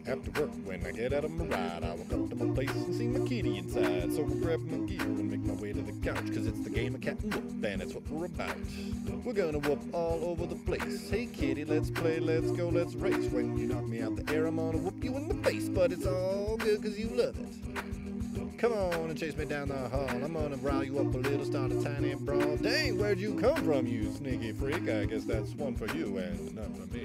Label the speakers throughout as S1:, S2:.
S1: After work, when I get out of my ride, I walk up to my place and see my kitty inside. So I'll grab my gear and make my way to the couch, cause it's the game of cat and whoop, and it's what we're about. We're gonna whoop all over the place. Hey kitty, let's play, let's go, let's race. When you knock me out the air, I'm gonna whoop you in the face, but it's all good cause you love it. Come on and chase me down the hall. I'm gonna rile you up a little, start a tiny brawl. Dang, where'd you come from, you sneaky freak? I guess that's one for you and none for me.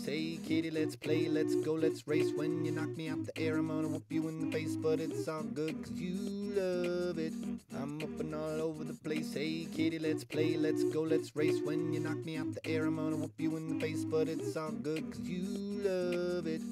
S1: Hey kitty, let's play, let's go, let's race. When you knock me out the air, I'm gonna whoop you in the face, but it's all good cause you love it. I'm up and all over the place. Hey kitty, let's play, let's go, let's race. When you knock me out the air, I'm gonna whoop you in the face, but it's all good cause you love it.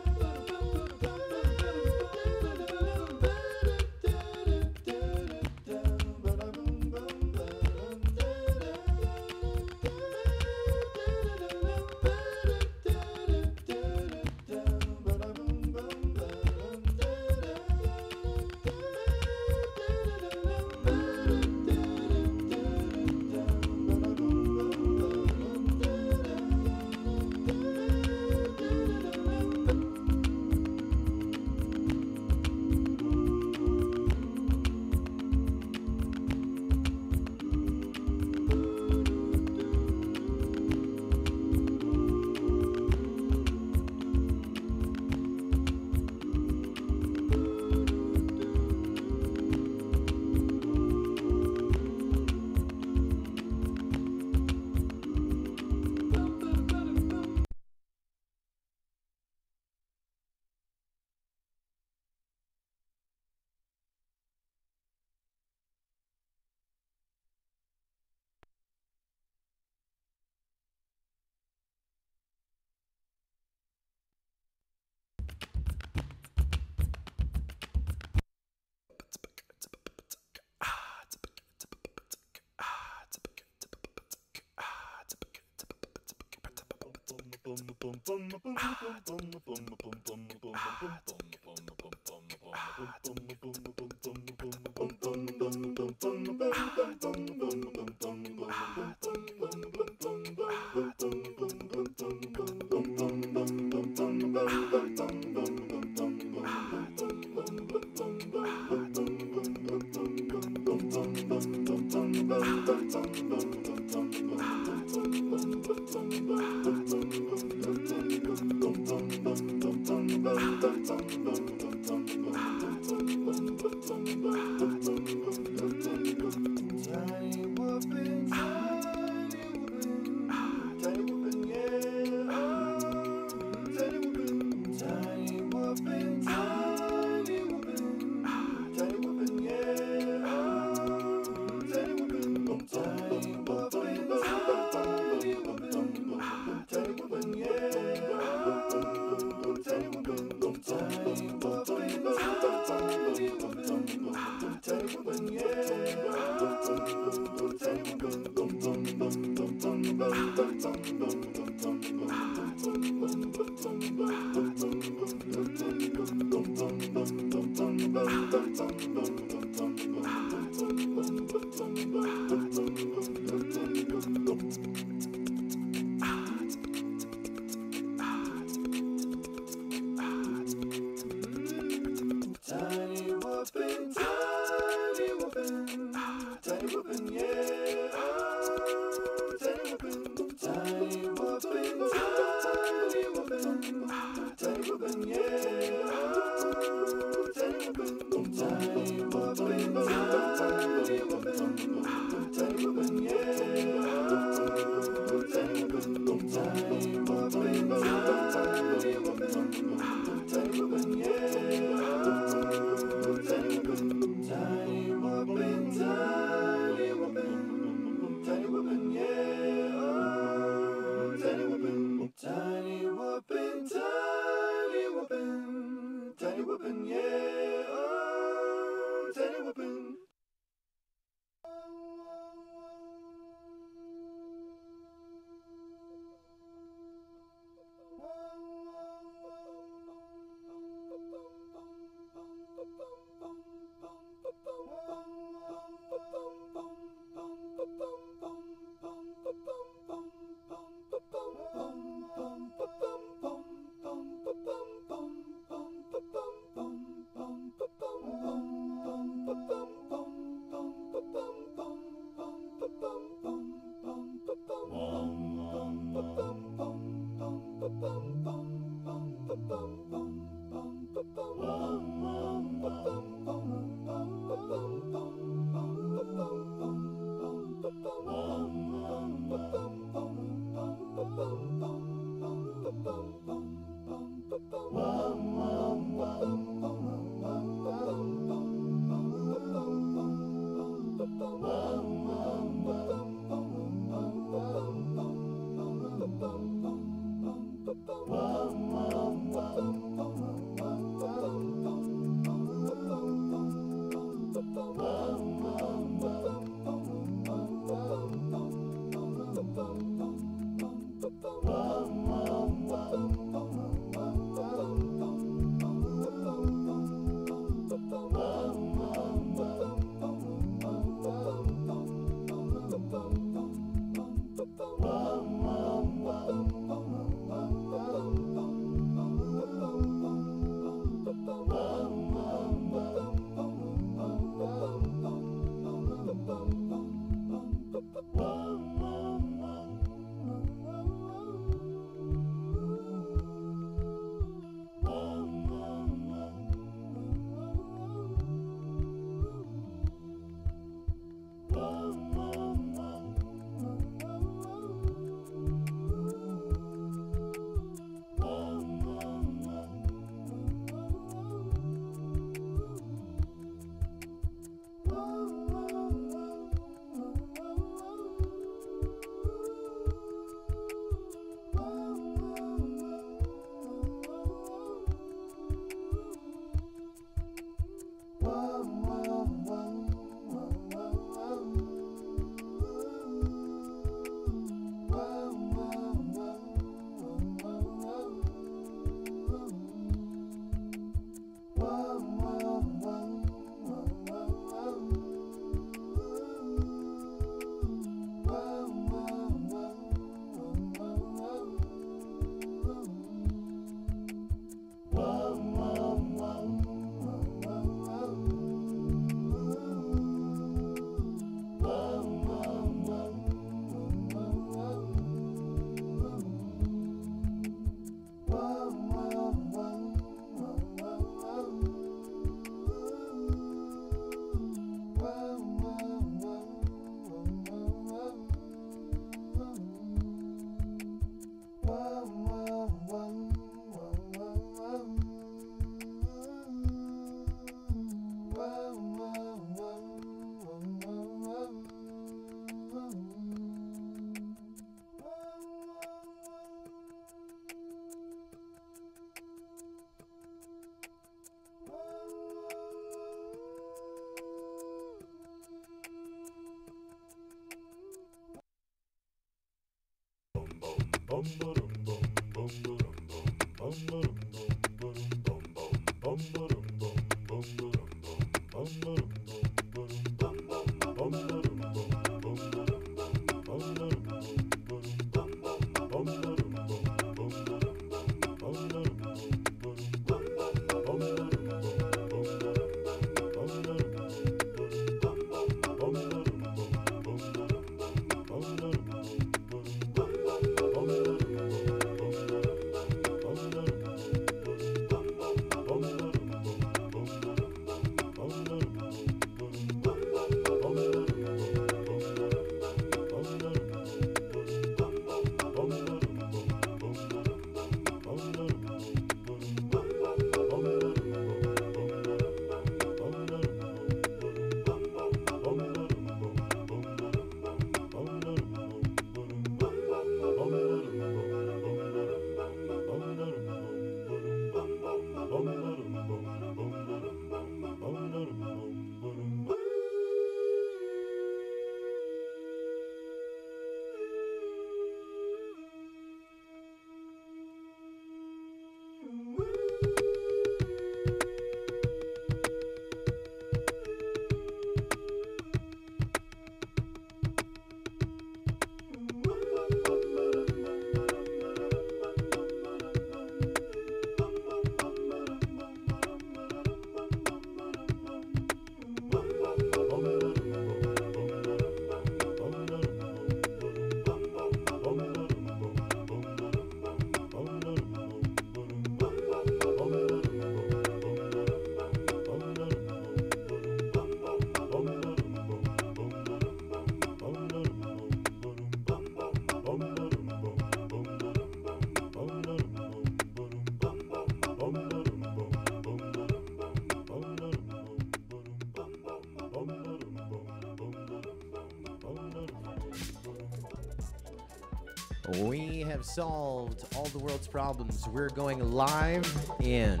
S2: We have solved all the world's problems. We're going live in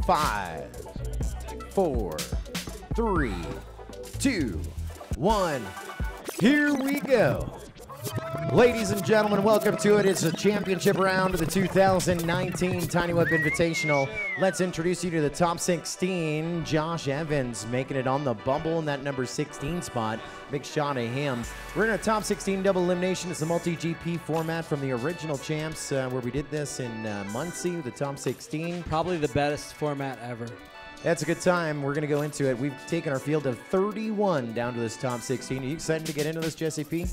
S2: 5, 4, 3, 2, 1. Here we go. Ladies and gentlemen, welcome to it. It's a championship round of the 2019 Tiny Whip Invitational. Let's introduce you to the top 16. Josh Evans making it on the bubble in that number 16 spot. Big shot of him. We're in a top 16 double elimination. It's a multi-GP format from the original champs where we did this in Muncie, the top 16.
S3: Probably the best format ever.
S2: That's a good time. We're going to go into it. We've taken our field of 31 down to this top 16. Are you excited to get into this, Jesse P?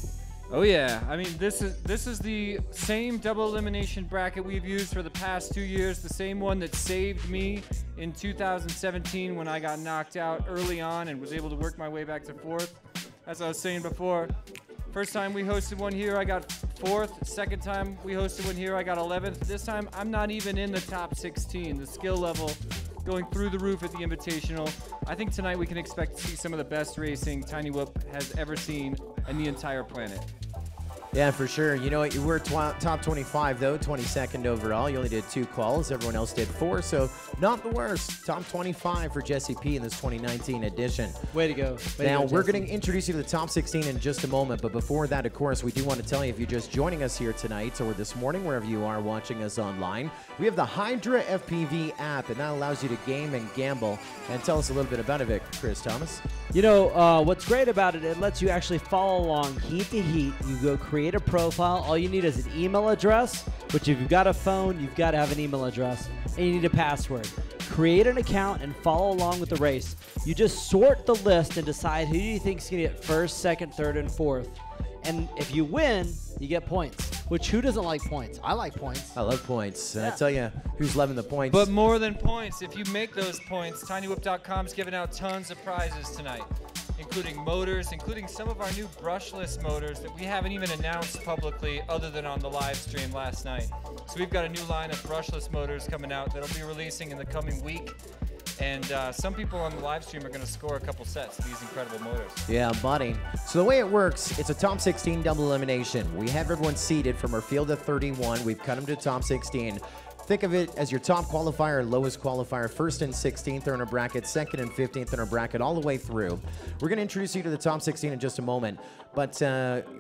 S4: Oh yeah, I mean this is the same double elimination bracket we've used for the past 2 years, the same one that saved me in 2017 when I got knocked out early on and was able to work my way back to 4th. As I was saying before, first time we hosted one here, I got 4th. Second time we hosted one here, I got 11th. This time, I'm not even in the top 16. The skill level going through the roof at the Invitational. I think tonight we can expect to see some of the best racing Tiny Whoop has ever seen in the entire planet.
S2: Yeah, for sure. You know what? You were top 25, though, 22nd overall. You only did 2 calls. Everyone else did 4, so not the worst. Top 25 for Jesse P in this 2019 edition.
S3: Way to go.
S2: Now, we're going to introduce you to the top 16 in just a moment, but before that, of course, we do want to tell you, if you're just joining us here tonight or this morning, wherever you are watching us online, we have the Hydra FPV app, and that allows you to game and gamble. And tell us a little bit about it, Chris Thomas.
S3: You know, what's great about it, it lets you actually follow along heat to heat. You go create a profile. All you need is an email address, which if you've got a phone, you've got to have an email address, and you need a password. Create an account and follow along with the race. You just sort the list and decide who you think is going to get 1st, 2nd, 3rd, and 4th. And if you win, you get points. Which, who doesn't like points? I like points.
S2: I love points. And I tell you, who's loving the points?
S4: But more than points, if you make those points, TinyWhip.com's giving out tons of prizes tonight, including motors, including some of our new brushless motors that we haven't even announced publicly other than on the live stream last night. So we've got a new line of brushless motors coming out that'll be releasing in the coming week. And some people on the live stream are going to score a couple sets of these incredible motors.
S2: Yeah, buddy. So the way it works, it's a top 16 double elimination. We have everyone seeded from our field of 31. We've cut them to top 16. think of it as your top qualifier and lowest qualifier. First and 16th are in a bracket, second and 15th in a bracket, all the way through. We're going to introduce you to the top 16 in just a moment. But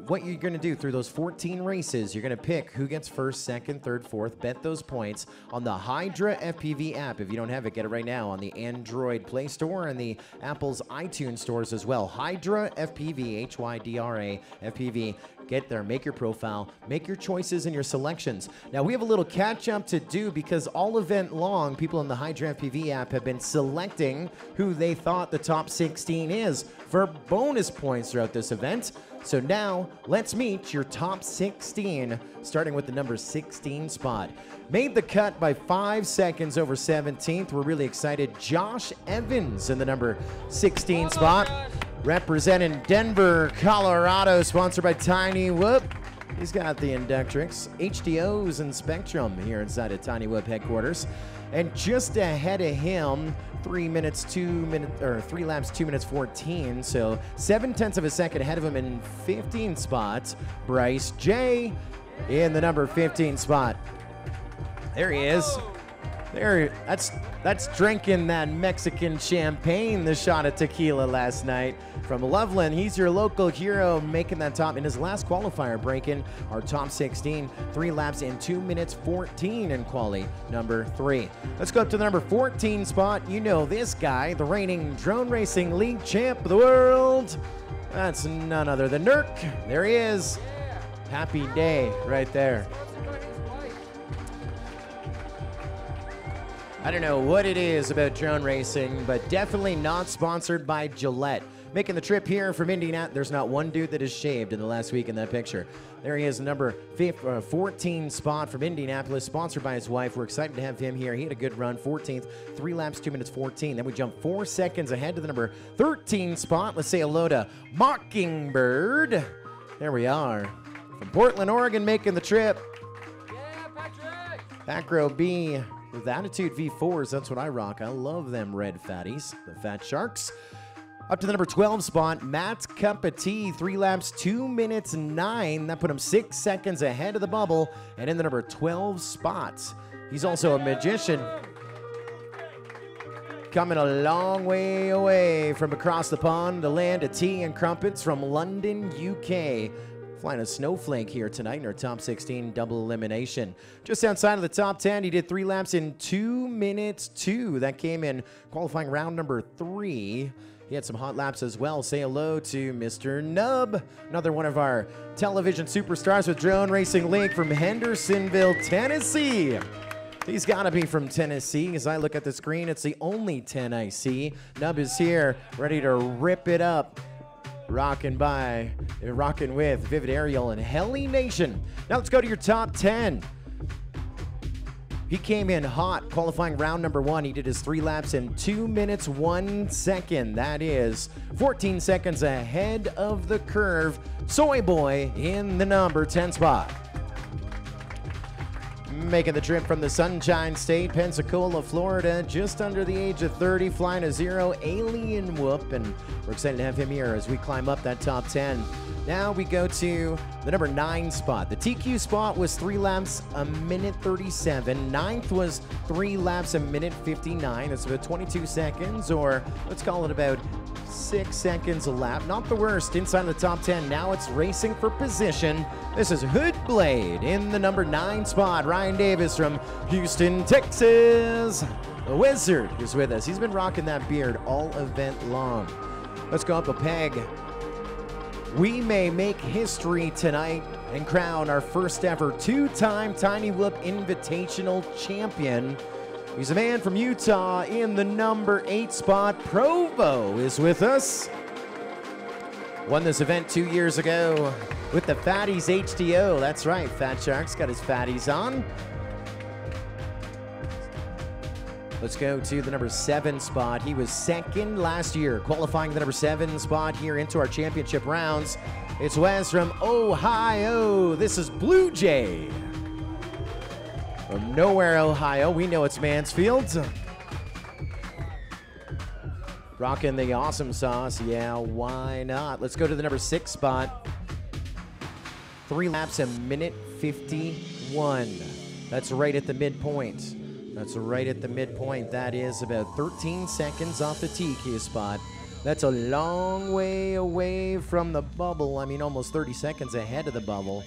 S2: what you're going to do through those 14 races, you're going to pick who gets first, second, third, fourth, bet those points on the Hydra FPV app. If you don't have it, get it right now on the Android Play Store and the Apple's iTunes stores as well. Hydra FPV, Hydra FPV. Get there, make your profile, make your choices and your selections. Now, we have a little catch-up to do because all event long, people in the Hydra FPV app have been selecting who they thought the top 16 is for bonus points throughout this event. So now, let's meet your top 16, starting with the number 16 spot. Made the cut by 5 seconds over 17th. We're really excited. Josh Evans in the number 16 spot. Representing Denver, Colorado, sponsored by Tiny Whoop. He's got the Inductrix, HDOs, and Spectrum here inside of Tiny Whoop headquarters. And just ahead of him, 3 laps, 2 minutes 14. So 7/10 of a second ahead of him in 15 spots. Bryce J in the number 15 spot. There he is. There, that's drinking that Mexican champagne, the shot of tequila last night from Loveland. He's your local hero, making that top in his last qualifier, breaking our top 16, 3 laps in 2 minutes 14 in quali number 3. Let's go up to the number 14 spot. You know this guy, the reigning Drone Racing League champ of the world. That's none other than Nurk. There he is. Happy day right there. I don't know what it is about drone racing, but definitely not sponsored by Gillette. Making the trip here from Indianapolis. There's not one dude that is shaved in the last week in that picture. There he is, number 14 spot from Indianapolis, sponsored by his wife. We're excited to have him here. He had a good run, 14th, 3 laps, 2 minutes 14. Then we jump 4 seconds ahead to the number 13 spot. Let's say hello to Mockingbird. There we are. From Portland, Oregon, making the trip.
S4: Yeah, Patrick!
S2: Acro B. With Attitude V4s, that's what I rock. I love them red fatties, the Fat Sharks. Up to the number 12 spot, Matt Cup of Tea, 3 laps, 2 minutes 9. That put him 6 seconds ahead of the bubble and in the number 12 spot. He's also a magician. Coming a long way away from across the pond, the land of tea and crumpets from London, UK. Flying a snowflake here tonight in our top 16 double elimination. Just outside of the top 10, he did 3 laps in 2 minutes 2. That came in qualifying round number 3. He had some hot laps as well. Say hello to Mr. Nub, another one of our television superstars with Drone Racing League from Hendersonville, Tennessee. He's got to be from Tennessee. As I look at the screen, it's the only 10 I see. Nub is here, ready to rip it up. Rocking with Vivid Aerial and Helly Nation. Now let's go to your top 10. He came in hot, qualifying round number 1. He did his 3 laps in 2 minutes 1 second. That is 14 seconds ahead of the curve. Soy Boy in the number 10 spot. Making the trip from the Sunshine State, Pensacola, Florida, just under the age of 30, flying a 0 Alien Whoop, and we're excited to have him here as we climb up that top 10. Now we go to the number 9 spot. The TQ spot was 3 laps, a minute 37. 9th was 3 laps, a minute 59. That's about 22 seconds, or let's call it about 6 seconds a lap. Not the worst inside of the top 10. Now it's racing for position. This is Hoodblade in the number 9 spot. Ryan Davis from Houston, Texas. The Wizard is with us. He's been rocking that beard all event long. Let's go up a peg. We may make history tonight and crown our first ever 2-time Tiny Whoop Invitational champion. He's a man from Utah in the number 8 spot. Provo is with us. Won this event 2 years ago with the Fatties HDO. That's right, Fat Shark's got his fatties on. Let's go to the number 7 spot. He was second last year, qualifying the number 7 spot here into our championship rounds. It's Wes from Ohio. This is Blue Jay. From nowhere, Ohio. We know it's Mansfield. Rocking the awesome sauce. Yeah, why not? Let's go to the number 6 spot. 3 laps, a minute 51. That's right at the midpoint. That's right at the midpoint. That is about 13 seconds off the TQ spot. That's a long way away from the bubble. I mean, almost 30 seconds ahead of the bubble.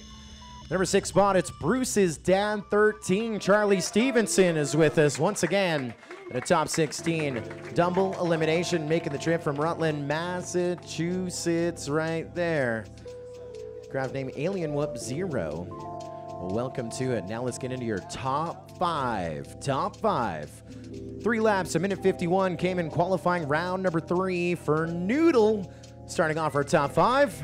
S2: Number 6 spot, it's Bruce's dad, 13. Charlie Stevenson is with us once again at a top 16. Double elimination, making the trip from Rutland, Massachusetts, right there. Craft name Alien Whoop 0. Well, welcome to it. Now let's get into your top 5. Top 5. 3 laps, a minute 51 came in qualifying round number 3 for Noodle. Starting off our top 5.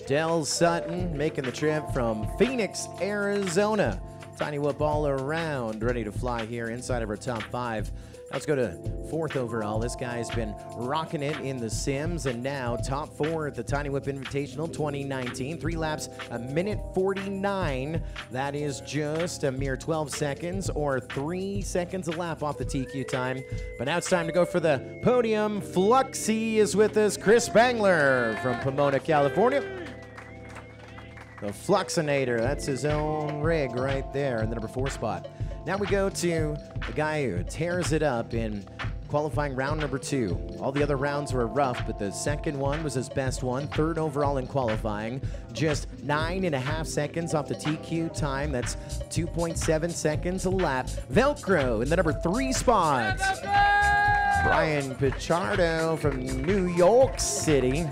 S2: Del Sutton making the trip from Phoenix, Arizona. Tiny Whoop all around, ready to fly here inside of our top 5. Let's go to 4th overall. This guy's been rocking it in the Sims, and now top 4 at the Tiny Whip Invitational 2019. 3 laps, a minute 49. That is just a mere 12 seconds or 3 seconds a lap off the TQ time. But now it's time to go for the podium. Fluxy is with us. Chris Bangler from Pomona, California. The Fluxinator, that's his own rig right there in the number 4 spot. Now we go to the guy who tears it up in qualifying round number 2. All the other rounds were rough, but the second one was his best one. 3rd overall in qualifying. Just 9.5 seconds off the TQ time. That's 2.7 seconds a lap. Velcro in the number 3 spot. Brian Pichardo from New York City.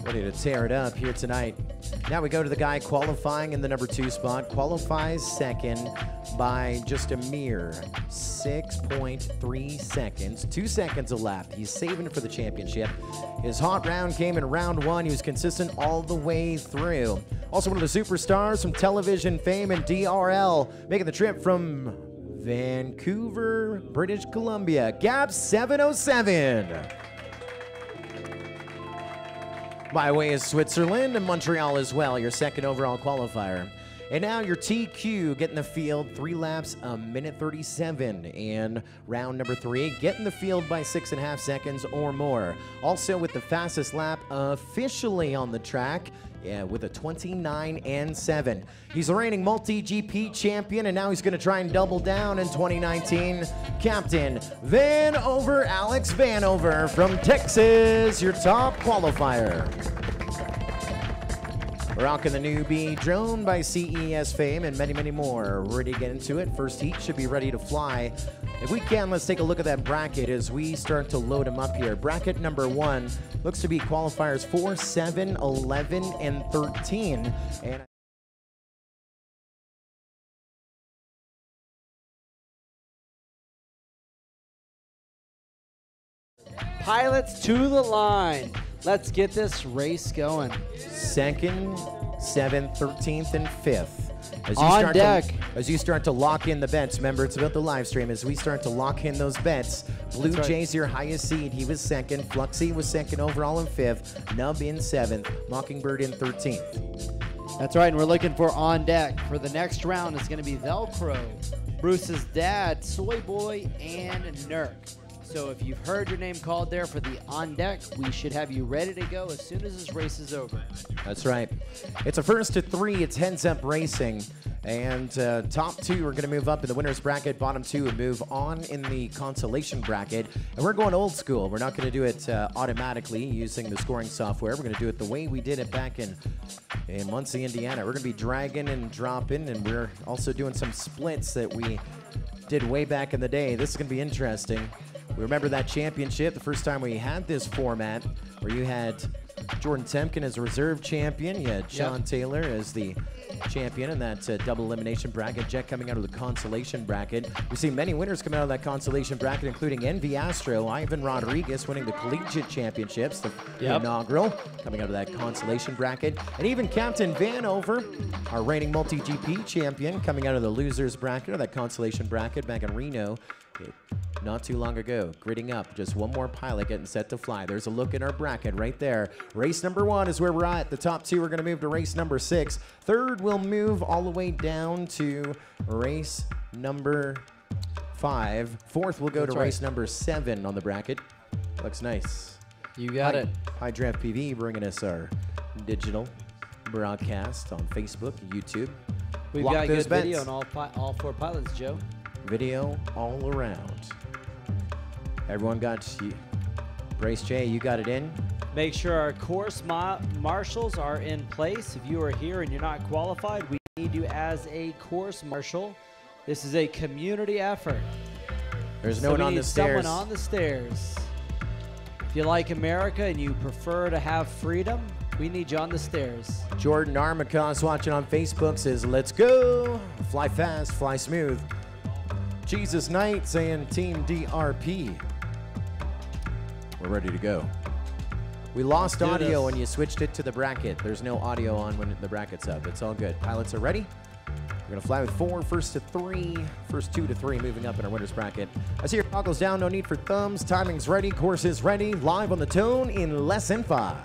S2: Ready to tear it up here tonight. Now we go to the guy qualifying in the number 2 spot. Qualifies second by just a mere 6.3 seconds. 2 seconds a lap. He's saving for the championship. His hot round came in round 1. He was consistent all the way through. Also one of the superstars from television fame and DRL, making the trip from Vancouver, British Columbia. Gap 707. By way of Switzerland and Montreal as well, your 2nd overall qualifier. And now your TQ getting the field, 3 laps, a minute 37 in round number 3. Getting the field by 6.5 seconds or more. Also with the fastest lap officially on the track, with a 29.7. He's the reigning multi-GP champion, and now he's going to try and double down in 2019. Captain Vanover, Alex Vanover from Texas, your top qualifier. Rocking the newbie drone by CES fame and many, many more. Ready to get into it. First heat should be ready to fly. If we can, let's take a look at that bracket as we start to load them up here. Bracket number 1 looks to be qualifiers 4, 7, 11, and 13. And
S3: Pilots to the line. Let's get this race going.
S2: 2nd, 7th, 13th, and 5th. As you start to lock in the bets, remember it's about the live stream. As we start to lock in those bets, Blue Jay's your highest seed. He was 2nd. Fluxy was 2nd overall in 5th. Nub in 7th. Mockingbird in 13th.
S3: That's right, and we're looking for on deck. For the next round, it's going to be Velcro, Bruce's dad, Soy Boy, and Nurk. So if you've heard your name called there for the on deck, we should have you ready to go as soon as this race is over.
S2: That's right. It's a 1st to 3. It's heads up racing. And top 2 are going to move up in the winner's bracket. Bottom 2 will move on in the consolation bracket. And we're going old school. We're not going to do it automatically using the scoring software. We're going to do it the way we did it back in Muncie, Indiana. We're going to be dragging and dropping. And we're also doing some splits that we did way back in the day. This is going to be interesting. We remember that championship, the first time we had this format, where you had Jordan Temkin as a reserve champion. You had Sean Taylor as the champion in that double elimination bracket. Jet coming out of the consolation bracket. We've seen many winners come out of that consolation bracket, including Envy Astro, Ivan Rodriguez winning the collegiate championships, the inaugural, coming out of that consolation bracket. And even Captain Vanover, our reigning multi-GP champion, coming out of the losers bracket, or that consolation bracket back in Reno not too long ago. Gridding up, just one more pilot getting set to fly. There's a look in our bracket right there. Race number 1 is where we're at. The top 2 are going to move to race number 6. 3rd will move all the way down to race number 5. 4th will go to race number 7 on the bracket. Looks nice.
S3: You got it.
S2: Hydra FPV bringing us our digital broadcast on Facebook, YouTube.
S3: We've
S2: Block
S3: got
S2: those
S3: good video
S2: bets.
S3: on all 4 pilots, Joe.
S2: Video all around. Everyone got Brace J, you got it in?
S3: Make sure our course marshals are in place. If you are here and you're not qualified, we need you as a course marshal. This is a community effort.
S2: There's
S3: So
S2: no one
S3: we
S2: on
S3: need
S2: the stairs.
S3: someone on the stairs. If you like America and you prefer to have freedom, we need you on the stairs.
S2: Jordan Armacos watching on Facebook says, let's go. Fly fast, fly smooth. Jesus Knight saying Team DRP. We're ready to go. We lost
S3: Do
S2: audio
S3: this.
S2: when you switched it to the bracket. There's no audio on when the bracket's up. It's all good. Pilots are ready. We're going to fly with 4, first to 3, first 2 to 3, moving up in our winner's bracket. I see your goggles down, no need for thumbs. Timing's ready, course is ready. Live on the tone in less than 5.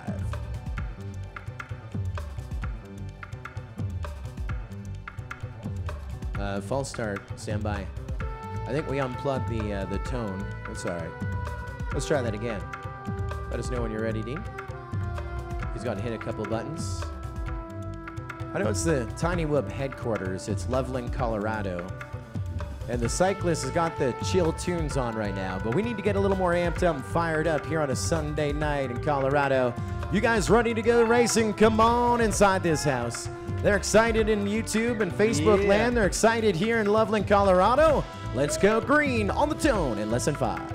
S2: False start, stand by. I think we unplugged the tone. That's all right. Let's try that again. Let us know when you're ready, Dean. He's got to hit a couple buttons. I know it's the Tiny Whoop headquarters. It's Loveland, Colorado. And the cyclist has got the chill tunes on right now, but we need to get a little more amped up and fired up here on a Sunday night in Colorado. You guys ready to go racing? Come on inside this house. They're excited in YouTube and Facebook land. They're excited here in Loveland, Colorado. Let's go green on the tone in less than 5.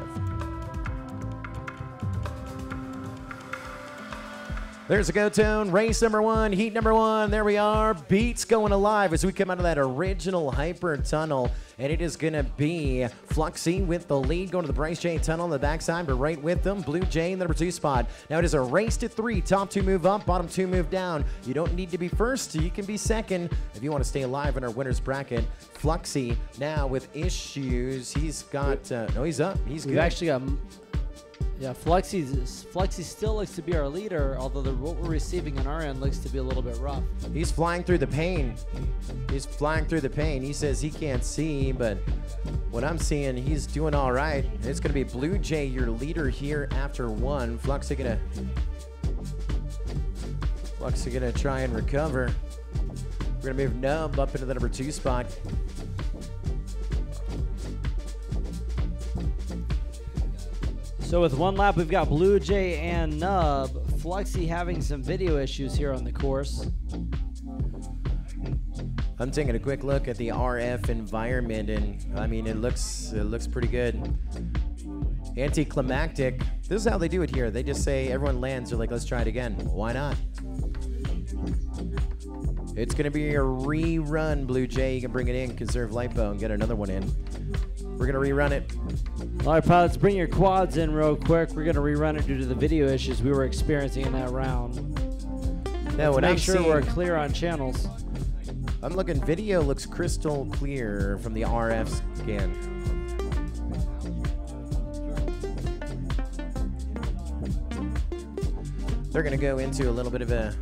S2: There's a go tone, race number 1, heat number 1. There we are. Beats going alive as we come out of that original hyper tunnel. And it is going to be Fluxy with the lead going to the Bryce J tunnel on the backside, but right with them, Blue Jay in the number 2 spot. Now it is a race to 3. Top 2 move up, bottom 2 move down. You don't need to be first. You can be second if you want to stay alive in our winner's bracket. Fluxy now with issues. He's got, no, he's up. He's good.
S3: We've actually got, yeah, Fluxy still looks to be our leader, although what we're receiving on our end looks to be a little bit rough.
S2: He's flying through the pain. He's flying through the pain. He says he can't see, but what I'm seeing, he's doing all right. It's going to be Blue Jay, your leader here after 1. Fluxy gonna try and recover. We're gonna move Nub up into the number 2 spot.
S3: So with 1 lap, we've got Blue Jay and Nub. Fluxy having some video issues here on the course.
S2: I'm taking a quick look at the RF environment, and I mean, it looks pretty good. Anticlimactic. This is how they do it here. They just say everyone lands. They're like, let's try it again. Why not? It's gonna be a rerun, Blue Jay. You can bring it in, conserve lipo, and get another one in. We're gonna rerun it.
S3: All right, pilots, bring your quads in real quick. We're gonna rerun it due to the video issues we were experiencing in that round.
S2: Now,
S3: Let's make sure we're clear on channels.
S2: I'm looking, video looks crystal clear from the RF scan. They're gonna go into a little bit of a,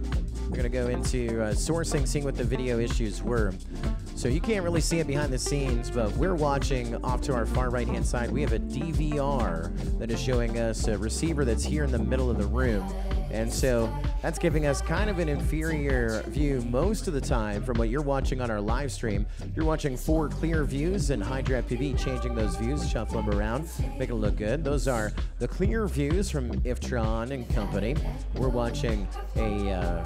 S2: they're gonna go into sourcing, seeing what the video issues were. So you can't really see it behind the scenes, but we're watching off to our far right-hand side. We have a DVR that is showing us a receiver that's here in the middle of the room. And so that's giving us kind of an inferior view most of the time from what you're watching on our live stream. You're watching 4 clear views, and Hydra FPV changing those views, shuffle them around, making it look good. Those are the clear views from Iftron and company. We're watching a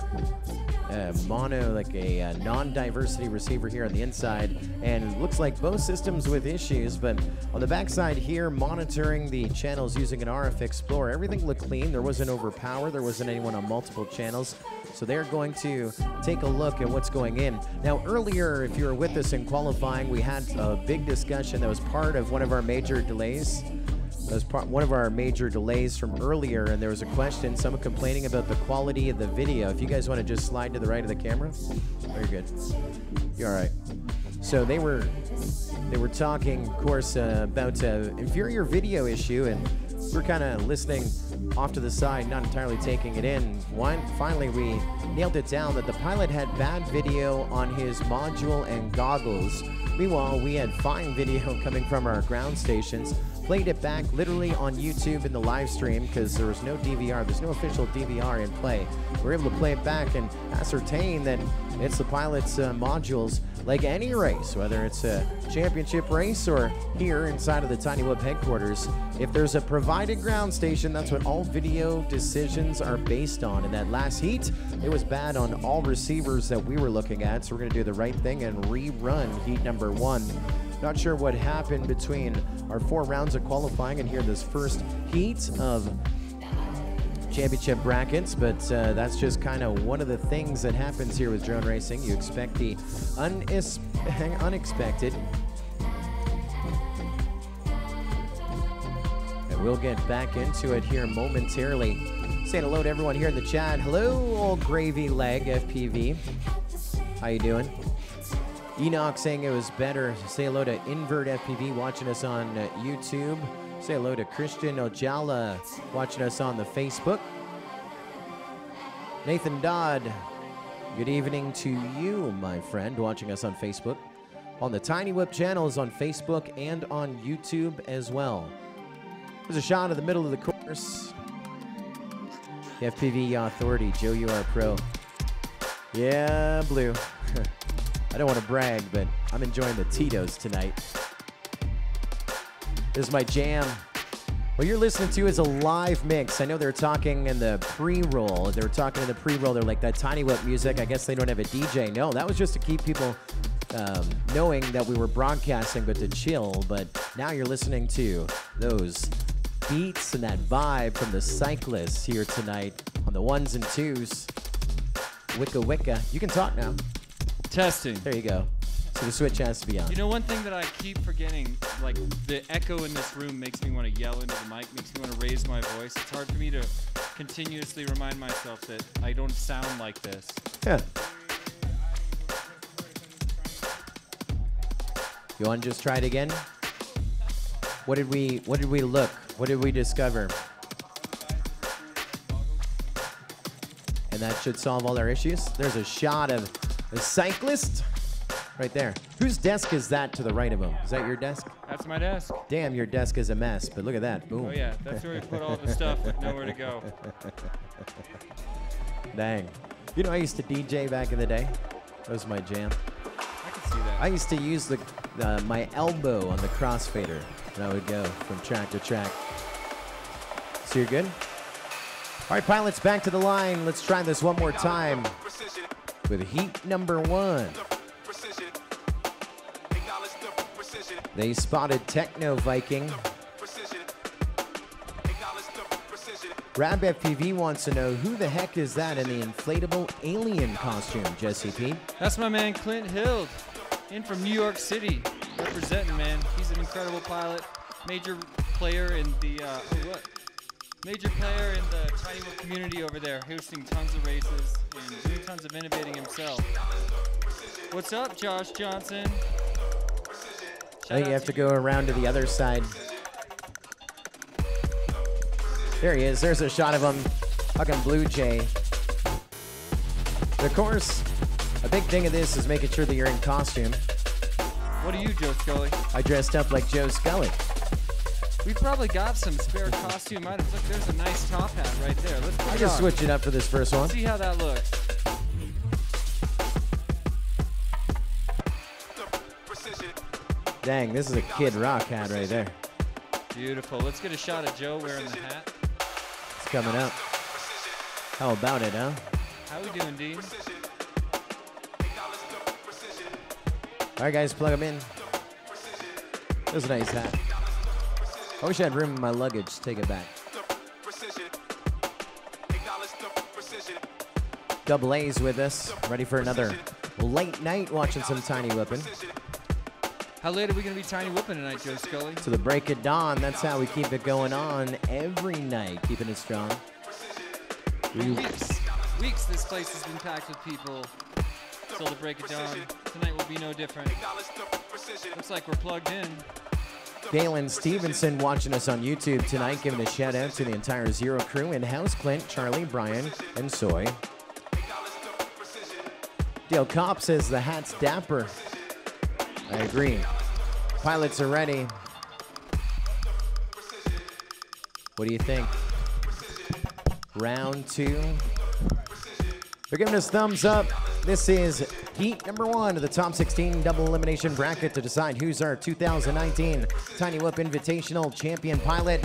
S2: mono, like a non-diversity receiver here on the inside, and it looks like both systems with issues, but on the backside here, monitoring the channels using an RF Explorer, everything looked clean. There wasn't overpower. There wasn't anyone on multiple channels. So they're going to take a look at what's going in. Now, earlier, if you were with us in qualifying, we had a big discussion that was part of one of our major delays. That was one of our major delays from earlier, and there was a question, someone complaining about the quality of the video. If you guys want to just slide to the right of the camera. Oh, you're good. You're all right. So they were talking, of course, about inferior video issue, and we're kind of listening off to the side, not entirely taking it in. Finally, we nailed it down that the pilot had bad video on his module and goggles Meanwhile, we had fine video coming from our ground stations. Played it back literally on YouTube in the live stream because there was no DVR. There's no official DVR in play. We're able to play it back and ascertain that it's the pilot's modules like any race, whether it's a championship race or here inside of the Tiny Whoop headquarters. If there's a provided ground station, that's what all video decisions are based on. In that last heat, it was bad on all receivers that we were looking at, so we're going to do the right thing and rerun heat number 1. Not sure what happened between our 4 rounds of qualifying and here this first heat of championship brackets, but that's just kind of one of the things that happens here with drone racing. You expect the unexpected. And we'll get back into it here momentarily. Saying hello to everyone here in the chat. Hello, old gravy leg FPV. How you doing? Enoch saying it was better. Say hello to Invert FPV watching us on YouTube. Say hello to Christian Ojala watching us on the Facebook. Nathan Dodd, good evening to you, my friend, watching us on Facebook. On the Tiny Whip channels on Facebook and on YouTube as well. There's a shot of the middle of the course. FPV Authority, Joe, you are pro. Yeah, blue. I don't want to brag, but I'm enjoying the Tito's tonight. This is my jam. What you're listening to is a live mix. I know they're talking in the pre-roll. They're talking in the pre-roll. They're like, that Tiny Whip music, I guess they don't have a DJ. No, that was just to keep people knowing that we were broadcasting, but to chill. But now you're listening to those beats and that vibe from the cyclists here tonight on the 1s and 2s. Wicca Wicca. You can talk now.
S4: Testing.
S2: There you go. So the switch has to be on.
S4: You know, one thing that I keep forgetting, like the echo in this room makes me want to yell into the mic, makes me want to raise my voice. It's hard for me to continuously remind myself that I don't sound like this.
S2: Yeah. You want to just try it again? What did we look? What did we discover? And that should solve all our issues. There's a shot of a cyclist right there. Whose desk is that to the right of him? Is that your desk?
S4: That's my desk.
S2: Damn, your desk is a mess, but look at that. Boom.
S4: Oh yeah, that's where we put all the stuff with nowhere to go.
S2: Dang. You know, I used to DJ back in the day. That was my jam.
S4: I can see that.
S2: I used to use my elbow on the crossfader, and I would go from track to track. So you're good? All right, pilots, back to the line. Let's try this one more time with heat number 1. They spotted Techno Viking. Rab FPV wants to know, who the heck is that in the inflatable alien costume, Jesse P?
S4: That's my man Clint Hild, in from New York City, representing, man. He's an incredible pilot, major player in the Tiny Whip community over there, hosting tons of races and doing tons of innovating himself. What's up, Josh Johnson?
S2: I think you have to go around to the other side. There he is. There's a shot of him. Fucking Blue Jay. Of course, a big thing of this is making sure that you're in costume.
S4: What are you, Joe Scully?
S2: I dressed up like Joe Scully.
S4: We probably got some spare costume items. Look, there's a nice top hat right there. Let's put
S2: I
S4: it
S2: just
S4: on.
S2: switched it up for this first one.
S4: See how that looks.
S2: Dang, this is a Kid Rock hat right there.
S4: Beautiful. Let's get a shot of Joe wearing the hat.
S2: It's coming up. How about it, huh?
S4: How we doing, Dean?
S2: All right, guys, plug them in. That's a nice hat. I wish I had room in my luggage. Take it back. Double A's with us. Ready for another late night watching some Tiny Whipping.
S4: How late are we going to be Tiny Whipping tonight, Joe Scully?
S2: To the break of dawn. That's how we keep it going on every night, keeping it strong.
S4: Weeks this place has been packed with people till the break of dawn. Tonight will be no different. Looks like we're plugged in.
S2: Galen Stevenson watching us on YouTube tonight, giving a shout out to the entire Zero crew in-house, Clint, Charlie, Brian, and Soy. Dale Kopp says the hat's dapper. I agree. Pilots are ready. What do you think? Round 2. They're giving us thumbs up. This is heat number 1 of the top 16 double elimination bracket to decide who's our 2019 Tiny Whoop Invitational champion pilot.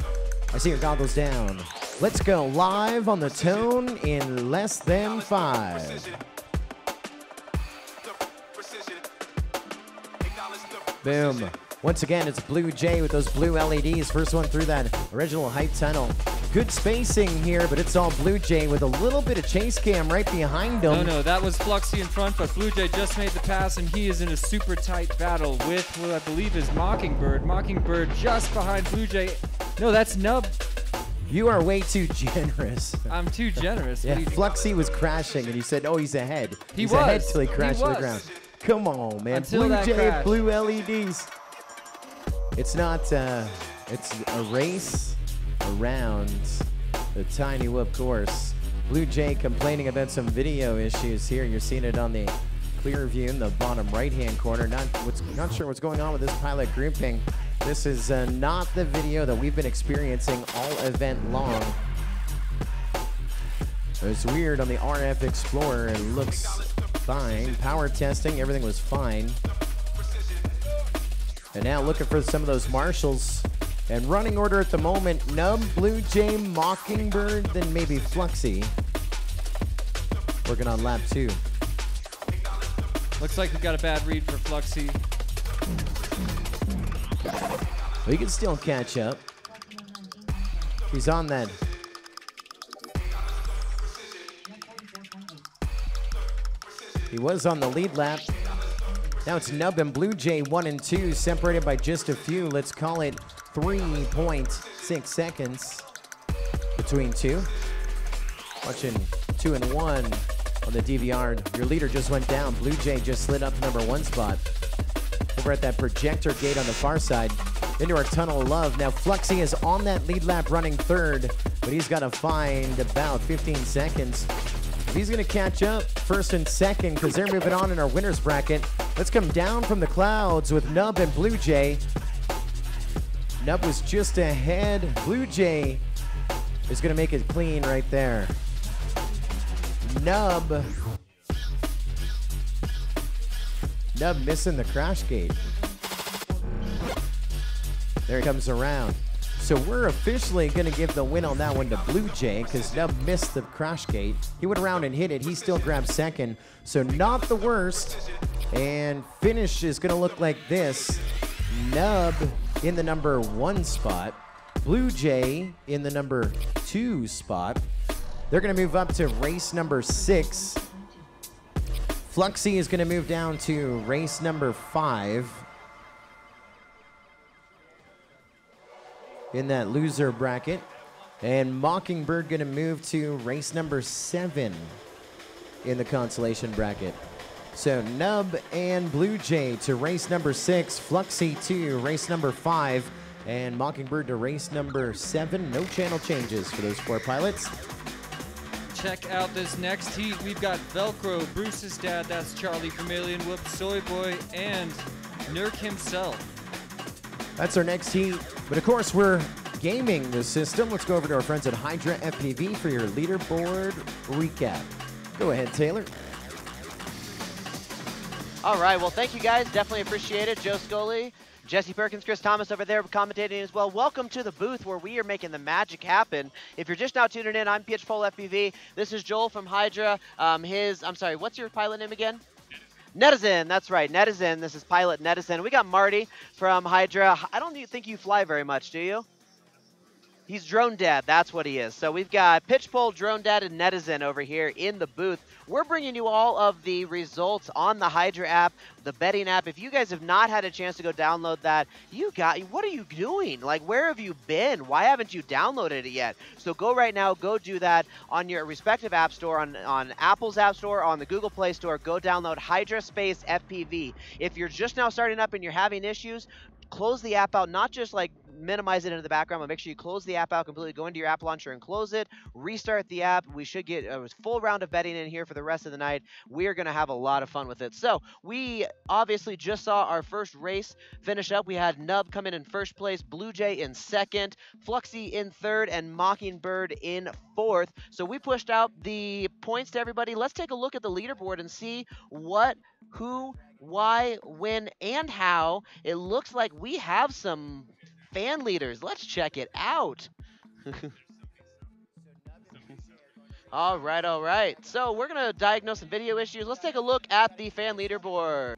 S2: I see your goggles down. Let's go live on the tone in less than 5. Boom. Once again, it's Blue Jay with those blue LEDs. First one through that original hype tunnel. Good spacing here, but it's all Blue Jay with a little bit of chase cam right behind him.
S4: No, that was Fluxy in front, but Blue Jay just made the pass, and he is in a super tight battle with who I believe is Mockingbird. Mockingbird just behind Blue Jay. No, that's Nub.
S2: You are way too generous.
S4: I'm too generous.
S2: Yeah, Fluxy was crashing, and he said, oh, he's ahead. He's
S4: was.
S2: ahead till he crashed to
S4: He
S2: the ground. Come on, man.
S4: Until
S2: Blue
S4: that
S2: Jay,
S4: crash.
S2: blue LEDs. It's not, it's a race around the Tiny Whoop course. Blue Jay complaining about some video issues here. You're seeing it on the clear view in the bottom right-hand corner. Not sure what's going on with this pilot grouping. This is not the video that we've been experiencing all event long. It's weird on the RF Explorer. It looks fine. Power testing, everything was fine. And now looking for some of those marshals. And running order at the moment, Nub, Blue Jay, Mockingbird, then maybe Fluxy. Working on lap 2.
S4: Looks like we got a bad read for Fluxy.
S2: But he can still catch up. He's on that. He was on the lead lap. Now it's Nub and Blue Jay 1 and 2, separated by just a few. Let's call it 3.6 seconds between two. Watching 2 and 1 on the DVR. Your leader just went down. Blue Jay just slid up number 1 spot. Over at that projector gate on the far side. Into our tunnel of love. Now Fluxy is on that lead lap running 3rd, but he's got to find about 15 seconds. If he's going to catch up 1st and 2nd because they're moving on in our winner's bracket. Let's come down from the clouds with Nub and Blue Jay. Nub was just ahead. Blue Jay is going to make it clean right there. Nub missing the crash gate. There he comes around. So we're officially going to give the win on that one to Blue Jay because Nub missed the crash gate. He went around and hit it. He still grabbed 2nd. So not the worst. And finish is going to look like this. Nub in the number 1 spot. Blue Jay in the number 2 spot. They're going to move up to race number 6. Fluxy is going to move down to race number 5. In that loser bracket. And Mockingbird going to move to race number 7 in the consolation bracket. So Nub and Blue Jay to race number 6, Fluxy to race number 5, and Mockingbird to race number 7. No channel changes for those 4 pilots.
S4: Check out this next heat. We've got Velcro, Bruce's dad, that's Charlie from Alien Whoop, Soy Boy, and Nurk himself.
S2: That's our next heat. But of course, we're gaming the system. Let's go over to our friends at Hydra FPV for your leaderboard recap. Go ahead, Taylor.
S5: All right, well, thank you guys. Definitely appreciate it. Joe Scully, Jesse Perkins, Chris Thomas over there commentating as well. Welcome to the booth where we are making the magic happen. If you're just now tuning in, I'm Pitchpole FPV. This is Joel from Hydra. I'm sorry, what's your pilot name again? Netizen, that's right, Netizen. This is pilot Netizen. We got Marty from Hydra. I don't think you fly very much, do you? He's Drone Dad, that's what he is. So we've got Pitchpole, Drone Dad, and Netizen over here in the booth. We're bringing you all of the results on the Hydra app, the betting app. If you guys have not had a chance to go download that, what are you doing? Like, where have you been? Why haven't you downloaded it yet? So go right now, go do that on your respective app store, on Apple's app store, on the Google Play Store. Go download Hydra Space FPV. If you're just now starting up and you're having issues, close the app out, not just like minimize it into the background, but make sure you close the app out completely. Go into your app launcher and close it. Restart the app. We should get a full round of betting in here for the rest of the night. We are going to have a lot of fun with it. So we obviously just saw our first race finish up. We had Nub come in first place, Blue Jay in second, Fluxy in third, and Mockingbird in fourth. So we pushed out the points to everybody. Let's take a look at the leaderboard and see what, who, why, when, and how. It looks like we have some fan leaders. Let's check it out. All right. So we're going to diagnose some video issues. Let's take a look at the fan leaderboard.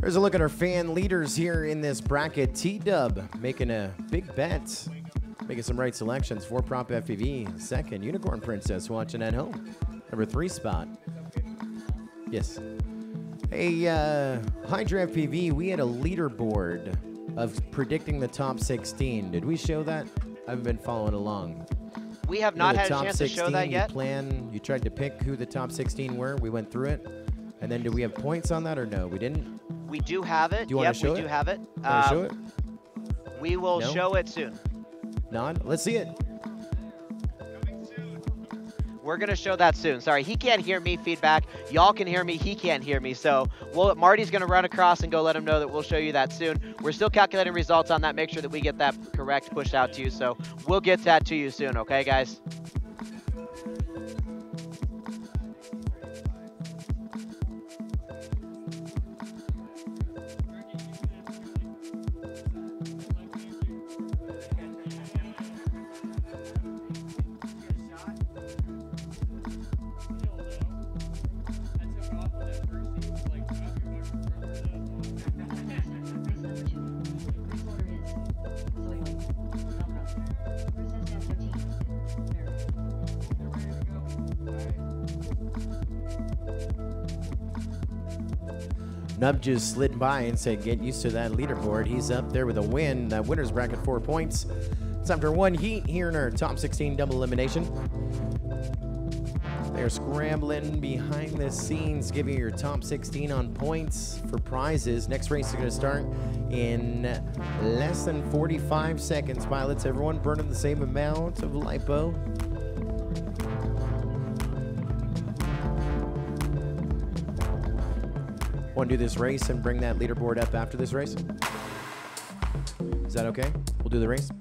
S2: Here's a look at our fan leaders here in this bracket. T-Dub making a big bet, making some right selections. 4-prop FPV, second. Unicorn Princess watching at home. Number 3 spot. Yes. Hey, Hydra FPV, we had a leaderboard of predicting the top 16. Did we show that? I haven't been following along.
S5: We have not had a chance to show that yet.
S2: You tried to pick who the top 16 were. We went through it. And then do we have points on that or no? We didn't?
S5: We do have it.
S2: Do you want to show it?
S5: We do have it.
S2: Want to show it?
S5: We will show it soon.
S2: None? Let's see it.
S5: We're going to show that soon. Sorry, he can't hear me feedback. Y'all can hear me. He can't hear me. So Marty's going to run across and go let him know that we'll show you that soon. We're still calculating results on that. Make sure that we get that correct pushed out to you. So we'll get that to you soon. Okay, guys?
S2: Nub just slid by and said, get used to that leaderboard. He's up there with a win. That winner's bracket, 4 points. It's after 1 heat here in our top 16 double elimination. They're scrambling behind the scenes, giving you your top 16 on points for prizes. Next race is going to start in less than 45 seconds. Pilots, everyone burning the same amount of lipo. Want to do this race and bring that leaderboard up after this race? Is that okay? We'll do the race.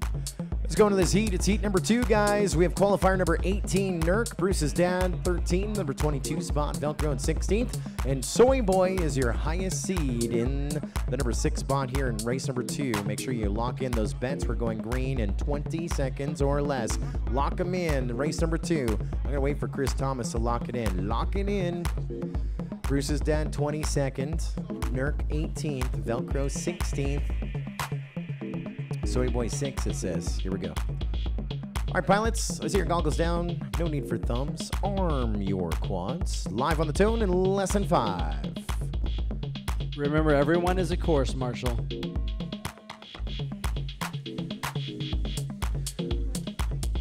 S2: Let's go into this heat. It's heat number 2, guys. We have qualifier number 18, Nurk. Bruce's dad, 13. Number 22 spot, Velcro in 16th. And Soy Boy is your highest seed in the number 6 spot here in race number 2. Make sure you lock in those bets. We're going green in 20 seconds or less. Lock them in. Race number 2. I'm going to wait for Chris Thomas to lock it in. Lock it in. Bruce's dad, 22nd. Nurk, 18th. Velcro, 16th. Soy Boy 6, it says. Here we go. All right, pilots, let's see your goggles down. No need for thumbs. Arm your quads. Live on the tone in less than 5.
S3: Remember, everyone is a course, Marshall.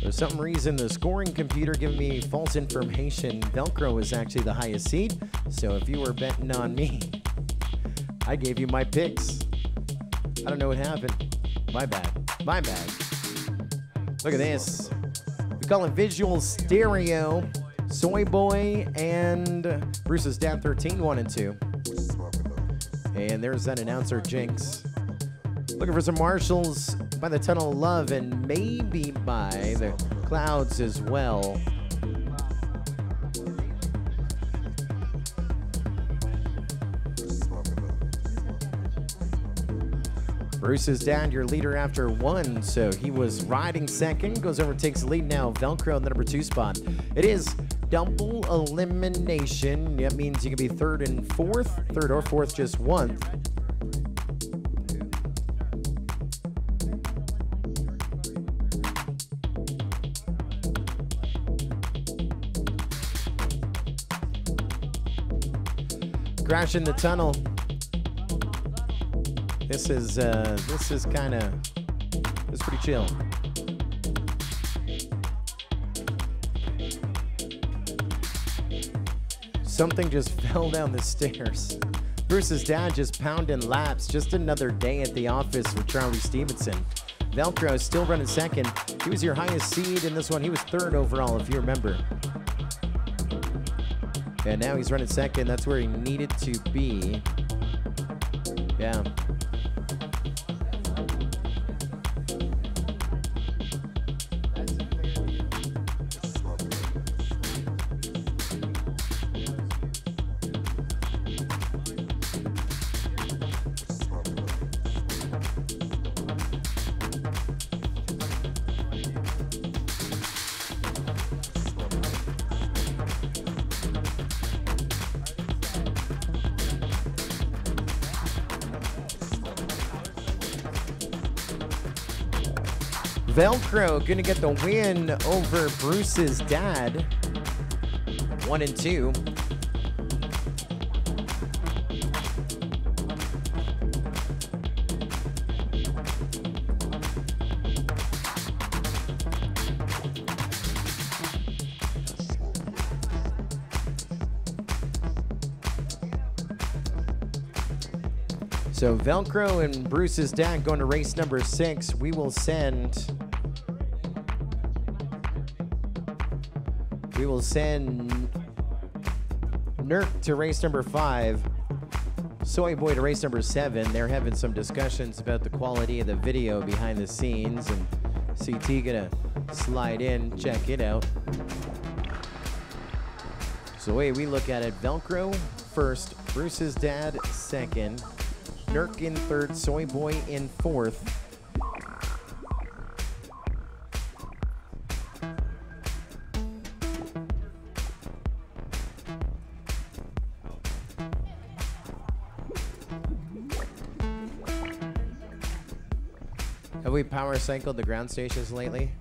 S2: For some reason, the scoring computer giving me false information. Velcro is actually the highest seed. So if you were betting on me, I gave you my picks. I don't know what happened. My bad. My bad. Look at this. We call it visual stereo. Soy Boy and Bruce's dad, 13, 1 and 2. And there's that announcer, Jinx. Looking for some marshals by the Tunnel of Love and maybe by the clouds as well. Bruce's dad, your leader after 1, so he was riding second, goes over, takes the lead now. Velcro in the number 2 spot. It is double elimination. That means you can be 3rd and 4th, 3rd or 4th, just 1. Crash in the tunnel. This is kind of, it's pretty chill. Something just fell down the stairs. Bruce's dad just pounding laps. Just another day at the office for Charlie Stevenson. Velcro is still running second. He was your highest seed in this one. He was third overall, if you remember. And now he's running second. That's where he needed to be. Yeah. Velcro gonna get the win over Bruce's dad. 1 and 2. So Velcro and Bruce's dad going to race number 6. We will send Nurk to race number 5. Soy Boy to race number 7. They're having some discussions about the quality of the video behind the scenes, and CT gonna slide in, check it out. So the way we look at it, Velcro first, Bruce's dad second, Nurk in third, Soy Boy in fourth. Have we power cycled the ground stations lately?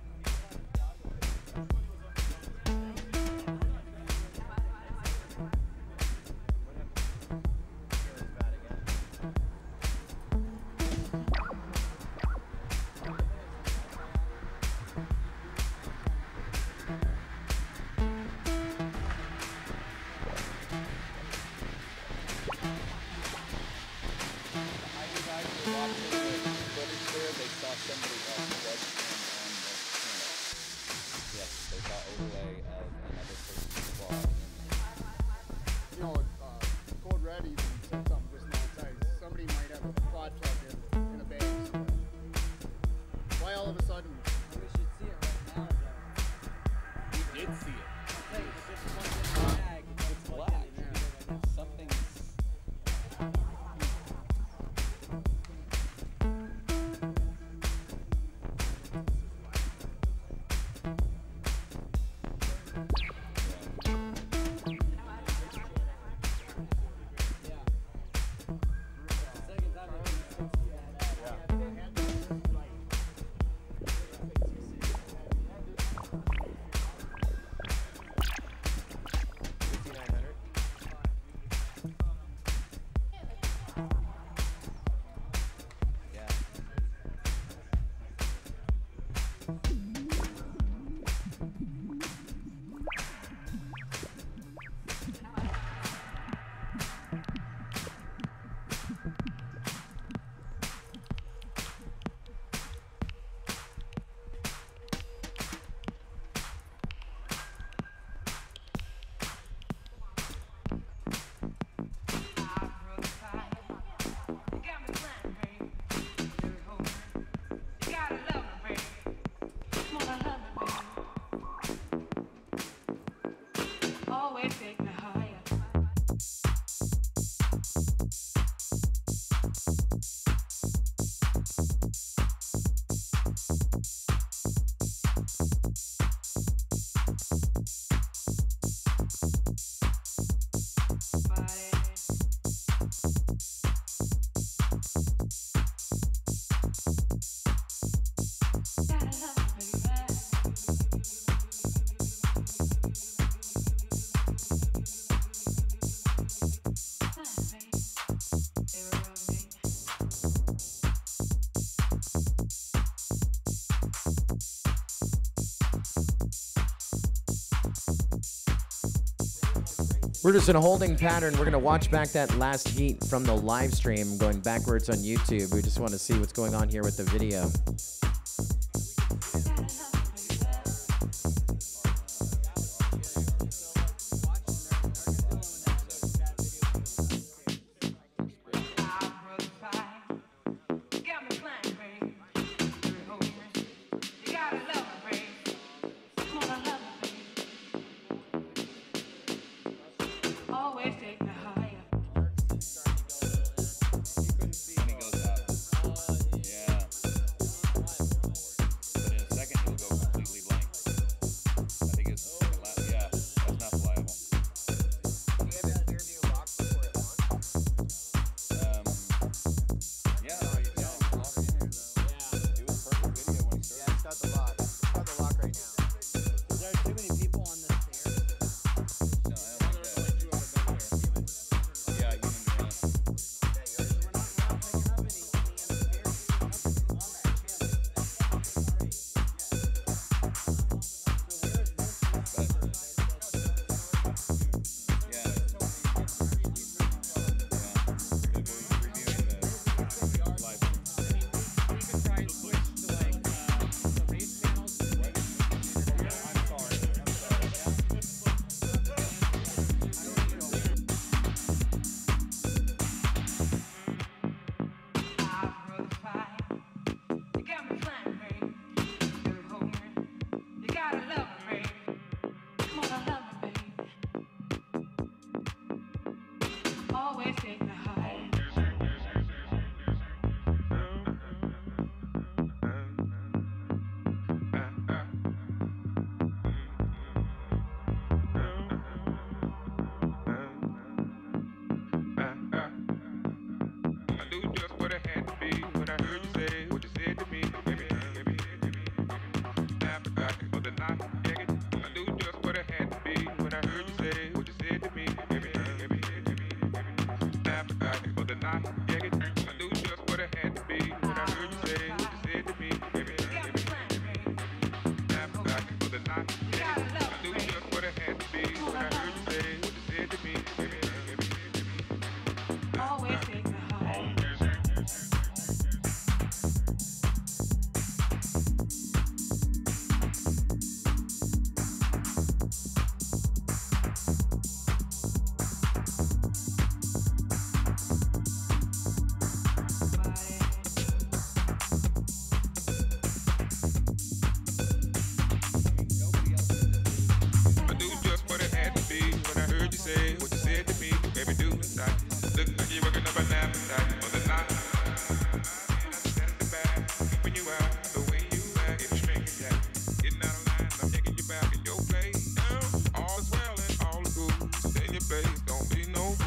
S2: We're just in a holding pattern. We're going to watch back that last heat from the live stream going backwards on YouTube. We just want to see what's going on here with the video.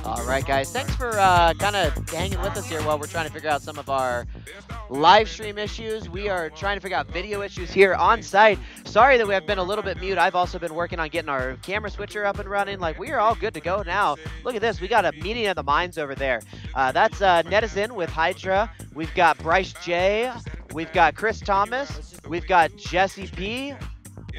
S5: All right, guys, thanks for kind of hanging with us here while we're trying to figure out some of our live stream issues. We are trying to figure out video issues here on site. Sorry that we have been a little bit mute. I've also been working on getting our camera switcher up and running. Like, we are all good to go now. Look at this. We got a meeting of the minds over there. That's Netizen with Hydra. We've got Bryce J. We've got Chris Thomas. We've got Jesse P.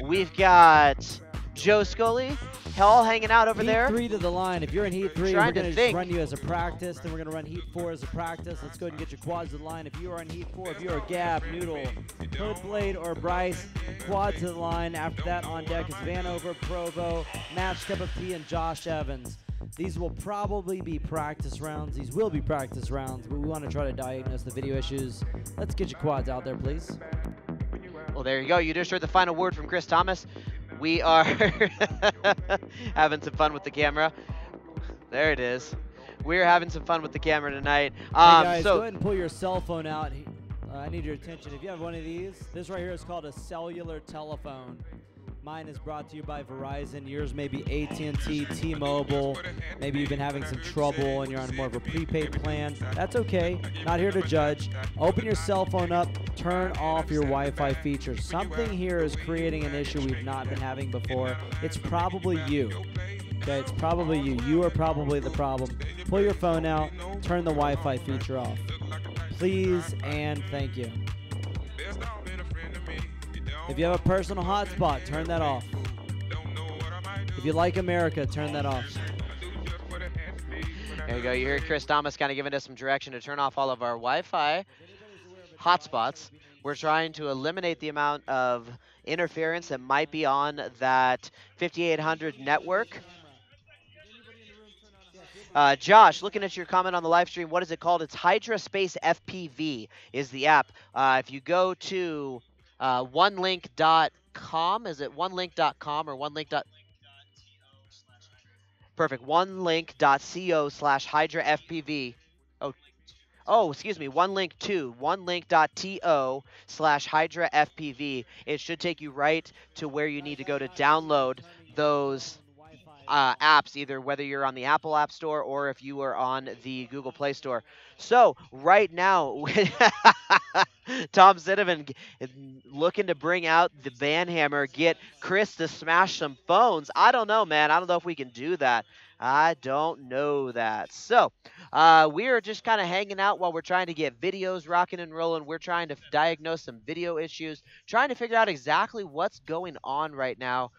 S5: We've got Joe Scully. All hanging out over there.
S3: Heat 3 to the line. If you're in Heat 3,
S5: Trying
S3: we're going
S5: to
S3: to just run you as a practice. Then we're going to run Heat 4 as a practice. Let's go ahead and get your quads to the line. If you are in Heat 4, if you're a Gab, Noodle, Hoodblade, or Bryce, quad to the line. After that, on deck is Vanover, Provo, Matt P, and Josh Evans. These will probably be practice rounds. These will be practice rounds, but we want to try to diagnose the video issues. Let's get your quads out there, please.
S5: Well, there you go. You just heard the final word from Chris Thomas. We are having some fun with the camera. There it is. We're having some fun with the camera tonight.
S3: Hey guys, go ahead and pull your cell phone out. I need your attention. If you have one of these, this right here is called a cellular telephone. Mine is brought to you by Verizon. Yours may be AT&T, T-Mobile. Maybe you've been having some trouble and you're on more of a prepaid plan. That's okay. Not here to judge. Open your cell phone up. Turn off your Wi-Fi features. Something here is creating an issue we've not been having before. It's probably you. Okay, it's probably you. You are probably the problem. Pull your phone out. Turn the Wi-Fi feature off. Please and thank you. If you have a personal hotspot, turn that off. If you like America, turn that off.
S5: There you go. You hear Chris Thomas kind of giving us some direction to turn off all of our Wi-Fi hotspots. We're trying to eliminate the amount of interference that might be on that 5800 network. Josh, looking at your comment on the live stream, what is it called? It's Hydra Space FPV is the app. If you go to onelink.com, is it onelink.com or onelink. Perfect. Onelink.co/Hydra FPV. Oh, excuse me, onelink.to/Hydra FPV. It should take you right to where you need to go to download those apps, either whether you're on the Apple App Store or if you are on the Google Play Store. So right now, Tom Zinnevan looking to bring out the banhammer, get Chris to smash some phones. I don't know, man. I don't know if we can do that. I don't know that. So we are just kind of hanging out while we're trying to get videos rocking and rolling. We're trying to diagnose some video issues, trying to figure out exactly what's going on right now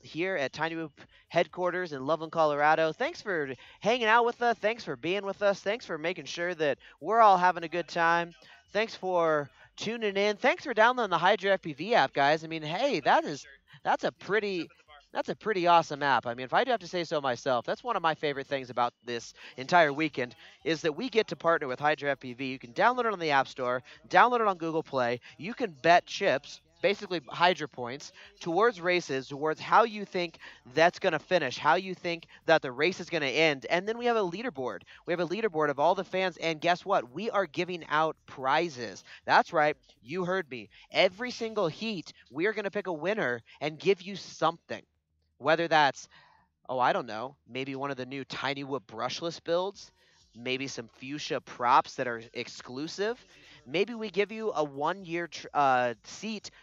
S5: here at Tiny Whoop headquarters in Loveland, Colorado. Thanks for hanging out with us. Thanks for being with us. Thanks for making sure that we're all having a good time. Thanks for tuning in. Thanks for downloading the Hydra FPV app, guys. I mean, hey, that's a pretty awesome app. I mean, if I do have to say so myself, that's one of my favorite things about this entire weekend is that we get to partner with Hydra FPV. You can download it on the App Store, download it on Google Play. You can bet chips, basically Hydra points, towards races, towards how you think that's going to finish, how you think that the race is going to end. And then we have a leaderboard. We have a leaderboard of all the fans, and guess what? We are giving out prizes. That's right. You heard me. Every single heat, we are going to pick a winner and give you something. Whether that's, oh, I don't know, maybe one of the new Tiny Whoop brushless builds, maybe some fuchsia props that are exclusive. Maybe we give you a 1-year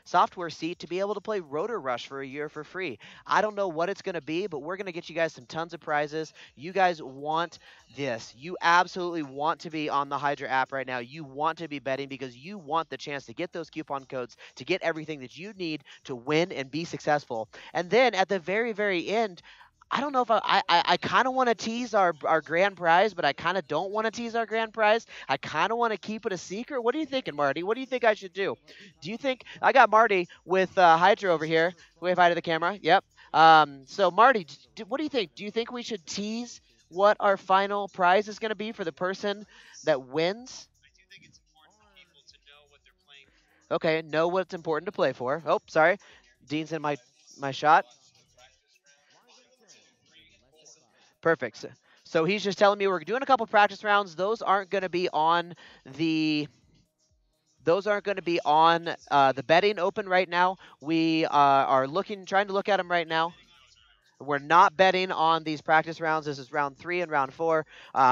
S5: software seat to be able to play Rotor Rush for a year for free. I don't know what it's going to be, but we're going to get you guys some tons of prizes. You guys want this. You absolutely want to be on the Hydra app right now. You want to be betting because you want the chance to get those coupon codes, to get everything that you need to win and be successful. And then at the very, very end, I don't know if I kind of want to tease our grand prize, but I kind of don't want to tease our grand prize. I kind of want to keep it a secret. What are you thinking, Marty? What do you think I should do? Do you think I got Marty with Hydra over here? Wave hi to the camera. Yep. So Marty, what do you think? Do you think we should tease what our final prize is going to be for the person that wins?
S6: I do think it's important for people to know what they're playing for.
S5: Okay, know what's important to play for. Oh, sorry. Dean's in my shot. Perfect. So he's just telling me we're doing a couple practice rounds. Those aren't going to be on the betting open right now. We are trying to look at them right now. We're not betting on these practice rounds. This is round 3 and round 4.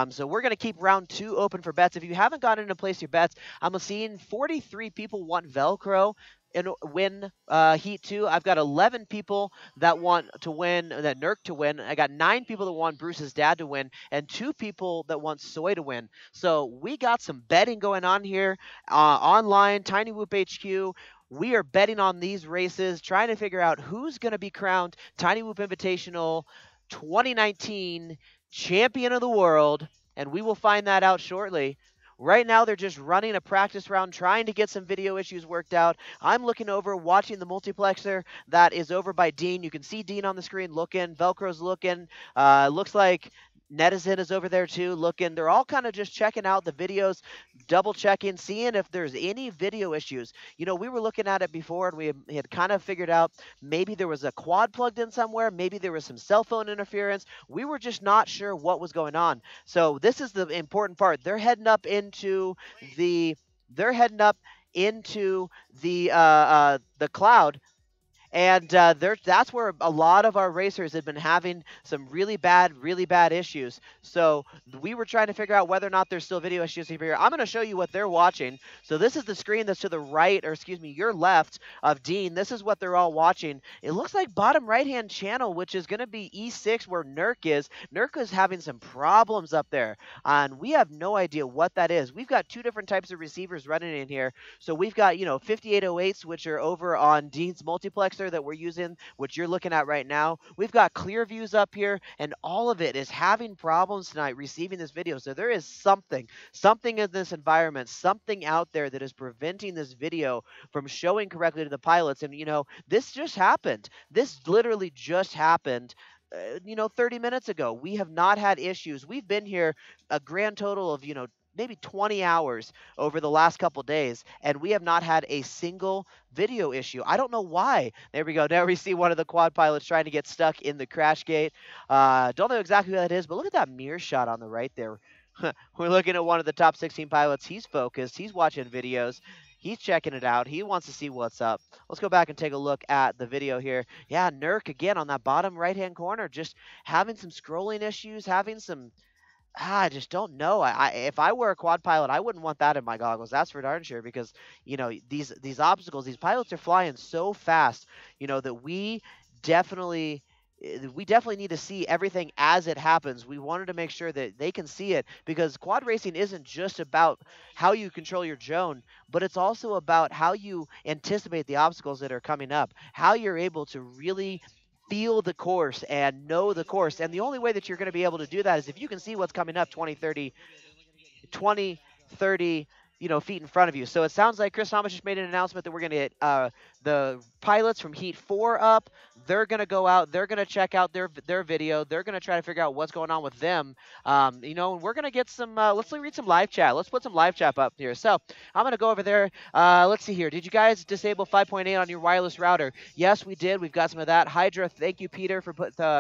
S5: So we're going to keep round 2 open for bets. If you haven't gotten in to place your bets, I'm seeing 43 people want Velcro and win Heat 2. I've got 11 people that want to win, that Nurk to win. I got 9 people that want Bruce's dad to win, and 2 people that want Soy to win. So we got some betting going on here online, Tiny Whoop HQ. We are betting on these races, trying to figure out who's going to be crowned Tiny Whoop Invitational 2019 Champion of the World, and we will find that out shortly. Right now, they're just running a practice round, trying to get some video issues worked out. I'm looking over, watching the multiplexer that is over by Dean. You can see Dean on the screen looking. Velcro's looking. Looks like Netizen is over there too, looking. They're all kind of just checking out the videos, double checking, seeing if there's any video issues. You know, we were looking at it before, and we had kind of figured out maybe there was a quad plugged in somewhere, maybe there was some cell phone interference. We were just not sure what was going on. So this is the important part. They're heading up into the cloud. And that's where a lot of our racers have been having some really bad issues. So we were trying to figure out whether or not there's still video issues here. I'm going to show you what they're watching. So this is the screen that's to the right, or excuse me, your left of Dean. This is what they're all watching. It looks like bottom right-hand channel, which is going to be E6 where Nurk is. Nurk is having some problems up there, and we have no idea what that is. We've got 2 different types of receivers running in here. So we've got, 5808s, which are over on Dean's multiplexer. processor that we're using, which you're looking at right now, we've got clear views up here, and all of it is having problems tonight receiving this video. So there is something in this environment, something out there that is preventing this video from showing correctly to the pilots. And, this just happened. This literally just happened 30 minutes ago. We have not had issues. We've been here a grand total of, maybe 20 hours over the last couple days, and we have not had a single video issue. I don't know why. There we go. Now we see one of the quad pilots trying to get stuck in the crash gate. Don't know exactly who that is, but look at that mirror shot on the right there. We're looking at one of the top 16 pilots. He's focused. He's watching videos. He's checking it out. He wants to see what's up. Let's go back and take a look at the video here. Yeah, Nurk again on that bottom right-hand corner, just having some scrolling issues, having some I just don't know. If I were a quad pilot, I wouldn't want that in my goggles. That's for darn sure, because these obstacles, these pilots are flying so fast, that definitely we definitely need to see everything as it happens. We wanted to make sure that they can see it, because quad racing isn't just about how you control your drone, but it's also about how you anticipate the obstacles that are coming up, how you're able to really feel the course and know the course. And the only way that you're going to be able to do that is if you can see what's coming up 20, 30, feet in front of you. So it sounds like Chris Thomas just made an announcement that we're going to get the pilots from Heat 4 up. They're going to go out. They're going to check out their video. They're going to try to figure out what's going on with them. And we're going to get some, let's read some live chat. Let's put some live chat up here. So I'm going to go over there. Let's see here. Did you guys disable 5.8 on your wireless router? Yes, we did. We've got some of that. Hydra, thank you, Peter, for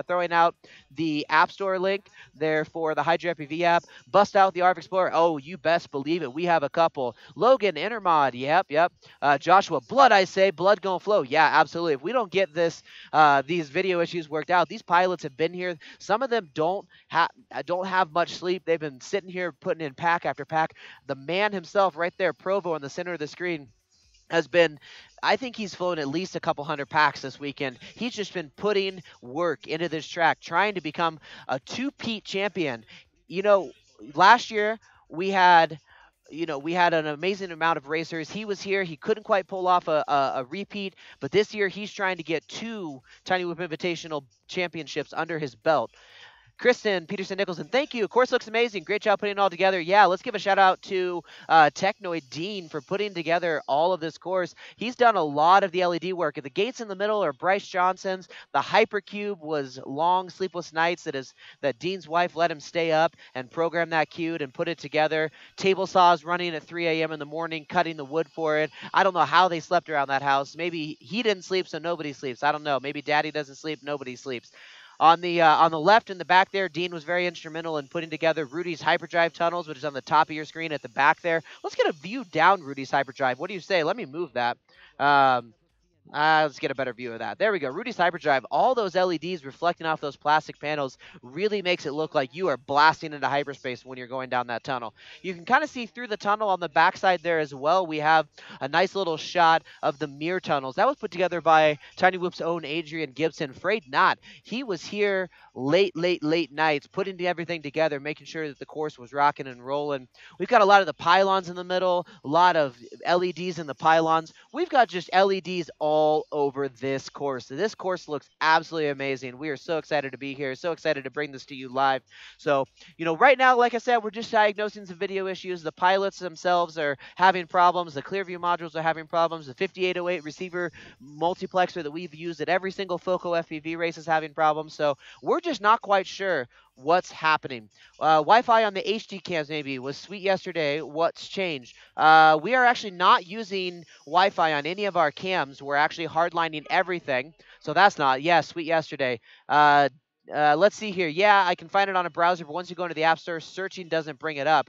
S5: throwing out the App Store link there for the Hydra FPV app. Bust out the RF Explorer. Oh, you best believe it. We have a couple. Logan, Intermod. Yep. Joshua, blood, I say. Blood gonna flow. Yeah, absolutely. If we don't get these video issues worked out, these pilots have been here. Some of them don't have much sleep. They've been sitting here putting in pack after pack. The man himself right there, Provo, in the center of the screen, has been, I think he's flown at least a couple hundred packs this weekend. He's just been putting work into this track, trying to become a two-peat champion. Last year we had an amazing amount of racers. He was here. He couldn't quite pull off a repeat, but this year he's trying to get 2 Tiny Whip Invitational championships under his belt. Kristen Peterson Nicholson, thank you. Course looks amazing. Great job putting it all together. Yeah, let's give a shout out to Technoid Dean for putting together all of this course. He's done a lot of the LED work. The gates in the middle are Bryce Johnson's. The Hypercube was long sleepless nights that Dean's wife let him stay up and program that cube and put it together. Table saws running at 3 a.m. in the morning, cutting the wood for it. I don't know how they slept around that house. Maybe he didn't sleep, so nobody sleeps. I don't know. Maybe Daddy doesn't sleep, nobody sleeps. On the left in the back there, Dean was very instrumental in putting together Rudy's hyperdrive tunnels, which is on the top of your screen at the back there. Let's get a view down Rudy's hyperdrive. What do you say? Let me move that. Let's get a better view of that. There we go. Rudy's hyperdrive. All those LEDs reflecting off those plastic panels really makes it look like you are blasting into hyperspace when you're going down that tunnel. You can kind of see through the tunnel on the backside there as well. We have a nice little shot of the mirror tunnels. That was put together by Tiny Whoop's own Adrian Gibson. Afraid not. He was here late nights, putting everything together, making sure that the course was rocking and rolling. We've got a lot of the pylons in the middle, a lot of LEDs in the pylons. We've got just LEDs all over this course. So this course looks absolutely amazing. We are so excited to be here, so excited to bring this to you live. So, right now, like I said, we're just diagnosing some video issues. The pilots themselves are having problems. The Clearview modules are having problems. The 5808 receiver multiplexer that we've used at every single Foco FPV race is having problems. So we're just not quite sure what's happening. Wi-Fi on the HD cams maybe was sweet yesterday. What's changed? We are actually not using Wi-Fi on any of our cams. We're actually hardlining everything. So that's not. Yeah, sweet yesterday. Let's see here. Yeah, I can find it on a browser, but once you go into the App Store, searching doesn't bring it up.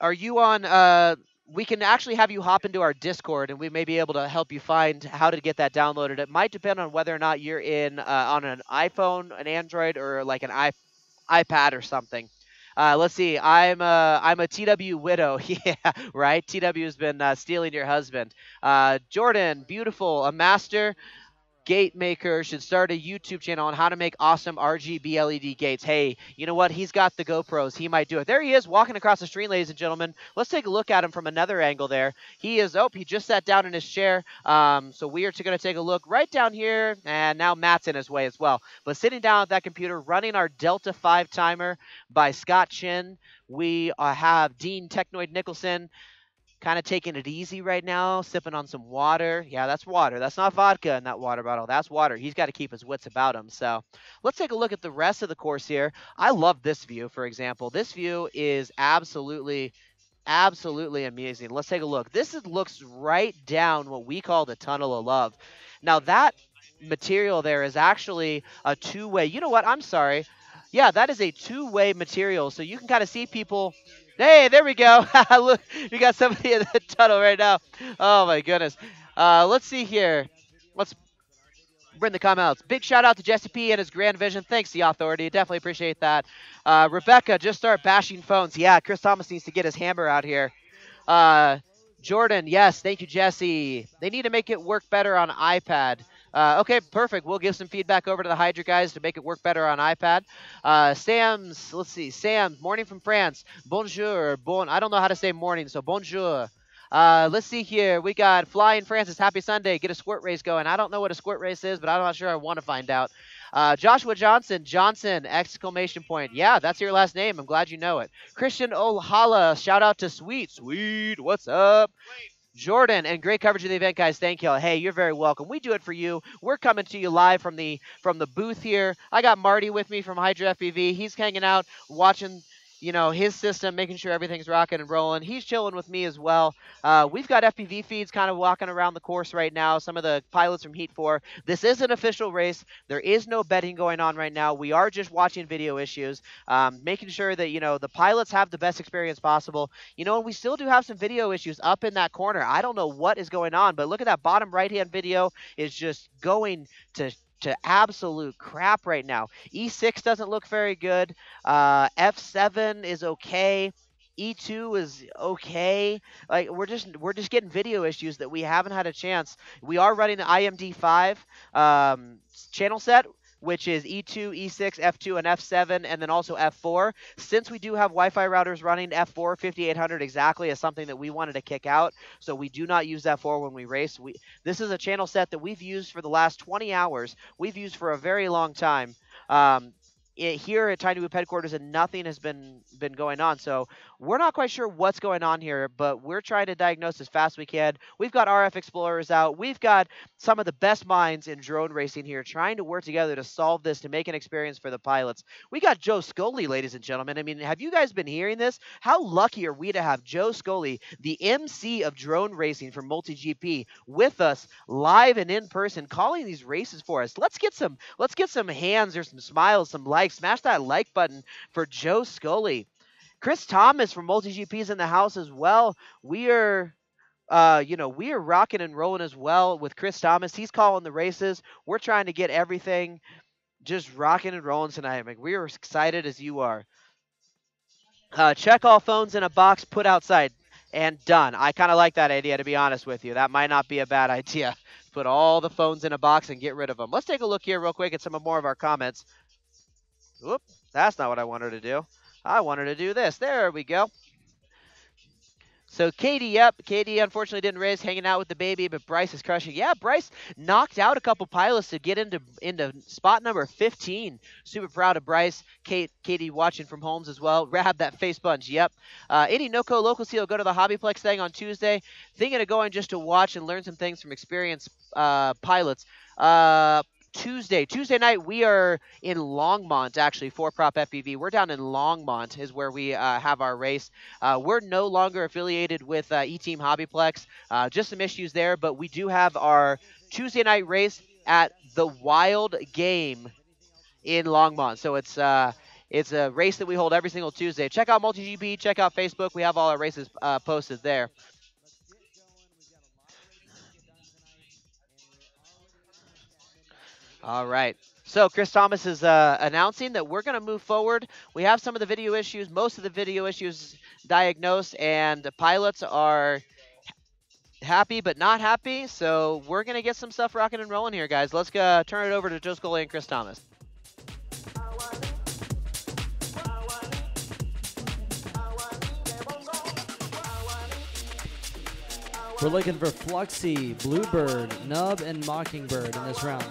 S5: Are you on... we can actually have you hop into our Discord, and we may be able to help you find how to get that downloaded. It might depend on whether or not you're in on an iPhone, an Android, or like an iPad or something. Let's see. I'm a TW widow. Yeah, right. TW has been stealing your husband. Jordan, beautiful, a master. gate maker should start a YouTube channel on how to make awesome RGB LED gates. Hey, you know what? He's got the GoPros. He might do it. There he is walking across the screen, ladies and gentlemen. Let's take a look at him from another angle there. He is, oh, he just sat down in his chair. So we are going to take a look right down here. And now Matt's in his way as well. But sitting down at that computer, running our Delta 5 timer by Scott Chin. We have Dean Technoid Nicholson. Kind of taking it easy right now, sipping on some water. Yeah, that's water. That's not vodka in that water bottle. That's water. He's got to keep his wits about him. So let's take a look at the rest of the course here. I love this view, for example. This view is absolutely amazing. Let's take a look. Looks right down what we call the tunnel of love. Now that material there is actually a two-way. You know what? I'm sorry. Yeah, that is a two-way material. So you can kind of see people. Hey, there we go. Look, we got somebody in the tunnel right now. Oh, my goodness. Let's see here. Let's bring the comments. Big shout out to Jesse P and his grand vision. Thanks, the authority. Definitely appreciate that. Rebecca, just start bashing phones. Yeah, Chris Thomas needs to get his hammer out here. Jordan, yes. Thank you, Jesse. They need to make it work better on iPad. Okay, perfect. We'll give some feedback over to the Hydra guys to make it work better on iPad. Let's see. Sam, morning from France. Bonjour. I don't know how to say morning, so bonjour. Let's see here. We got Flying Francis. Happy Sunday. Get a squirt race going. I don't know what a squirt race is, but I'm not sure I want to find out. Joshua Johnson, exclamation point. Yeah, that's your last name. I'm glad you know it. Christian Ohala, shout out to Sweet. What's up? Jordan, and great coverage of the event, guys. Thank you. Hey, you're very welcome. We do it for you. We're coming to you live from the booth here. I got Marty with me from Hydra FPV. He's hanging out, watching, his system, making sure everything's rocking and rolling. He's chilling with me as well. We've got FPV feeds kind of walking around the course right now. Some of the pilots from Heat 4. This is an official race. There is no betting going on right now. We are just watching video issues, making sure that, the pilots have the best experience possible. And we still do have some video issues up in that corner. I don't know what is going on, but look at that bottom right-hand video is just going to absolute crap right now. E6 doesn't look very good. F7 is okay. E2 is okay. Like we're just getting video issues that we haven't had a chance. We are running the IMD5 channel set, which is E2, E6, F2, and F7, and then also F4. Since we do have Wi-Fi routers running, F4 5800 exactly is something that we wanted to kick out, so we do not use F4 when we race. This is a channel set that we've used for the last 20 hours. We've used for a very long time. Here at Tiny Whoop headquarters, and nothing has been going on. So we're not quite sure what's going on here, but we're trying to diagnose as fast as we can. We've got RF Explorers out. We've got some of the best minds in drone racing here trying to work together to solve this, to make an experience for the pilots. We got Joe Scully, ladies and gentlemen. I mean, have you guys been hearing this? How lucky are we to have Joe Scully, the MC of drone racing for MultiGP, with us live and in person, calling these races for us. Let's get some hands or some smiles, some likes. Smash that like button for Joe Scully. Chris Thomas from MultiGP is in the house as well. We are rocking and rolling as well with Chris Thomas. He's calling the races. We're trying to get everything just rocking and rolling tonight. We are excited as you are. Check all phones in a box, put outside, and done. I kind of like that idea, to be honest with you. That might not be a bad idea. Put all the phones in a box and get rid of them. Let's take a look here real quick at some more of our comments. Whoop, that's not what I wanted to do. I wanted to do this. There we go. So Katie, yep, Katie unfortunately didn't race, hanging out with the baby, but Bryce is crushing. Yeah, Bryce knocked out a couple pilots to get into spot number 15. Super proud of Bryce. Katie watching from Holmes as well. Grab that face bunch, yep. Any NoCo local seal, go to the Hobbyplex thing on Tuesday. Thinking of going just to watch and learn some things from experienced pilots. Tuesday night, we are in Longmont, actually, for Prop FPV. We're down in Longmont is where we have our race. We're no longer affiliated with E-Team Hobbyplex. Just some issues there, but we do have our Tuesday night race at the Wild Game in Longmont. So it's a race that we hold every single Tuesday. Check out MultiGP, check out Facebook. We have all our races posted there. All right. So Chris Thomas is announcing that we're going to move forward. We have some of the video issues, most of the video issues diagnosed, and the pilots are happy but not happy. So we're going to get some stuff rocking and rolling here, guys. Let's go turn it over to Joe Scully and Chris Thomas.
S3: We're looking for Fluxy, Bluebird, Nub, and Mockingbird in this round.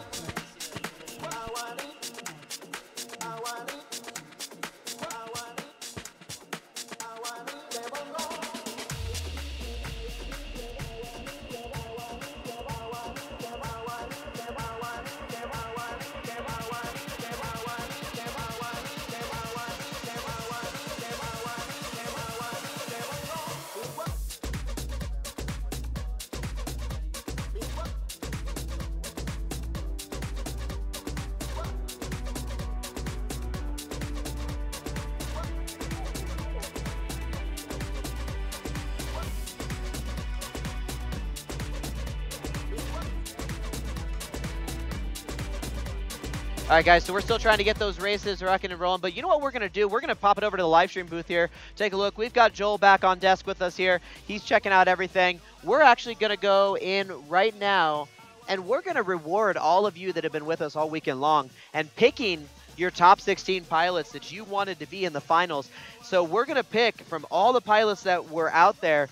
S5: All right, guys, so we're still trying to get those races rocking and rolling, but you know what we're going to do? We're going to pop it over to the live stream booth here. Take a look. We've got Joel back on desk with us here. He's checking out everything. We're actually going to go in right now, and we're going to reward all of you that have been with us all weekend long and picking your top 16 pilots that you wanted to be in the finals. So we're going to pick from all the pilots that were out there.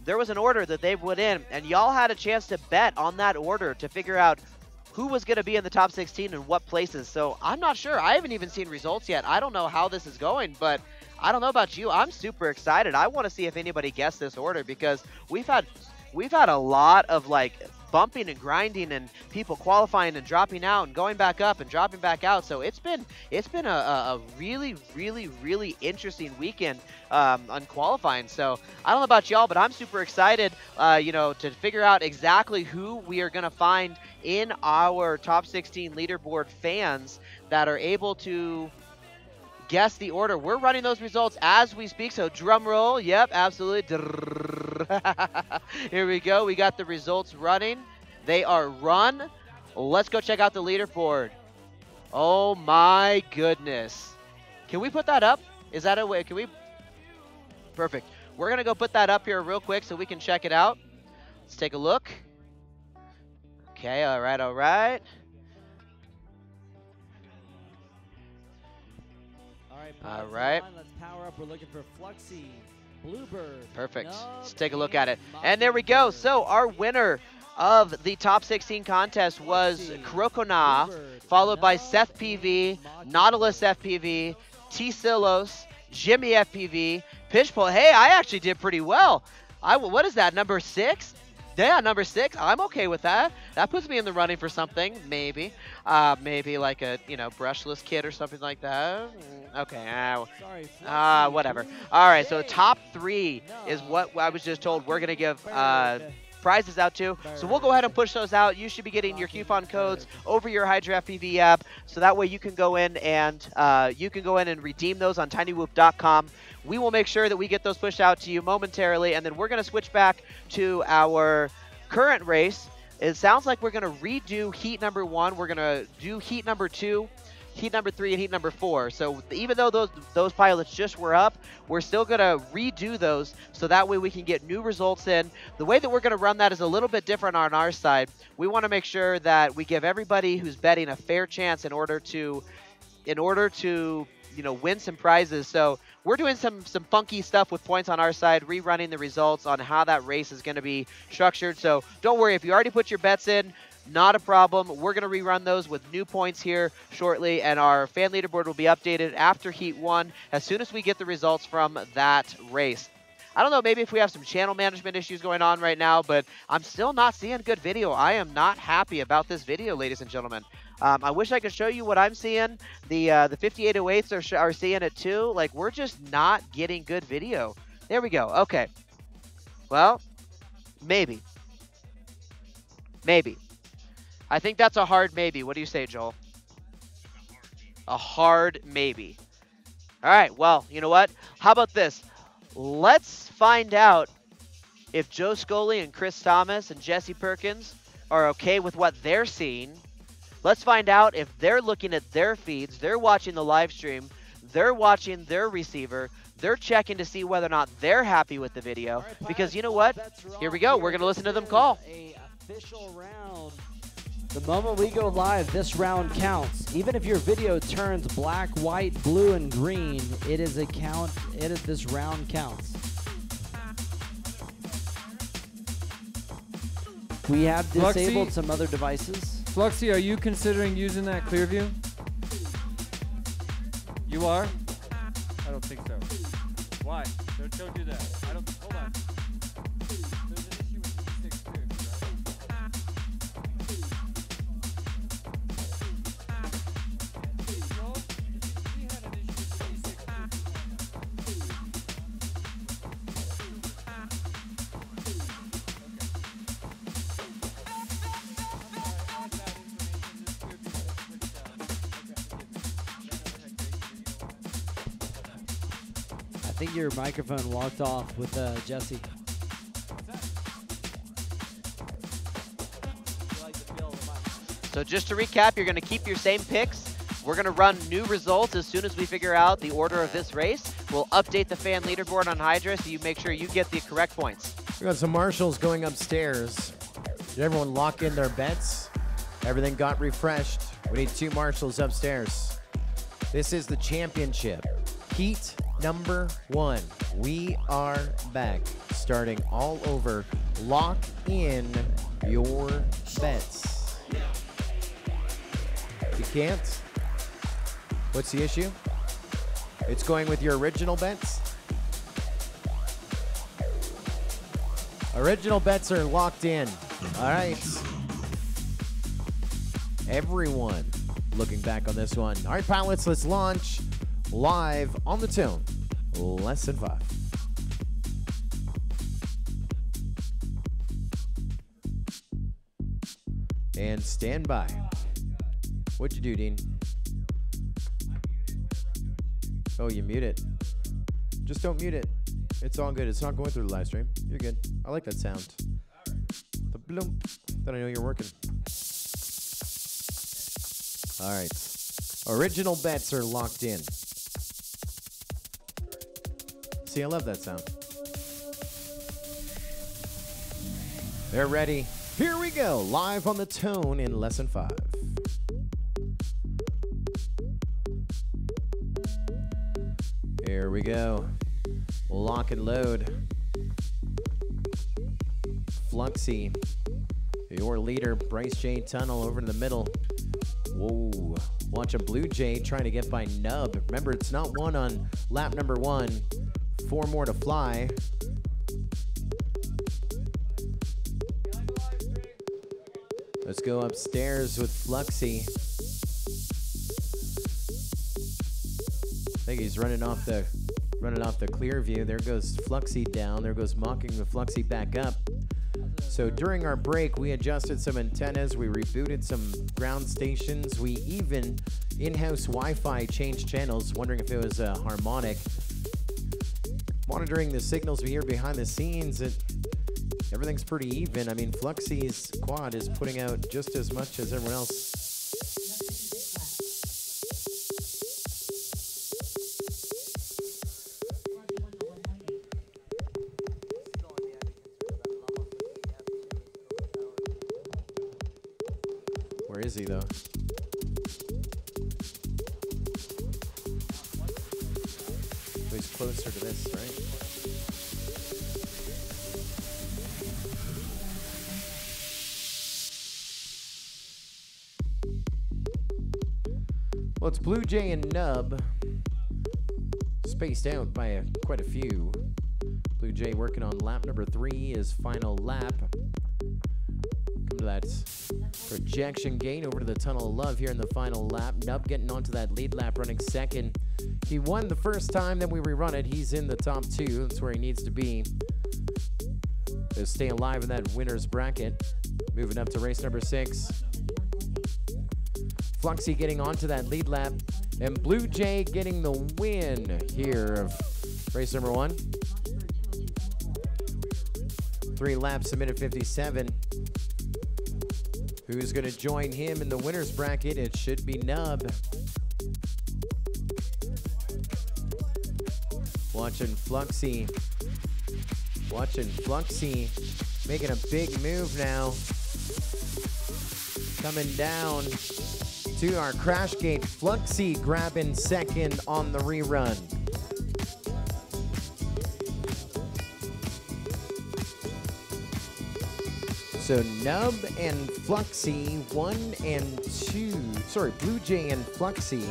S5: There was an order that they put in, and y'all had a chance to bet on that order to figure out who was going to be in the top 16 and what places. So I'm not sure. I haven't even seen results yet. I don't know how this is going, but I don't know about you. I'm super excited. I want to see if anybody guessed this order because we've had a lot of like bumping and grinding and people qualifying and dropping out and going back up and dropping back out. So it's been a really, really, really interesting weekend on qualifying. So I don't know about y'all, but I'm super excited, to figure out exactly who we are going to find in our top 16 leaderboard fans that are able to guess the order. We're running those results as we speak, so drum roll. Yep, absolutely. Here we go. We got the results running. They are run. Let's go check out the leaderboard. Oh my goodness. Can we put that up? Is that a way? Can we? Perfect. We're going to go put that up here real quick so we can check it out. Let's take a look. Okay, all right, all right. All right.
S3: Let's power up. We're looking for Fluxy, Bluebird.
S5: Perfect.
S3: Nub,
S5: Let's take a look at it. And there we go. So our winner of the top 16 contest was Krokona, followed by Seth PV, Nautilus FPV, T Silos, Jimmy FPV, Pitchpole. Hey, I actually did pretty well. What is that, number 6? Yeah, number 6. I'm okay with that. That puts me in the running for something, maybe. Maybe like a, brushless kit or something like that. Okay, whatever. All right, so top 3 is what I was just told we're going to give prizes out to. So we'll go ahead and push those out. You should be getting your coupon codes over your Hydra FPV app, so that way you can go in and redeem those on tinywhoop.com. We will make sure that we get those pushed out to you momentarily, and then we're going to switch back to our current race. It sounds like we're going to redo heat number 1. We're going to do heat number 2, heat number 3, and heat number 4. So even though those pilots just were up, we're still going to redo those so that way we can get new results in. The way that we're going to run that is a little bit different on our side. We want to make sure that we give everybody who's betting a fair chance in order to win some prizes. So we're doing some funky stuff with points on our side, rerunning the results on how that race is going to be structured. So don't worry, if you already put your bets in, not a problem. We're going to rerun those with new points here shortly, and our fan leaderboard will be updated after Heat 1 as soon as we get the results from that race. I don't know, maybe if we have some channel management issues going on right now, but I'm still not seeing good video. I am not happy about this video, ladies and gentlemen. I wish I could show you what I'm seeing. The 5808s are seeing it too. Like, we're just not getting good video. There we go. Okay. Well, maybe. Maybe. I think that's a hard maybe. What do you say, Joel? A hard maybe. All right. Well, you know what? How about this? Let's find out if Joe Scully and Chris Thomas and Jesse Perkins are okay with what they're seeing. Let's find out if they're looking at their feeds, they're watching the live stream, they're watching their receiver, They're checking to see whether or not they're happy with the video. Because you know what? Here we go. We're going to listen to them call.
S3: A official round. The moment we go live, this round counts. Even if your video turns black, white, blue, and green, it is a count. This round counts. We have disabled some other devices.
S4: Fluxy, are you considering using that clear view? You are? I don't think so. Why? Don't do that. I don't. Hold on. There's an issue with the E6 clear view, right? No, we had an issue with the E6 clear view.
S3: I think your microphone walked off with Jesse.
S5: So just to recap, you're going to keep your same picks. We're going to run new results as soon as we figure out the order of this race. We'll update the fan leaderboard on Hydra so you make sure you get the correct points.
S2: We got some marshals going upstairs. Did everyone lock in their bets? Everything got refreshed. We need 2 marshals upstairs. This is the championship. Heat number 1. We are back. Starting all over. Lock in your bets. You can't? What's the issue? It's going with your original bets? Original bets are locked in. All right. Everyone looking back on this one. All right, pilots, let's launch live on the tone. Lesson 5. And stand by. What'd you do, Dean? Oh, you mute it. Just don't mute it. It's all good. It's not going through the live stream. You're good. I like that sound. The bloom. Then I know you're working. All right. Original bets are locked in. See, I love that sound. They're ready. Here we go. Live on the tone in lesson 5. Here we go. Lock and load. Fluxy, your leader. Bryce J. Tunnel over in the middle. Whoa. Watch a Blue Jay trying to get by Nub. Remember, it's not 1 on lap number 1. 4 more to fly. Let's go upstairs with Fluxy. I think he's running off the clear view. There goes Fluxy down. There goes Mocking the Fluxy back up. So during our break, we adjusted some antennas. We rebooted some ground stations. We even in-house Wi-Fi changed channels, wondering if it was a harmonic. Monitoring the signals we hear behind the scenes, everything's pretty even. I mean, Fluxy's quad is putting out just as much as everyone else. Where is he, though? So he's closer to this, right? Well, it's Blue Jay and Nub, spaced out by quite a few. Blue Jay working on lap number 3, his final lap. Come to that projection gate over to the Tunnel of Love here in the final lap. Nub getting onto that lead lap, running second. He won the first time that we rerun it. He's in the top 2. That's where he needs to be to stay alive in that winner's bracket. Moving up to race number 6. Fluxy getting onto that lead lap, and Blue Jay getting the win here of race number 1. 3 laps, a minute 57. Who's going to join him in the winner's bracket? It should be Nub. Watching Fluxy. Watching Fluxy. Making a big move now. Coming down to our crash gate. Fluxy grabbing second on the rerun. So Nub and Fluxy, 1 and 2. Sorry, Blue Jay and Fluxy.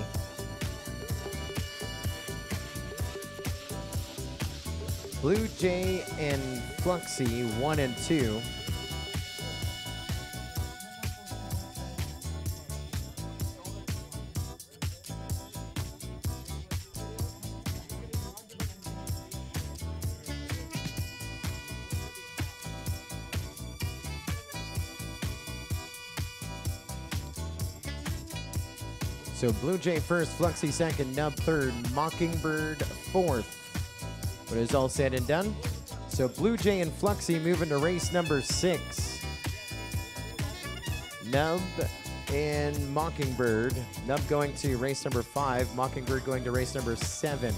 S2: Blue Jay and Fluxy, 1 and 2. So Blue Jay first, Fluxy second, Nub third, Mockingbird fourth. When it's all said and done, so Blue Jay and Fluxy moving to race number 6. Nub and Mockingbird. Nub going to race number 5, Mockingbird going to race number 7.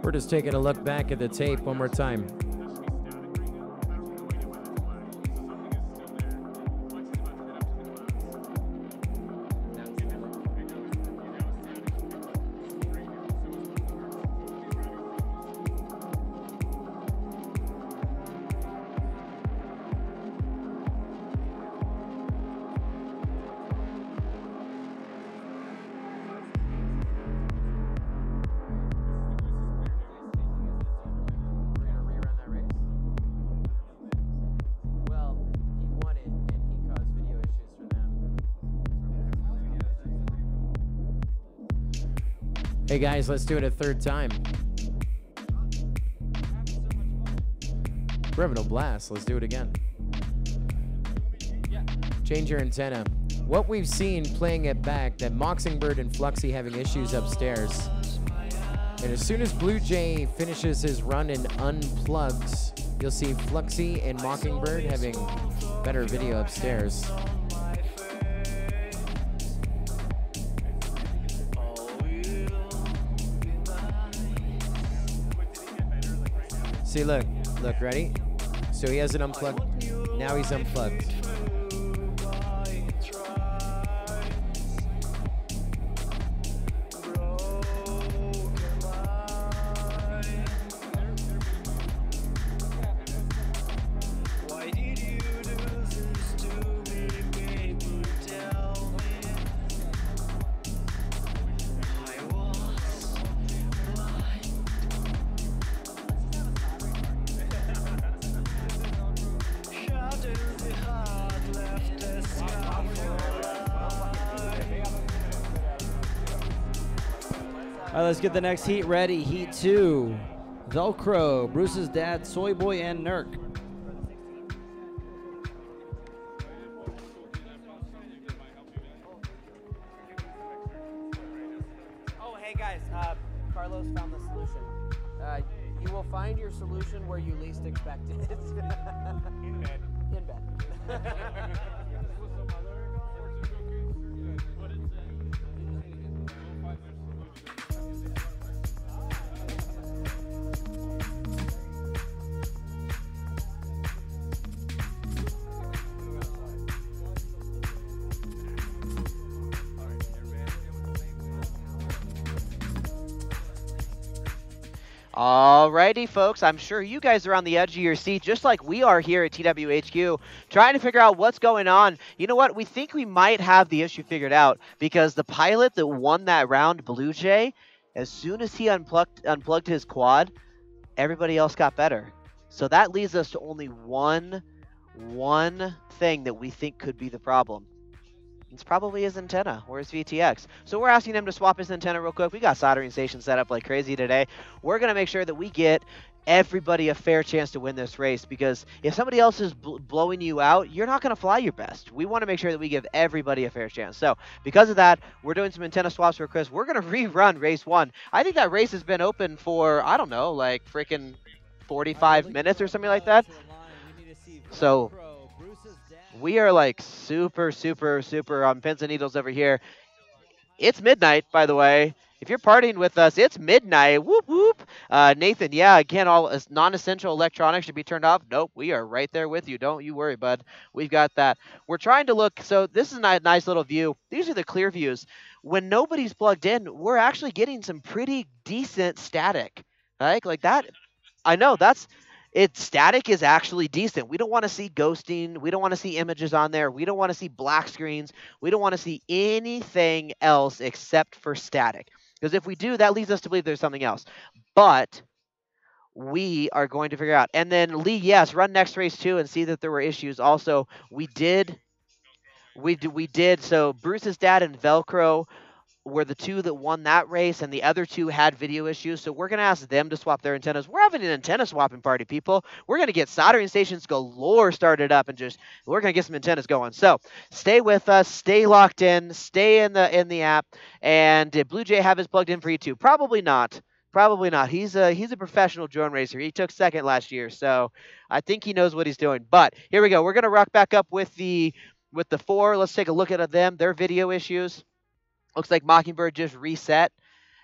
S2: We're just taking a look back at the tape one more time. Hey guys, let's do it a third time. We're having a blast. Let's do it again. Change your antenna. What we've seen playing it back, that Mockingbird and Fluxy having issues upstairs. And as soon as Blue Jay finishes his run and unplugs, you'll see Fluxy and Mockingbird having better video upstairs. See, look, ready? So he has it unplugged. Now he's unplugged.
S3: All right, let's get the next heat ready. Heat 2. Velcro, Bruce's dad, Soy Boy, and Nurk.
S5: Oh, hey guys, Carlos found the solution. You will find your solution where you least expect it. In bed. In bed. Alrighty, folks. I'm sure you guys are on the edge of your seat, just like we are here at TWHQ, trying to figure out what's going on. You know what? We think we might have the issue figured out because the pilot that won that round, Blue Jay, as soon as he unplugged his quad, everybody else got better. So that leads us to only one thing that we think could be the problem. It's probably his antenna or his VTX. So we're asking him to swap his antenna real quick. We got soldering stations set up like crazy today. We're going to make sure that we get everybody a fair chance to win this race, because if somebody else is blowing you out, you're not going to fly your best. We want to make sure that we give everybody a fair chance. So because of that, we're doing some antenna swaps for Chris. We're going to rerun race 1. I think that race has been open for, I don't know, like freaking 45 minutes or something like that. So we are like super on pins and needles over here. It's midnight, by the way. If you're partying with us, it's midnight. Whoop, whoop. Nathan, yeah, again, all non-essential electronics should be turned off. Nope, we are right there with you. Don't you worry, bud. We've got that. We're trying to look. So this is a nice little view. These are the clear views. When nobody's plugged in, we're actually getting some pretty decent static. Right? Like that. I know, static is actually decent. We don't want to see ghosting. We don't want to see images on there. We don't want to see black screens. We don't want to see anything else except for static. Because if we do, that leads us to believe there's something else. But we are going to figure out. And then Lee, yes, run next race too and see that there were issues. Also, we did. So Bruce's dad and Velcro were the two that won that race, and the other two had video issues, so we're going to ask them to swap their antennas. We're having an antenna swapping party, people. We're going to get soldering stations galore started up, and we're going to get some antennas going. So stay with us, stay locked in, stay in the app. And did Blue Jay have his plugged in for you too? Probably not. Probably not. He's a professional drone racer. He took second last year, so I think he knows what he's doing. But here we go. We're going to rock back up with the 4. Let's take a look at them, their video issues. Looks like Mockingbird just reset,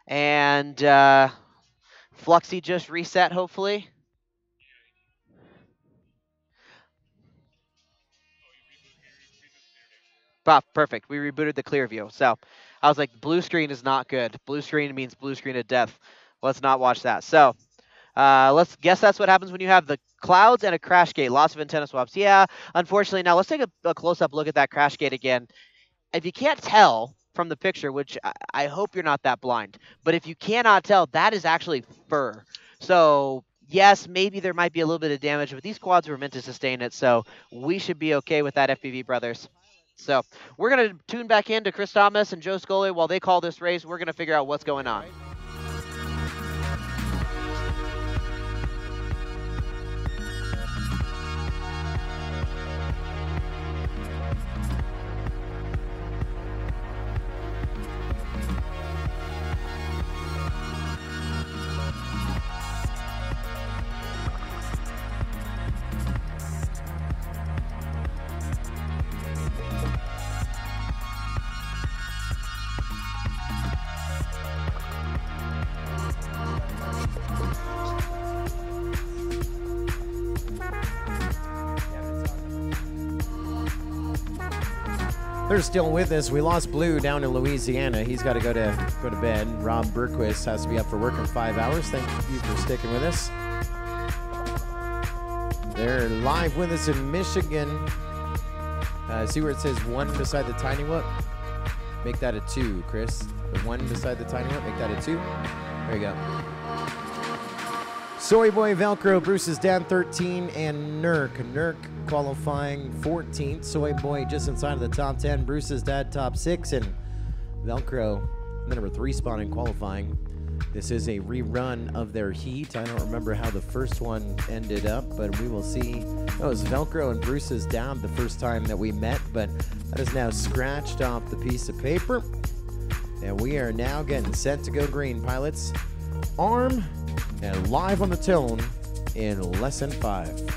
S5: and Fluxy just reset, hopefully. Perfect. We rebooted the clear view. So I was like, blue screen is not good. Blue screen means blue screen of death. Let's not watch that. So let's guess that's what happens when you have the clouds and a crash gate. Lots of antenna swaps. Yeah, unfortunately. Now let's take a close-up look at that crash gate again. If you can't tell from the picture, which I hope you're not that blind, but if you cannot tell, that is actually fur. So yes, maybe there might be a little bit of damage, but these quads were meant to sustain it, so we should be okay with that, FPV brothers. So we're going to tune back in to Chris Thomas and Joe Scully while they call this race. We're going to figure out what's going on.
S2: They're still with us. We lost Blue down in Louisiana. He's got to go to bed. Rob Berquist has to be up for work in 5 hours. Thank you for sticking with us. They're live with us in Michigan. See where it says 1 beside the tiny whoop? Make that a 2, Chris. The 1 beside the tiny whoop, make that a 2. There you go. Soy Boy, Velcro, Bruce's dad 13, and Nurk. Nurk qualifying 14th. Soy Boy just inside of the top 10. Bruce's dad top 6, and Velcro the number 3 spot in qualifying. This is a rerun of their heat. I don't remember how the first one ended up, but we will see. That was Velcro and Bruce's dad the first time that we met, but that is now scratched off the piece of paper. And we are now getting set to go green, pilots. Arm and live on the tone in lesson 5.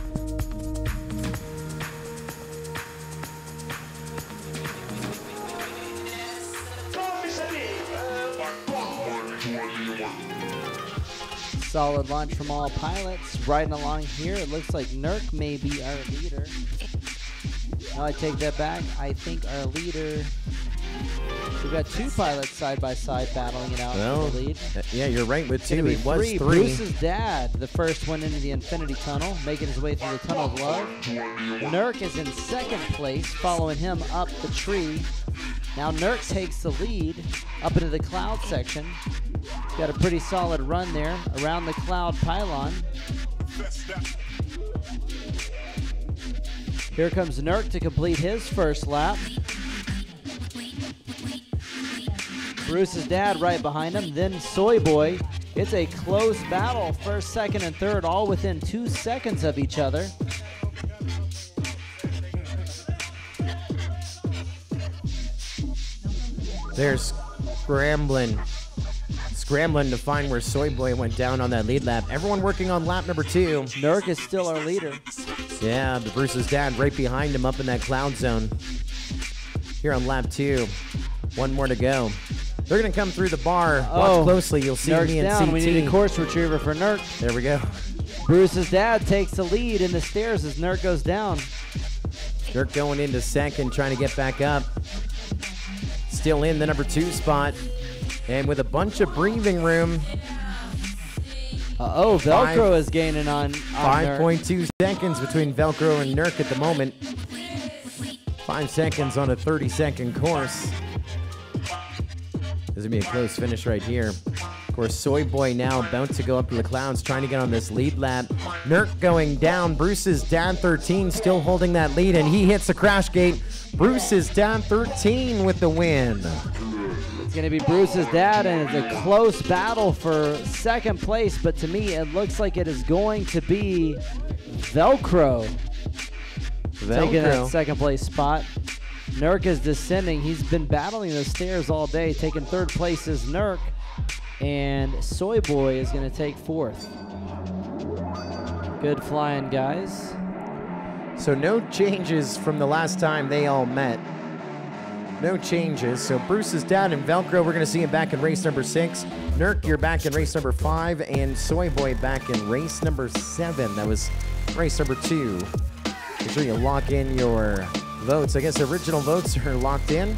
S3: Solid launch from all pilots. Riding along here, it looks like Nurk may be our leader. No, I take that back. I think our leader We've got 2 pilots side by side battling it out
S2: Well,
S3: for the lead.
S2: yeah, you're right with 2.
S3: Gonna be
S2: It was 3.
S3: Bruce's dad, the first one into the Infinity Tunnel, making his way through the Tunnel of Love. Nurk is in 2nd place, following him up the tree. Now Nurk takes the lead up into the cloud section. Got a pretty solid run there around the cloud pylon. Here comes Nurk to complete his first lap. Bruce's dad right behind him, then Soy Boy. It's a close battle, 1st, 2nd, and 3rd, all within 2 seconds of each other.
S2: They're scrambling to find where Soy Boy went down on that lead lap. Everyone working on lap number 2.
S3: Nurk is still our leader.
S2: Yeah, but Bruce's dad right behind him up in that cloud zone. Here on lap 2. 1 more to go. They're going to come through the bar. Watch closely. You'll see
S3: Nurk's
S2: me and
S3: down.
S2: CT.
S3: We need a course retriever for Nurk.
S2: There we go.
S3: Bruce's dad takes the lead in the stairs as Nurk goes down.
S2: Nurk going into 2nd, trying to get back up. Still in the number 2 spot. And with a bunch of breathing room.
S3: Velcro is gaining on
S2: 5.2 seconds between Velcro and Nurk at the moment. 5 seconds on a 30-second course. This is going to be a close finish right here. Of course, Soy Boy now about to go up to the clouds, trying to get on this lead lap. Nurk going down. Bruce's dad, 13, still holding that lead, and he hits the crash gate. Bruce's dad, 13, with the win.
S3: It's going to be Bruce's dad, and it's a close battle for 2nd place, but to me, it looks like it is going to be Velcro taking that 2nd place spot. Nurk is descending. He's been battling the stairs all day. Taking 3rd place is Nurk, and Soy Boy is going to take 4th. Good flying, guys.
S2: So no changes from the last time they all met. No changes. So Bruce's dad and Velcro, we're going to see him back in race number 6. Nurk, you're back in race number 5, and Soy Boy back in race number 7. That was race number 2. Make sure you lock in your votes. I guess original votes are locked in.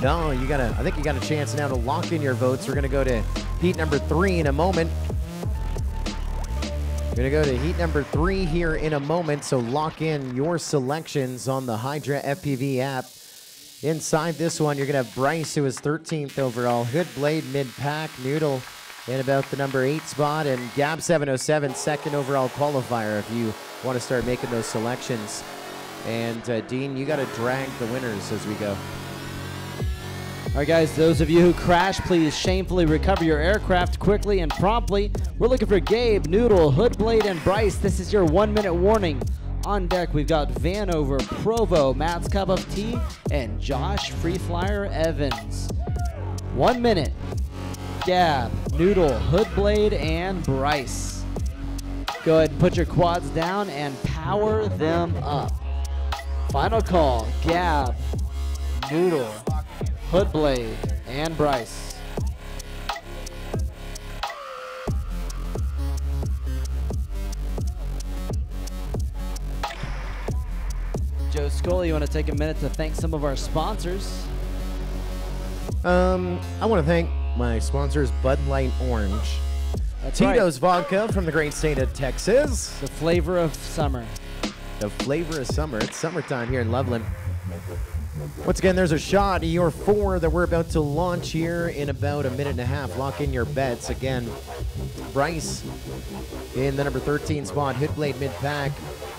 S2: No, I think you got a chance now to lock in your votes. We're gonna go to heat number 3 in a moment. We're gonna go to heat number 3 here in a moment, so lock in your selections on the Hydra FPV app. Inside this one, you're gonna have Bryce, who is 13th overall, Hood Blade mid-pack, Noodle in about the number 8 spot, and Gab707, 2nd overall qualifier if you want to start making those selections. And Dean, you got to drag the winners as we go.
S3: All right, guys, those of you who crashed, please shamefully recover your aircraft quickly and promptly. We're looking for Gabe, Noodle, Hoodblade, and Bryce. This is your 1-minute warning. On deck, we've got Vanover, Provo, Matt's Cup of Tea, and Josh Freeflyer Evans. 1 minute. Gab, Noodle, Hoodblade, and Bryce. Go ahead and put your quads down and power them up. Final call, Gab, Noodle, Hoodblade, and Bryce. Joe Scully, you want to take a minute to thank some of our sponsors?
S2: I want to thank my sponsors, Bud Light Orange.
S3: That's
S2: Tito's Vodka from the great state of Texas.
S3: The flavor of summer.
S2: The flavor of summer. It's summertime here in Loveland. Once again, there's a shot of your 4 that we're about to launch here in about a minute and a half. Lock in your bets. Again, Bryce in the number 13 spot. Hoodblade mid-pack.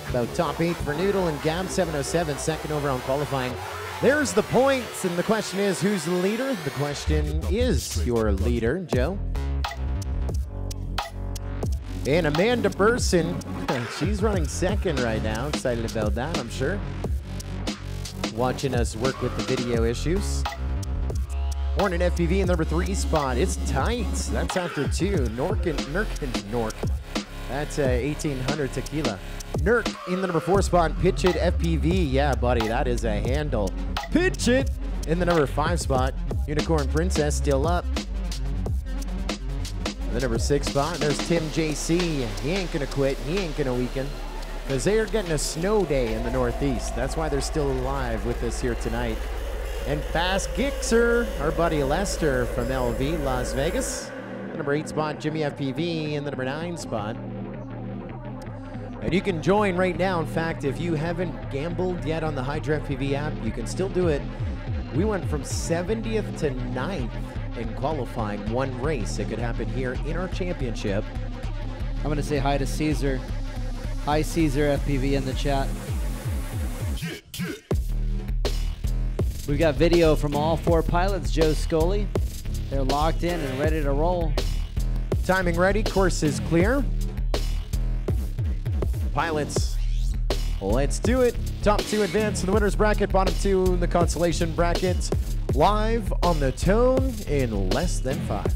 S2: About top 8 for Noodle, and Gab707, 2nd overall qualifying. There's the points, and the question is, who's the leader? The question is your leader, Joe. And Amanda Burson, she's running 2nd right now. Excited about that, I'm sure. Watching us work with the video issues. Hornet FPV in the number 3 spot. It's tight. That's after 2. Nork. That's 1800 tequila. Nurk in the number 4 spot. Pitch It FPV. Yeah, buddy, that is a handle. Pitch It in the number 5 spot. Unicorn Princess still up. The number 6 spot, there's Tim JC. He ain't gonna quit, he ain't gonna weaken, because they are getting a snow day in the Northeast. That's why they're still alive with us here tonight. And Fast Gixer, our buddy Lester from LV, Las Vegas. The number 8 spot, Jimmy FPV, in the number 9 spot. And you can join right now. In fact, if you haven't gambled yet on the Hydra FPV app, you can still do it. We went from 70th to 9th in qualifying one race. It could happen here in our championship.
S3: I'm going to say hi to Caesar. Hi, Caesar FPV in the chat. We've got video from all 4 pilots, Joe Scully. They're locked in and ready to roll.
S2: Timing ready, course is clear. Pilots, let's do it. Top 2 advance in the winner's bracket, bottom 2 in the consolation bracket. Live on the tone in less than 5.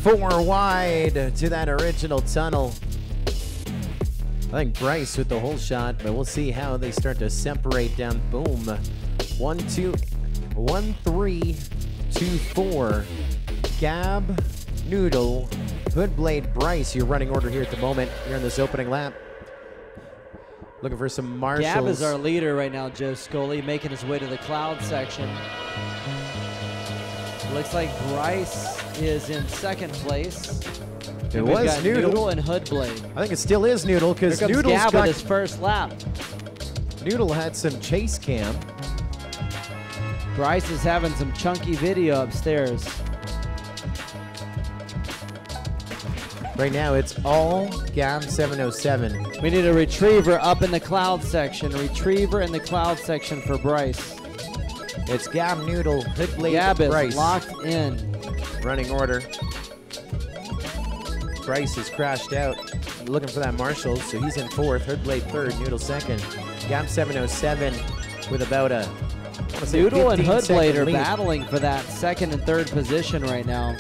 S2: Four wide to that original tunnel. I think Bryce with the whole shot, but we'll see how they start to separate down. Boom. 1, 2, 1, 3, 2, 4. Gab, Noodle, Hoodblade, Bryce. Your running order here at the moment. You're in this opening lap. Looking for some marshals.
S3: Gab is our leader right now, Joe Scully, making his way to the cloud section. Looks like Bryce is in 2nd place.
S2: It was
S3: Noodle and Hoodblade.
S2: I think it still is Noodle because Noodle's
S3: Gab
S2: got
S3: with his first lap.
S2: Noodle had some chase cam.
S3: Bryce is having some chunky video upstairs.
S2: Right now, it's all Gab 707.
S3: We need a retriever up in the cloud section. Retriever in the cloud section for Bryce.
S2: It's Gab, Noodle, Hoodblade,
S3: Gab is
S2: Bryce.
S3: locked in.
S2: Running order. Bryce has crashed out. Looking for that marshal, so he's in 4th. Hoodblade 3rd, Noodle 2nd. Gab 707 with about a
S3: Noodle and Hoodblade are
S2: lead.
S3: battling for that 2nd and 3rd position right now.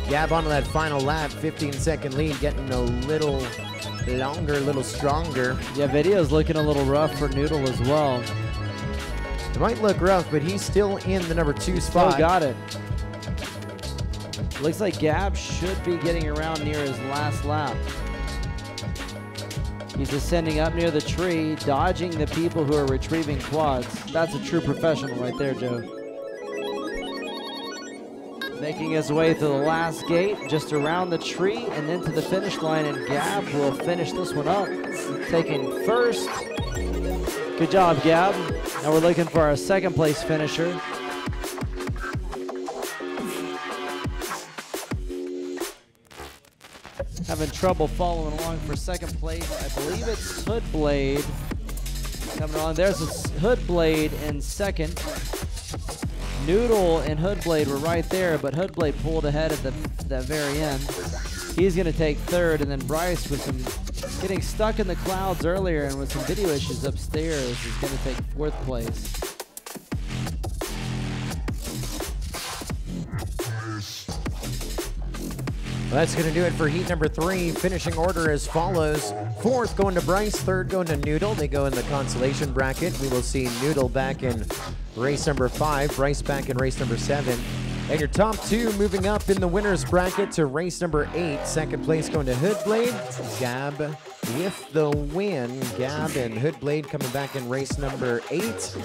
S2: Gab onto that final lap, 15-second lead, getting a little longer, a little stronger.
S3: Yeah, video's looking a little rough for Noodle as well.
S2: It might look rough, but he's still in the number 2 spot.
S3: Oh, got it. Looks like Gab should be getting around near his last lap. He's ascending up near the tree, dodging the people who are retrieving quads. That's a true professional right there, Joe. Making his way to the last gate, just around the tree, and then to the finish line, and Gab will finish this one up, taking 1st. Good job, Gab. Now we're looking for our 2nd place finisher. Having trouble following along for 2nd place. I believe it's Hoodblade coming along. There's Hoodblade in 2nd. Noodle and Hoodblade were right there, but Hoodblade pulled ahead at the very end. He's going to take 3rd, and then Bryce, with some getting stuck in the clouds earlier and with some video issues upstairs, is going to take 4th place.
S2: Well, that's going to do it for heat number 3. Finishing order as follows. 4th going to Bryce, 3rd going to Noodle. They go in the consolation bracket. We will see Noodle back in race number 5, Bryce back in race number 7. And your top 2 moving up in the winner's bracket to race number 8. 2nd place going to Hoodblade. Gab with the win. Gab and Hoodblade coming back in race number 8.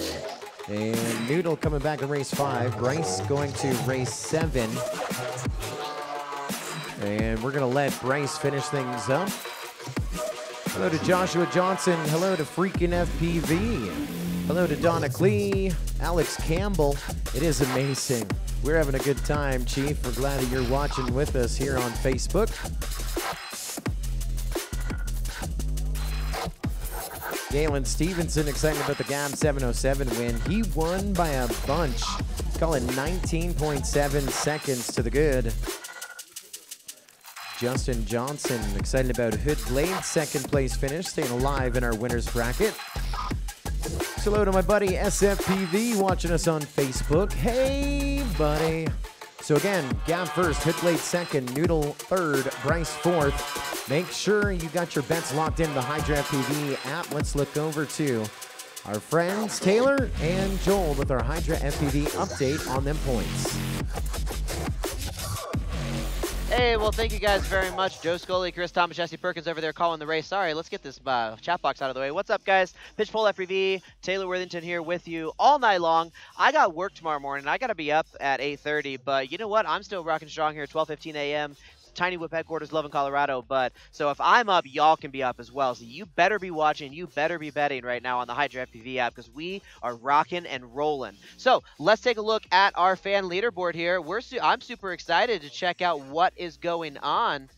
S2: And Noodle coming back in race 5. Bryce going to race 7. And we're going to let Bryce finish things up. Hello to Joshua Johnson. Hello to Freakin' FPV. Hello to Donna Clee, Alex Campbell. It is amazing. We're having a good time, Chief. We're glad that you're watching with us here on Facebook. Galen Stevenson excited about the Gab 707 win. He won by a bunch. Calling 19.7 seconds to the good. Justin Johnson excited about Hoodblade, 2nd place finish, staying alive in our winner's bracket. So hello to my buddy SFPV watching us on Facebook. Hey, buddy. So again, Gab 1st, Hoodblade 2nd, Noodle 3rd, Bryce 4th. Make sure you got your bets locked in the Hydra FPV app. Let's look over to our friends Taylor and Joel with our Hydra FPV update on them points.
S5: Hey, well, thank you guys very much. Joe Scully, Chris Thomas, Jesse Perkins over there calling the race. Sorry, let's get this chat box out of the way. What's up, guys? Pitchpole FPV, Taylor Worthington here with you all night long. I got work tomorrow morning. I got to be up at 8:30, but you know what? I'm still rocking strong here at 12:15 a.m. Tiny Whip headquarters, Love in Colorado. But so if I'm up, y'all can be up as well. So you better be watching. You better be betting right now on the Hydra FPV app because we are rocking and rolling. So let's take a look at our fan leaderboard here. I'm super excited to check out what is going on.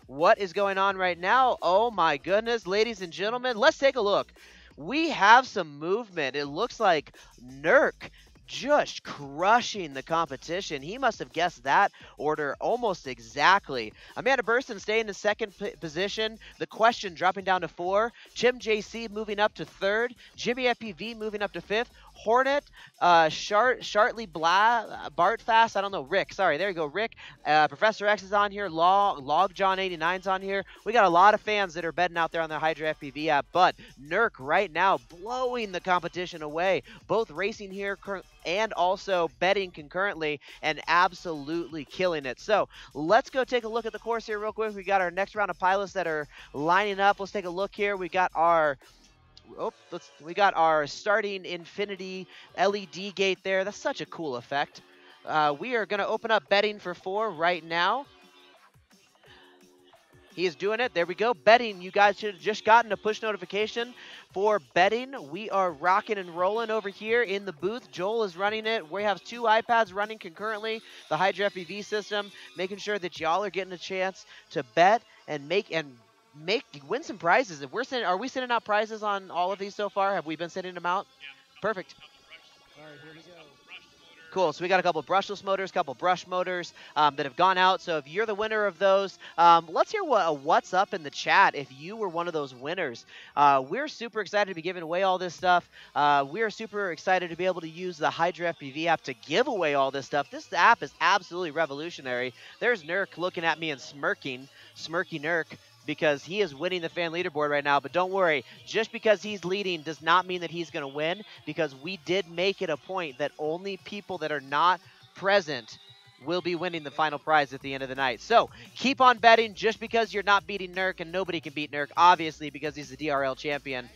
S5: What is going on right now? Oh my goodness, ladies and gentlemen, let's take a look. We have some movement. It looks like Nurk just crushing the competition. He must have guessed that order almost exactly. Amanda Burson staying in second position. The Question dropping down to 4. Chim JC moving up to 3rd. Jimmy FPV moving up to 5th. Hornet, Shartley Blah, Bartfast, I don't know, Rick, sorry, there you go, Rick. Professor X is on here, Log John 89's on here. We got a lot of fans that are betting out there on the Hydra FPV app, but Nurk right now blowing the competition away, both racing here and also betting concurrently and absolutely killing it. So let's go take a look at the course here real quick. We got our next round of pilots that are lining up. Let's take a look here. We got our we got our starting infinity LED gate there. That's such a cool effect. We are going to open up betting for 4 right now. He is doing it. There we go. Betting. You guys should have just gotten a push notification for betting. We are rocking and rolling over here in the booth. Joel is running it. We have 2 iPads running concurrently. The Hydra FPV system, making sure that y'all are getting a chance to bet and win some prizes. If we're sending, are we sending out prizes on all of these so far? Have we been sending them out?
S6: Yeah.
S5: Perfect.
S3: All right, here we go.
S5: Cool. So we got a couple brushless motors, couple brush motors that have gone out. So if you're the winner of those, let's hear what's up in the chat if you were one of those winners. We're super excited to be giving away all this stuff. We're super excited to be able to use the Hydra FPV app to give away all this stuff. This app is absolutely revolutionary. There's Nurk looking at me and smirking, Smirky Nurk, because he is winning the fan leaderboard right now. But don't worry, just because he's leading does not mean that he's going to win, because we did make it a point that only people that are not present will be winning the final prize at the end of the night. So keep on betting. Just because you're not beating Nurk, and nobody can beat Nurk, obviously, because he's the DRL champion,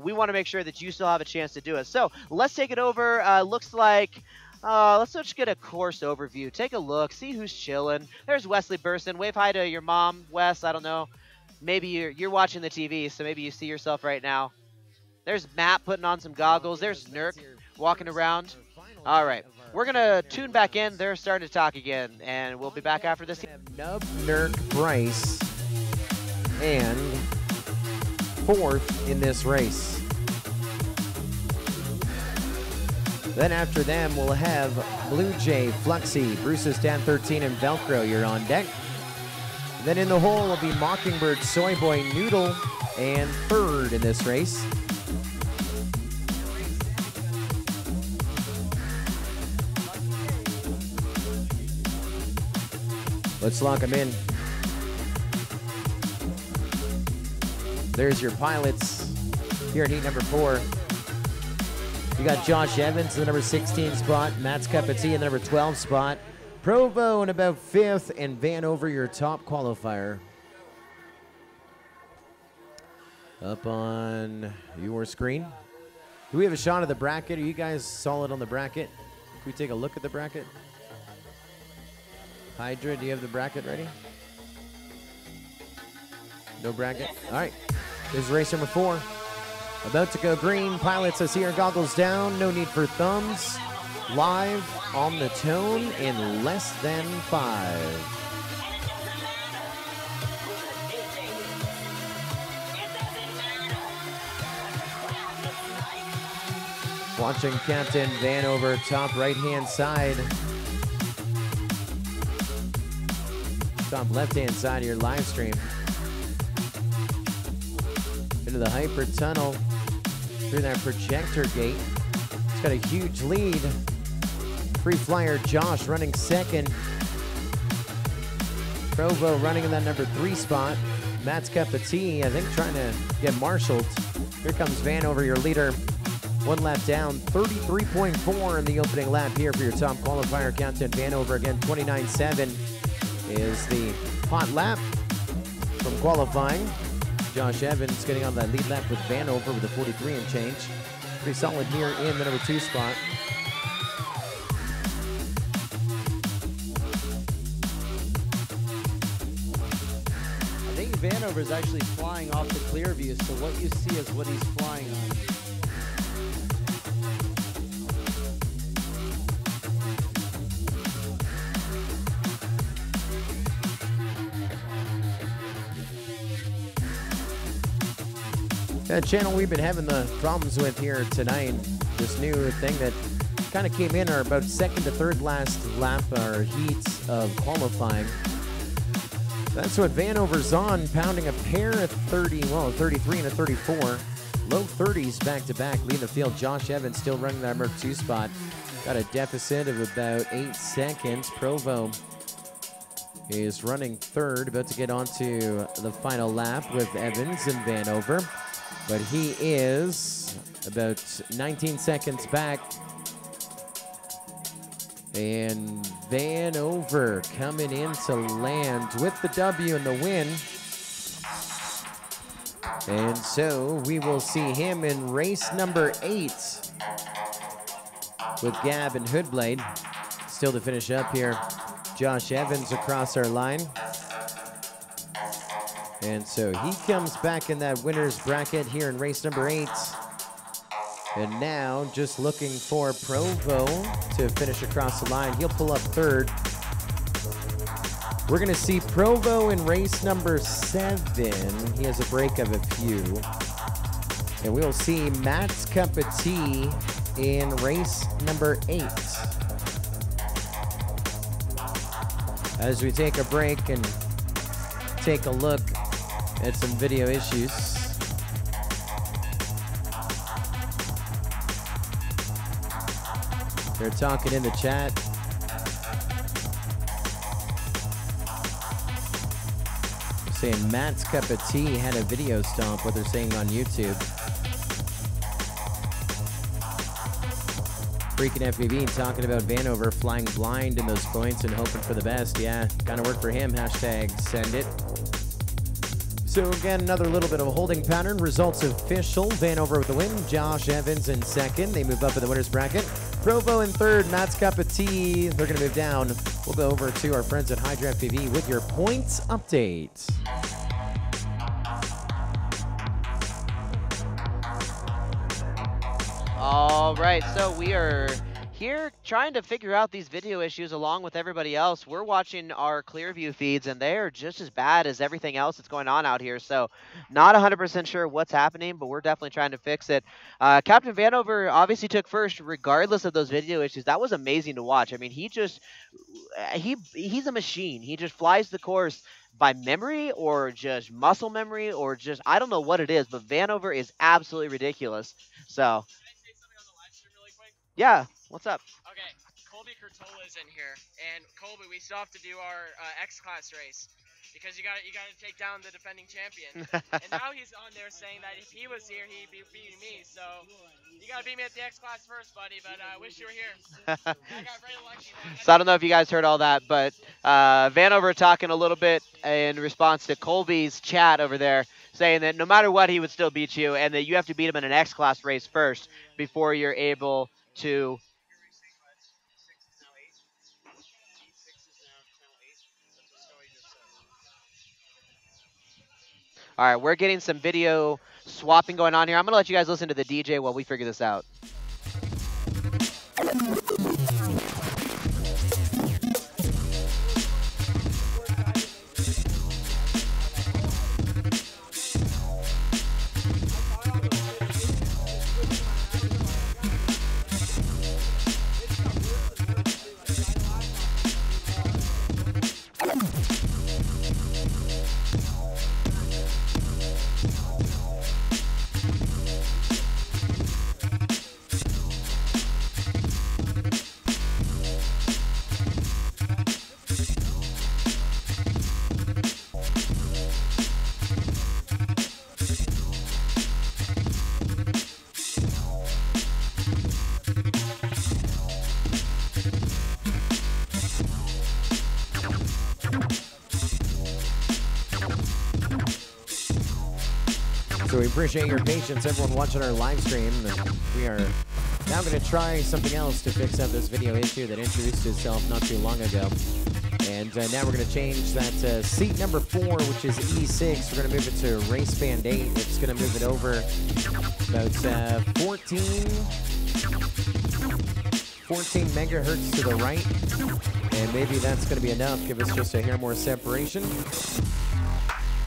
S5: we want to make sure that you still have a chance to do it. So let's take it over. Looks like... let's just get a course overview. Take a look. See who's chilling. There's Wesley Burson. Wave hi to your mom, Wes. I don't know. Maybe you're watching the TV, so maybe you see yourself right now. There's Matt putting on some goggles. There's Nurk walking around. All right. We're going to tune back in. They're starting to talk again, and we'll be back after this.
S2: Nub, Nurk, Bryce, and 4th in this race. Then after them, we'll have Blue Jay, Fluxy, Bruce's Dan 13, and Velcro. You're on deck. Then in the hole will be Mockingbird, Soy Boy, Noodle, and 3rd in this race. Let's lock them in. There's your pilots here at heat number 4. You got Josh Evans in the number 16 spot, Matt's Cup of Tea in the number 12 spot, Provo in about 5th, and Vanover your top qualifier. Up on your screen. Do we have a shot of the bracket? Are you guys solid on the bracket? Can we take a look at the bracket? Hydra, do you have the bracket ready? No bracket? All right. This is race number 4. About to go green. Pilots, I see our goggles down. No need for thumbs. Live on the tone in less than 5. Watching Captain Vanover, top right-hand side. Top left-hand side of your live stream. Into the hyper tunnel through that projector gate. It's got a huge lead. Free flyer Josh running 2nd. Provo running in that number 3 spot. Matt's Cup of Tea, I think, trying to get marshaled. Here comes Vanover, your leader. 1 lap down, 33.4 in the opening lap here for your top qualifier. Captain Vanover again, 29.7. is the hot lap from qualifying. Josh Evans getting on that lead lap with Vanover with a 43 and change. Pretty solid here in the number 2 spot.
S3: I think Vanover is actually flying off the clear view, so what you see is what he's flying on.
S2: That channel we've been having the problems with here tonight, this new thing that kind of came in our about second to third last lap or heats of qualifying. That's what Vanover's on, pounding a pair of 33 and a 34. Low 30s back to back, leading the field. Josh Evans still running that number 2 spot. Got a deficit of about 8 seconds. Provo is running third, about to get onto the final lap with Evans and Vanover. But he is about 19 seconds back. And Vanover coming in to land with the W and the win. And so we will see him in race number 8 with Gab and Hoodblade. Still to finish up here, Josh Evans across our line. And so he comes back in that winner's bracket here in race number 8. And now just looking for Provo to finish across the line. He'll pull up third. We're going to see Provo in race number 7. He has a break of a few. And we'll see Matt's Cup of Tea in race number 8. As we take a break and take a look at some video issues. They're talking in the chat. They're saying Matt's Cup of Tea had a video stomp, what they're saying on YouTube. Freaking FBB talking about Vanover flying blind in those points and hoping for the best. Yeah, kind of worked for him. Hashtag send it. So again, another little bit of a holding pattern. Results official. Vanover with the win. Josh Evans in second. They move up in the winner's bracket. Provo in third. Matt's Cup of Tea. They're going to move down. We'll go over to our friends at Hydra FPV with your points update.
S5: All right, so we are here trying to figure out these video issues along with everybody else. We're watching our Clearview feeds, and they are just as bad as everything else that's going on out here. So not 100% sure what's happening, but we're definitely trying to fix it. Captain Vanover obviously took first regardless of those video issues. That was amazing to watch. I mean, he's a machine. He just flies the course by memory or just muscle memory or just, I don't know what it is, but Vanover is absolutely ridiculous. So yeah, what's up?
S7: Okay, Colby Curtola is in here, and Colby, we still have to do our X-Class race because you got to take down the defending champion. And now he's on there saying that if he was here, he'd be beating me. So you got to beat me at the X-Class first, buddy. But I wish you were here. I got very lucky.
S5: So I don't know if you guys heard all that, but Vanover talking a little bit in response to Colby's chat over there, saying that no matter what, he would still beat you, and that you have to beat him in an X-Class race first before you're able to. All right, we're getting some video swapping going on here. I'm going to let you guys listen to the DJ while we figure this out.
S2: So we appreciate your patience, everyone watching our live stream. We are now going to try something else to fix up this video issue that introduced itself not too long ago. And now we're going to change that seat number 4, which is E6. We're going to move it to race band 8. It's going to move it over about 14 megahertz to the right. And maybe that's going to be enough. Give us just a hair more separation.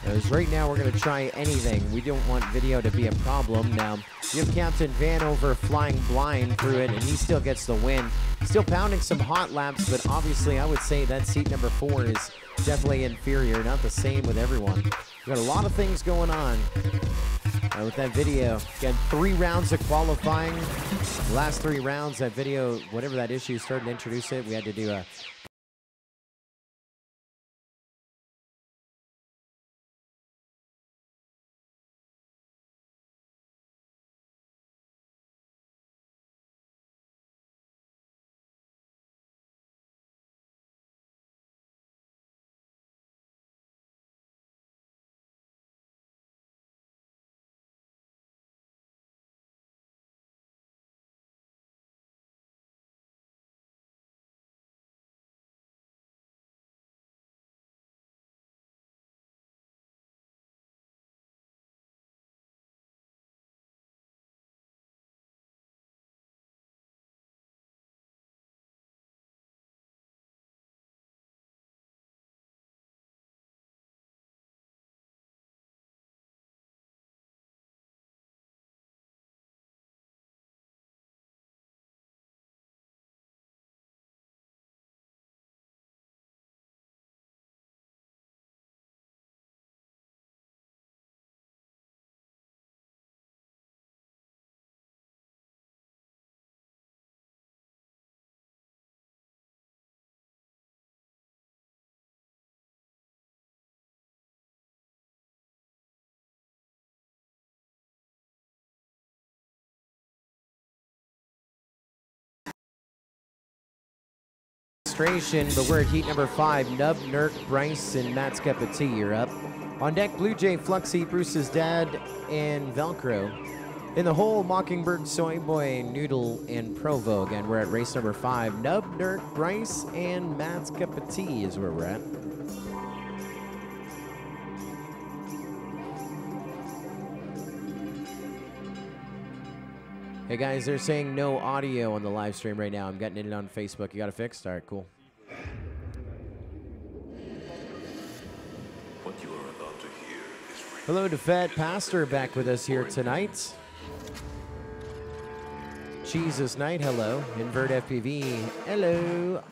S2: Because right now we're going to try anything. We don't want video to be a problem. Now, you have Captain Vanover flying blind through it, and he still gets the win. Still pounding some hot laps, but obviously I would say that seat number 4 is definitely inferior. Not the same with everyone. We've got a lot of things going on with that video. Got 3 rounds of qualifying. The last 3 rounds, that video, whatever that issue started to introduce it, we had to do a but we're at heat number 5. Nub, Nurk, Bryce, and Matt Skepati, you're up. On deck, Blue Jay, Fluxy, Bruce's dad, and Velcro. In the hole, Mockingbird, Soy Boy, Noodle, and Provo. Again, we're at race number 5. Nub, Nurk, Bryce, and Matt Skepati is where we're at. Hey guys, they're saying no audio on the live stream right now. I'm getting it on Facebook. You got it fixed? All right, cool.
S8: What you are about to hear is real.
S2: Hello to Fat Pastor back with us here tonight. Jesus Knight, hello. Invert FPV, hello.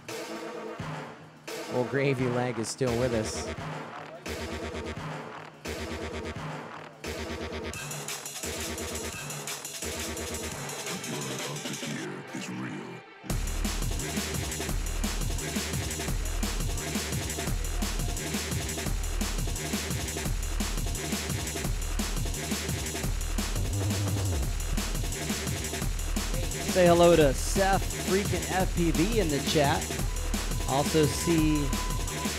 S2: Old Gravy Leg is still with us.
S3: Say hello to Seth freaking FPV in the chat. Also see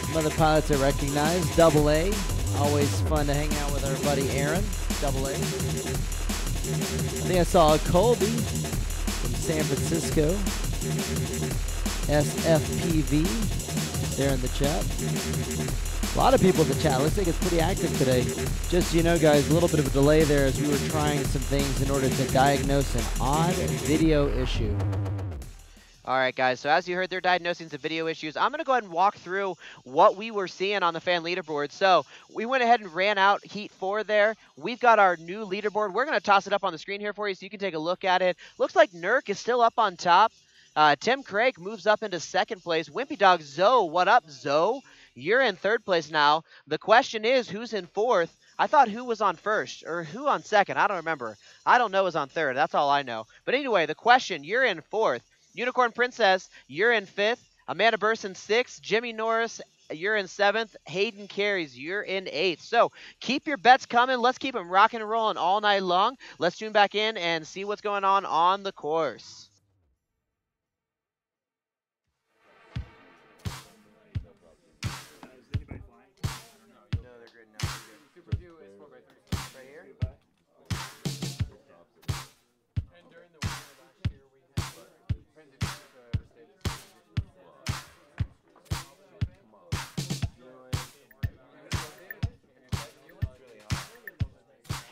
S3: some other pilots I recognize. Double A. Always fun to hang out with our buddy Aaron. Double A. I think I saw Colby from San Francisco. SFPV there in the chat. A lot of people in the chat. Looks like it's pretty active today. Just so you know, guys, a little bit of a delay there as we were trying some things in order to diagnose an odd video issue.
S5: All right, guys, so as you heard, they're diagnosing some video issues. I'm going to go ahead and walk through what we were seeing on the fan leaderboard. So we went ahead and ran out Heat 4 there. We've got our new leaderboard. We're going to toss it up on the screen here for you so you can take a look at it. Looks like Nurk is still up on top. Tim Craig moves up into 2nd place. Wimpy Dog Zoe, what up, Zoe? You're in 3rd place now. The question is, who's in 4th? I thought who was on 1st, or who on 2nd? I don't remember. I don't know who's on 3rd. That's all I know. But anyway, the question, you're in 4th. Unicorn Princess, you're in 5th. Amanda Burson, 6th. Jimmy Norris, you're in 7th. Hayden Carries, you're in 8th. So keep your bets coming. Let's keep them rocking and rolling all night long. Let's tune back in and see what's going on the course.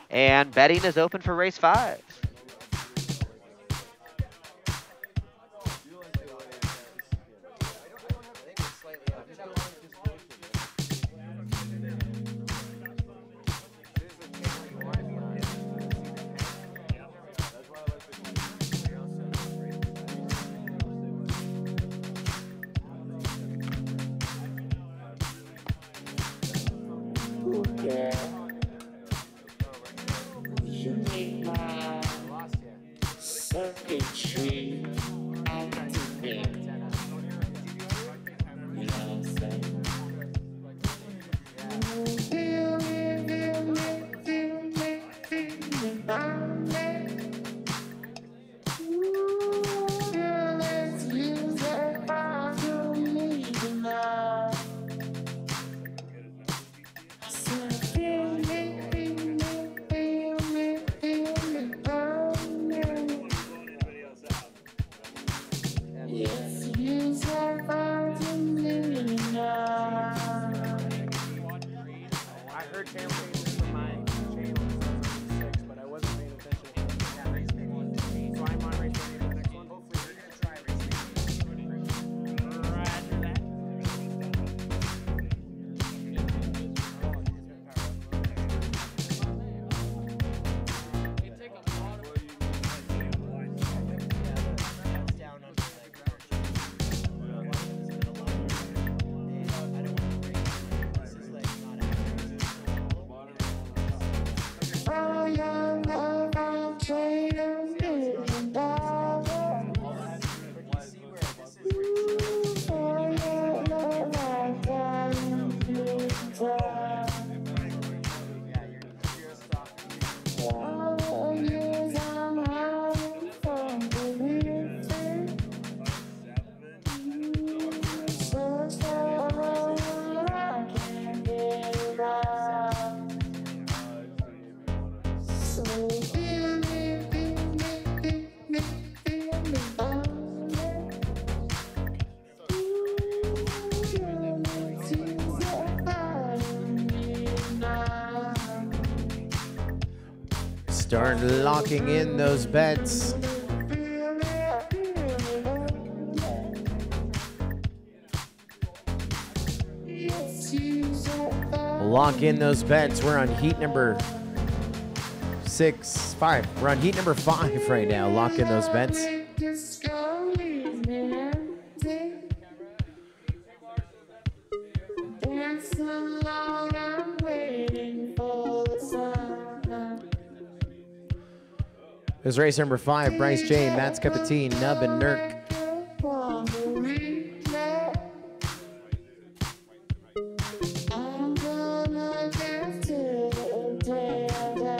S5: And betting is open for race 5.
S2: Start locking in those bets. Lock in those bets. We're on heat number 5. We're on heat number 5 right now. Lock in those bets. This is race number 5. Bryce J, Matt's Cup of Tea, Nub, and Nurk.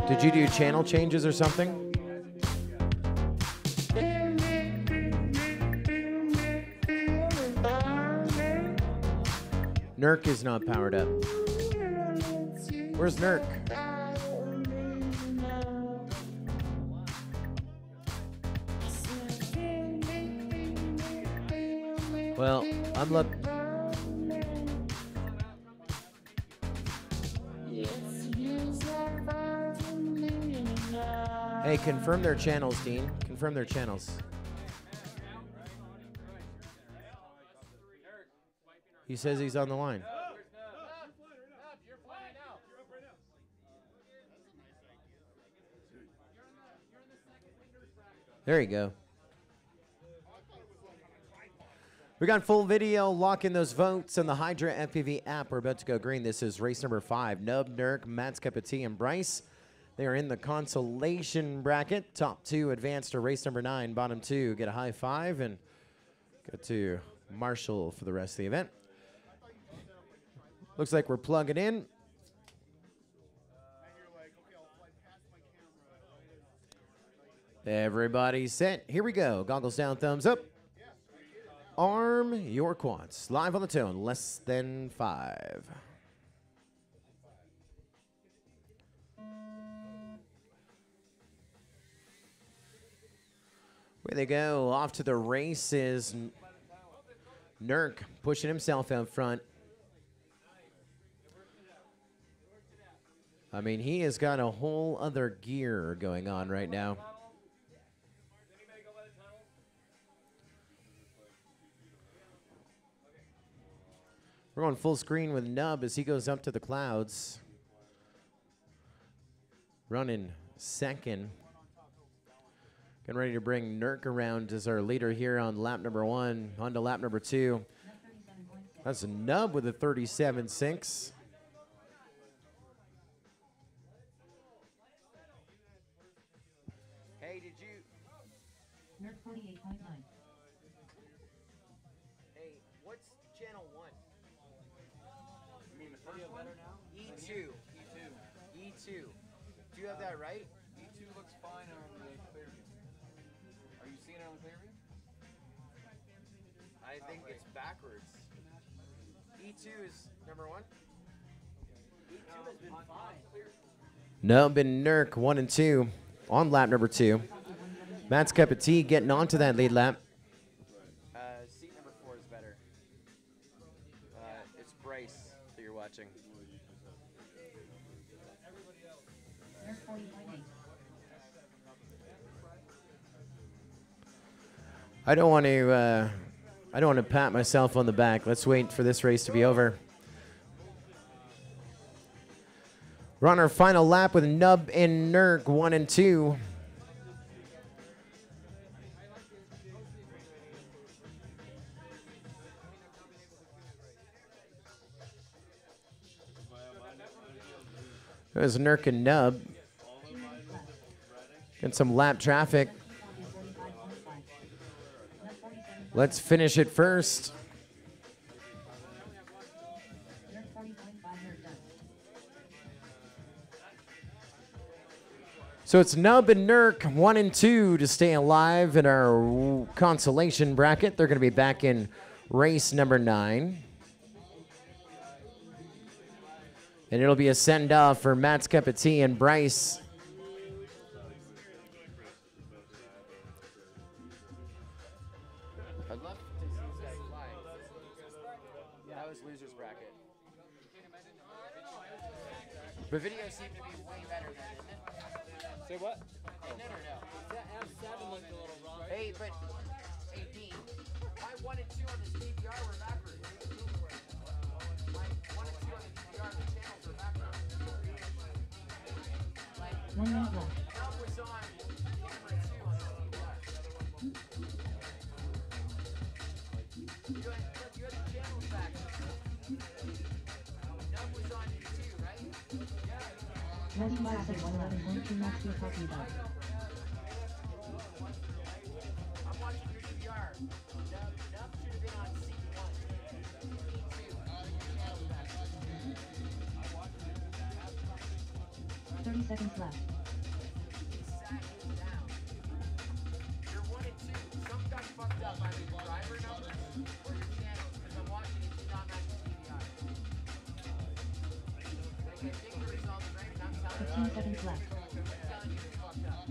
S2: Did you do channel changes or something? Nurk is not powered up. Where's Nurk? Well, I'm looking. Hey, confirm their channels, Dean. Confirm their channels. He says he's on the line. There you go. We got full video. Lock in those votes on the Hydra FPV app. We're about to go green. This is race number 5. Nub, Nurk, Matt's Cup of Tea, and Bryce. They are in the consolation bracket. Top 2 advance to race number 9. Bottom 2 get a high 5 and go to Marshall for the rest of the event. Looks like we're plugging in. Everybody's set. Here we go. Goggles down, thumbs up. Arm your quads. Live on the tone, less than 5. Where they go, off to the races. Nurk pushing himself out front. I mean, he has got a whole other gear going on right now. We're going full screen with Nub as he goes up to the clouds. Running second. Getting ready to bring Nurk around as our leader here on lap number 1. On to lap number 2. That's a Nub with a 37.6. Hey, did you?
S9: Nerd 48.9.
S2: Hey, what's channel 1?
S10: You mean the first one?
S2: E2. E2. Do you have that right?
S10: E2 looks fine on the clear view. Are you seeing it on the clear view?
S2: I think it's backwards. E2 is number 1.
S3: E2 has been fine.
S2: Nub and Nurk 1 and 2 on lap number 2. Matt's cup of tea getting onto that lead lap. Seat number 4 is better. It's Bryce that you're watching.
S9: Nerd 40.8.
S2: I don't want to pat myself on the back. Let's wait for this race to be over. We're on our final lap with Nub and Nurk 1 and 2. There's Nurk and Nub. Get some lap traffic. Let's finish it first.
S9: Nerd 40.5 nerd done.
S2: So it's Nub and Nurk 1 and 2 to stay alive in our consolation bracket. They're going to be back in race number 9. And it'll be a send-off for Matt's cup of tea and Bryce. I'd love to see this guy fly. That was loser's bracket. But video seemed to be way better than, didn't it?
S4: Say what?
S2: Didn't it or no?
S3: That F7 looked a little wrong.
S2: Hey, but, hey, Dean, my 1 and 2 on this DVR were backwards. My 1 and 2 on the DVR, the channels were backwards.
S9: 1 minute left.
S2: Nub was on camera 2 on this DVR. You had the channels back. Nub was on 2, right? Yeah.
S9: 95 said 111.2 max you're talking about.
S2: I'm watching your DVR. Nub should have been on C1. Channels back.
S9: 30 seconds left.
S2: You're 1 and 2. Some got fucked up by the driver numbers or your channels because I'm watching it do not match the DVR. I can't think of the results right now. I'm telling you.
S9: 15 seconds left.
S2: I'm telling you it's fucked up.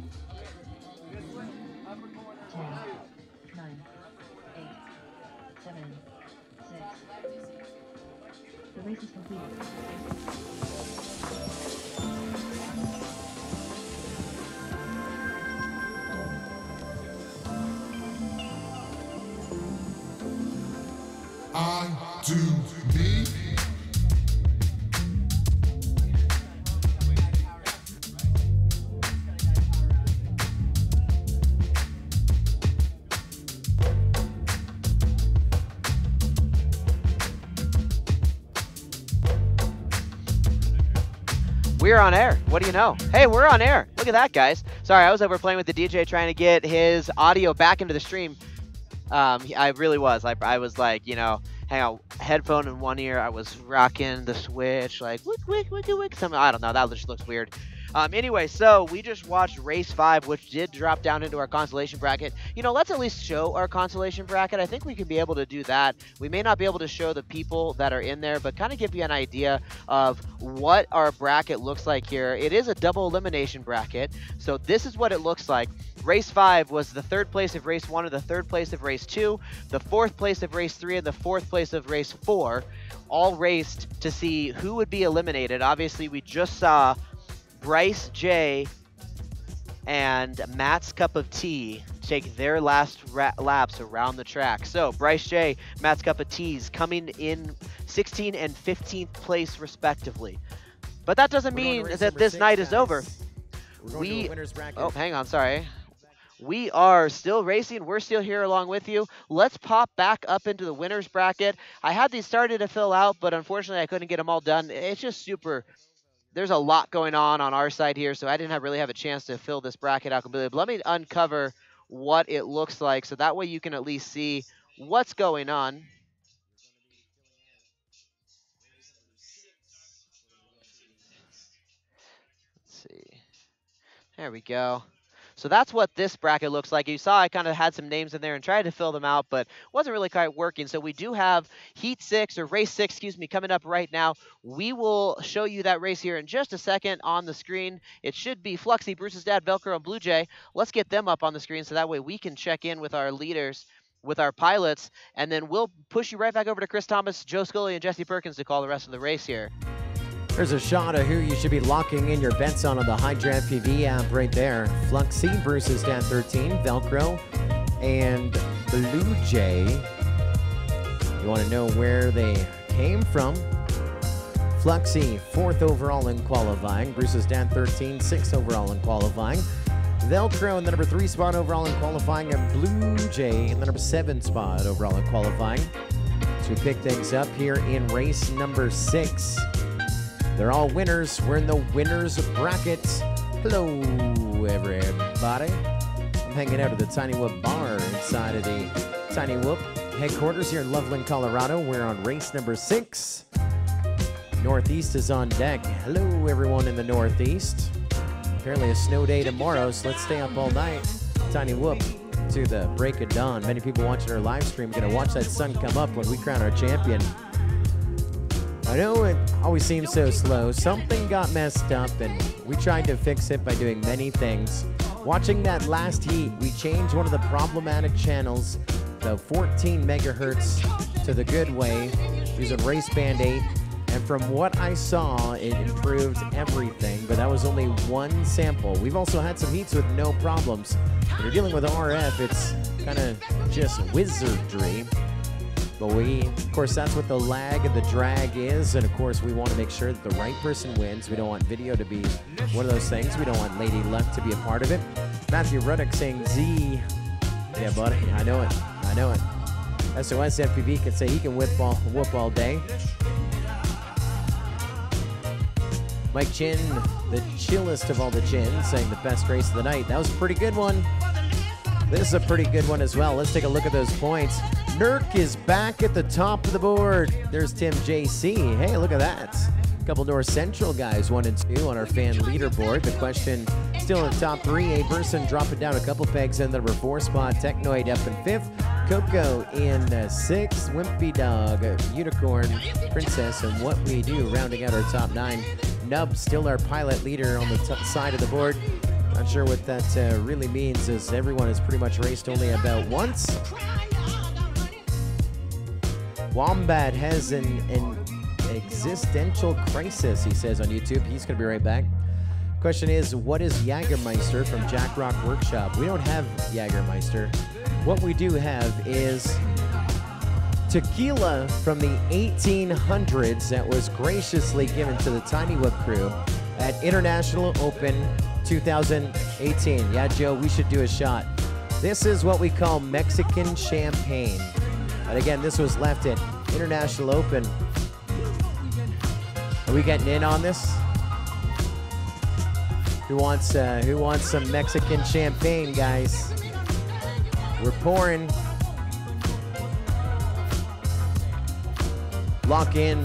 S9: 10, 9, 8, 7, 6. The race is completed.
S11: I do me.
S5: We're on air. What do you know? Hey, we're on air. Look at that, guys. Sorry, I was over playing with the DJ trying to get his audio back into the stream. I really was. I was like, you know, hang on, headphone in one ear. I was rocking the Switch, like, wick. Something, I don't know. That just looks weird. Anyway, so we just watched race 5, which did drop down into our consolation bracket. You know, let's at least show our consolation bracket. I think we could be able to do that. We may not be able to show the people that are in there, but kind of give you an idea of what our bracket looks like here. It is a double elimination bracket, so this is what it looks like. Race 5 was the 3rd place of race 1 and the 3rd place of race 2, the 4th place of race 3, and the 4th place of race 4. All raced to see who would be eliminated. Obviously, we just saw Bryce J and Matt's Cup of Tea take their last laps around the track. So Bryce J, Matt's Cup of Teas coming in 16th and 15th place respectively. But that doesn't mean that this night is over. Oh, hang on, sorry. We are still racing. We're still here along with you. Let's pop back up into the winners bracket. I had these started to fill out, but unfortunately I couldn't get them all done. It's just super. There's a lot going on our side here, so I didn't really have a chance to fill this bracket out completely. But let me uncover what it looks like, so that way you can at least see what's going on. Let's see. There we go. So that's what this bracket looks like. You saw I kind of had some names in there and tried to fill them out, but wasn't really quite working. So we do have Heat 6, or Race 6, excuse me, coming up right now. We will show you that race here in just a second on the screen. It should be Fluxy, Bruce's dad, Velcro, and Blue Jay. Let's get them up on the screen so that way we can check in with our leaders, with our pilots, and then we'll push you right back over to Chris Thomas, Joe Scully, and Jesse Perkins to call the rest of the race here.
S2: There's a shot of who you should be locking in your bets on the Hydra FPV app right there. Fluxy, Bruce's dad 13, Velcro, and Blue Jay. You want to know where they came from? Fluxy, 4th overall in qualifying. Bruce's dad 13, 6th overall in qualifying. Velcro in the number 3 spot overall in qualifying, and Blue Jay in the number 7 spot overall in qualifying. So we pick things up here in race number 6. They're all winners. We're in the winners bracket. Hello, everybody. I'm hanging out at the Tiny Whoop bar inside of the Tiny Whoop headquarters here in Loveland, Colorado. We're on race number 6. Northeast is on deck. Hello, everyone in the Northeast. Apparently a snow day tomorrow, so let's stay up all night. Tiny Whoop to the break of dawn. Many people watching our live stream are going to watch that sun come up when we crown our champion. I know it always seems so slow. Something got messed up, and we tried to fix it by doing many things. Watching that last heat, we changed one of the problematic channels, the 14 megahertz, to the good way, using Race Band 8. And from what I saw, it improved everything, but that was only one sample. We've also had some heats with no problems. When you're dealing with RF, it's kind of just wizardry. But of course, that's what the lag and the drag is. And of course, we want to make sure that the right person wins. We don't want video to be one of those things. We don't want Lady Luck to be a part of it. Matthew Ruddock saying Z. Yeah, buddy, I know it. I know it. SOS FPV can say he can whoop all day. Mike Chin, the chillest of all the chins, saying the best race of the night. That was a pretty good one. This is a pretty good one as well. Let's take a look at those points. Nurk is back at the top of the board. There's Tim JC. Hey, look at that. A couple North Central guys, 1 and 2 on our fan leaderboard. The question still in the top 3. A person dropping down a couple pegs in the number 4 spot. Technoid up in 5th. Coco in 6th. Wimpy Dog, Unicorn, Princess, and What We Do rounding out our top 9. Nub still our pilot leader on the side of the board. Not sure what that really means, as everyone has pretty much raced only about once. Wombat has an existential crisis, he says on YouTube. He's going to be right back. Question is, what is Jagermeister from Jack Rock Workshop? We don't have Jagermeister. What we do have is tequila from the 1800s that was graciously given to the Tiny Whip crew at International Open 2018. Yeah, Joe, we should do a shot. This is what we call Mexican champagne. And again, this was left at International Open. Are we getting in on this? Who wants some Mexican champagne, guys? We're pouring. Lock in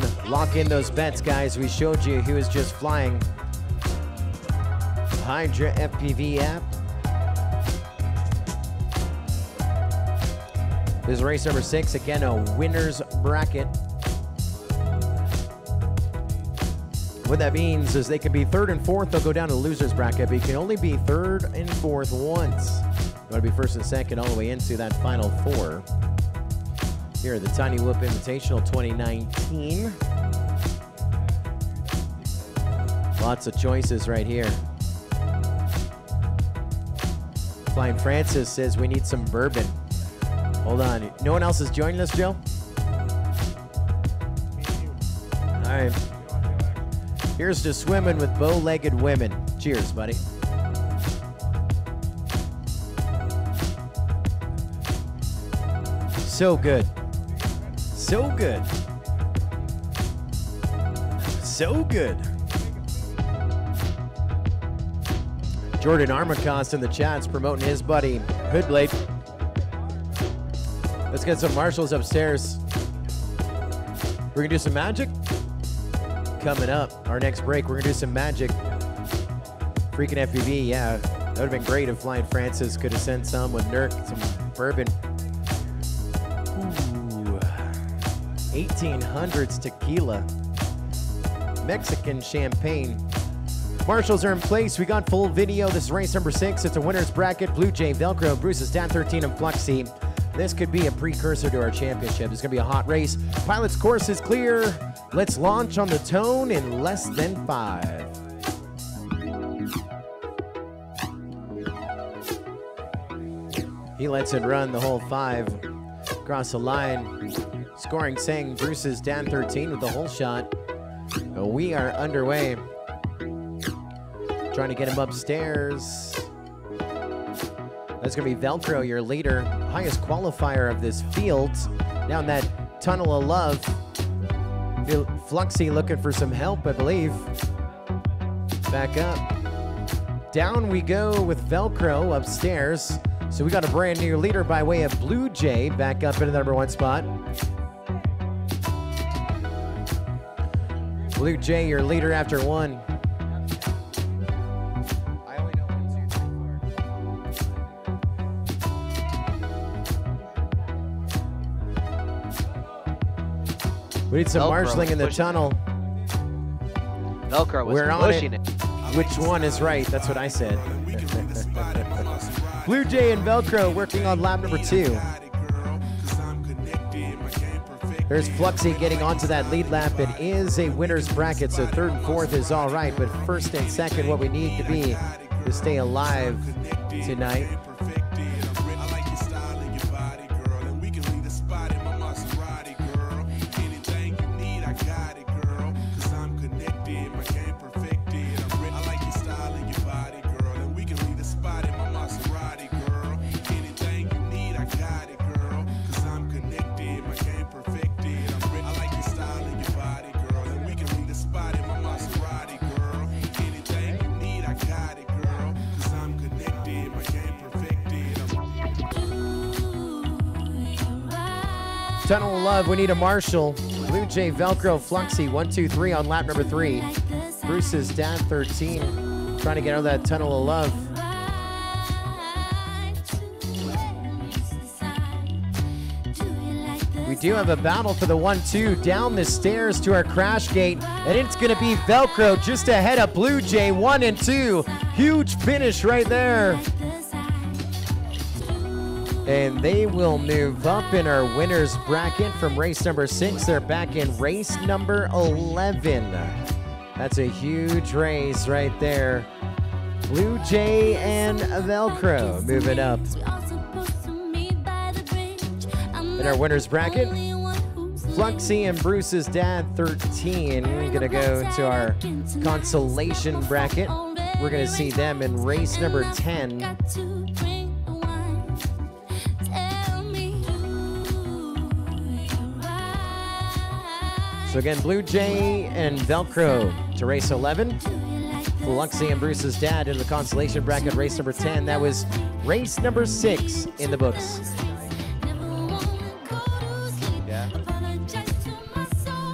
S2: those bets, guys. We showed you who is just flying. Hydra FPV app. This is race number 6. Again, a winner's bracket. What that means is they can be 3rd and 4th. They'll go down to the loser's bracket, but you can only be 3rd and 4th once. You want to be 1st and 2nd all the way into that final 4. Here, the Tiny Whoop Invitational 2019. Lots of choices right here. Flying Francis says we need some bourbon. Hold on. No one else is joining us, Joe? All right. Here's to swimming with bow-legged women. Cheers, buddy. So good. So good. So good. Jordan Armacost in the chat's promoting his buddy, Hoodblade. Let's get some marshals upstairs. We're gonna do some magic. Coming up, our next break, we're gonna do some magic. Freaking FPV, yeah. That would have been great if Flying Francis could have sent some with Nurk, some bourbon. Ooh. 1800s tequila. Mexican champagne. Marshals are in place. We got full video. This is race number 6. It's a winner's bracket. Blue Jay, Velcro, Bruce's Dan 13, and Fluxy. This could be a precursor to our championship. It's going to be a hot race. Pilot's course is clear. Let's launch on the tone in less than 5. He lets it run the whole 5. Across the line. Scoring saying Bruce's Dan 13 with the whole shot. We are underway. Trying to get him upstairs. That's going to be Velcro, your leader. Highest qualifier of this field. Down that tunnel of love. Fluxy looking for some help, I believe. Back up. Down we go with Velcro upstairs. So we got a brand new leader by way of Blue Jay. Back up into the number 1 spot. Blue Jay, your leader after 1. We need some marshalling in the tunnel.
S5: Velcro was pushing it.
S2: Which one is right? That's what I said. Blue Jay and Velcro working on lap number 2. There's Fluxy getting onto that lead lap. It is a winner's bracket, so 3rd and 4th is all right, but 1st and 2nd, what we need to be to stay alive tonight. Tunnel of Love, we need a marshal. Blue Jay, Velcro, Fluxy, 1, 2, 3 on lap number 3. Bruce's Dan 13, trying to get out of that Tunnel of Love. We do have a battle for the 1-2 down the stairs to our crash gate, and it's going to be Velcro just ahead of Blue Jay, 1 and 2. Huge finish right there. And they will move up in our winner's bracket from race number 6. They're back in race number 11. That's a huge race right there. Blue Jay and Velcro moving up. In our winner's bracket, Fluxy and Bruce's Dad 13. We're going to go to our consolation bracket. We're going to see them in race number 10. So again, Blue Jay and Velcro to race 11. Fluxy and Bruce's Dad in the consolation bracket, race number 10. That was race number 6 in the books. Yeah.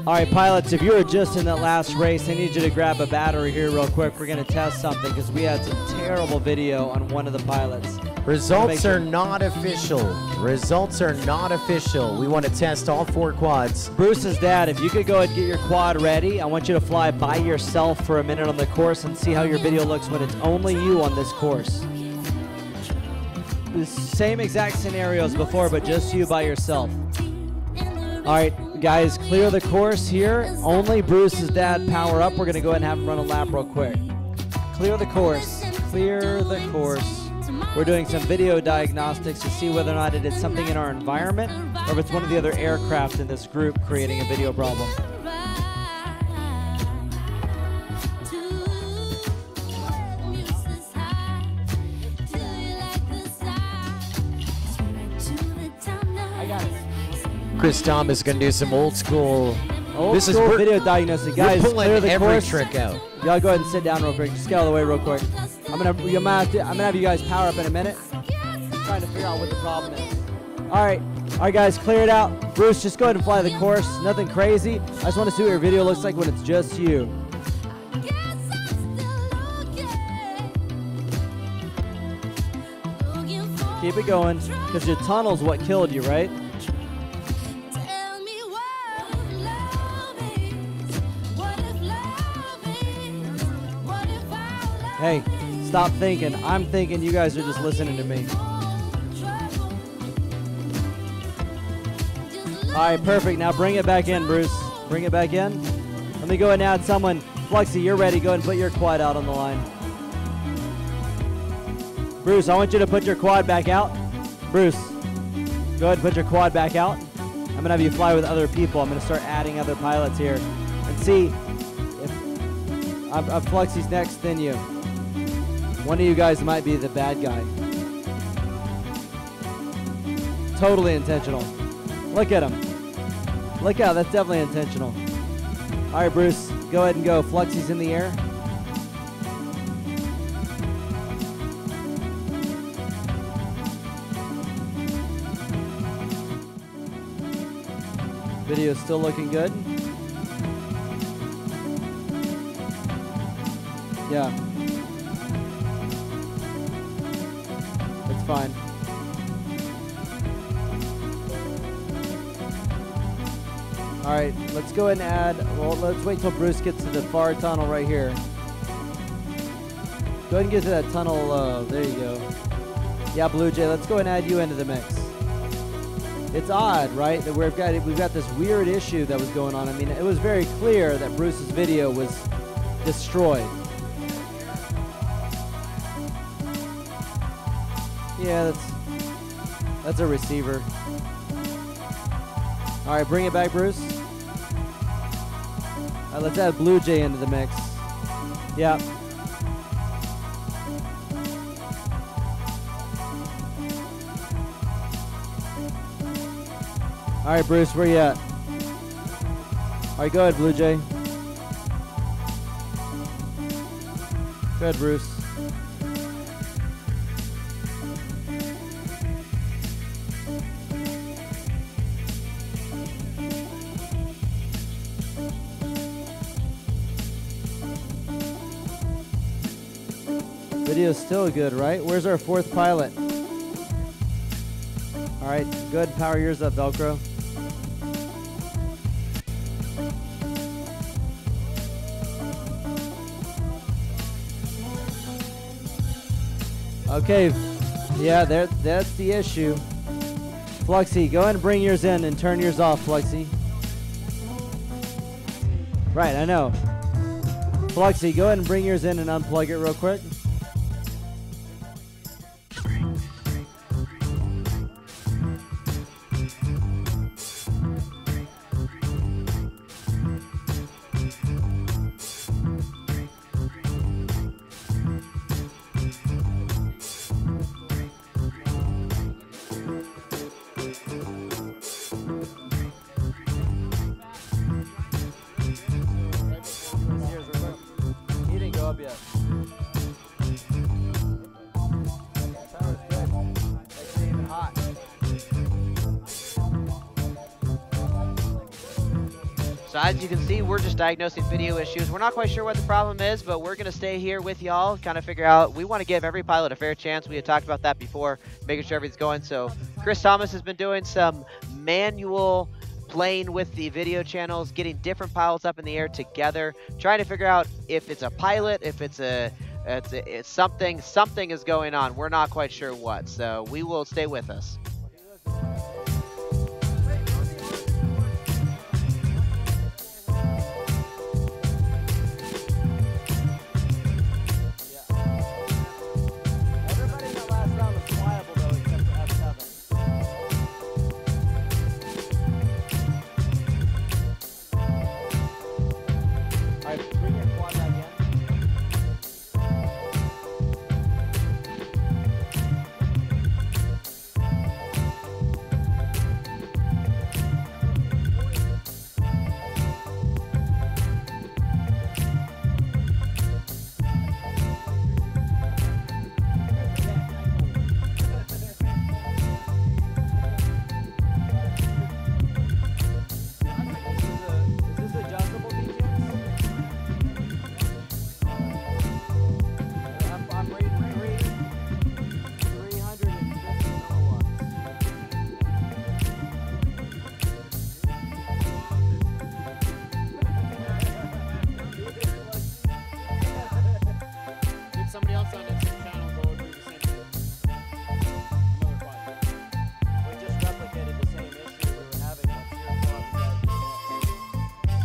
S3: All right, pilots, if you were just in that last race, I need you to grab a battery here real quick. We're going to test something because we had some terrible video on one of the pilots.
S2: Results are not official. Results are not official. We want to test all 4 quads.
S3: Bruce's Dad, if you could go ahead and get your quad ready, I want you to fly by yourself for a minute on the course and see how your video looks when it's only you on this course. The same exact scenario as before, but just you by yourself. All right, Guys, clear the course here. Only Bruce's dad power up. We're going to go ahead and have him run a lap real quick. Clear the course. Clear the course. We're doing some video diagnostics to see whether or not it is something in our environment or if it's one of the other aircraft in this group creating a video problem.
S2: Chris Thomas is going to do some old school.
S3: Video diagnostic. Guys,
S2: we're pulling
S3: clear the
S2: every
S3: course.
S2: trick out.
S3: Y'all go ahead and sit down real quick. Just get out of the way real quick. I'm gonna have you guys power up in a minute. Trying to figure out what the problem is. All right, guys, clear it out. Bruce, just go ahead and fly the course. Nothing crazy. I just want to see what your video looks like when it's just you. Keep it going, because your tunnel's what killed you, right? Hey, stop thinking. I'm thinking. You guys are just listening to me. All right, perfect. Now bring it back in, Bruce. Bring it back in. Let me go ahead and add someone. Fluxy, you're ready. Go ahead and put your quad out on the line. Bruce, I want you to put your quad back out. Bruce, go ahead and put your quad back out. I'm going to have you fly with other people. I'm going to start adding other pilots here and see if Fluxy's next, then you. One of you guys might be the bad guy. Totally intentional. Look at him. Look out, that's definitely intentional. All right, Bruce, go ahead and go. Fluxy's in the air. Video's still looking good. Yeah. That's fine. All right, let's go ahead and add, well, let's wait till Bruce gets to the far tunnel right here. Go ahead and get to that tunnel, there you go. Yeah, Blue Jay, let's go ahead and add you into the mix. It's odd, right, that we've got this weird issue that was going on. I mean, it was very clear that Bruce's video was destroyed. Yeah, that's a receiver. All right, bring it back, Bruce. All right, let's add Blue Jay into the mix. Yeah. All right, Bruce, where you at? All right, go ahead, Blue Jay. Go ahead, Bruce. Video's still good, right? Where's our fourth pilot? All right, good. Power yours up, Velcro. Okay, yeah, that's the issue. Fluxy, go ahead and bring yours in and turn yours off, Fluxy. Right, I know. Fluxy, go ahead and bring yours in and unplug it real quick.
S5: So as you can see, we're just diagnosing video issues. We're not quite sure what the problem is, but we're going to stay here with y'all, kind of figure out. We want to give every pilot a fair chance. We had talked about that before, making sure everything's going. So Chris Thomas has been doing some manual playing with the video channels, getting different pilots up in the air together, trying to figure out if it's a pilot, if it's something is going on. We're not quite sure what. So we will stay with us.
S3: Bring your quad back in. Is this adjustable, BTX? I'm rating 350 milliwatts.
S12: Get somebody else on that same channel go do the same thing. Another quad.
S3: We just replicated the same issue we were having once your club said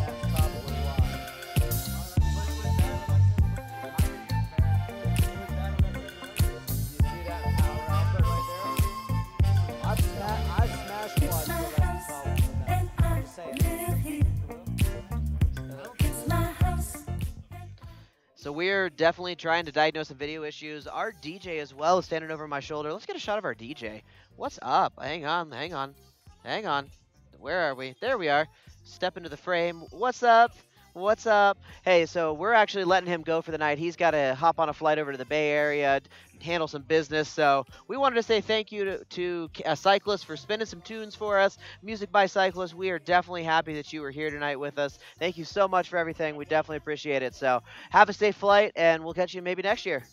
S3: that's probably why. You see that power output right there? I've smashed quads till that's the problem with that. I'm just saying.
S5: So we're definitely trying to diagnose some video issues. Our DJ as well is standing over my shoulder. Let's get a shot of our DJ. What's up? Hang on. Where are we? There we are. Step into the frame. What's up? What's up? Hey, so we're actually letting him go for the night. He's got to hop on a flight over to the Bay Area, handle some business. So we wanted to say thank you to Cyclist for spinning some tunes for us. Music by Cyclist. We are definitely happy that you were here tonight with us. Thank you so much for everything. We definitely appreciate it. So have a safe flight, and we'll catch you maybe next year.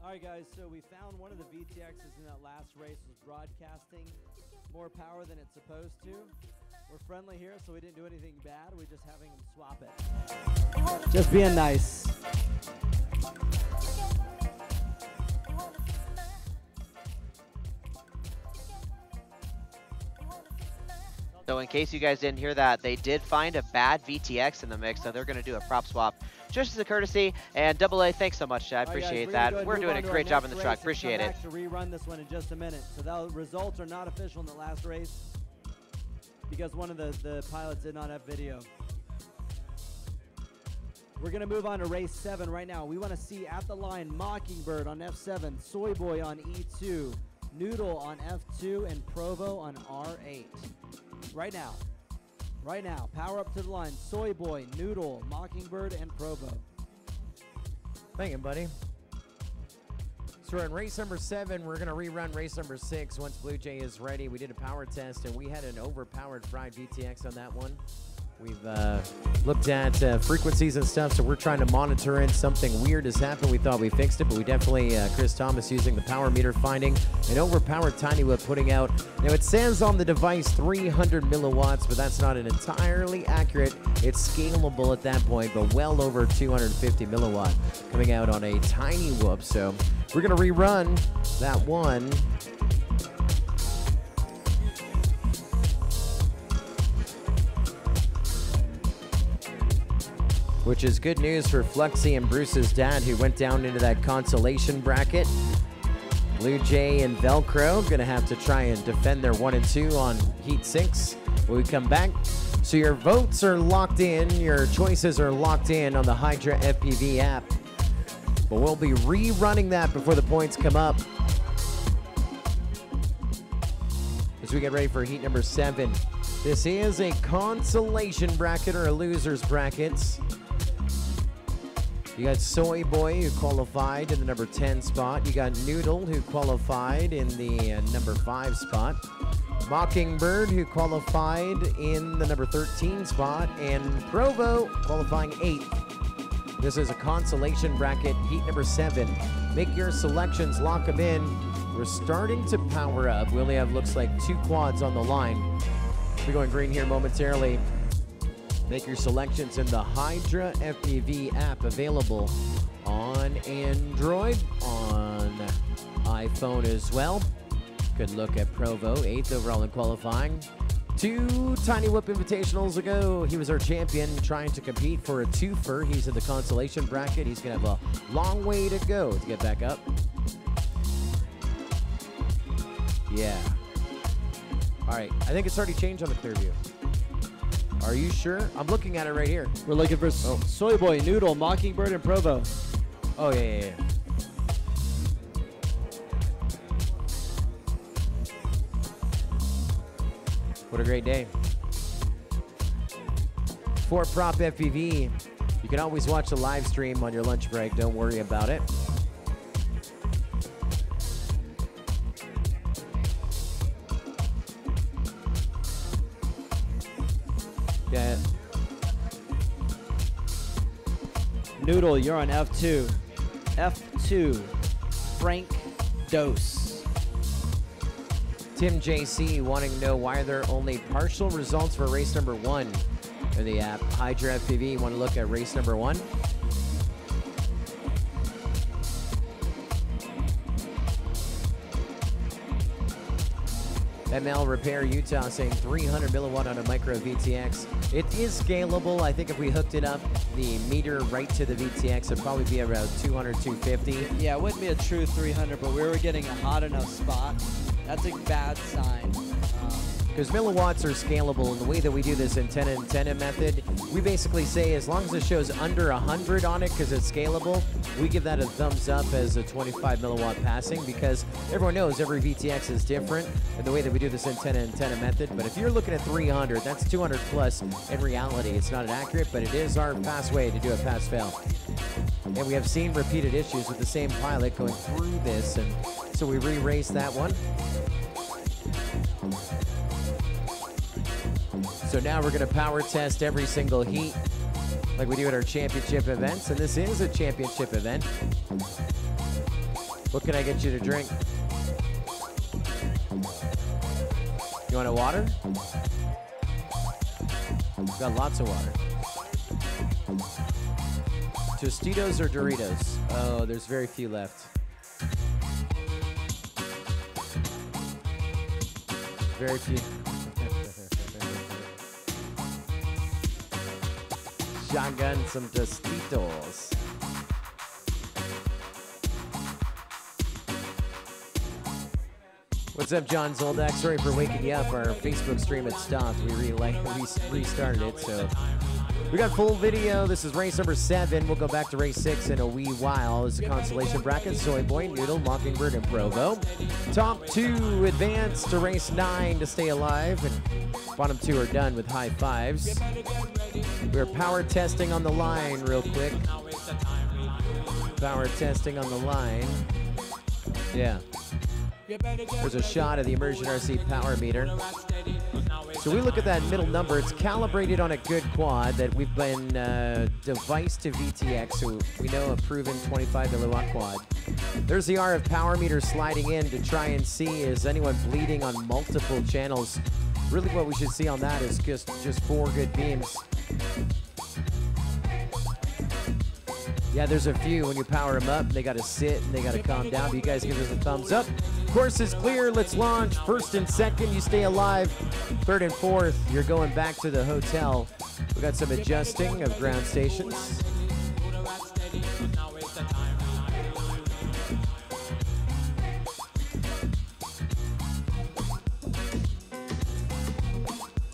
S3: All right, guys, so we found one of the VTXs in that last race was broadcasting more power than it's supposed to. We're friendly here, so we didn't do anything bad. We're just having them swap it. Just being nice.
S5: So in case you guys didn't hear that, they did find a bad VTX in the mix, so they're going to do a prop swap just as a courtesy. And Double A, thanks so much. I appreciate that. We're doing a great job in the truck. Appreciate it.
S3: To rerun this one in just a minute. So the results are not official in the last race because one of the pilots did not have video. We're going to move on to race 7 right now. We want to see at the line Mockingbird on F7, Soy Boy on E2, Noodle on F2, and Provo on R8. Right now. Right now. Power up to the line. Soy Boy, Noodle, Mockingbird, and Provo.
S2: Thank you, buddy. So we're in race number 7. We're going to rerun race number 6 once Blue Jay is ready. We did a power test, and we had an overpowered fried VTX on that one. We've looked at frequencies and stuff, so we're trying to monitor it. Something weird has happened. We thought we fixed it, but we definitely, Chris Thomas using the power meter finding an overpowered Tiny Whip putting out. Now, it says on the device 300 milliwatts, but that's not an entirely accurate. It's scalable at that point, but well over 250 milliwatt coming out on a Tiny Whoop. So we're going to rerun that one. Which is good news for Fluxy and Bruce's dad, who went down into that consolation bracket. Blue Jay and Velcro going to have to try and defend their 1 and 2 on Heat 6 when we come back. So your votes are locked in, your choices are locked in on the Hydra FPV app. But we'll be rerunning that before the points come up as we get ready for Heat number 7. This is a consolation bracket or a loser's bracket. You got Soy Boy, who qualified in the number 10 spot. You got Noodle, who qualified in the number 5 spot. Mockingbird, who qualified in the number 13 spot. And Provo, qualifying 8th. This is a consolation bracket, Heat number 7. Make your selections, lock them in. We're starting to power up. We only have, looks like, 2 quads on the line. We're going green here momentarily. Make your selections in the Hydra FPV app, available on Android, on iPhone as well. Good look at Provo, 8th overall in qualifying. 2 Tiny Whip Invitationals ago, he was our champion, trying to compete for a twofer. He's in the consolation bracket. He's going to have a long way to go to get back up. Yeah. All right, I think it's already changed on the clear view. Are you sure? I'm looking at it right here.
S3: We're looking for Soy Boy, Noodle, Mockingbird, and Provo.
S2: Oh, yeah. What a great day. For Prop FPV, you can always watch the live stream on your lunch break. Don't worry about it. Yeah.
S3: Noodle, you're on F2. F2, Frank Dose.
S2: Tim JC wanting to know why there are only partial results for race number 1 in the app. Hydra FPV, want to look at race number 1? ML Repair Utah saying 300 milliwatt on a micro VTX. It is scalable. I think if we hooked it up, the meter right to the VTX, it'd probably be around 200, 250.
S3: Yeah, it wouldn't be a true 300, but we were getting a hot enough spot. That's a bad sign.
S2: Because milliwatts are scalable, and the way that we do this antenna method, we basically say as long as it shows under 100 on it because it's scalable, we give that a thumbs up as a 25 milliwatt passing, because everyone knows every VTX is different and the way that we do this antenna method. But if you're looking at 300, that's 200 plus. In reality, it's not accurate, but it is our fast way to do a pass-fail. And we have seen repeated issues with the same pilot going through this, and so we re-raced that one. So now we're going to power test every single heat like we do at our championship events, and this is a championship event. What can I get you to drink? You want a water? We've got lots of water. Tostitos or Doritos? Oh, there's very few left. Very few. Shotgun some Tostitos. What's up, John Zoldak? Sorry for waking you up. Our Facebook stream had stopped. We restarted it, so we got full video. This is race number 7. We'll go back to race 6 in a wee while. It's a consolation bracket. Soy Boy, Noodle, Mockingbird, and Provo. Top 2 advance to race 9 to stay alive, and bottom 2 are done with high fives. We're power testing on the line real quick. Power testing on the line. Yeah. There's a shot of the immersion RC power meter. So we look at that middle number. It's calibrated on a good quad that we've been devised to VTX, so we know a proven 25 milliwatt quad. There's the RF power meter sliding in to try and see is anyone bleeding on multiple channels. Really what we should see on that is just 4 good beams. Yeah, there's a few when you power them up, they got to sit and they got to calm down. But you guys give us a thumbs up. Course is clear. Let's launch. First and second, you stay alive. Third and fourth, you're going back to the hotel. We got some adjusting of ground stations.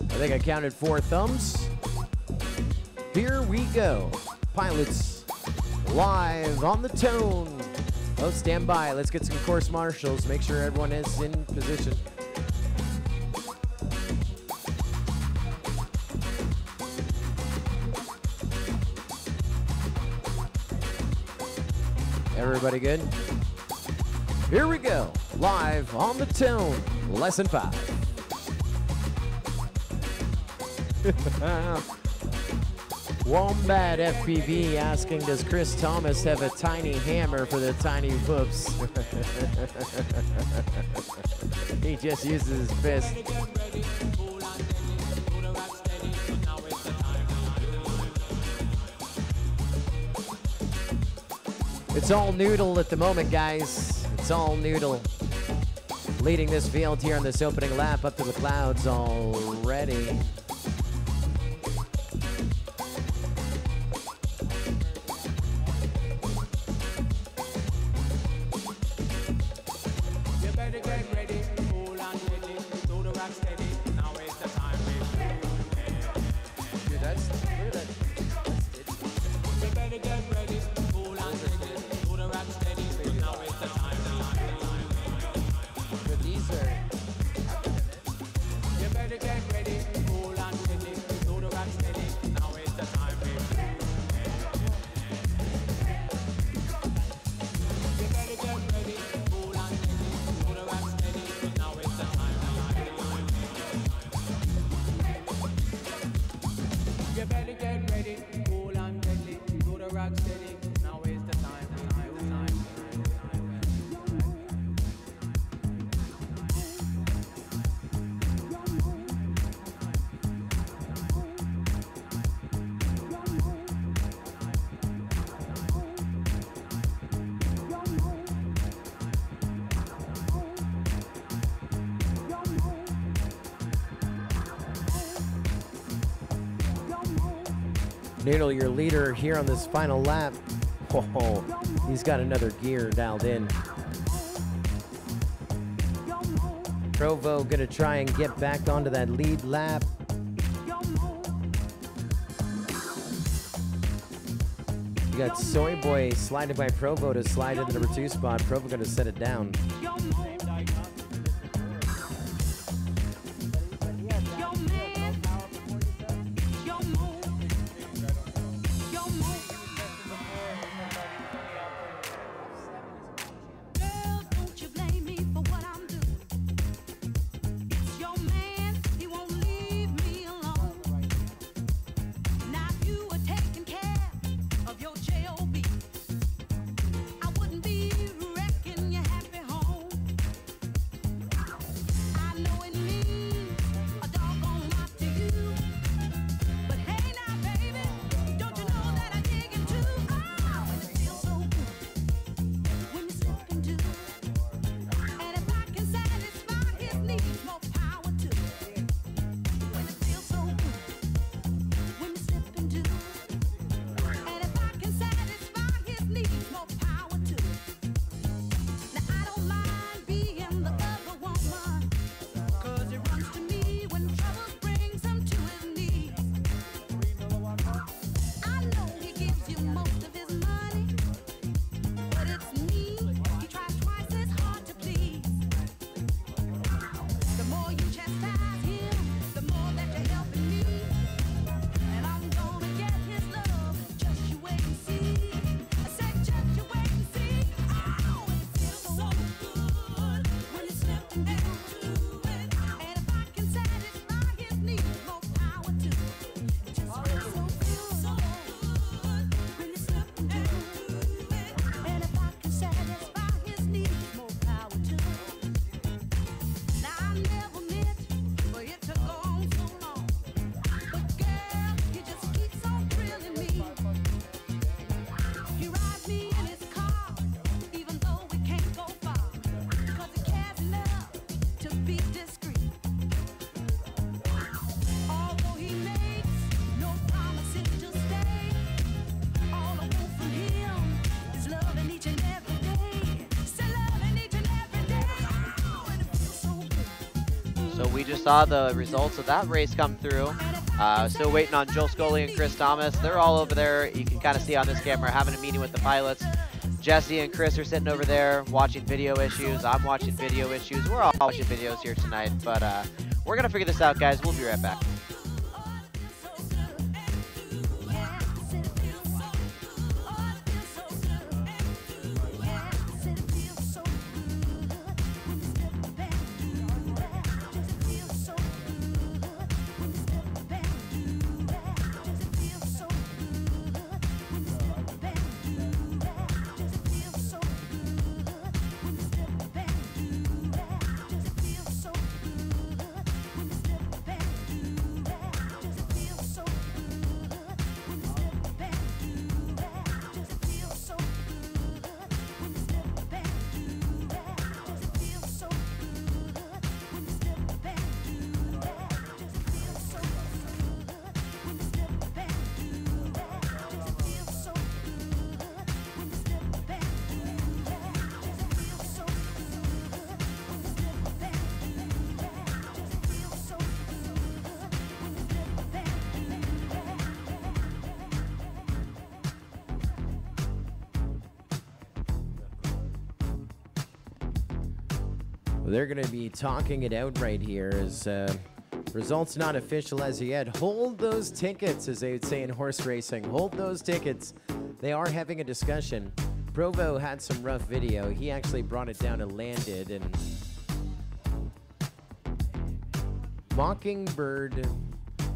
S2: I think I counted 4 thumbs. Here we go. Pilots live on the tone. Oh, stand by. Let's get some course marshals. Make sure everyone is in position. Everybody good? Here we go. Live on the tone. Lesson 5. Wombat FPV asking, does Chris Thomas have a tiny hammer for the tiny whoops? He just uses his fist. It's all noodle at the moment, guys. It's all noodle. Leading this field here on this opening lap up to the clouds already. Noodle, your leader here on this final lap. Oh, he's got another gear dialed in. Provo gonna try and get back onto that lead lap. You got Soy Boy sliding by Provo to slide into the number 2 spot. Provo gonna set it down.
S5: So we just saw the results of that race come through. Still waiting on Joe Scully and Chris Thomas. They're all over there. You can kind of see on this camera having a meeting with the pilots. Jesse and Chris are sitting over there watching video issues. I'm watching video issues. We're all watching videos here tonight, but we're going to figure this out, guys. We'll be right back.
S2: They're going to be talking it out right here as results not official as yet. Hold those tickets, as they would say in horse racing. Hold those tickets. They are having a discussion. Provo had some rough video. He actually brought it down and landed. And Mockingbird,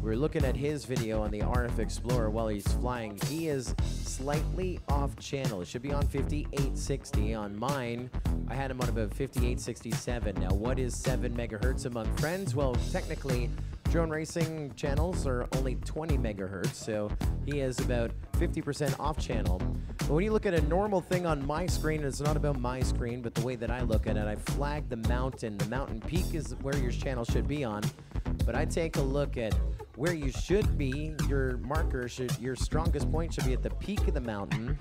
S2: we're looking at his video on the RF Explorer while he's flying. He is slightly off channel. It should be on 5860. On mine, I had him on about 5867. Now, what is 7 megahertz among friends? Well, technically, drone racing channels are only 20 megahertz, so he is about 50% off channel. But when you look at a normal thing on my screen, it's not about my screen, but the way that I look at it, I flag the mountain. The mountain peak is where your channel should be on. But I take a look at where you should be. Your marker your strongest point should be at the peak of the mountain.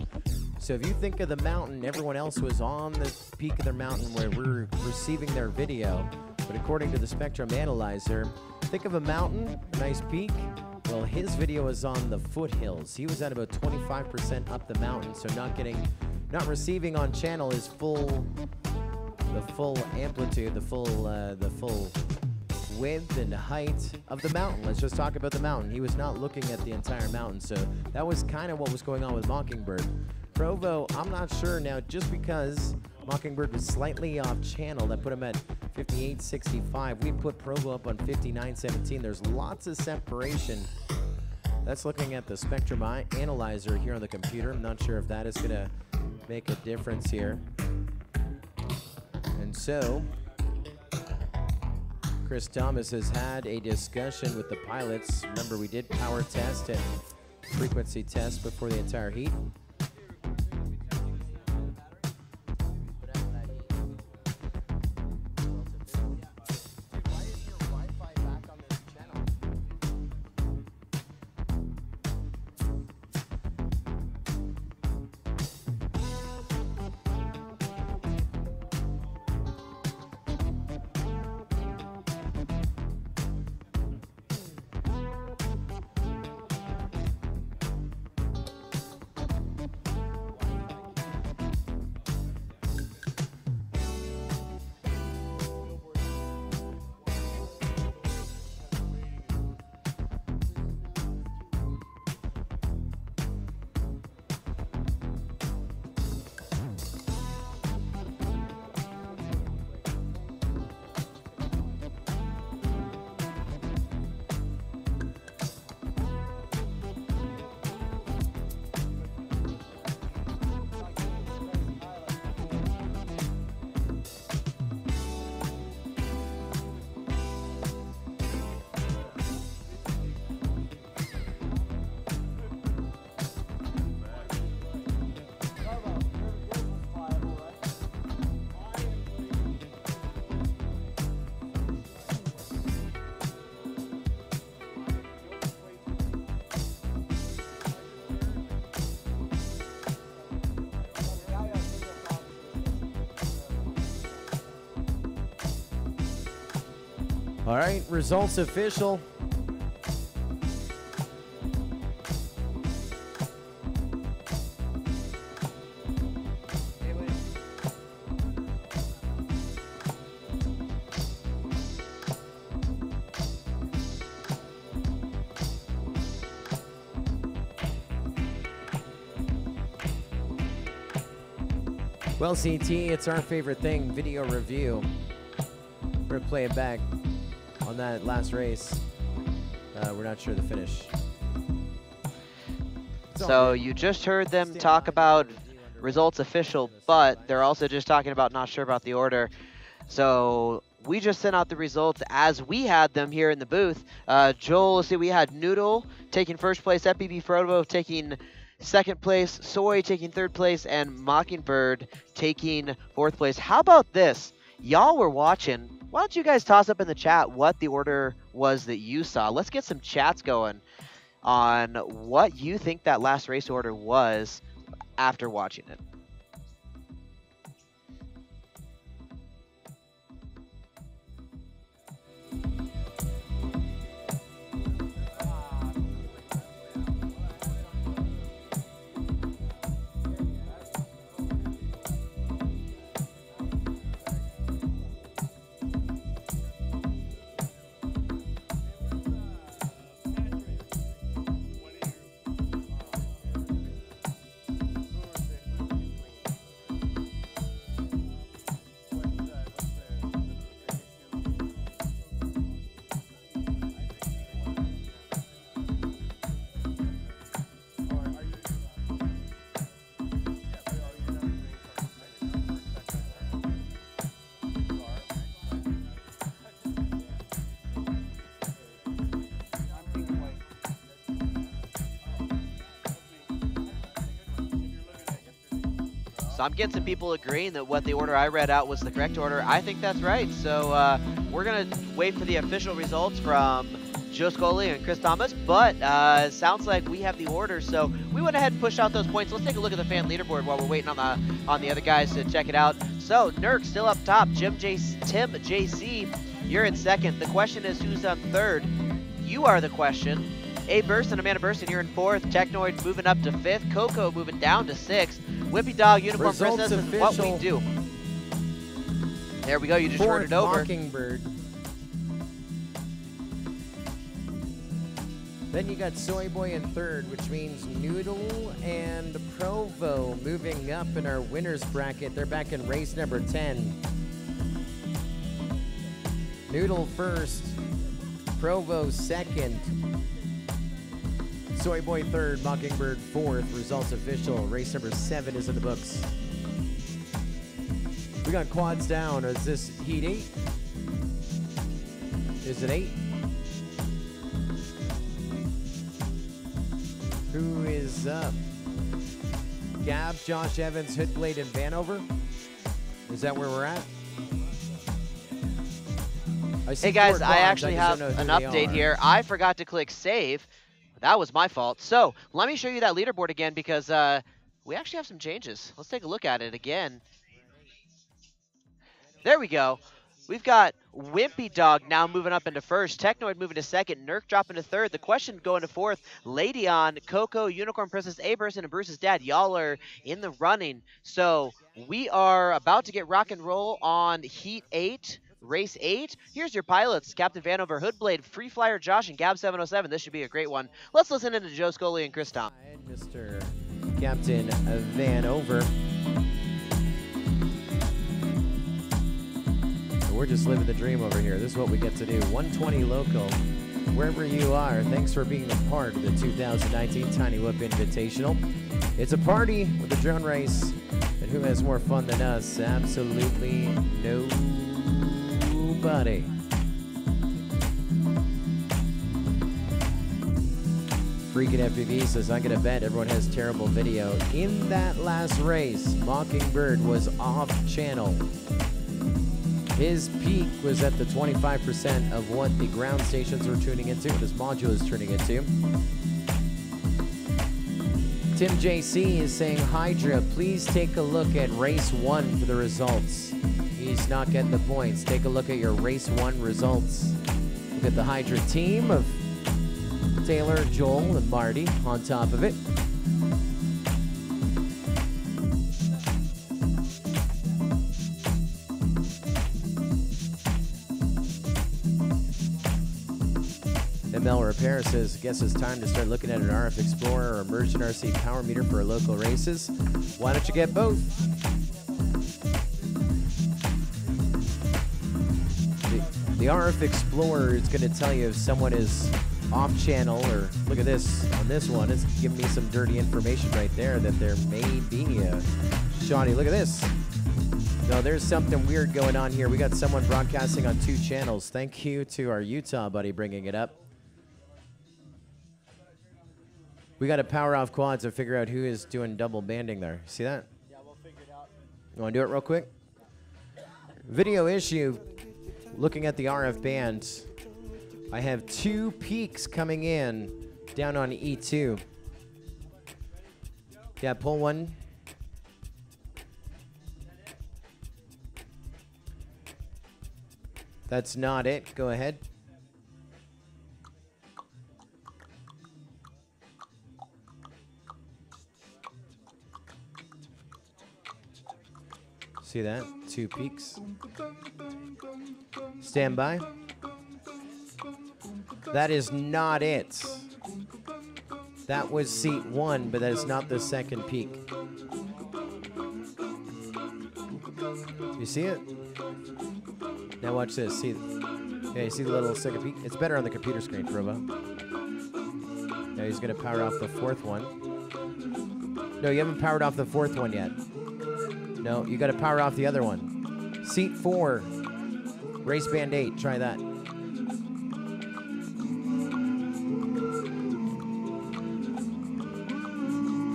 S2: So if you think of the mountain, everyone else was on the peak of their mountain where we're receiving their video. But according to the Spectrum Analyzer, think of a mountain, nice peak. Well, his video is on the foothills. He was at about 25% up the mountain, so not receiving on channel his full amplitude, the full width and height of the mountain. Let's just talk about the mountain. He was not looking at the entire mountain, so that was kind of what was going on with Mockingbird. Provo, I'm not sure now, just because Mockingbird was slightly off channel, that put him at 5865. We put Provo up on 5917. There's lots of separation. That's looking at the Spectrum Analyzer here on the computer. I'm not sure if that is going to make a difference here. And so Chris Thomas has had a discussion with the pilots. Remember, we did power test and frequency test before the entire heat. All right, results official. Well, CT, it's our favorite thing, video review. We're gonna play it back on that last race. We're not sure the finish.
S5: So you just heard them talk about results official, but they're also just talking about not sure about the order. So we just sent out the results as we had them here in the booth. Joel, let's see, we had Noodle taking first place, FBB Frodo taking second place, Soy taking third place, and Mockingbird taking fourth place. How about this? Y'all were watching. Why don't you guys toss up in the chat what the order was that you saw? Let's get some chats going on what you think that last race order was after watching it. So I'm getting some people agreeing that what the order I read out was the correct order. I think that's right. So we're going to wait for the official results from Joe Scully and Chris Thomas, but sounds like we have the order. So we went ahead and pushed out those points. Let's take a look at the fan leaderboard while we're waiting on the other guys to check it out. So Nurk still up top. Tim JC, you're in second. The question is who's on third? You are the question. A Burst and Amanda Burst, you're in fourth. Technoid moving up to fifth. Coco moving down to sixth. Whippy Dog, Unicorn
S2: Results
S5: Princess is
S2: official.
S5: what we do. There we go. You just heard it over.
S2: Mockingbird. Then you got Soy Boy in third, which means Noodle and Provo moving up in our winners bracket. They're back in race number 10. Noodle first, Provo second, Soy Boy third, Mockingbird fourth. Results official. Race number 7 is in the books. We got quads down. Is this heat 8? Is it 8? Who is up? Gab, Josh Evans, Hoodblade, and Vanover? Is that where we're at?
S5: Hey guys, I actually have an update here. I forgot to click save. That was my fault. So let me show you that leaderboard again because we actually have some changes. Let's take a look at it again. There we go. We've got Wimpy Dog now moving up into first. Technoid moving to second. Nurk dropping to third. The question going to fourth. Lady on, Coco, Unicorn Princess, A-Person, and Bruce's dad. Y'all are in the running. So we are about to get rock and roll on Heat 8. Race 8. Here's your pilots. Captain Vanover, Hoodblade, Free Flyer Josh, and Gab707. This should be a great one. Let's listen in to Joe Scully and Chris Tom.
S2: Mr. Captain Vanover. We're just living the dream over here. This is what we get to do. 120 local. Wherever you are, thanks for being a part of the 2019 Tiny Whoop Invitational. It's a party with a drone race. And who has more fun than us? Absolutely nobody. Freaking FPV says, I'm going to bet everyone has terrible video. In that last race, Mockingbird was off channel. His peak was at the 25% of what the ground stations were tuning into, what his module is tuning into. Tim JC is saying, Hydra, please take a look at race 1 for the results. He's not getting the points. Take a look at your race 1 results. We've got the Hydra team of Taylor, Joel, and Marty on top of it. ML Repair says, guess it's time to start looking at an RF Explorer or Immersion RC power meter for our local races. Why don't you get both? The RF Explorer is going to tell you if someone is off channel, or look at this on this one, it's giving me some dirty information right there that there may be a shoddy. Look at this. No, there's something weird going on here. We got someone broadcasting on 2 channels. Thank you to our Utah buddy bringing it up. We got to power off quads to figure out who is doing double banding there. See that?
S3: Yeah, we'll figure it out.
S2: You want to do it real quick? Video issue. Looking at the RF bands, I have 2 peaks coming in down on E2. Yeah, pull one. That's not it. Go ahead. See that? 2 peaks. Stand by. That is not it. That was seat 1, but that is not the second peak. You see it? Now watch this. See? Yeah, you see the little second peak? It's better on the computer screen, Provo. Now he's going to power off the 4th one. No, you haven't powered off the 4th one yet. No, you got to power off the other one. Seat 4, race band 8. Try that.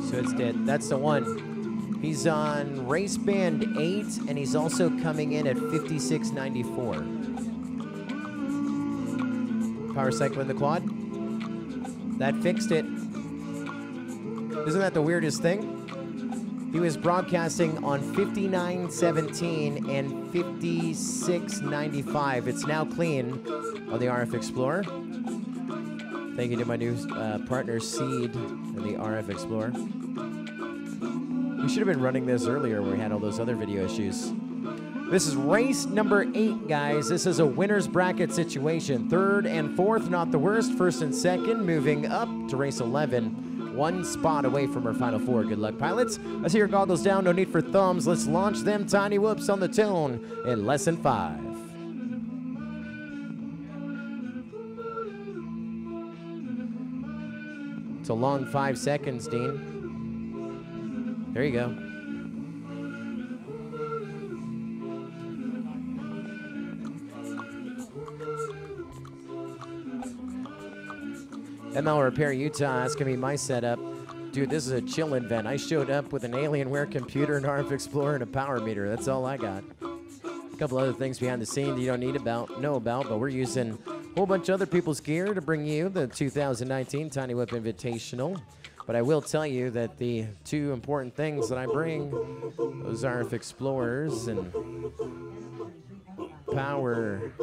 S2: So it's dead. That's the one. He's on race band 8, and he's also coming in at 5694. Power cycle in the quad. That fixed it. Isn't that the weirdest thing? He was broadcasting on 5917 and 5695. It's now clean on the RF Explorer. Thank you to my new partner, Seed, in the RF Explorer. We should have been running this earlier where we had all those other video issues. This is race number 8, guys. This is a winner's bracket situation. 3rd and 4th, not the worst. 1st and 2nd, moving up to race 11. 1 spot away from our final 4. Good luck, pilots. I see your goggles down. No need for thumbs. Let's launch them tiny whoops on the tone in lesson 5. It's a long 5 seconds, Dean. There you go. ML Repair Utah asking me my setup. Dude, this is a chillin' vent. I showed up with an Alienware computer, an RF Explorer, and a power meter. That's all I got. A couple other things behind the scene that you don't need know about, but we're using a whole bunch of other people's gear to bring you the 2019 Tiny Whip Invitational. But I will tell you that the 2 important things that I bring, those RF Explorers and power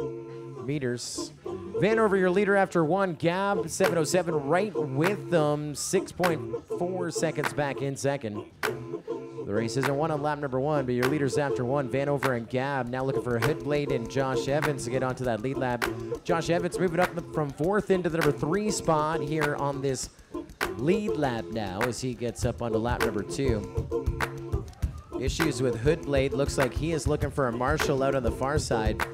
S2: meters. Vanover, your leader after 1. Gab, 707, right with them. 6.4 seconds back in 2nd. The race isn't won on lap number 1, but your leaders after 1. Vanover and Gab now looking for a Hoodblade and Josh Evans to get onto that lead lap. Josh Evans moving up from 4th into the number 3 spot here on this lead lap now as he gets up onto lap number 2. Issues with Hoodblade. Looks like he is looking for a Marshall out on the far side.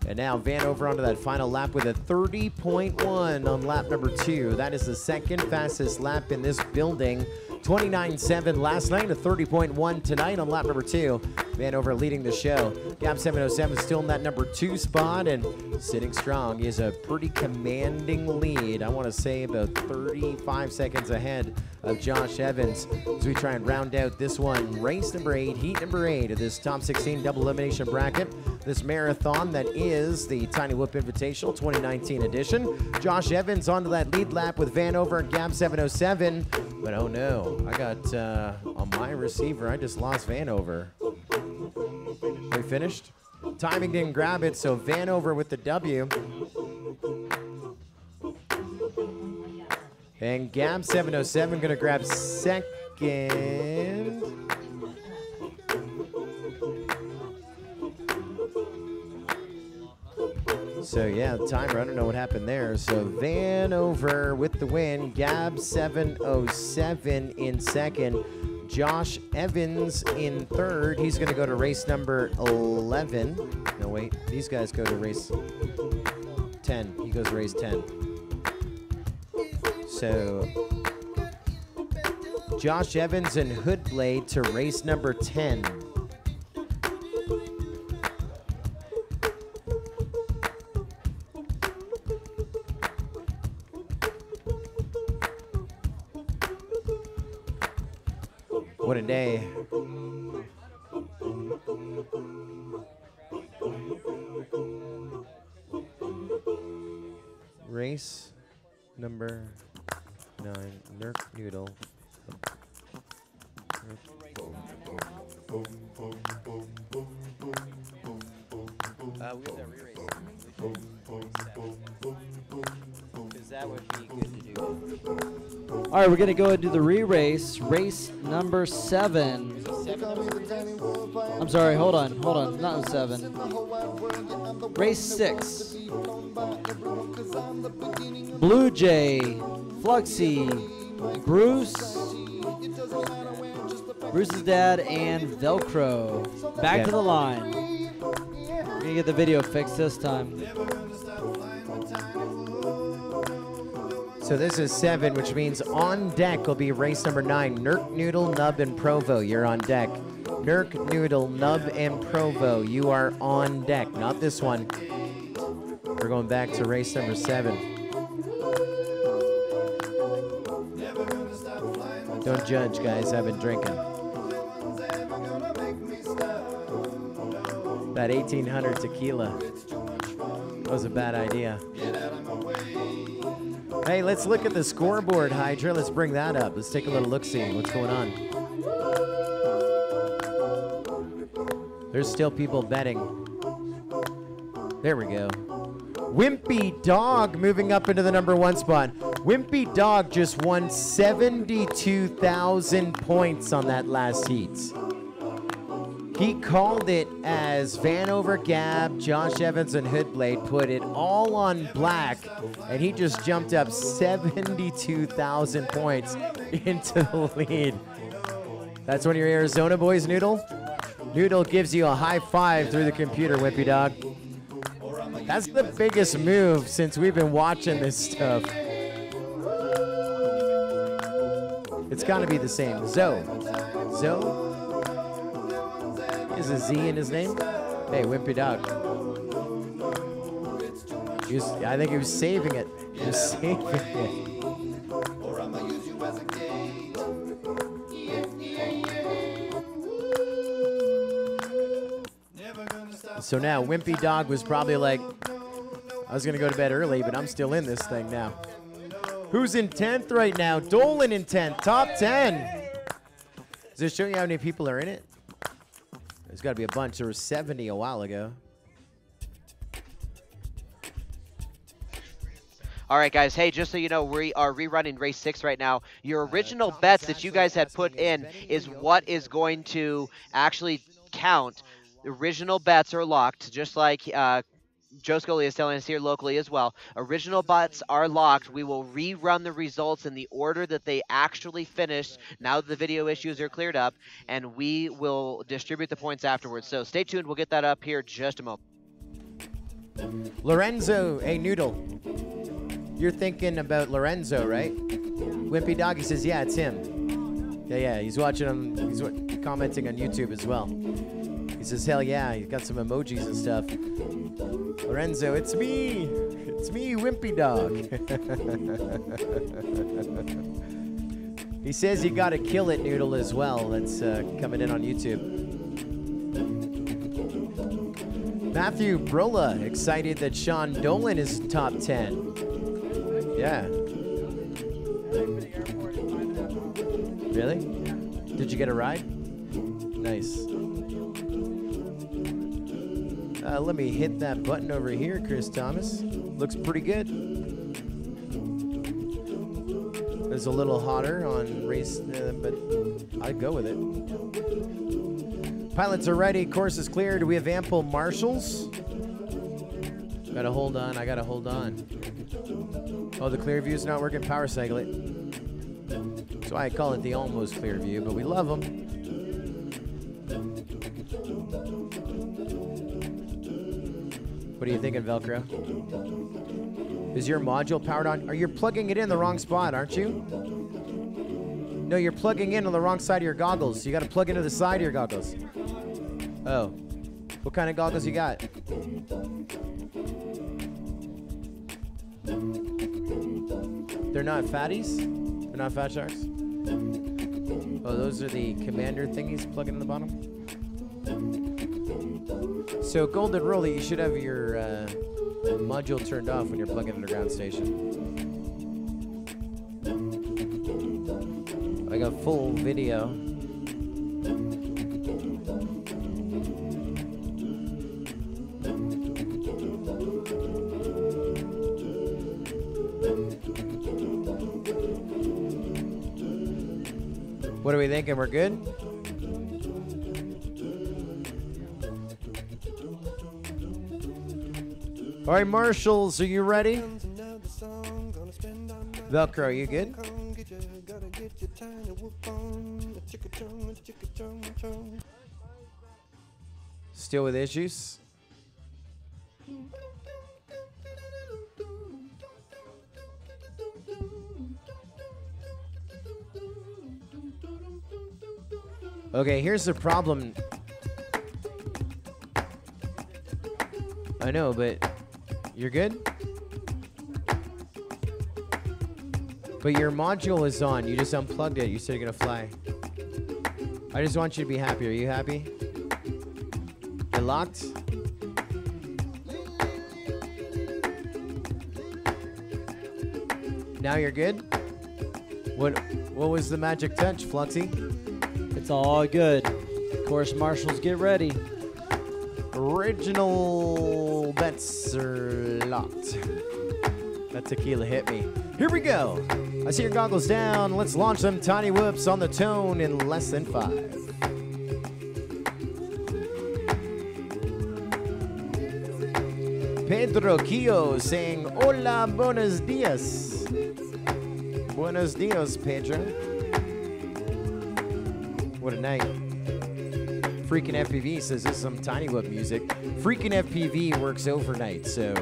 S2: And now Vanover onto that final lap with a 30.1 on lap number 2. That is the 2nd fastest lap in this building. 29.7 last night, a 30.1 tonight on lap number 2. Vanover leading the show. Gab 707 still in that number 2 spot and sitting strong. He has a pretty commanding lead. I want to say about 35 seconds ahead of Josh Evans as we try and round out this one. Race number 8, heat number 8 of this top 16 double elimination bracket. This marathon that is the Tiny Whoop Invitational 2019 edition. Josh Evans onto that lead lap with Vanover and Gab 707. But oh no, I got on my receiver, I just lost Vanover. We finished? Timing didn't grab it, so Vanover with the W. And Gab 707 gonna grab second. So yeah, the timer, I don't know what happened there. So Vanover with the win. Gab 707 in second. Josh Evans in third. He's gonna go to race number 11. No, wait, these guys go to race 10. He goes to race 10. So Josh Evans and Hoodblade to race number 10. What a day. Race number 9, Nerf Noodle.
S13: We have that re-race. Because that would be good to do.
S3: All right, we're going to go and do the re-race. Race number 7. I'm sorry, hold on. Not 7. Race 6. Blue Jay, Fluxy, Bruce's dad, and Velcro. Back to the line. We're going to get the video fixed this time.
S2: So this is 7, which means on deck will be race number 9. Nerk, Noodle, Nub, and Provo. You're on deck. Nerk, Noodle, Nub, and Provo. You are on deck. Not this one. We're going back to race number 7. Don't judge, guys. I've been drinking. That 1800 tequila. That was a bad idea. Hey, let's look at the scoreboard, Hydra. Let's bring that up. Let's take a little look-see. What's going on? There's still people betting. There we go. Wimpy Dog moving up into the number 1 spot. Wimpy Dog just won 72,000 points on that last heat. He called it as Vanover, Gab, Josh Evans, and Hoodblade put it all on black, and he just jumped up 72,000 points into the lead. That's one of your Arizona boys, Noodle. Noodle gives you a high five through the computer, Wimpy Dog. That's the biggest move since we've been watching this stuff. It's got to be the same. Zoe. Is a Z in his name? Hey, Wimpy Dog. I think he was saving it. He was saving it. So now, Wimpy Dog was probably like, I was going to go to bed early, but I'm still in this thing now. Who's in 10th right now? Dolan in 10th, top 10. Does this show you how many people are in it? There's got to be a bunch. There were 70 a while ago.
S5: All right, guys. Hey, just so you know, we are rerunning race 6 right now. Your original bets that you guys had put in is what is going to actually count. The original bets are locked, just like Joe Scully is telling us here locally as well. Original bets are locked. We will rerun the results in the order that they actually finished now that the video issues are cleared up, and we will distribute the points afterwards. So stay tuned. We'll get that up here just a moment.
S2: Lorenzo, hey, Noodle. You're thinking about Lorenzo, right? Wimpy Dog, he says, yeah, it's him. Yeah, he's watching him. He's commenting on YouTube as well. He says, hell yeah, he's got some emojis and stuff. Lorenzo, it's me. It's me, Wimpy Dog. He says you got to kill it, Noodle, as well. That's coming in on YouTube. Matthew Brola, excited that Sean Dolan is top 10. Yeah. Really? Did you get a ride? Nice. Let me hit that button over here, Chris Thomas. Looks pretty good. is a little hotter on race, but I'd go with it. Pilots are ready. Course is clear. Do we have ample marshals? Gotta hold on. I gotta hold on. Oh, the clear view is not working. Power cycle it. So I call it the almost clear view, but we love them. What are you thinking, Velcro? Is your module powered on? Are you plugging it in the wrong spot, aren't you? No, you're plugging in on the wrong side of your goggles. You got to plug into the side of your goggles. Oh. What kind of goggles you got? They're not fatties? They're not fat sharks? Oh, those are the commander thingies plugging in the bottom? So, golden rule, you should have your module turned off when you're plugging in a ground station. I got full video. What are we thinking? We're good? All right, marshals, are you ready? Velcro, are you good? Still with issues? Okay, here's the problem. I know, but you're good? But your module is on. You just unplugged it. You said you're gonna fly. I just want you to be happy. Are you happy? You locked? Now you're good? What was the magic touch, Fluxy?
S3: It's all good. Course marshals, get ready.
S2: Original bets are locked. That tequila hit me. Here we go. I see your goggles down. Let's launch them tiny whoops on the tone in less than 5. Pedro Quillo saying, hola, buenos dias. Buenos dias, Pedro. What a night. Freaking FPV says this is some tiny whoop music. Freaking FPV works overnight, so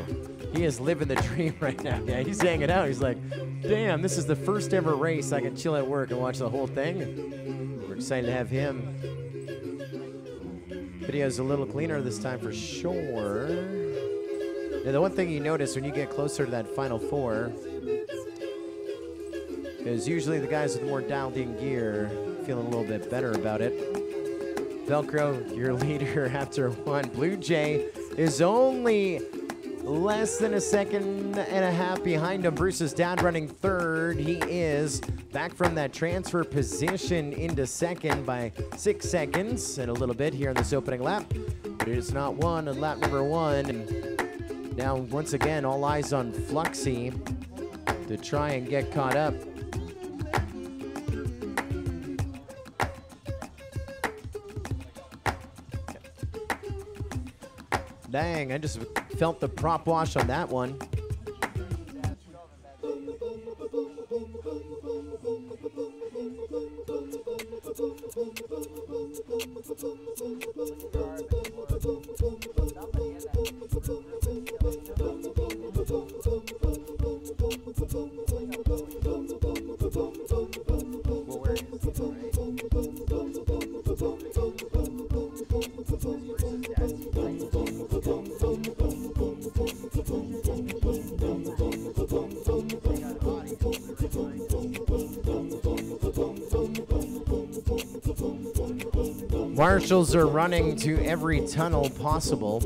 S2: he is living the dream right now. Yeah, he's hanging out. He's like, damn, this is the first ever race. I can chill at work and watch the whole thing. We're excited to have him. Video's a little cleaner this time for sure. Now, the one thing you notice when you get closer to that final 4 is usually the guys with more dialed in gear feeling a little bit better about it. Velcro, your leader after 1. Blue Jay is only less than a second and a half behind him. Bruce is down running 3rd. He is back from that transfer position into 2nd by 6 seconds and a little bit here in this opening lap. But it is not won on lap number 1. And now, once again, all eyes on Fluxy to try and get caught up. Dang, I just felt the prop wash on that one. Marshals are running to every tunnel possible.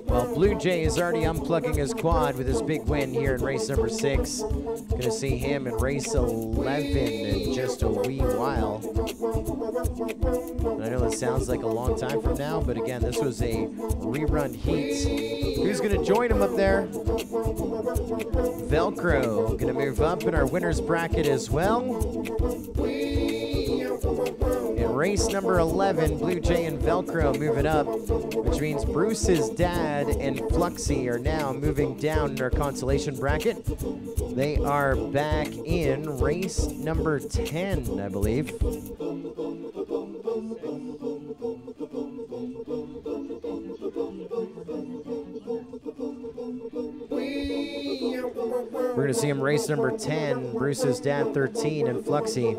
S2: Well, Blue Jay is already unplugging his quad with his big win here in race number 6. Gonna see him in race 11 in just a wee while. And I know that sounds like a long time from now, but again, this was a rerun heat. Who's gonna join him up there? Velcro gonna move up in our winner's bracket as well. In race number 11, Blue Jay and Velcro moving up, which means Bruce's dad and Fluxy are now moving down in our consolation bracket. They are back in race number 10, I believe. We're going to see him race number 10, Bruce's dad 13, and Fluxy.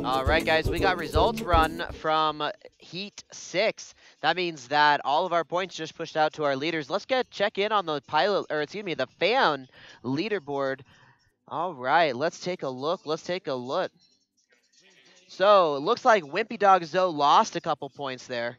S5: All right, guys, we got results run from Heat 6. That means that all of our points just pushed out to our leaders. Let's check in on the the fan leaderboard. All right, let's take a look. So it looks like Wimpy Dog Zoe lost a couple points there.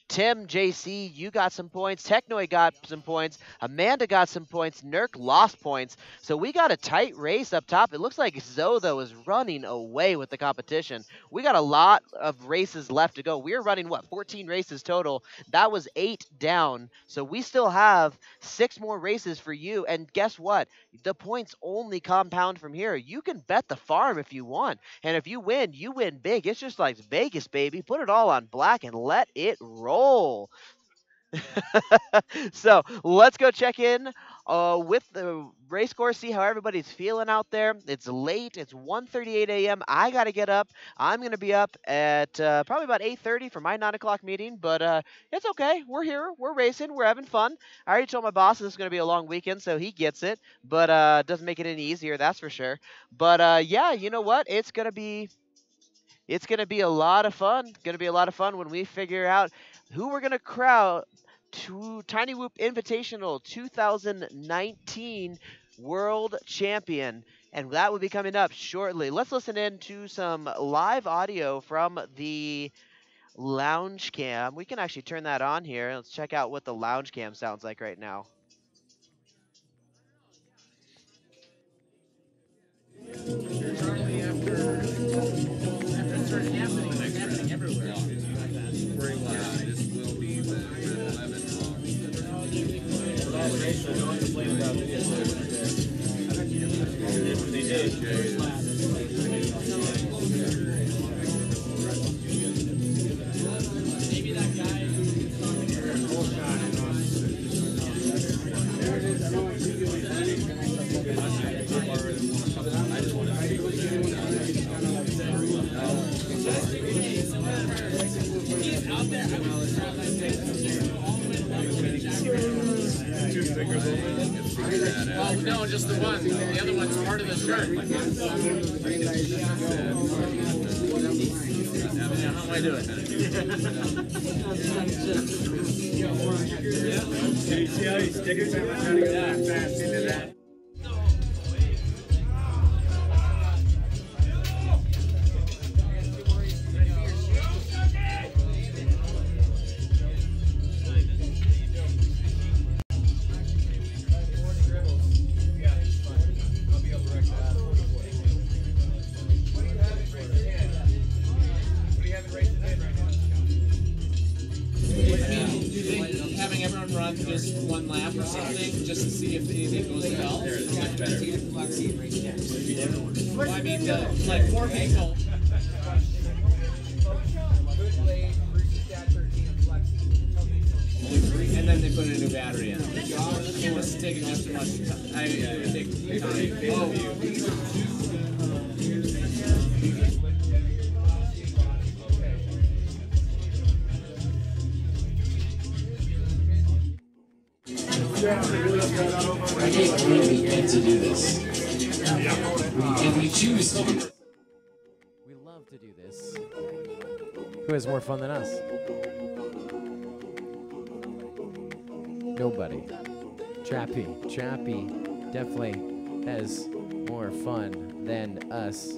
S5: Tim, JC, you got some points. Technoid got some points. Amanda got some points. Nurk lost points. So we got a tight race up top. It looks like Zoe, though, is running away with the competition. We got a lot of races left to go. We're running, 14 races total. That was 8 down. So we still have 6 more races for you. And guess what? The points only compound from here. You can bet the farm if you want. And if you win big. It's just like Vegas, baby. Put it all on black and let it roll. So let's go check in with the race course, see how everybody's feeling out there. It's late. It's 1:38 a.m. I got to get up. I'm going to be up at probably about 8:30 for my 9 o'clock meeting, but it's okay. We're here. We're racing. We're having fun. I already told my boss this is going to be a long weekend, so he gets it, but doesn't make it any easier, that's for sure. But yeah, you know what? It's going to be a lot of fun. Going to be a lot of fun when we figure out who we're going to crown to Tiny Whoop Invitational 2019 World Champion. And that will be coming up shortly. Let's listen in to some live audio from the lounge cam. We can actually turn that on here. Let's check out what the lounge cam sounds like right now.
S14: Shortly after it started happening, it's happening everywhere. Very well. This will be the 11th. They did. Maybe that guy who's talking here is full shot. There it is. He's out there. Well, no, just the one. The other one's part of the shirt. How am I doing? Can you see how these stickers have been trying to go fast into that? Just one lap or something, just to see if anything goes well. Well, I mean, like 4 people. Only 3, and then they put a new battery in. So it's taking just as much time.
S15: I can't believe we get to do this. And we choose to do this.
S2: We love to do this. Who has more fun than us? Nobody. Trappy definitely has more fun than us.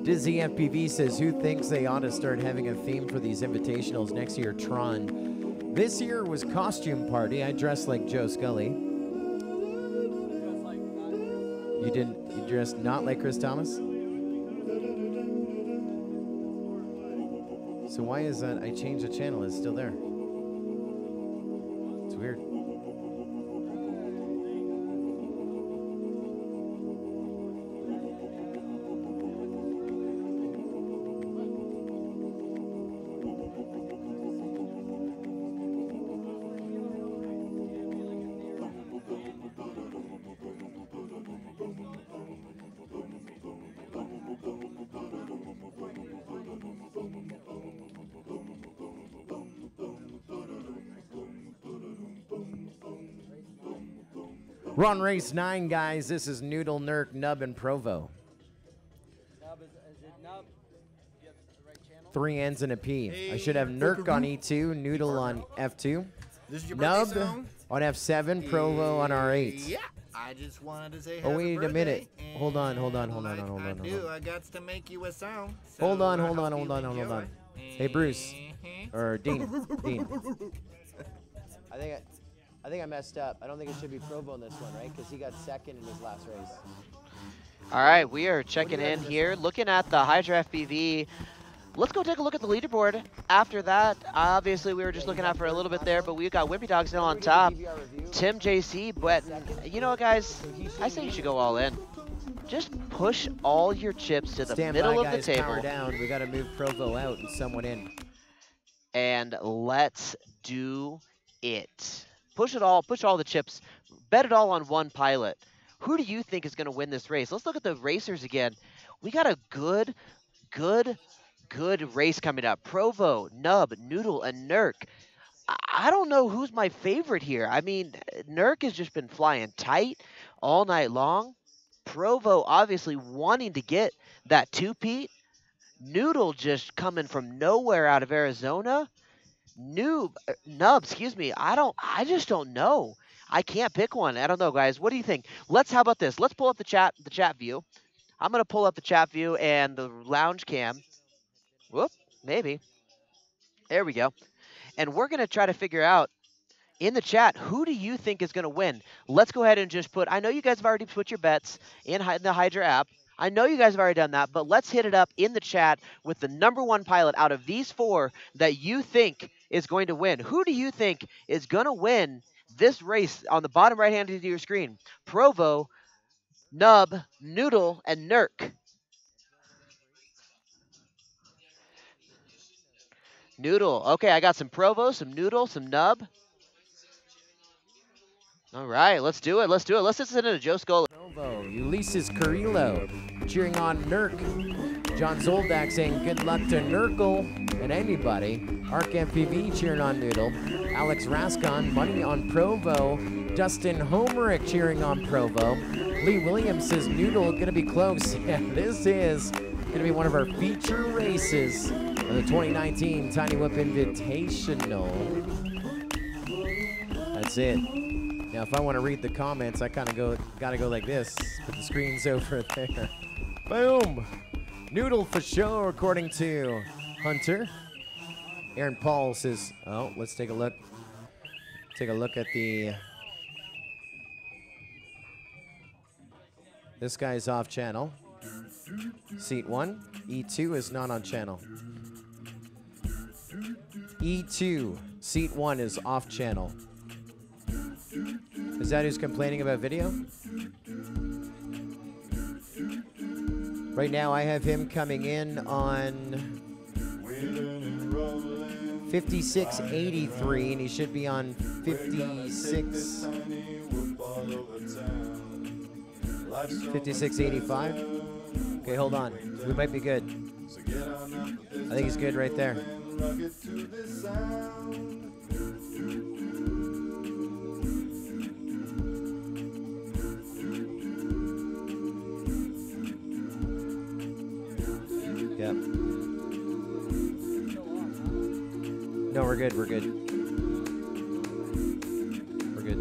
S2: Dizzy FPV says, who thinks they ought to start having a theme for these invitationals next year? Tron. This year was costume party. I dressed like Joe Scully. You didn't? You dressed not like Chris Thomas? So why is that? I changed the channel. It's still there. It's weird. We're on race 9, guys. This is Noodle, Nurk, Nub, and Provo.
S3: Nub, is it Nub? You have the right channel?
S2: 3 N's and a P. I should have Nurk on E2, Noodle on F2,
S16: This is your
S2: Nub
S16: birthday song?
S2: on F7, Provo on R8.
S16: Yeah, I just wanted to say
S2: Oh,
S16: happy
S2: wait a
S16: birthday,
S2: minute.
S16: and
S2: Hold on.
S16: I got to make you a song.
S2: Hold on.
S16: so I hope you enjoy.
S2: Hey, Bruce. Or Dean. I think I messed up. I don't think it should be Provo in this one, right? Because he got second in his last race.
S5: All right, we are checking in here, looking at the Hydra FPV. Let's go take a look at the leaderboard. After that, obviously we were just looking at for a little bit there, but we've got Wimpy Dog still on top. Tim JC, but you know what, guys? I say you should go all in. Just push all your chips to the middle of the table.
S2: Power down. We got to move Provo out and someone in.
S5: And let's do it. Push it all. Push all the chips. Bet it all on one pilot. Who do you think is going to win this race? Let's look at the racers again. We got a good race coming up. Provo, Nub, Noodle, and Nurk. I don't know who's my favorite here. I mean, Nurk has just been flying tight all night long. Provo obviously wanting to get that two-peat. Noodle just coming from nowhere out of Arizona. Nub, excuse me. I just don't know. I can't pick one. I don't know, guys. What do you think? How about this? Let's pull up the chat view. I'm going to pull up the chat view and the lounge cam. Whoop, maybe. There we go. And we're going to try to figure out in the chat, who do you think is going to win? Let's go ahead and just I know you guys have already put your bets in the Hydra app. I know you guys have already done that, but let's hit it up in the chat with the #1 pilot out of these 4 that you think is going to win. Who do you think is going to win this race on the bottom right-hand of your screen? Provo, Nub, Noodle, and Nurk. Noodle. Okay, I got some Provo, some Noodle, some Nub. All right, let's do it. Let's listen to Joe Scully.
S2: Provo, Ulysses Carrillo cheering on Nurk. John Zoldak saying good luck to Nurkle and anybody. Arc MPV cheering on Noodle. Alex Rascon, money on Provo. Dustin Homerick cheering on Provo. Lee Williams says Noodle gonna be close. Yeah, this is gonna be one of our feature races of the 2019 Tiny Whip Invitational. That's it. Now, if I want to read the comments, I kind of gotta go like this. Put the screen's over there. Boom! Noodle for show, according to Hunter. Aaron Paul says, oh, let's take a look. Take a look at the... This guy's off channel. Seat 1. E2 is not on channel. E2, seat 1 is off channel. Is that who's complaining about video? Right now I have him coming in on 5683, and he should be on 56. 5685. Okay, hold on. We might be good. I think he's good right there. Yep. No, we're good. We're good. We're good.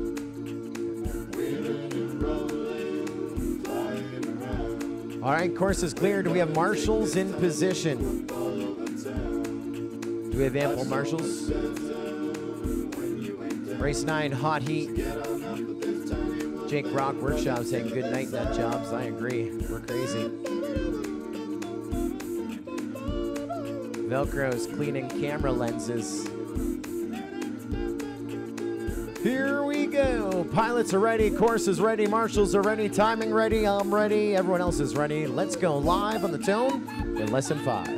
S2: All right, course is clear. Do we have marshals in position? Do we have ample marshals? Race 9, hot heat. Jake Rock Workshop saying good night, nut jobs. I agree. We're crazy. Velcro's cleaning camera lenses. Here we go. Pilots are ready. Course is ready. Marshals are ready. Timing ready. I'm ready. Everyone else is ready. Let's go live on the Tone in less than 5.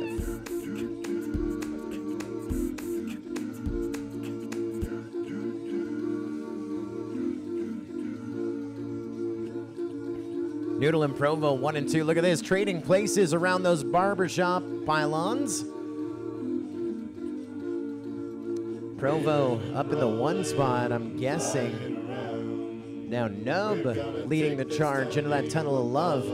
S2: Noodle and Provo 1 and 2. Look at this. Trading places around those barbershop pylons. Provo up in the 1 spot, I'm guessing. Now Nub leading the charge into that tunnel of love.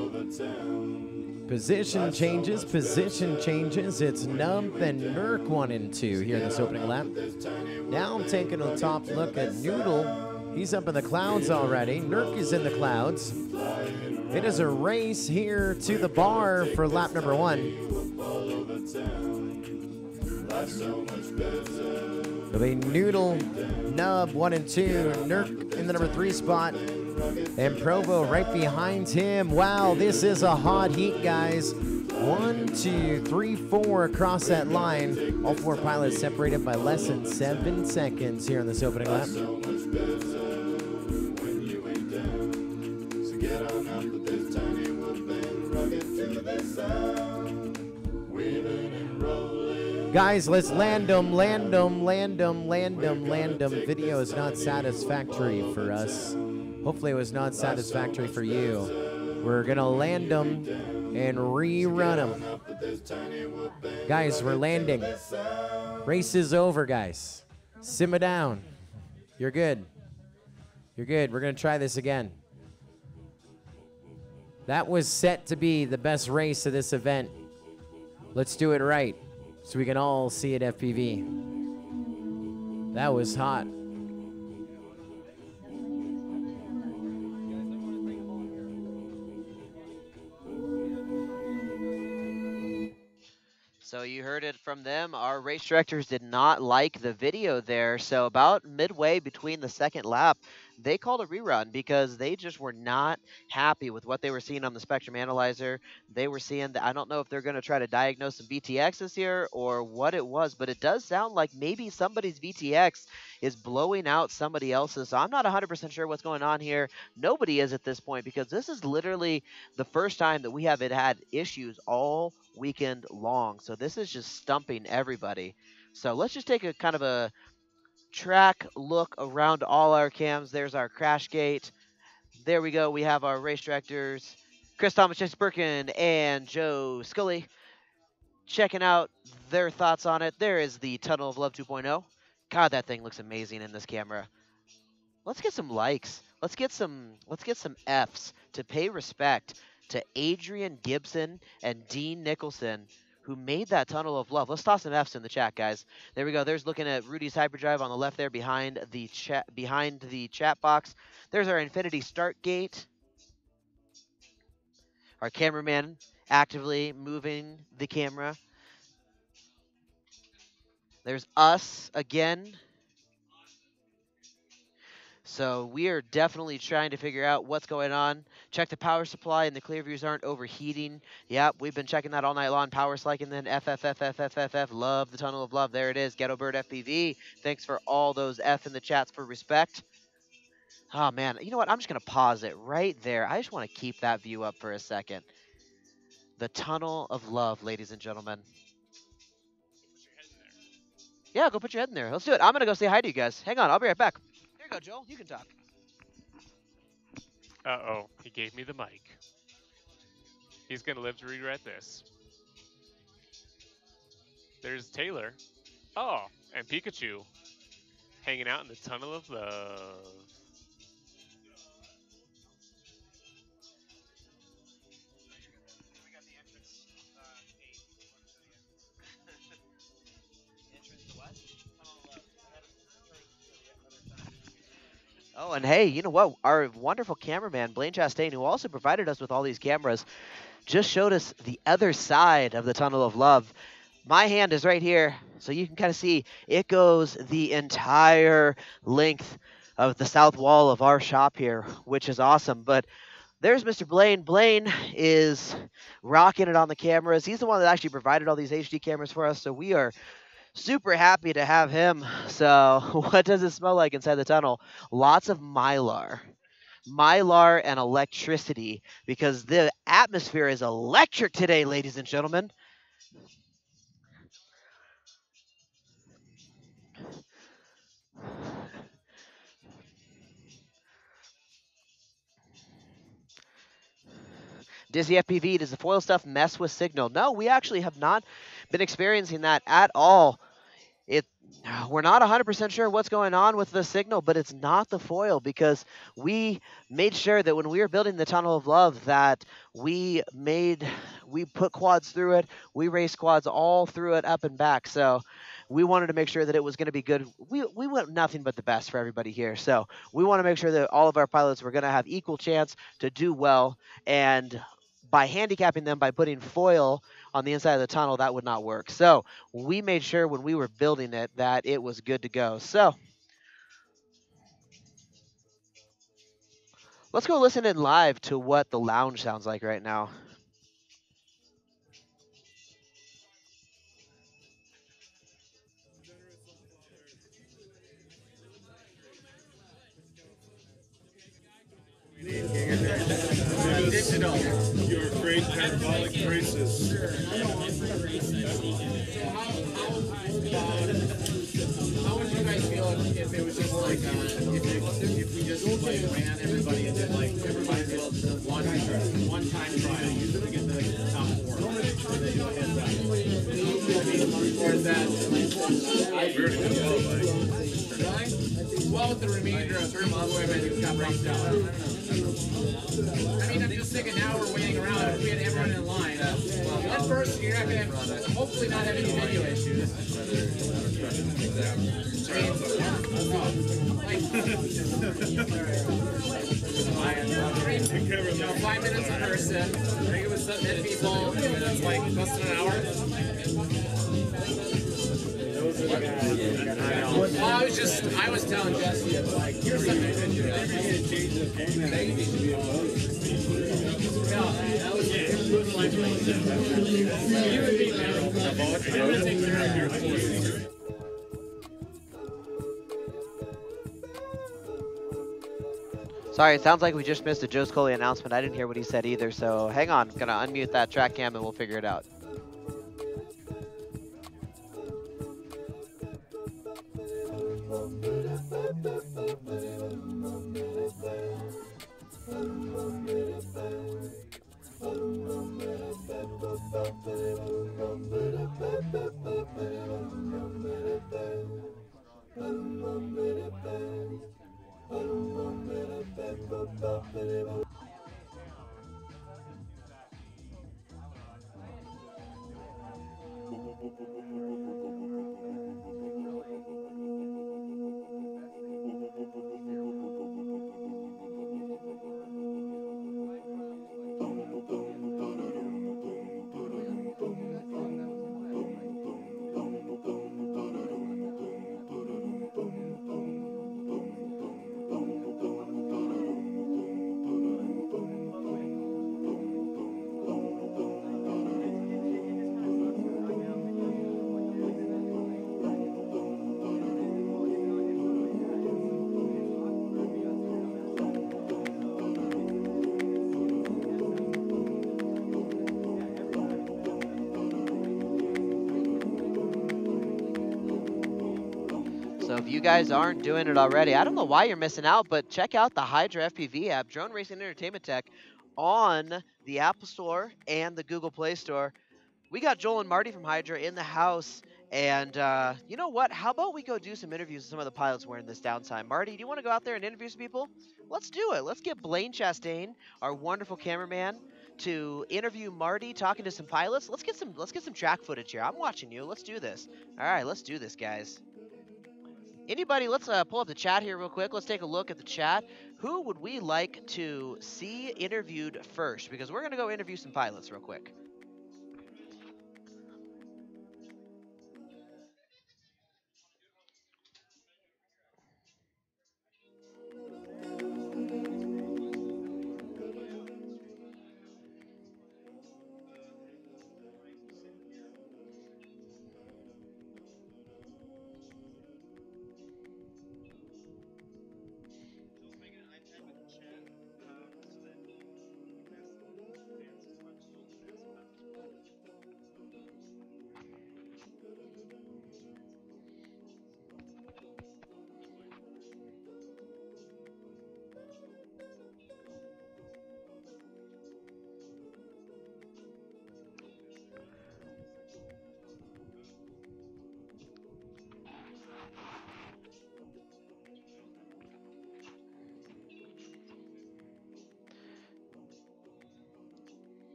S2: Position changes, position changes. It's Nub and Nurk 1 and 2 here in this opening lap. Now I'm taking a top look at Noodle. He's up in the clouds already. Nurk is in the clouds. It is a race here to the bar for lap number 1. It'll be Noodle, Nub 1 and 2, Nurk in the number 3 spot, and Provo right behind him. Wow, this is a hot heat, guys. 1, 2, 3, 4 across that line. All 4 pilots separated by less than 7 seconds here in this opening lap. Guys, let's land them, land them, land them, land them, land them. Video is not satisfactory for us. Hopefully it was not satisfactory for you. We're going to land them and rerun them. Guys, we're landing. Race is over, guys. Simmer down. You're good. You're good. We're going to try this again. That was set to be the best race of this event. Let's do it right, so we can all see it FPV. That was hot.
S5: So you heard it from them. Our race directors did not like the video there. So about midway between the second lap, they called a rerun because they just were not happy with what they were seeing on the spectrum analyzer. They were seeing that, I don't know if they're going to try to diagnose some VTXs here or what it was, but it does sound like maybe somebody's VTX is blowing out somebody else's. So I'm not 100% sure what's going on here. Nobody is at this point, because this is literally the first time that we haven't had issues all weekend long. So this is just stumping everybody. So let's just take a kind of a track look around all our cams. There's our crash gate. There we go. We have our race directors, Chris Thomas, Jesse Birkin, and Joe Scully, checking out their thoughts on it. There is the Tunnel of Love 2.0. God, that thing looks amazing in this camera. Let's get some likes. Let's get some Fs to pay respect to Adrian Gibson and Dean Nicholson, who made that Tunnel of Love. Let's toss some Fs in the chat, guys. There we go. There's looking at Rudy's hyperdrive on the left there behind the chat box. There's our Infinity start gate. Our cameraman actively moving the camera. There's us again. So we are definitely trying to figure out what's going on. Check the power supply and the clear views aren't overheating. Yep, we've been checking that all night long. Power slike and then FFFFFFF. Love the Tunnel of Love. There it is. Ghetto Bird FPV. Thanks for all those F in the chats for respect. Oh, man. You know what? I'm just going to pause it right there. I just want to keep that view up for a second. The Tunnel of Love, ladies and gentlemen. Yeah, go put your head in there. Let's do it. I'm going to go say hi to you guys. Hang on. I'll be right back. Here you go, Joel. You can talk.
S17: Uh-oh. He gave me the mic. He's going to live to regret this. There's Taylor. Oh, and Pikachu. Hanging out in the Tunnel of Love.
S5: Oh, and hey, you know what? Our wonderful cameraman, Blaine Chastain, who also provided us with all these cameras, just showed us the other side of the Tunnel of Love. My hand is right here, so you can kind of see it goes the entire length of the south wall of our shop here, which is awesome. But there's Mr. Blaine. Blaine is rocking it on the cameras. He's the one that actually provided all these HD cameras for us, so we are super happy to have him. So what does it smell like inside the tunnel? Lots of Mylar. Mylar and electricity, because the atmosphere is electric today, ladies and gentlemen. Dizzy FPV, does the foil stuff mess with signal? No, we actually have not been experiencing that at all. We're not 100% sure what's going on with the signal, but it's not the foil, because we made sure that when we were building the Tunnel of Love that we put quads through it, we raced quads all through it up and back. So we wanted to make sure that it was going to be good. We want nothing but the best for everybody here. So we want to make sure that all of our pilots were going to have equal chance to do well, and by handicapping them by putting foil on the inside of the tunnel, that would not work. So we made sure when we were building it that it was good to go. So let's go listen in live to what the lounge sounds like right now.
S18: Digital. You're afraid parabolic braces. How would you guys feel if it was just like, if we just like ran everybody and then like everybody's able to one time trial to get the top four? And then go heads up. Or is that? Well, with the remainder of term all the way, I think got ranked out. I mean, I'm just thinking now we're waiting around. If we had everyone in line, one person, you're not going to hopefully not have any video issues. You know, 5 minutes a person. I think it was 10 people. It's like less than an hour. Well, I was telling Jesse, it's like, here's something to do.
S5: Sorry, it sounds like we just missed a Joe Scully announcement. I didn't hear what he said either, so hang on. I'm going to unmute that track cam and we'll figure it out. if you guys aren't doing it already, I don't know why you're missing out, but check out the Hydra FPV app, Drone Racing Entertainment Tech, on the Apple Store and the Google Play Store. We got Joel and Marty from Hydra in the house, and you know what? How about we go do some interviews with some of the pilots wearing this downtime? Marty, do you want to go out there and interview some people? Let's do it. Let's get Blaine Chastain, our wonderful cameraman, to interview Marty, talking to some pilots. Let's get some track footage here. I'm watching you. Let's do this. All right, let's do this, guys. Anybody, let's pull up the chat here real quick. Let's take a look at the chat. Who would we like to see interviewed first? Because we're going to go interview some pilots real quick.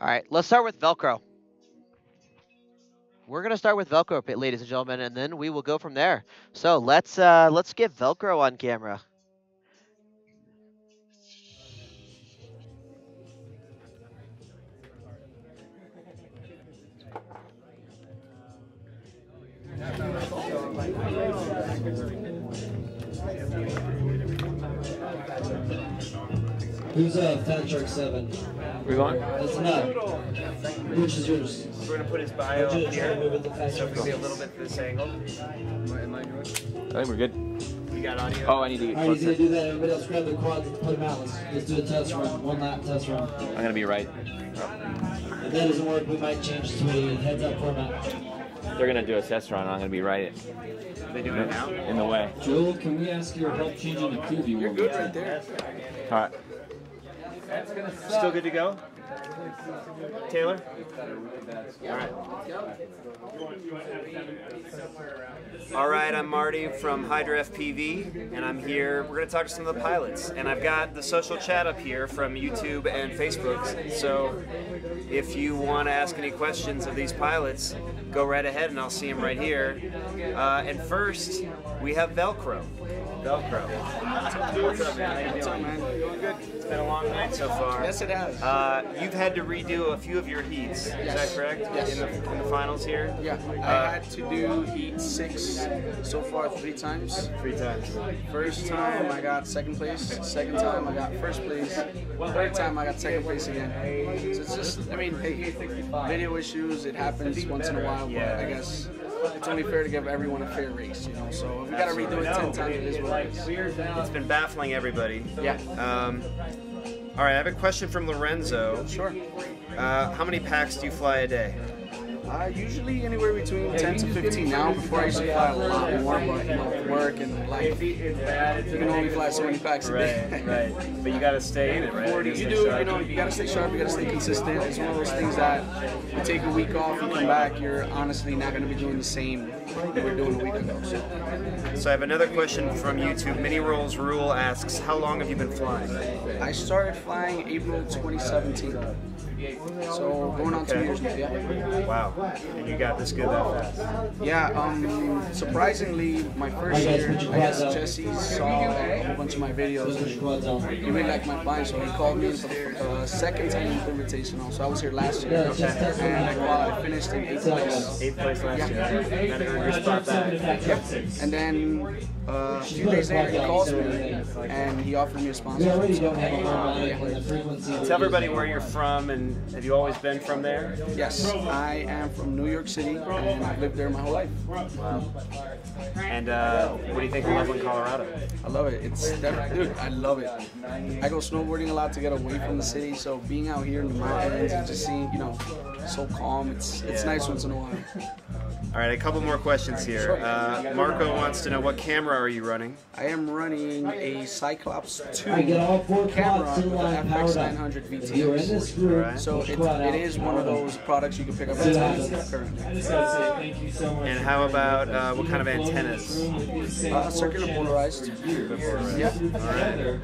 S5: All right, let's start with Velcro. We're gonna start with Velcro, ladies and gentlemen, and then we will go from there. So let's get Velcro on camera.
S19: Who's Fat Shark 7?
S17: We going?
S19: That's not. Which is yours?
S20: We're gonna put his bio
S19: I'll
S20: up here,
S19: move it to Fat
S20: so
S19: Shark
S20: we can see a
S19: 7.
S20: little bit this angle.
S17: I think we're good.
S20: You got audio?
S17: Oh, I need to get
S19: Alright, he's
S17: closer.
S19: gonna do that. Everybody else grab their quads and put them out. Let's do a test run. 1 lap test run.
S17: I'm gonna be right.
S19: If that doesn't work, we might change to a heads up format.
S17: They're gonna do a test run. I'm gonna be right.
S20: They doing it now?
S17: In the way.
S19: Joel, can we ask your help changing the preview? You're good right there.
S17: All right.
S20: Still good to go? Taylor? All right. All right, I'm Marty from Hydra FPV, and I'm here. We're going to talk to some of the pilots, and I've got the social chat up here from YouTube and Facebook. So if you want to ask any questions of these pilots, go right ahead, and I'll see them right here. And first, we have Velcro. Velcro. What's up, man? How you doing, man? Doing good. It's been a long night so far.
S18: Yes, it has.
S20: You've had to redo a few of your heats.
S18: Yes.
S20: Is that correct?
S18: Yes.
S20: In the finals here.
S18: Yeah, I had to do heat 6 so far 3 times.
S20: 3 times.
S18: First time I got 2nd place. Second time I got 1st place. Third time I got 2nd place again. So it's just, I mean, hey, video issues. It happens once in a while, but I guess it's only fair to give everyone a fair race, you know. So if we got to redo it 10 times, it is what it is.
S20: It's been baffling everybody.
S18: Yeah.
S20: All right, I have a question from Lorenzo.
S18: Sure.
S20: How many packs do you fly a day?
S18: Usually anywhere between 10 to 15 now. Before I used to fly a lot more, but you know, with work and life, you can only fly so many packs a day.
S20: Right. But you got to stay in it, right?
S18: You do, you know, you got to stay sharp, you got to stay consistent. It's one of those things that you take a week off, you come back, you're honestly not going to be doing the same that we're doing a week ago.
S20: So I have another question from YouTube. Mini Rolls Rule asks, how long have you been flying?
S18: I started flying April 2017. So going on 2 years now, yeah.
S20: Wow. And you got this good that fast?
S18: Yeah, surprisingly, my first year, I guess Jesse saw a whole bunch of my videos and he really liked my flying, so he called me for the second time in Invitational. So I was here last year, and I finished in 8th place.
S20: 8th place last year.
S18: Yeah.
S20: Got to earn your spot back.
S18: Yep. And then a few days later, he calls me and he offered me a sponsorship. So,
S20: Tell everybody where you're from, and have you always been from there?
S18: Yes, I am from New York City, and I've lived there my whole life.
S20: Wow. And what do you think of Loveland, Colorado?
S18: I love it. Dude, I love it. I go snowboarding a lot to get away from the city, so being out here in the mountains and just seeing, so calm, it's nice once in a while.
S20: All right, a couple more questions here. Marco wants to know, what camera are you running?
S18: I am running a Cyclops 2
S19: I get all 4
S18: camera
S19: quads
S18: with
S19: in
S18: an
S19: line,
S18: FX
S19: powered up.
S18: 900
S19: You're in this
S18: VTX.
S19: group.
S20: Right.
S18: So it is one of those products you can pick up at times currently.
S20: And how about what kind of antennas?
S18: Circular polarized. Yeah.
S20: All right.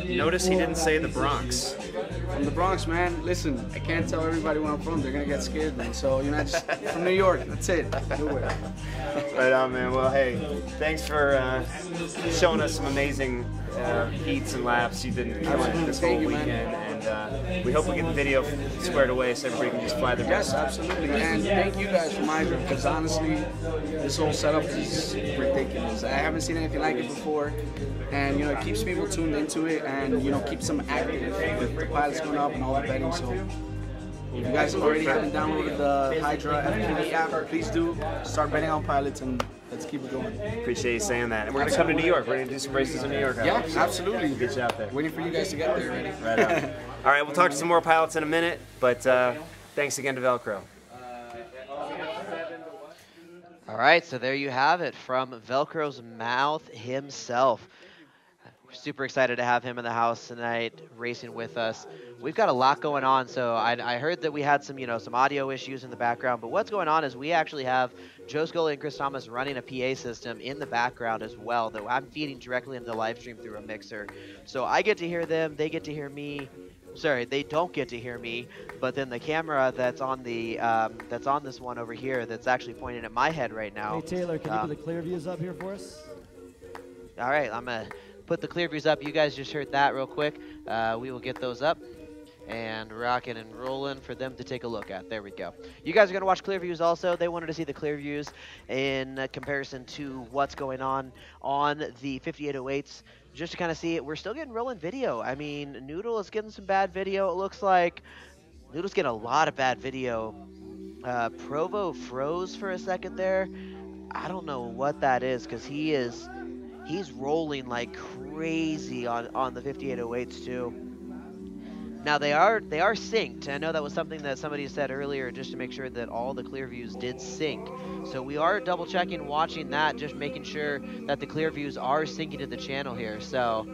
S20: Notice he didn't say the Bronx.
S18: From the Bronx, man. Listen, I can't tell everybody where I'm from. They're gonna get scared, man. So just from New York. That's it. Do it.
S20: Right on, man. Well, hey, thanks for showing us some amazing heats and laps. You've been killing it this whole weekend, and we hope we get the video squared away so everybody can just fly their best.
S18: Yes, absolutely. And thank you guys for Hydra, because honestly, this whole setup is ridiculous. I haven't seen anything like it before, and it keeps people tuned into it, and keeps them active with the pilots going up and all the betting. So if you guys already haven't downloaded the Hydra FPV app, please do. Start betting on pilots, and let's keep it going.
S20: Appreciate you saying that. And we're going to come to New York. We're going to do some races in New York.
S18: Yeah, absolutely.
S20: Get you out there.
S18: Waiting for you guys to get there already.
S20: Right on. All right, we'll talk to some more pilots in a minute, but thanks again to Velcro.
S5: All right, so there you have it from Velcro's mouth himself. We're super excited to have him in the house tonight, racing with us. We've got a lot going on, so I heard that we had some, some audio issues in the background, but what's going on is we actually have Joe Scully and Chris Thomas running a PA system in the background as well that I'm feeding directly into the live stream through a mixer. So I get to hear them, they get to hear me. Sorry, they don't get to hear me, but then the camera that's on the that's on this one over here that's actually pointing at my head right now.
S3: Hey Taylor, can you put the clear views up here for us?
S5: All right, I'm gonna put the clear views up. You guys just heard that real quick. We will get those up and rocking and rolling for them to take a look at. There we go. You guys are going to watch clear views also. They wanted to see the clear views in comparison to what's going on the 5808s. Just to kind of see it, we're still getting rolling video. I mean, Noodle is getting some bad video. It looks like Noodle's getting a lot of bad video. Provo froze for a second there. I don't know what that is because he's rolling like crazy on the 5808s too. Now they are synced. I know that was something that somebody said earlier, just to make sure that all the clear views did sync. So we are double checking, watching that, just making sure that the clear views are syncing to the channel here. So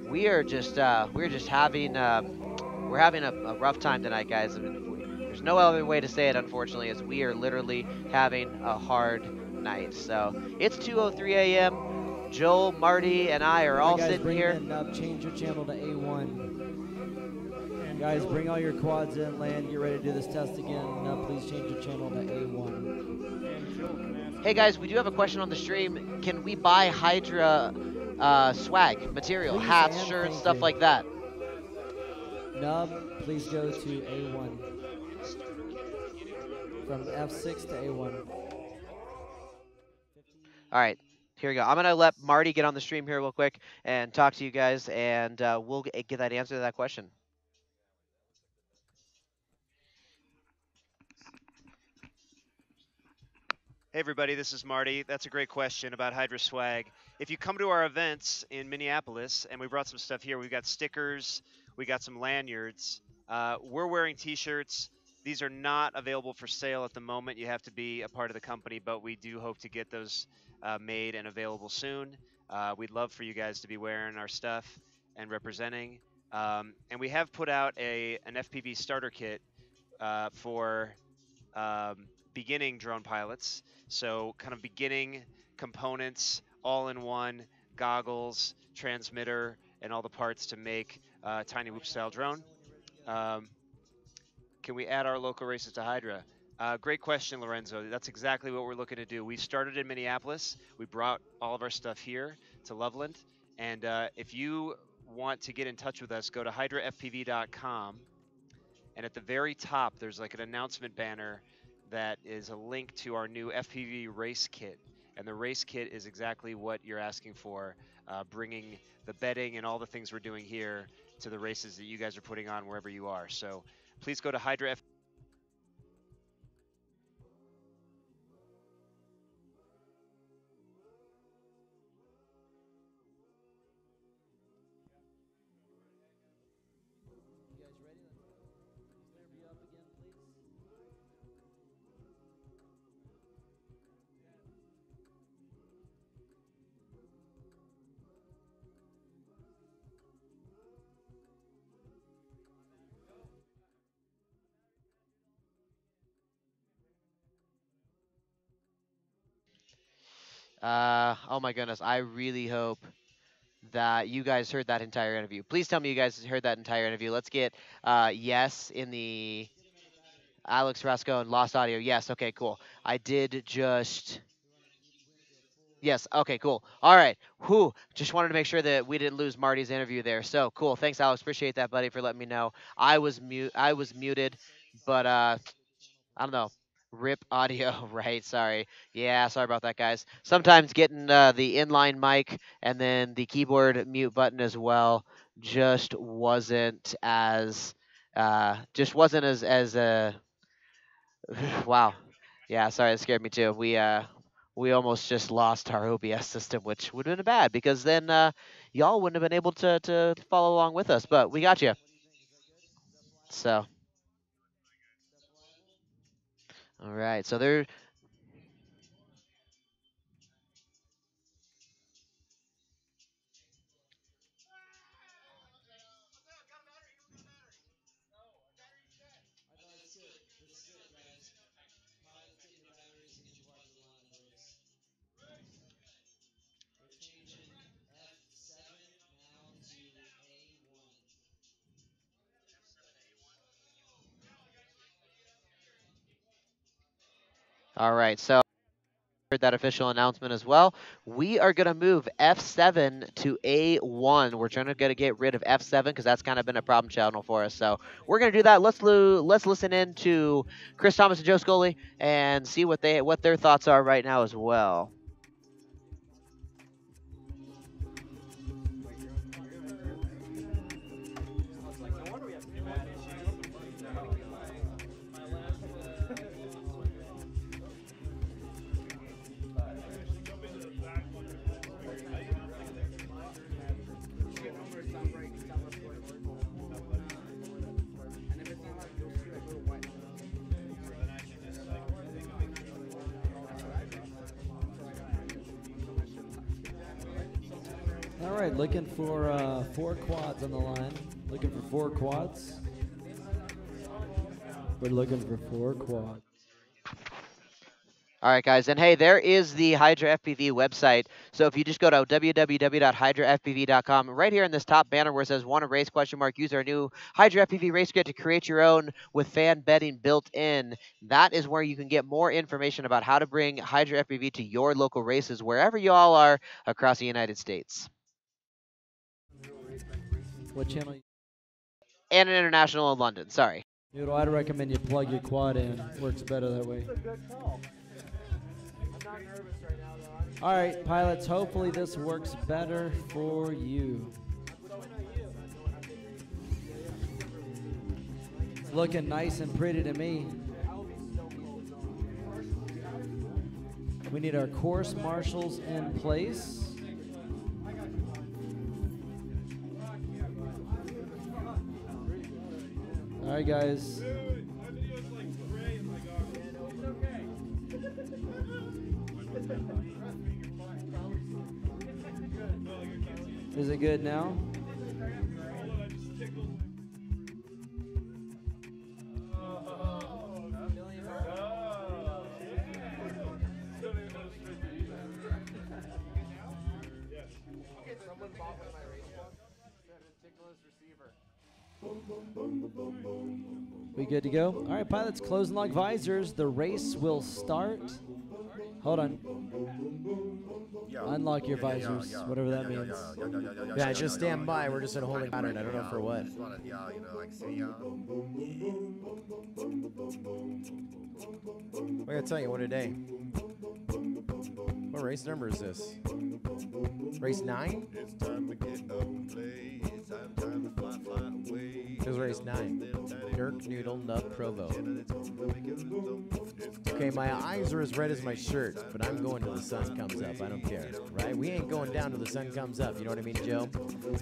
S5: we are just having we're having a rough time tonight, guys. I mean, there's no other way to say it, unfortunately, as we are literally having a hard night. So it's 2:03 a.m. Joel, Marty, and I are all sitting here.
S3: Change your channel to A1. Guys, bring all your quads in, land, get ready to do this test again. Now please change your channel to A1.
S5: Hey guys, we do have a question on the stream. Can we buy Hydra swag, material,
S3: Please
S5: hats, shirts, stuff
S3: you.
S5: like that?
S3: Nub, please go to A1. From F6 to A1.
S5: All right, here we go. I'm going to let Marty get on the stream here real quick and talk to you guys, and we'll get that answer to that question.
S20: Hey everybody, this is Marty. That's a great question about Hydra swag. If you come to our events in Minneapolis, and we brought some stuff here, we've got stickers, we got some lanyards. We're wearing t-shirts. These are not available for sale at the moment. You have to be a part of the company, but we do hope to get those made and available soon. We'd love for you guys to be wearing our stuff and representing. And we have put out an FPV starter kit for beginning drone pilots. So kind of beginning components, all in one, goggles, transmitter, and all the parts to make a tiny whoop style drone. Can we add our local races to Hydra? Great question, Lorenzo. That's exactly what we're looking to do. We started in Minneapolis. We brought all of our stuff here to Loveland. And if you want to get in touch with us, go to hydrafpv.com
S5: and at the very top, there's like an announcement banner that is a link to our new FPV race kit. And the race kit is exactly what you're asking for, bringing the betting and all the things we're doing here to the races that you guys are putting on wherever you are. So please go to Hydra F. Oh my goodness, I really hope that you guys heard that entire interview. Please tell me you guys heard that entire interview. Let's get yes in the Alex Rasco and Lost Audio. Yes, okay, cool. I did just... Yes, okay, cool. All right, whew. Just wanted to make sure that we didn't lose Marty's interview there. So, cool. Thanks, Alex. Appreciate that, buddy, for letting me know. I was muted, but I don't know. Rip audio, right? Sorry. Yeah, sorry about that, guys. Sometimes getting the inline mic and then the keyboard mute button as well just wasn't as wow. Yeah, sorry, that scared me too. We almost just lost our OBS system, which would have been bad because then y'all wouldn't have been able to follow along with us. But we got you. So, all right. So there. All right. So. That official announcement as well. We are going to move F7 to A1. We're trying to get rid of F7 because that's kind of been a problem channel for us. So we're going to do that. Let's listen in to Chris Thomas and Joe Scully and see what their thoughts are right now as well.
S3: All right, looking for 4 quads on the line. Looking for 4 quads. We're looking for 4 quads.
S5: All right, guys, and hey, there is the Hydra FPV website. So if you just go to www.hydrafpv.com, right here in this top banner where it says "Want a race?" ? Use our new Hydra FPV race kit to create your own with fan betting built in. That is where you can get more information about how to bring Hydra FPV to your local races wherever you all are across the United States.
S3: What channel?
S5: And an international in London. Sorry.
S3: Noodle, I'd recommend you plug your quad in. Works better that way. All right, pilots, hopefully this works better for you. It's looking nice and pretty to me. We need our course marshals in place. All right, guys. Is it good now? We good to go? All right, pilots, close and lock visors. The race will start Hold on. Unlock your visors, whatever that means.
S2: Yeah, just stand by. We're just in a holding pattern. I don't know for what. I gotta tell you, what a day. What race number is this? Race 9? It was race 9. Dirk, Noodle, Nub, Provo. Okay, my eyes are as red as my shirt, but I'm going till the sun comes up. I don't care, right? We ain't going down till the sun comes up. You know what I mean, Joe?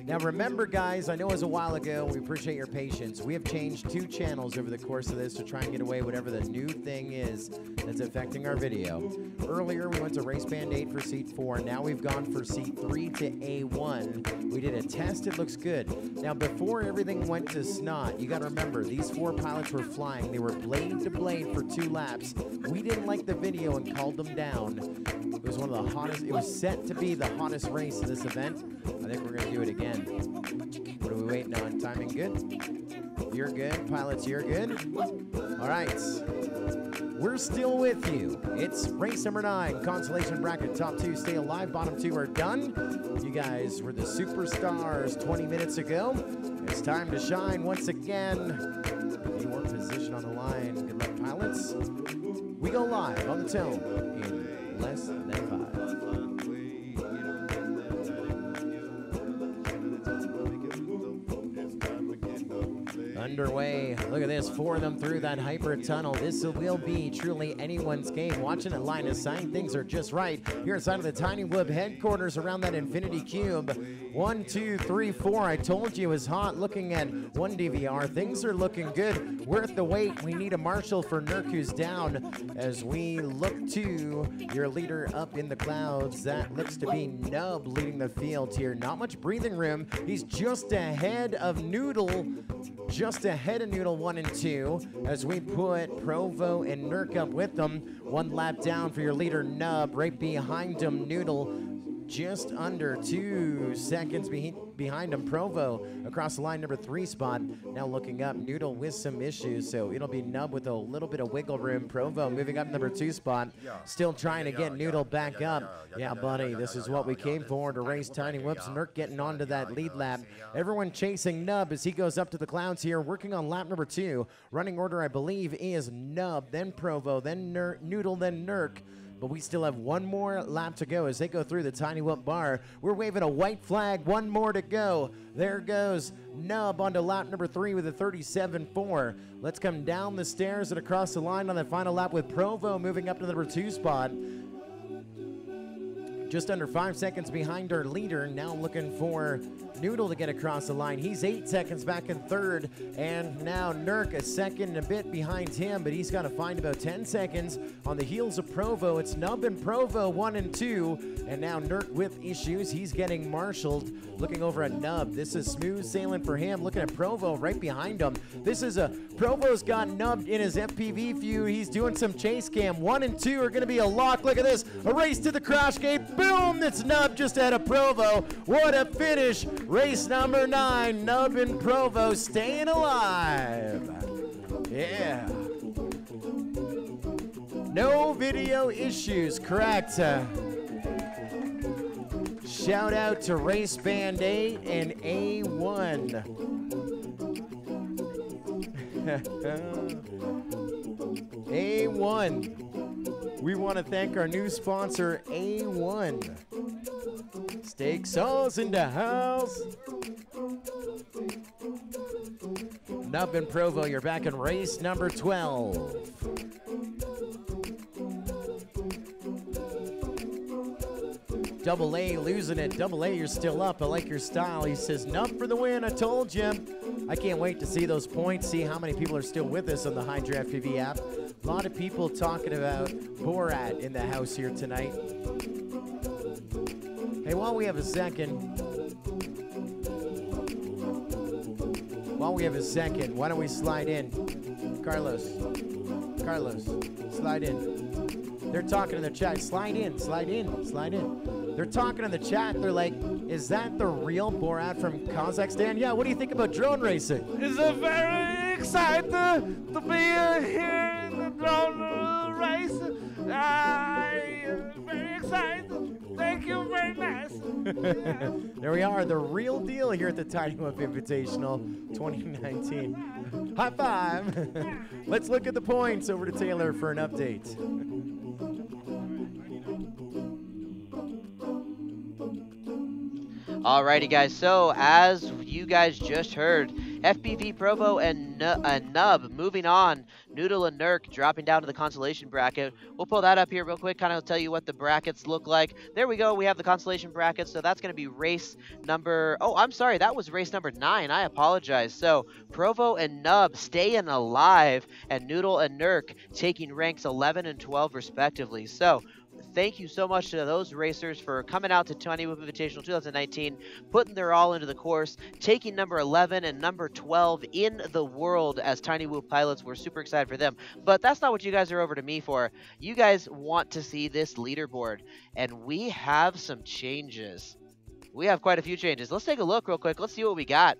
S2: Now, remember, guys, I know it was a while ago. We appreciate your patience. We have changed 2 channels over the course of this to try and get away whatever the new thing is that's affecting our video. Earlier, we went to race band 8 for seat 4. Now we've gone for seat 3 to A1. We did a test. It looks good. Now, before everything went to snot, you got to remember, these 4 pilots were flying. They were blade to blade for 2 laps. We didn't like the video and called them down. It was one of the hottest. It was set to be the hottest race in this event. I think we're going to do it again. What are we waiting on? Timing good? You're good. Pilots, you're good? All right. We're still with you. It's race number 9, consolation bracket. Top 2 stay alive. Bottom 2 are done. You guys were the superstars 20 minutes ago. It's time to shine once again. Your position on the line. Good luck, pilots. We go live on the tone in less than 5. Underway. Look at this. 4 of them through that hyper tunnel. This will be truly anyone's game. Watching a line of sight, things are just right. Here inside of the Tiny Whoop headquarters around that infinity cube. 1, 2, 3, 4. I told you it was hot. Looking at 1 DVR, things are looking good. Worth the wait. We need a marshal for Nurk, who's down. As we look to your leader up in the clouds, that looks to be Nub leading the field here. Not much breathing room. He's just ahead of Noodle. Just ahead of Noodle 1 and 2 as we put Provo and Nurk up with them. 1 lap down for your leader Nub. Right behind him, Noodle. Just under 2 seconds behind him, Provo across the line, number 3 spot. Now looking up, Noodle with some issues, so it'll be Nub with a little bit of wiggle room. Provo moving up number 2 spot, still trying to get Noodle back up. Yeah, buddy, this is what we came for, to race Tiny Whoops. Nurk getting onto that lead lap. Everyone chasing Nub as he goes up to the clouds here, working on lap number 2. Running order, I believe, is Nub, then Provo, then Noodle, then Nurk. But we still have 1 more lap to go as they go through the Tiny Whoop bar. We're waving a white flag, 1 more to go. There goes Nub onto lap number 3 with a 37.4. Let's come down the stairs and across the line on the final lap with Provo moving up to the number 2 spot. Just under 5 seconds behind our leader. Now looking for Noodle to get across the line. He's 8 seconds back in 3rd. And now Nurk a second and a bit behind him, but he's got to find about 10 seconds on the heels of Provo. It's Nub and Provo 1 and 2. And now Nurk with issues. He's getting marshaled. Looking over at Nub. This is smooth sailing for him. Looking at Provo right behind him. This is Provo's got Nub in his FPV view. He's doing some chase cam. 1 and 2 are going to be a lock. Look at this. A race to the crash gate. Boom! That's Nub just ahead of Provo. What a finish. Race number 9. Nub and Provo staying alive. Yeah. No video issues, correct. Shout out to Race Band 8 and A1. A1. We want to thank our new sponsor, A1. Steak sauce in the house. Nub and Provo, you're back in race number 12. Double A losing it. Double A, you're still up. I like your style. He says, Nub for the win. I told you. I can't wait to see those points, see how many people are still with us on the Hydra FPV app. A lot of people talking about Borat in the house here tonight. Hey, while we have a second, why don't we slide in? Carlos, slide in. They're talking in the chat. Slide in. They're talking in the chat. They're like, is that the real Borat from Kazakhstan? Yeah, what do you think about drone racing?
S21: It's very excited to be here in the drone race. I
S2: There we are, the real deal here at the Tiny Whoop Invitational 2019. High five. Let's look at the points. Over to Taylor for an update.
S5: Alrighty, guys. So, as you guys just heard, FPV Provo and Nub moving on. Noodle and Nurk dropping down to the consolation bracket. We'll pull that up here real quick, kind of tell you what the brackets look like. There we go. We have the consolation bracket. So that's going to be race number... Oh, I'm sorry. That was race number 9. I apologize. So Provo and Nub staying alive, and Noodle and Nurk taking ranks 11 and 12 respectively. So thank you so much to those racers for coming out to Tiny Whoop Invitational 2019, putting their all into the course, taking number 11 and number 12 in the world as Tiny Whoop pilots. We're super excited for them. But that's not what you guys are over to me for. You guys want to see this leaderboard, and we have some changes. We have quite a few changes. Let's take a look real quick. Let's see what we got.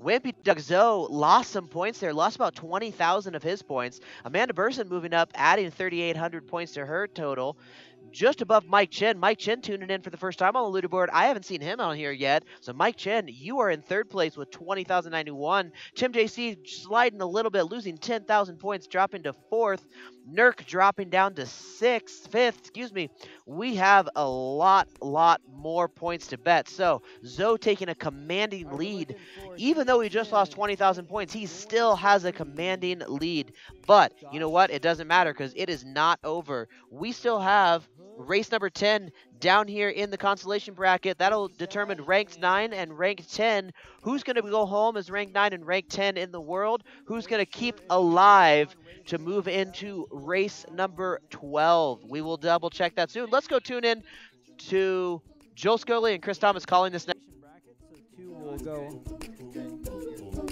S5: Wimpy Doug Zoe lost some points there, lost about 20,000 of his points. Amanda Burson moving up, adding 3,800 points to her total. Just above Mike Chen. Mike Chen tuning in for the first time on the leaderboard. I haven't seen him on here yet. So Mike Chen, you are in 3rd place with 20,091. Tim JC sliding a little bit, losing 10,000 points, dropping to 4th. Nurk dropping down to 5th. We have a lot more points to bet. So Zoe taking a commanding lead. Even though he just lost 20,000 points, he still has a commanding lead. But you know what? It doesn't matter because it is not over. We still have race number 10 down here in the consolation bracket. That'll determine ranked 9 and ranked 10. Who's going to go home as ranked 9 and ranked 10 in the world? Who's going to keep alive to move into race number 12? We will double check that soon. Let's go tune in to Joel Scully and Chris Thomas calling this next.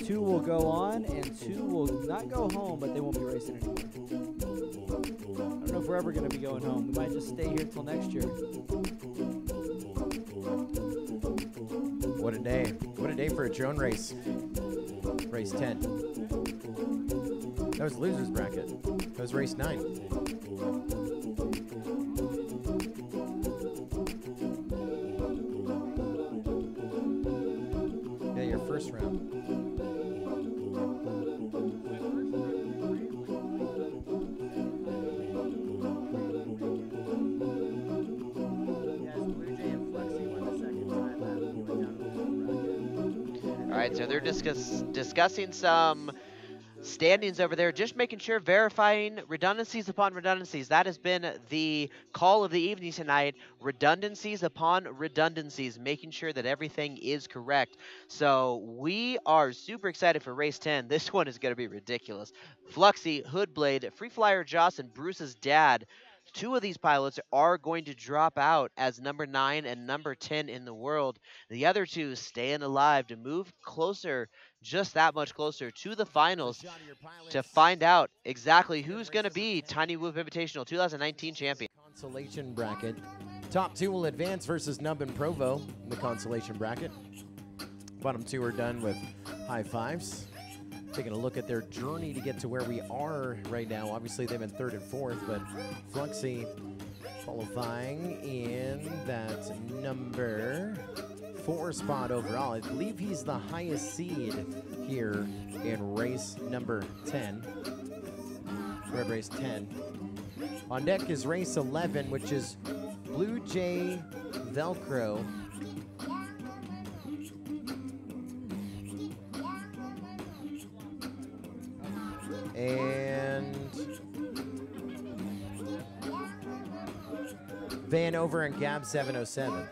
S3: Two will go on, and 2 will not go home, but they won't be racing anymore. I don't know if we're ever going to be going home. We might just stay here till next year.
S2: What a day. What a day for a drone race. Race 10. That was loser's bracket. That was race 9. Yeah, your first round.
S5: Alright, so they're discussing some standings over there, just making sure, verifying redundancies upon redundancies. That has been the call of the evening tonight. Redundancies upon redundancies, making sure that everything is correct. So we are super excited for race 10. This one is going to be ridiculous. Fluxy, Hoodblade, Free Flyer Joss, and Bruce's dad. 2 of these pilots are going to drop out as number 9 and number 10 in the world. The other 2 staying alive to move closer, just that much closer to the finals, to find out exactly who's going to be Tiny Whoop Invitational 2019 champion.
S2: Consolation bracket. Top 2 will advance versus Nub and Provo in the consolation bracket. Bottom 2 are done with high fives. Taking a look at their journey to get to where we are right now. Obviously, they've been 3rd and 4th, but Fluxy qualifying in that number 4 spot overall. I believe he's the highest seed here in race number 10. Red race 10. On deck is race 11, which is Blue Jay Velcro. And Vanover and Gab 707.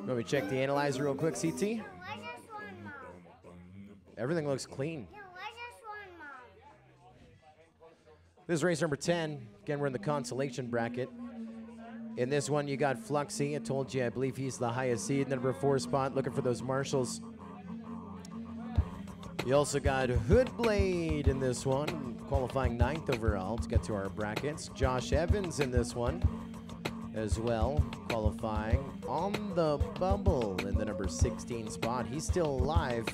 S2: Let me check the analyzer real quick, CT. Everything looks clean. This is race number 10. Again, we're in the consolation bracket. In this one, you got Fluxy. I told you, I believe he's the highest seed, number 4 spot, looking for those marshals. You also got Hoodblade in this one, qualifying 9th overall to get to our brackets. Josh Evans in this one as well, qualifying on the bubble in the number 16 spot. He's still alive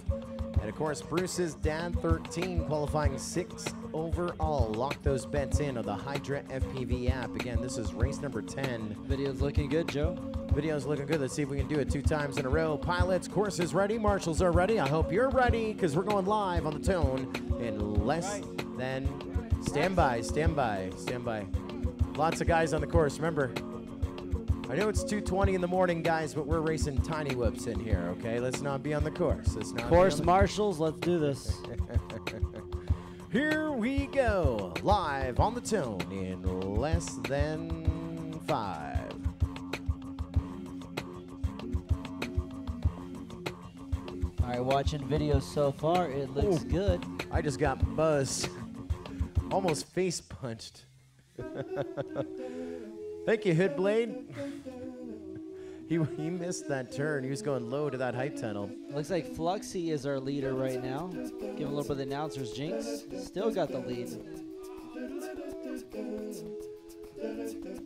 S2: And of course, Bruce's dad, 13, qualifying 6th overall. Lock those bets in on the Hydra FPV app. Again, this is race number 10.
S3: Video's looking good, Joe.
S2: Video's looking good. Let's see if we can do it 2 times in a row. Pilots, courses ready. Marshals are ready. I hope you're ready because we're going live on the tone in less than... Stand by, stand by, stand by. Lots of guys on the course. Remember, I know it's 2:20 in the morning, guys, but we're racing tiny whoops in here, okay? Let's not be on the course. Let's not
S3: Course
S2: be on
S3: marshals, let's do this.
S2: Here we go, live on the tone in less than 5.
S3: All right, watching videos so far, it looks good.
S2: I just got buzzed. Almost face punched. Thank you, Hoodblade. He missed that turn. He was going low to that hype tunnel.
S3: Looks like Fluxy is our leader right now. Give a little bit of the announcer's jinx. Still got the lead.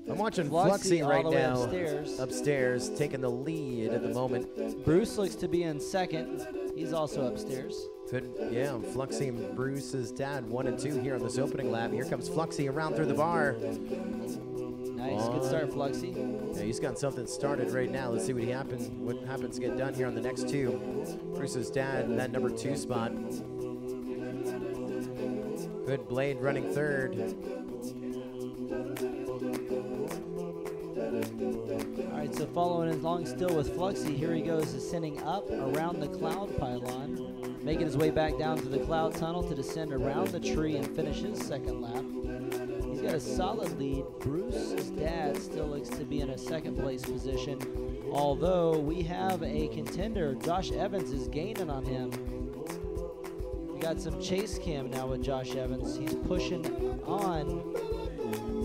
S2: I'm watching Fluxy right
S3: all the way
S2: now.
S3: upstairs,
S2: taking the lead at the moment.
S3: Bruce looks to be in second. He's also upstairs.
S2: Good, yeah, Fluxy and Bruce's dad, 1 and 2 here on this opening lap. Here comes Fluxy around through the bar.
S3: Nice, good start, Fluxy.
S2: Yeah, he's got something started right now. Let's see what happens to get done here on the next 2. Bruce's dad in that number 2 spot. Good Blade running 3rd.
S3: All right, so following along still with Fluxy, here he goes ascending up around the cloud pylon, making his way back down to the cloud tunnel to descend around the tree and finish his second lap. He's got a solid lead. Bruce's dad still looks to be in a second place position, although we have a contender. Josh Evans is gaining on him. We got some chase cam now with Josh Evans. He's pushing on.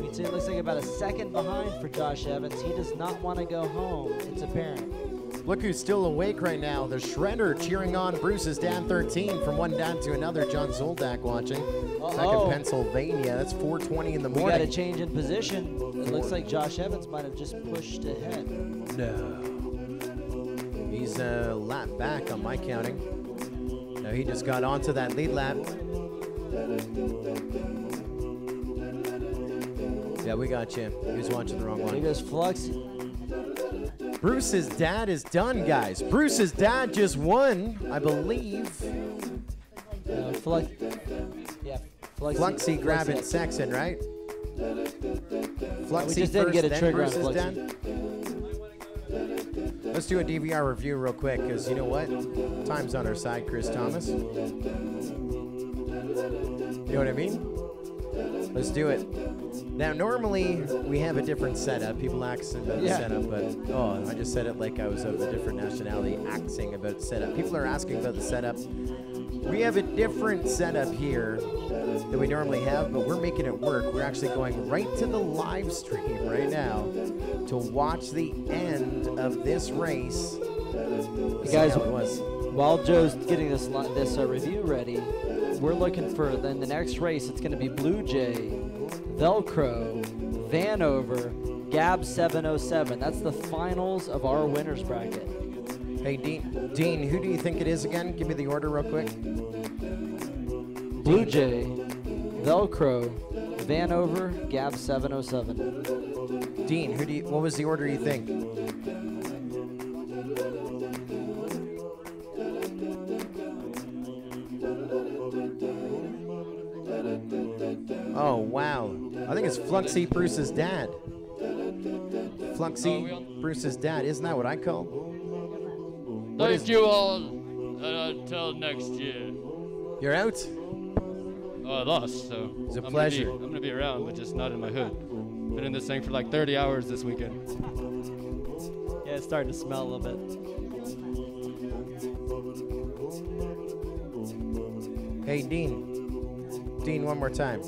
S3: We'd say it looks like about a second behind for Josh Evans. He does not want to go home. It's apparent.
S2: Look who's still awake right now. The Shredder cheering on Bruce's dad, 13, from one dad to another. John Zoldak watching. Back in Pennsylvania. That's 4:20 in the morning.
S3: We got a change in position. It looks like Josh Evans might have just pushed ahead.
S2: No. He's a lap back on my counting. No, he just got onto that lead lap. Yeah, we got you. He was watching the wrong one.
S3: Here goes Fluxy.
S2: Bruce's dad is done, guys. Bruce's dad just won, I believe. Fluxy grabbing Saxon, right? Fluxy
S3: we just didn't get a trigger on
S2: Bruce's
S3: Fluxy.
S2: dad. Let's do a DVR review real quick, because you know what? Time's on our side, Chris Thomas. You know what I mean? Let's do it. Now, normally, we have a different setup. People ask about the setup, but, oh, I just said it like I was of a different nationality, asking about the setup. People are asking about the setup. We have a different setup here than we normally have, but we're making it work. We're actually going right to the live stream right now to watch the end of this race.
S3: You guys, while Joe's getting this review ready, we're looking for then the next race. It's going to be Blue Jay, Velcro, Vanover, Gab 707. That's the finals of our winners bracket.
S2: Hey, Dean, who do you think it is again? Give me the order real quick.
S3: Blue Jay, Velcro, Vanover, Gab 707.
S2: Dean, what was the order you think? Oh, wow. I think it's Fluxy Bruce's dad. Fluxy Bruce's dad. Isn't that what I call?
S21: Thank you all, and until next year.
S2: You're out?
S21: Oh, I lost, so
S2: it's a pleasure.
S21: I'm gonna be around, but just not in my hood. Been in this thing for like 30 hours this weekend.
S3: Yeah, it's starting to smell a little bit.
S2: Hey, Dean. Dean, one more time.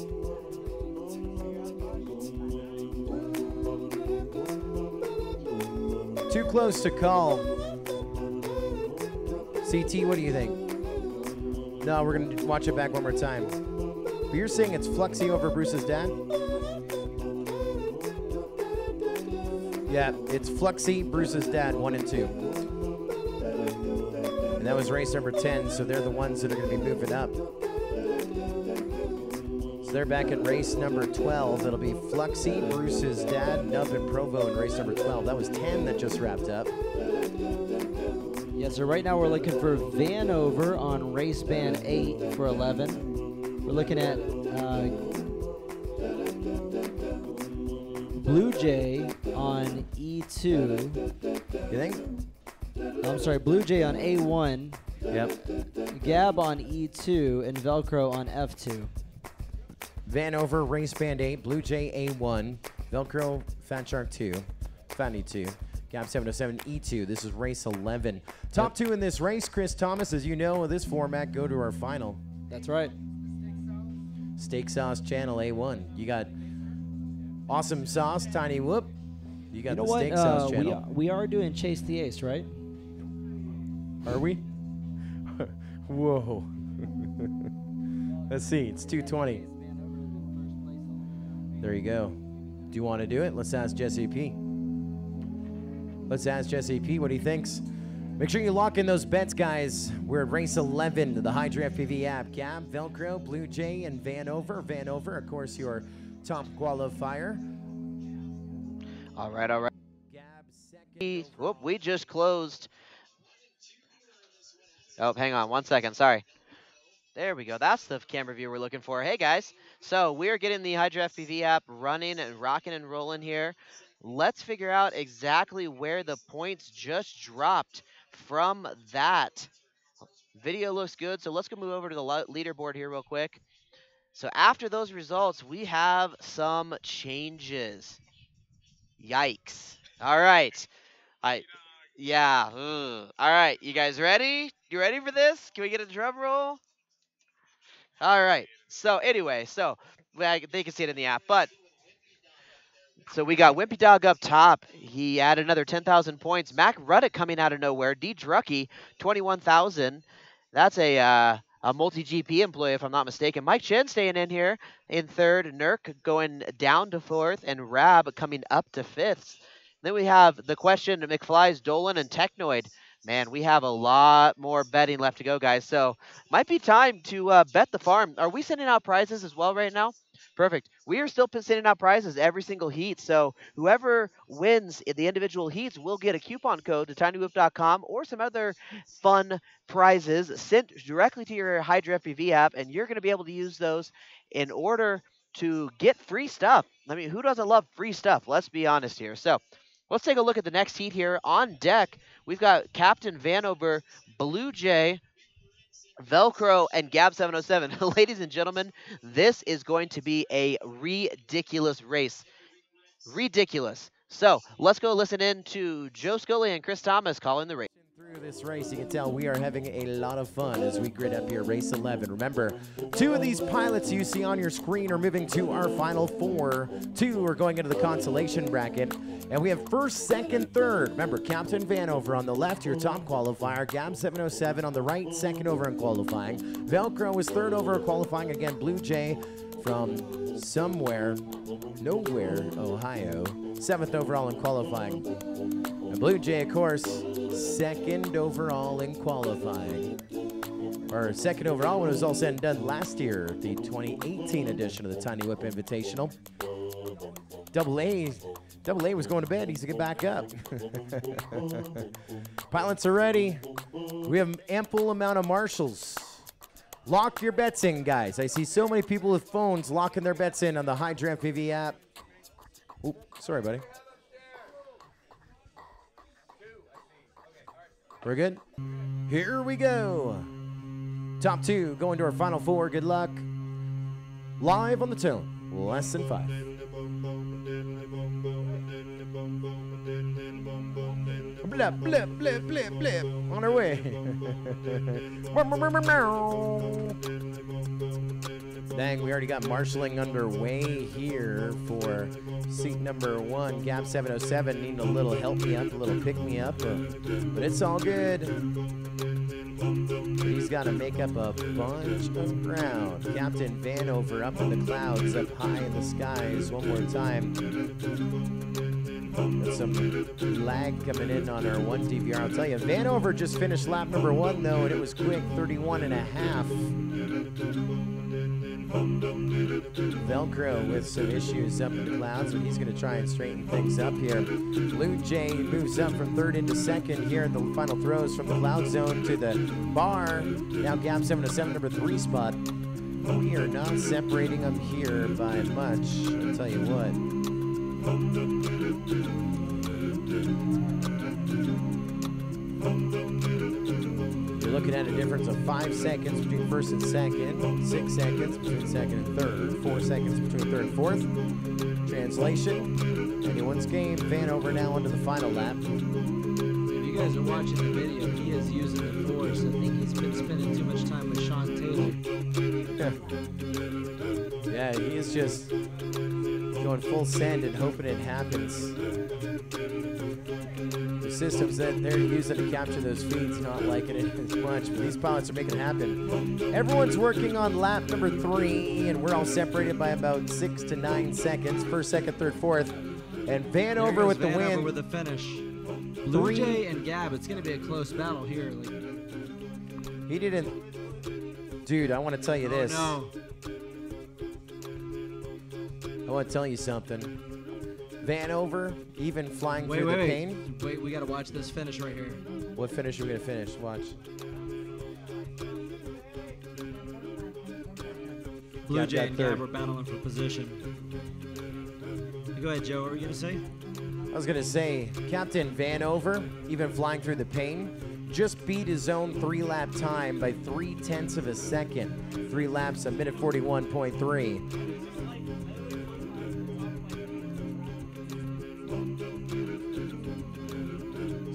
S2: Too close to call. CT, what do you think? No, we're going to watch it back one more time. But you're saying it's Fluxy over Bruce's dad? Yeah, it's Fluxy, Bruce's dad, 1 and 2. And that was race number 10, so they're the ones that are going to be moving up. So they're back at race number 12. It'll be Fluxy, Bruce's dad, Nub, and Provo in race number 12. That was 10 that just wrapped up.
S3: Yeah, so right now we're looking for Vanover on race band 8 for 11. We're looking at Blue Jay on E2.
S2: You think?
S3: I'm sorry, Blue Jay on A1.
S2: Yep.
S3: Gab on E2 and Velcro on F2.
S2: Vanover, race band 8, Blue Jay A1, Velcro, Fat Shark 2, Fatty 2, Gab 707 E2. This is race 11. Top 2 in this race, Chris Thomas, as you know, this format go to our final.
S3: That's right.
S2: Steak Sauce Channel A1. You got Awesome Sauce, Tiny Whoop. You got the Steak Sauce Channel.
S3: We are doing Chase the Ace, right?
S2: Are we? Whoa. Let's see. It's 2:20. There you go. Do you want to do it? Let's ask Jesse P. Let's ask Jesse P what he thinks. Make sure you lock in those bets, guys. We're at race 11, the Hydra FPV app. Gab, Velcro, Blue Jay, and Vanover. Vanover, of course, your top qualifier.
S5: All right, all right. Whoop, we just closed. Oh, hang on 1 second. Sorry. There we go. That's the camera view we're looking for. Hey, guys. So we're getting the Hydra FPV app running and rocking and rolling here. Let's figure out exactly where the points just dropped from that. Video looks good, so let's go move over to the leaderboard here real quick. So after those results, we have some changes. Yikes. All right. Yeah. Ugh. All right. You guys ready? You ready for this? Can we get a drum roll? All right. So anyway, they can see it in the app, but so we got Wimpy Dog up top. He added another 10,000 points. Mac Ruddick coming out of nowhere. D Drucky, 21,000. That's a multi-GP employee, if I'm not mistaken. Mike Chen staying in here in third. Nurk going down to fourth, and Rab coming up to fifth. Then we have the question to McFly's, Dolan, and Technoid. Man, we have a lot more betting left to go, guys. So might be time to bet the farm. Are we sending out prizes as well right now? Perfect. We are still sending out prizes every single heat. So whoever wins in the individual heats will get a coupon code to tinywhoop.com or some other fun prizes sent directly to your Hydra FPV app, and you're going to be able to use those in order to get free stuff. I mean, who doesn't love free stuff? Let's be honest here. So let's take a look at the next heat here. On deck, we've got Captain Vanover, Blue Jay, Velcro, and Gab 707. Ladies and gentlemen, this is going to be a ridiculous race. Ridiculous. So let's go listen in to Joe Scully and Chris Thomas calling the race.
S2: Through this race, you can tell we are having a lot of fun as we grid up here race 11. Remember, 2 of these pilots you see on your screen are moving to our final 4. 2 are going into the consolation bracket. And we have first, second, third. Remember, Captain Vanover on the left, your top qualifier. Gab 707 on the right, second over in qualifying. Velcro is third over in qualifying. Again, Blue Jay from somewhere, nowhere, Ohio. 7th overall in qualifying. And Blue Jay, of course, second overall in qualifying. Or second overall when it was all said and done last year, the 2018 edition of the Tiny Whip Invitational. Double A was going to bed. He's to get back up. Pilots are ready. We have an ample amount of marshals. Lock your bets in, guys. I see so many people with phones locking their bets in on the Hydra FPV app. Oop, sorry, buddy. We're good? Here we go. Top 2 going to our final 4. Good luck. Live on the tone. Less than 5. Blip, blip, blip, blip, blip. On our way. Dang, we already got marshalling underway here for seat number 1. Gap 707 needing a little help me up, a little pick me up, but it's all good. He's got to make up a bunch of ground. Captain Vanover up in the clouds, up high in the skies. One more time. Got some lag coming in on our one DVR. I'll tell you, Vanover just finished lap number 1 though, and it was quick, 31 and a half. Velcro with some issues up in the clouds, but he's going to try and straighten things up here. Blue Jay moves up from 3rd into 2nd here in the final throws from the cloud zone to the bar. Now gap 707, number 3 spot. We are not separating them here by much, I'll tell you what. You're looking at a difference of 5 seconds between 1st and 2nd, 6 seconds between 2nd and 3rd, 4 seconds between 3rd and 4th. Translation, anyone's game. Vanover now onto the final lap.
S3: If you guys are watching the video, he is using the force. I think he's been spending too much time with Sean Taylor.
S2: Yeah, he is just going full send and hoping it happens. The systems that they're using to capture those feeds not liking it as much, but these pilots are making it happen. Everyone's working on lap number 3, and we're all separated by about 6 to 9 seconds. 1st, 2nd, 3rd, 4th. And Vanover with the
S3: Vanover
S2: win.
S3: with the finish. Blue Jay and Gab, it's going to be a close battle here.
S2: He didn't. Dude, I want to tell you this.
S3: No.
S2: I want to tell you something. Vanover, even flying through the pain.
S3: Wait, we got to watch this finish right here.
S2: What finish are we going to finish? Watch.
S3: Blue Jay and Gab are battling for position. Go ahead, Joe. What were you going to say?
S2: I was going to say, Captain Vanover, even flying through the pain, just beat his own 3-lap time by 0.3 of a second. 3 laps, a minute 41.3.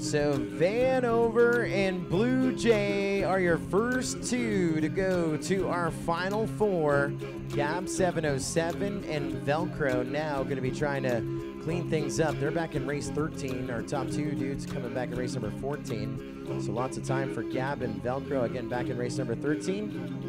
S2: So Vanover and Blue Jay are your first 2 to go to our final 4. Gab 707 and Velcro now going to be trying to clean things up. They're back in race 13. Our top 2 dudes coming back in race number 14. So lots of time for Gab and Velcro again back in race number 13.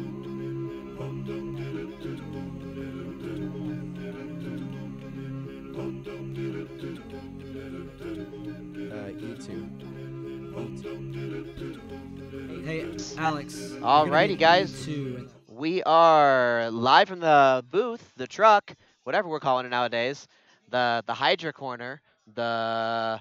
S3: Hey, Alex.
S5: Alrighty, guys. We are live from the booth, the truck, whatever we're calling it nowadays, the Hydra corner, the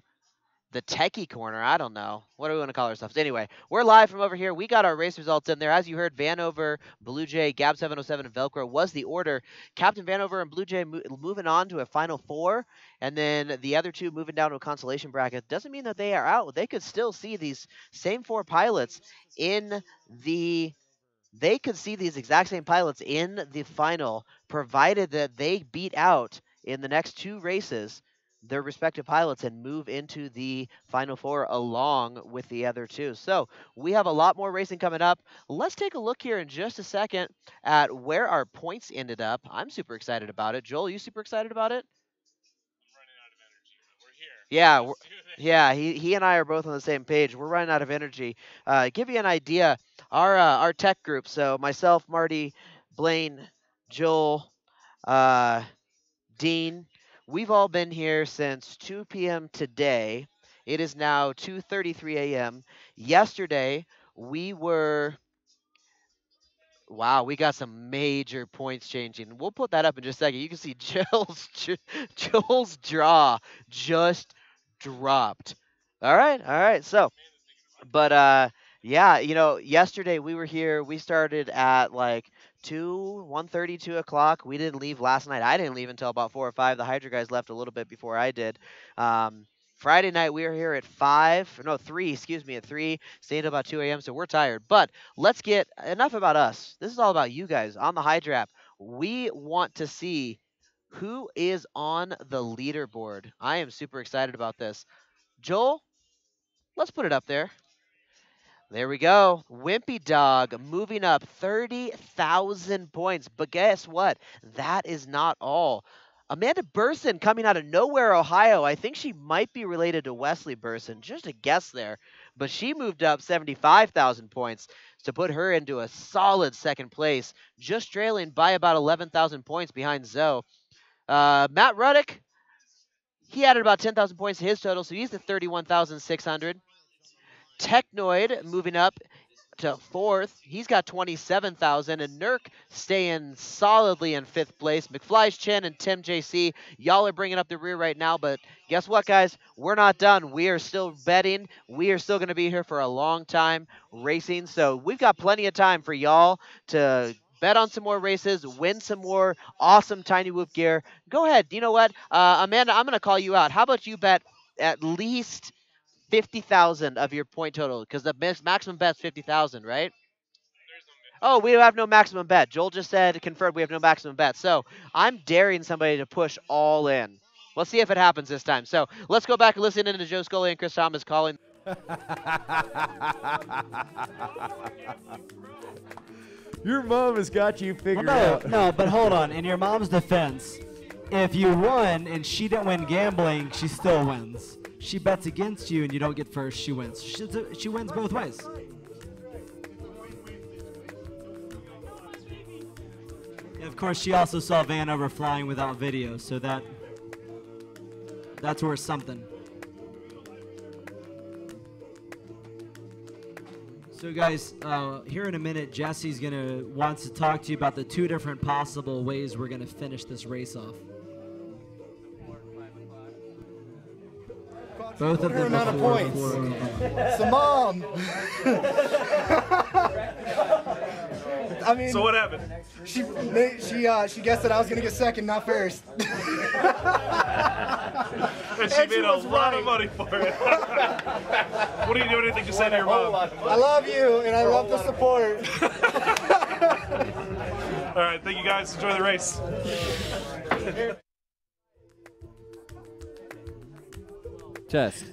S5: techie corner. I don't know. What do we want to call ourselves? Anyway, we're live from over here. We got our race results in there. As you heard, Vanover, Blue Jay, Gab 707, and Velcro was the order. Captain Vanover and Blue Jay moving on to a final 4, and then the other 2 moving down to a consolation bracket. Doesn't mean that they are out. They could still see these same 4 pilots in the... They could see these exact same pilots in the final, provided that they beat out in the next 2 races their respective pilots and move into the final 4 along with the other 2. So we have a lot more racing coming up. Let's take a look here in just a second at where our points ended up. I'm super excited about it. Joel, you super excited about it? Yeah, he and I are both on the same page. We're running out of energy. Give you an idea, our tech group, so myself, Marty, Blaine, Joel, Dean, we've all been here since 2 p.m. today. It is now 2:33 a.m. Yesterday, we were... Wow, we got some major points changing. We'll put that up in just a second. You can see Joel's draw just dropped. All right. So, but yeah, you know, yesterday we were here. We started at like 1:30, 2 o'clock. We didn't leave last night. I didn't leave until about 4 or 5. The Hydra guys left a little bit before I did. Friday night we were here at 3, at 3, stayed until about 2 a.m. So we're tired. But let's get enough about us. This is all about you guys on the Hydra app. We want to see who is on the leaderboard. I am super excited about this. Joel, let's put it up there. There we go. Wimpy Dog moving up 30,000 points. But guess what? That is not all. Amanda Burson coming out of nowhere, Ohio. I think she might be related to Wesley Burson. Just a guess there. But she moved up 75,000 points to put her into a solid 2nd place, just trailing by about 11,000 points behind Zoe. Matt Ruddick, He added about 10,000 points to his total, so he's at 31,600. Technoid moving up to 4th. He's got 27,000, and Nurk staying solidly in 5th place. McFly's Chen and Tim JC, y'all are bringing up the rear right now, but guess what, guys? We're not done. We are still betting. We are still going to be here for a long time racing, so we've got plenty of time for y'all to bet on some more races, win some more awesome Tiny Whoop gear. Go ahead. You know what? Amanda, I'm going to call you out. How about you bet at least 50,000 of your point total, because the maximum bet's 50,000, right? Oh, we have no maximum bet. Joel just said, confirmed, we have no maximum bet. So I'm daring somebody to push all in. Let's see if it happens this time. So let's go back and listen into Joe Scully and Chris Thomas calling.
S2: Your mom has got you figured
S3: Well,
S2: out.
S3: no, but hold on. In your mom's defense, if you won and she didn't win gambling, she still wins. She bets against you and you don't get first, she wins. She wins both ways. Of course, she also saw Vanover flying without video, so that's worth something. So guys, here in a minute, Jesse's wants to talk to you about the 2 different possible ways we're gonna finish this race off. Both of them
S1: amount of points. So mom. I mean.
S22: So what happened?
S1: She guessed that I was gonna get second, not first.
S22: And she made a lot of money for it. What do you do? Anything to say to your mom?
S1: I love you, and I love the support.
S22: All right, thank you guys. Enjoy the race.
S4: Test.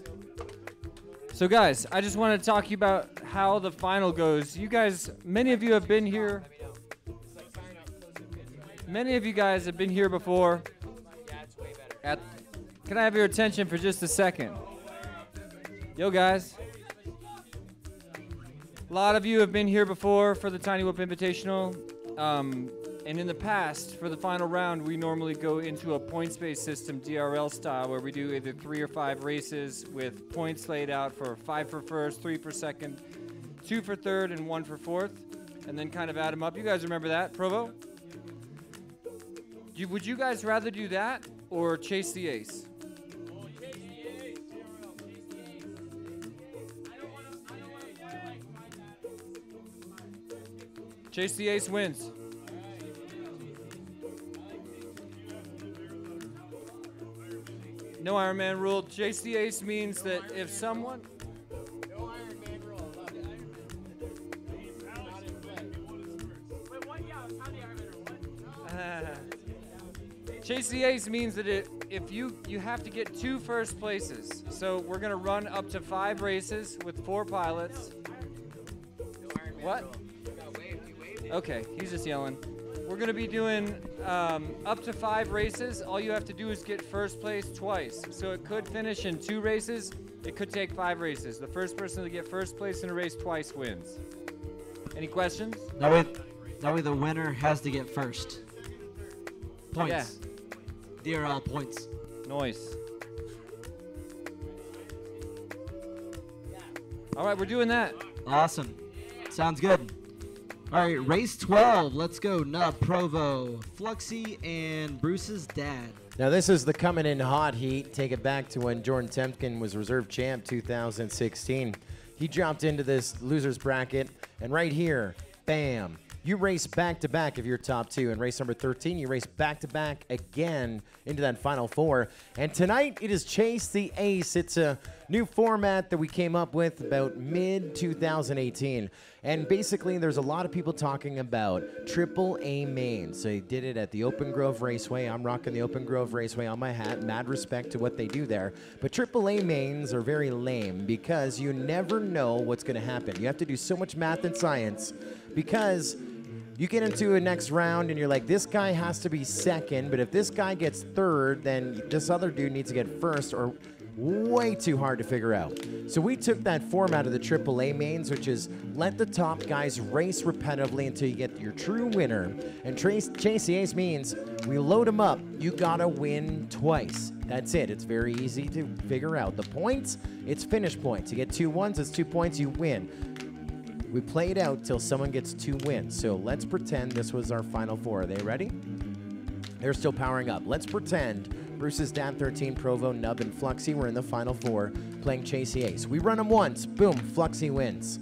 S4: So guys, I just want to talk to you about how the final goes. You guys, many of you have been here. Many of you guys have been here before. Can I have your attention for just a second? Yo guys. A lot of you have been here before for the Tiny Whoop Invitational. And in the past, for the final round, we normally go into a points-based system, DRL style, where we do either 3 or 5 races with points laid out for 5 for first, 3 for second, 2 for third, and 1 for fourth, and then kind of add them up. You guys remember that, Provo? Would you guys rather do that or chase the ace? Chase the ace wins. No Iron Man rule. Chase the ace means that if someone...
S18: No Iron Man rule. I love it. Wait, what? Yeah, how the Iron Man rule?
S4: Chase the ace means that if you have to get 2 first places. So we're going to run up to 5 races with 4 pilots. What? Okay, he's just yelling. We're going to be doing up to 5 races. All you have to do is get first place twice. So it could finish in 2 races. It could take 5 races. The first person to get first place in a race twice wins. Any questions?
S3: That way the winner has to get first. Points. Yeah. DRL points.
S4: Nice. All right, we're doing that.
S3: Awesome. Sounds good. All right, race 12. Let's go. Nub, Provo, Fluxy, and Bruce's dad.
S2: Now, this is the coming in hot heat. Take it back to when Jordan Temkin was reserve champ 2016. He dropped into this loser's bracket, and right here, bam, you race back-to-back if you're top 2. In race number 13, you race back-to-back again into that final 4. And tonight, it is Chase the Ace. It's a new format that we came up with about mid-2018. And basically, there's a lot of people talking about AAA mains. So they did it at the Open Grove Raceway. I'm rocking the Open Grove Raceway on my hat. Mad respect to what they do there. But AAA mains are very lame because you never know what's going to happen. You have to do so much math and science because you get into a next round and you're like, this guy has to be second, but if this guy gets third, then this other dude needs to get first, or way too hard to figure out. So we took that format of the AAA mains, which is let the top guys race repetitively until you get your true winner. And chase the ace means we load them up. You gotta win twice. That's it. It's very easy to figure out. The points, it's finish points. You get 2 ones, it's 2 points, you win. We play it out till someone gets 2 wins. So let's pretend this was our final 4. Are they ready? They're still powering up. Let's pretend Bruce's Dan 13, Provo, Nub, and Fluxy were in the final 4 playing Chase the Ace. We run them once. Boom, Fluxy wins.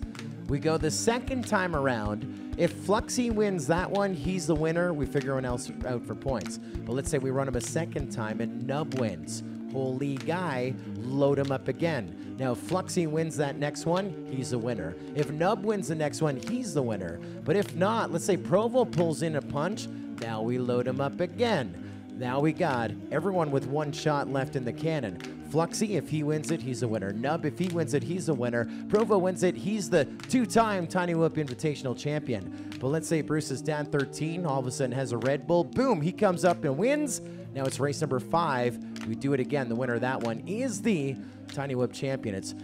S2: We go the second time around. If Fluxy wins that one, he's the winner. We figure everyone else out for points. But let's say we run him a second time and Nub wins. Holy guy, load him up again. Now, if Fluxy wins that next one, he's the winner. If Nub wins the next one, he's the winner. But if not, let's say Provo pulls in a punch. Now we load him up again. Now we got everyone with 1 shot left in the cannon. Fluxy, if he wins it, he's the winner. Nub, if he wins it, he's the winner. Provo wins it, he's the 2-time Tiny Whoop Invitational champion. But let's say Bruce's Dan 13 all of a sudden has a Red Bull. Boom, he comes up and wins. Now it's race number 5. We do it again. The winner of that one is the Tiny Whoop champion. It's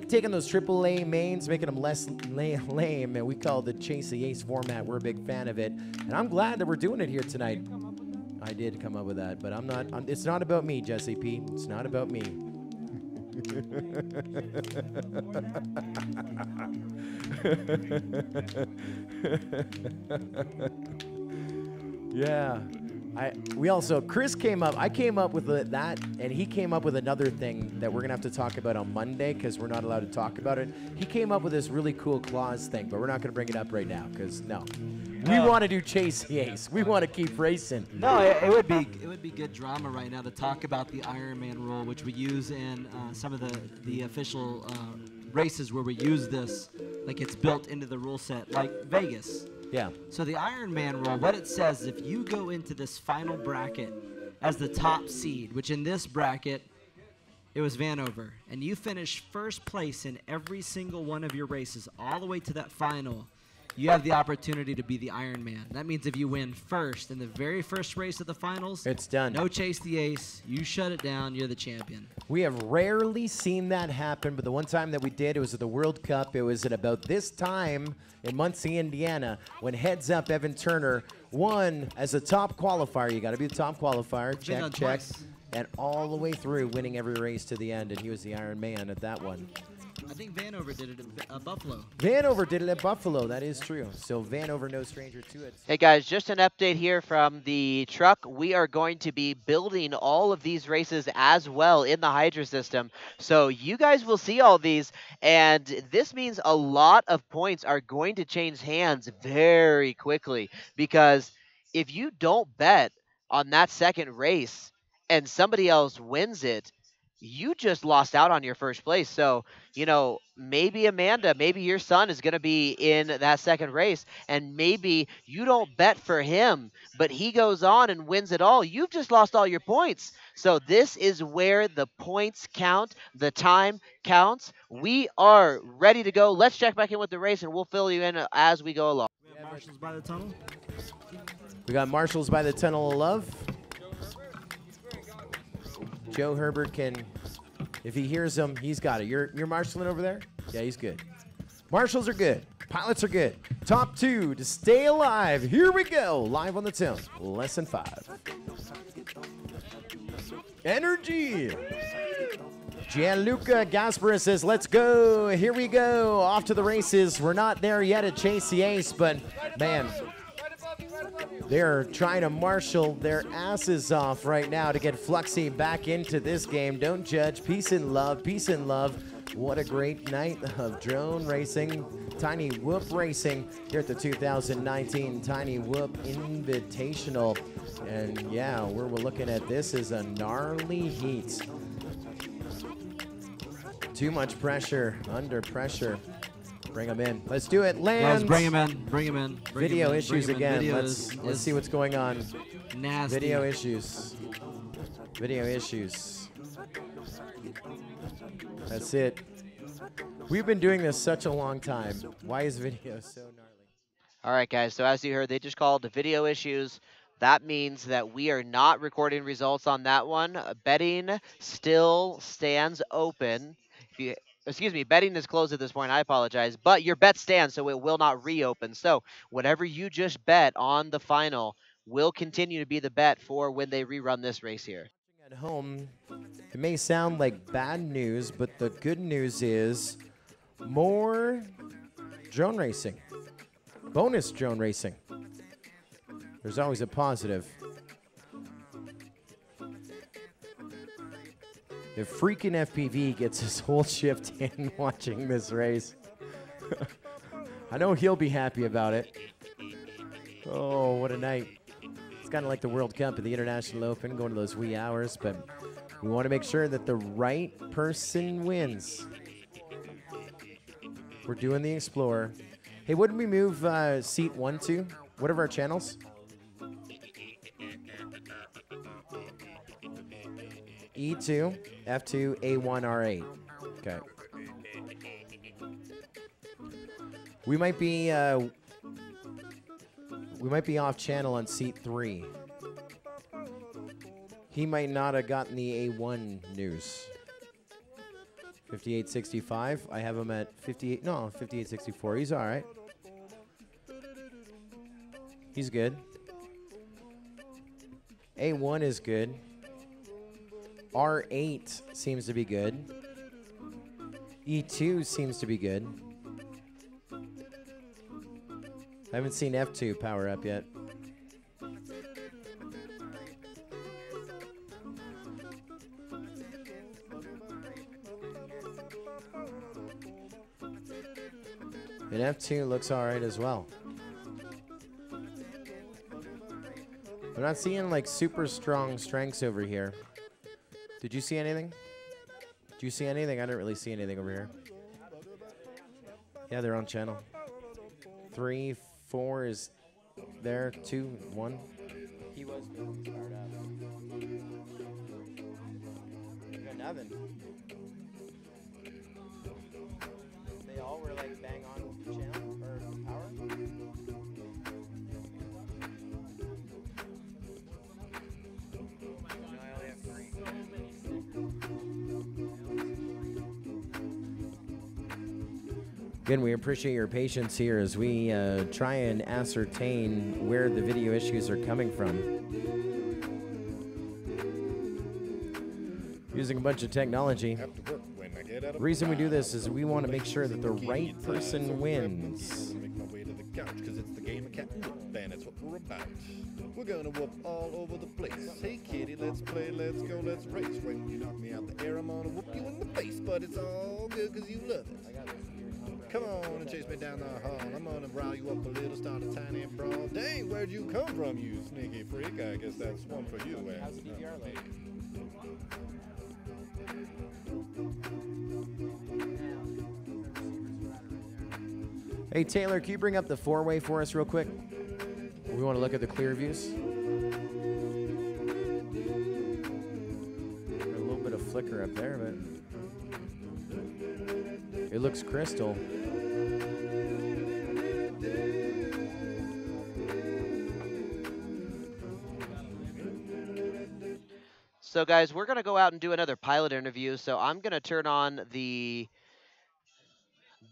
S2: taking those AAA mains, making them less lame, and we call it the Chase the Ace format. We're a big fan of it, and I'm glad that we're doing it here tonight. I did come up with that, but it's not about me, Jesse P. It's not about me. Yeah. Chris came up, I came up with that, and he came up with another thing that we're going to have to talk about on Monday because we're not allowed to talk about it. He came up with this really cool clause thing, but we're not going to bring it up right now because, no. We want to do Chase the Ace. We want to keep racing.
S3: No, it would be good drama right now to talk about the Iron Man rule, which we use in some of the official races where we use this, like it's built into the rule set, like Vegas.
S2: Yeah.
S3: So the Iron Man rule, what it says, if you go into this final bracket as the top seed, which in this bracket, it was Vanover, and you finish first place in every single one of your races all the way to that final, you have the opportunity to be the Iron Man. That means if you win first in the very first race of the finals,
S2: it's done.
S3: No Chase the Ace. You shut it down. You're the champion.
S2: We have rarely seen that happen, but the one time that we did, it was at the World Cup. It was at about this time in Muncie, Indiana, when Heads Up Evan Turner won as a top qualifier. You got to be the top qualifier. Check.
S3: Twice.
S2: And all the way through, winning every race to the end, and he was the Iron Man at that one.
S3: I think Vanover did it at Buffalo.
S2: Vanover did it at Buffalo. That is true. So Vanover, no stranger to it.
S5: Hey guys, just an update here from the truck. We are going to be building all of these races as well in the Hydra system. So you guys will see all these, and this means a lot of points are going to change hands very quickly, because if you don't bet on that second race and somebody else wins it, you just lost out on your first place. So, you know, maybe Amanda, maybe your son is going to be in that second race, and maybe you don't bet for him, but he goes on and wins it all. You've just lost all your points. So this is where the points count, the time counts. We are ready to go. Let's check back in with the race, and we'll fill you in as we go along.
S3: We have Marshals by the tunnel.
S2: We got Marshals by the Tunnel of Love. Joe Herbert can, if he hears them, he's got it. You're marshalling over there? Yeah, he's good. Marshals are good. Pilots are good. Top 2 to stay alive. Here we go. Live on the town. Lesson 5. Energy. Gianluca Gaspara says, let's go. Here we go. Off to the races. We're not there yet at Chase the Ace, but man, they're trying to marshal their asses off right now to get Fluxy back into this game. Don't judge. Peace and love. Peace and love. What a great night of drone racing, Tiny Whoop racing here at the 2019 Tiny Whoop Invitational. And yeah, we're looking at this as a gnarly heat. Too much pressure, under pressure. Bring him in. Let's do it. Lands.
S3: Let's bring him in. Bring him in.
S2: Video issues again. Let's see what's going on.
S3: Nasty.
S2: Video issues. Video issues. That's it. We've been doing this such a long time. Why is video so gnarly?
S5: All right, guys. So as you heard, they just called the video issues. That means that we are not recording results on that one. Betting still stands open. Excuse me, betting is closed at this point. I apologize. But your bet stands, so it will not reopen. So whatever you just bet on the final will continue to be the bet for when they rerun this race here.
S2: At home, it may sound like bad news, but the good news is more drone racing. Bonus drone racing. There's always a positive. If freaking FPV gets his whole shift in watching this race, I know he'll be happy about it. Oh, what a night. It's kind of like the World Cup and the International Open, going to those wee hours, but we want to make sure that the right person wins. We're doing the Explorer. Hey, wouldn't we move seat 1 to? What are our channels? E2, F2, A1, R8. Okay. We might be off channel on seat 3. He might not have gotten the A1 news. 5865. I have him at 5864. He's all right. He's good. A1 is good. R8 seems to be good. E2 seems to be good. I haven't seen F2 power up yet. And F2 looks all right as well. I'm not seeing like super strong strengths over here. Did you see anything? Did you see anything? I didn't really see anything over here. Yeah, they're on channel. 3, 4 is there. 2, 1.
S13: He was good to start out. Got nothing. They all were like bang on channel or power.
S2: Again, we appreciate your patience here as we try and ascertain where the video issues are coming from. Using a bunch of technology. The reason we do this is we want to make sure that the right person wins.
S6: Make my way to the couch because it's the game of cat and whip, and it's what we're about. We're gonna whoop all over the place. Hey kitty, let's play, let's go, let's race. When you knock me out the air, I'm gonna whoop you in the face, but it's all good because you love it. Come on and chase me down the hall. I'm gonna rile you up a little, start a tiny brawl. Dang, where'd you come from, you sneaky freak? I guess that's one for you.
S13: How's the DVR like?
S2: Hey Taylor, can you bring up the 4-way for us real quick? We want to look at the clear views. A little bit of flicker up there, but it looks crystal.
S5: So guys, we're going to go out and do another pilot interview. So I'm going to turn on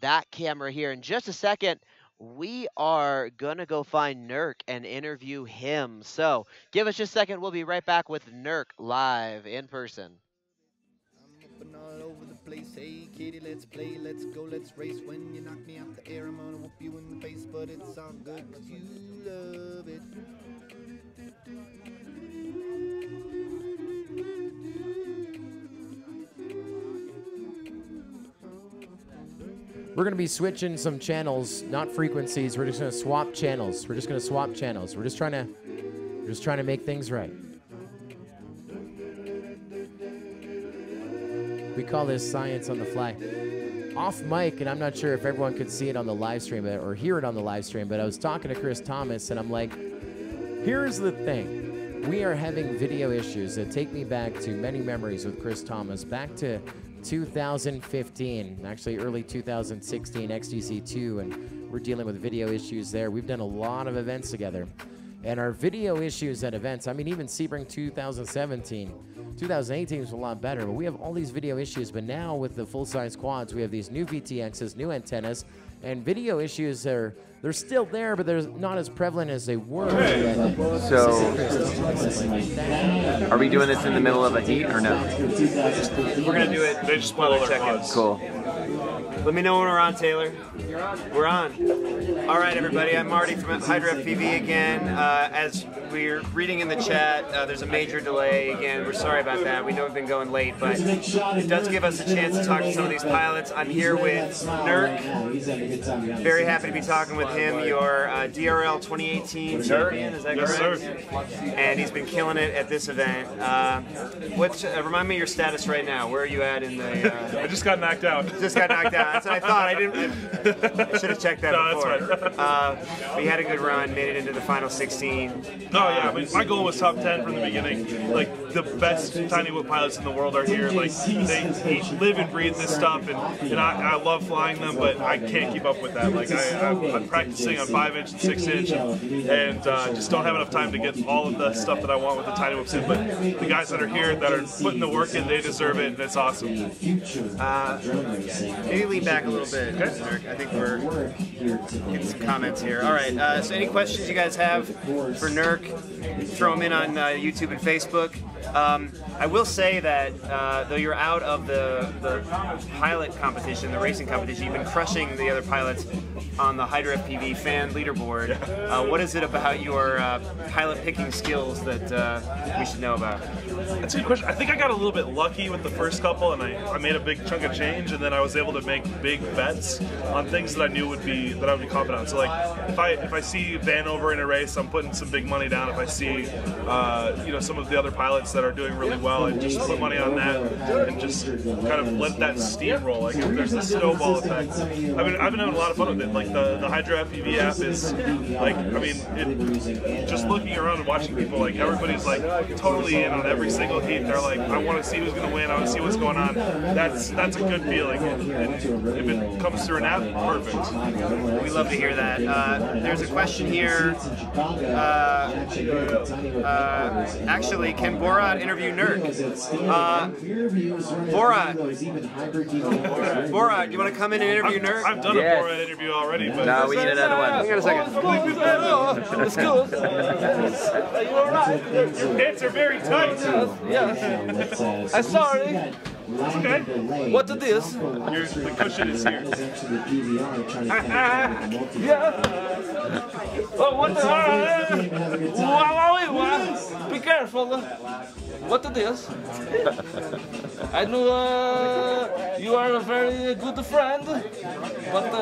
S5: that camera here in just a second. We are going to go find Nurk and interview him. So give us just a second. We'll be right back with Nurk live in person.
S6: I'm all over the place. Hey kitty, let's play, let's go, let's race. When you knock me out the air, I'm gonna whoop you in the face, but it's all good because you love it.
S2: We're going to be switching some channels, not frequencies. We're just going to swap channels. We're just trying to make things right. We call this science on the fly. Off mic, and I'm not sure if everyone could see it on the live stream or hear it on the live stream, but I was talking to Chris Thomas, and I'm like, here's the thing. We are having video issues that take me back to many memories with Chris Thomas, back to 2015, actually early 2016, XTC2, and we're dealing with video issues there. We've done a lot of events together. And our video issues at events, I mean, even Sebring 2017, 2018 was a lot better, but we have all these video issues. But now with the full-size quads, we have these new VTXs, new antennas, and video issues they're still there, but they're not as prevalent as they were.
S20: So, are we doing this in the middle of a heat or no? We're gonna do it.
S22: They just spoil their
S20: seconds. Cool. Let me know when we're on, Taylor. We're on. All right, everybody. I'm Marty from Hydra FPV again. As we're reading in the chat, there's a major delay again. We're sorry about that. We know we've been going late, but it does give us a chance to talk to some of these pilots. I'm here with Nurk. Very happy to be talking with him. Your DRL 2018 champion, is that correct? Yes, sir. And he's been killing it at this event. Remind me your status right now. Where are you at in the?
S22: I just got knocked out.
S20: Just got knocked out. That's what I thought. I should have checked that before.
S22: That's right.
S20: But you had a good run, made it into the final 16.
S22: Oh yeah, I mean, my goal was top 10 from the beginning. Like, the best tiny whoop pilots in the world are here. Like, they live and breathe this stuff, and I love flying them, but I can't keep up with that. Like, I'm practicing on 5-inch and 6-inch, and just don't have enough time to get all of the stuff that I want with the tiny whoops in. But the guys that are here, that are putting the work in, they deserve it, and it's awesome.
S20: Maybe lean back a little bit, Nurk. I think we're getting some comments here. All right, so any questions you guys have for Nurk, throw them in on YouTube and Facebook. I will say that though you're out of the pilot competition, the racing competition, you've been crushing the other pilots on the Hydra FPV fan leaderboard. What is it about your pilot picking skills that we should know about?
S22: That's a good question. I think I got a little bit lucky with the first couple, and I made a big chunk of change, and then I was able to make big bets on things that I knew would be confident on. So like if I see Vanover in a race, I'm putting some big money down. If I see some of the other pilots that are doing really well, I just put money on that and just kind of let that steamroll. Like there's a snowball effect. I've been having a lot of fun with it. Like the Hydra FPV app is like, I mean, just looking around and watching people, like everybody's like totally in on every single heat. They're like, I want to see who's going to win. I want to see what's going on. That's a good feeling. And if it comes through an app, perfect.
S20: We love to hear that. There's a question here. Actually, can Borat interview Nurk? Borat, do you want to come in and interview Nurk?
S22: I've done a Borat interview already, but
S20: no, we need another one. Hang on a second.
S22: It's cool. Your pants are very tight.
S7: Yes. I'm sorry.
S22: It's okay.
S7: What it is?
S22: The cushion is here.
S7: Yeah. Oh, what the? Wow, be careful. What it is? I know you are a very good friend, but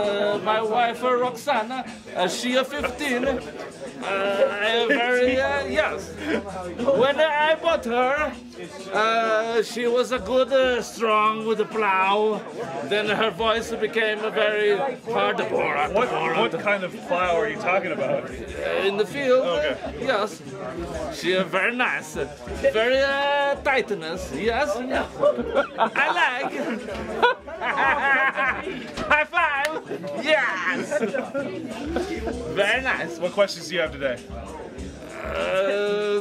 S7: my wife Roxana, she is 15. Yes. When I bought her, she was a good, strong with a plow. Then her voice became a very hard.
S22: What kind of plow are you talking about?
S7: In the field.
S22: Okay.
S7: Yes. She is very nice. Very tightness. Yes. I like. High five. Yes. Very nice.
S22: What questions do you have today?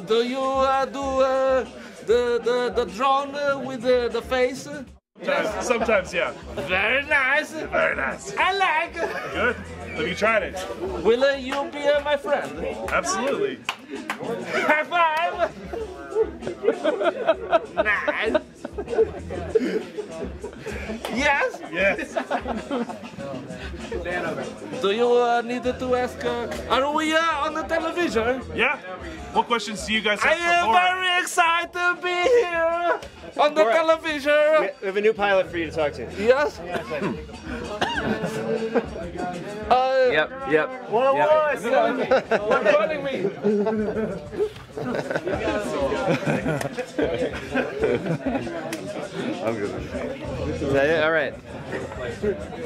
S7: Do you do the drone with the face?
S22: Sometimes, yeah.
S7: Very nice.
S22: Very nice.
S7: I like.
S22: Good. Have you tried it?
S7: Will you be my friend?
S22: Absolutely.
S7: High five. Nice. Yes?
S22: Yes.
S7: Do you need to ask, are we on the television?
S22: Yeah. What questions do you guys have
S7: I am very excited to be here on the television.
S20: We have a new pilot for you to talk to.
S7: Yes?
S20: Yep.
S7: What You're calling me.
S8: I'm good. Is that it? All right.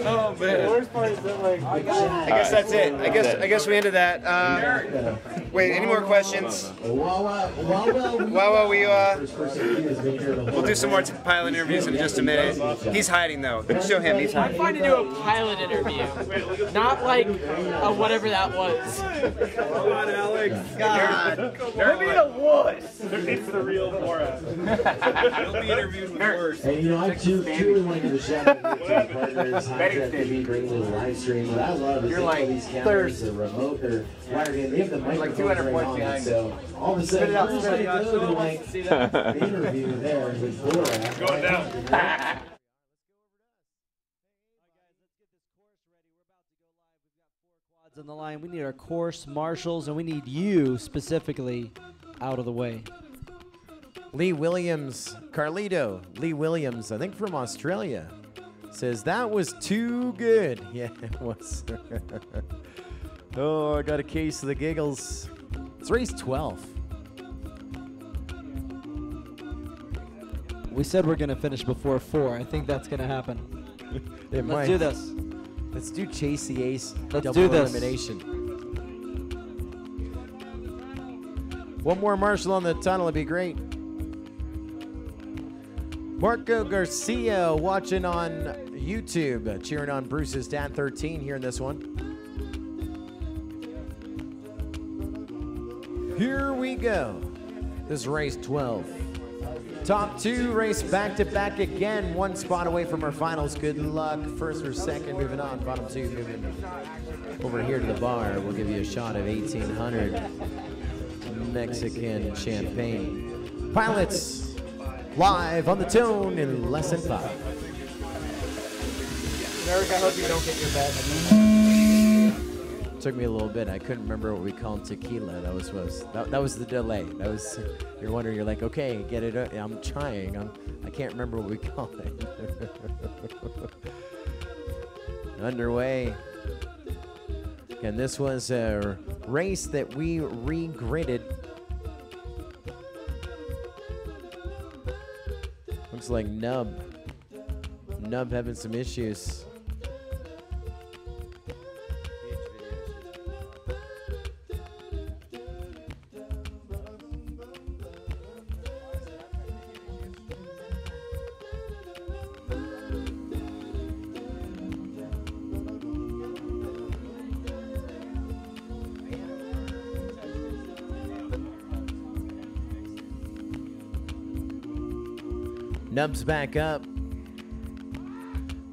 S22: Oh man.
S16: The worst part is that like
S20: I guess that's it. I guess we ended that. Wait, any more questions? Well, we'll do some more pilot interviews in just a minute. He's hiding though. Show him. He's
S10: I'm
S20: hiding.
S10: trying to do a pilot interview, not like whatever that was.
S22: Come on, Alex.
S16: God.
S22: You're being a wuss. It's the real Borat. You'll be interviewed with worse.
S19: Hey, you know, I truly want to give a shout out to my partners, Hydra TV, bringing the live stream. What I love is like these cameras, the remote, they're wired in. They have the microphone right on it, so all of a sudden, we're just going to go to like the interview there with Borat.
S22: Going down.
S3: On the line, we need our course marshals, and we need you specifically out of the way.
S2: Lee Williams, Carlito, Lee Williams, I think from Australia, says that was too good. Yeah, it was. Oh, I got a case of the giggles. It's race 12.
S3: We said we're going to finish before 4. I think that's going to happen. Let's do this.
S2: Let's do Chase the Ace.
S3: Let's
S2: double
S3: do this.
S2: elimination. One more marshal on the tunnel would be great. Marco Garcia watching on YouTube, cheering on Bruce's dad 13 here in this one. Here we go. This is race 12. Top 2 race back-to-back again. 1 spot away from our finals. Good luck. First or second, moving on. Bottom 2 moving over here to the bar. We'll give you a shot of 1,800 Mexican champagne. Pilots live on the tone in less than 5.
S16: Eric, I hope you don't get your bet.
S2: Took me a little bit. I couldn't remember what we called tequila. That was the delay. That was, you're wondering. You're like, okay, get it. I'm trying. I can't remember what we call it. Underway. And this was a race that we re-gridded. Looks like Nub having some issues. Nub's back up.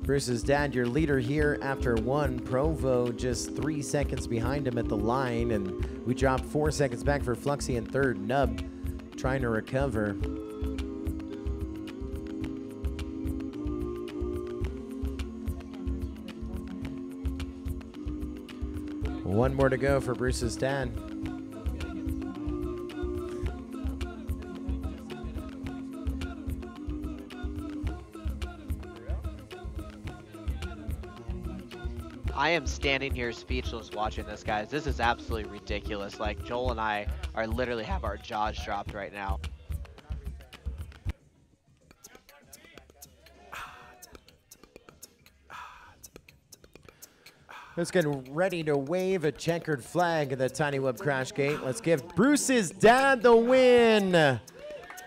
S2: Bruce's dad, your leader here after 1. Provo just 3 seconds behind him at the line, and we dropped 4 seconds back for Fluxy in 3rd. Nub trying to recover. One more to go for Bruce's dad.
S5: I am standing here speechless watching this, guys. This is absolutely ridiculous. Like, Joel and I are literally have our jaws dropped right now.
S2: Let's get ready to wave a checkered flag at the Tiny Web Crash Gate. Let's give Bruce's dad the win.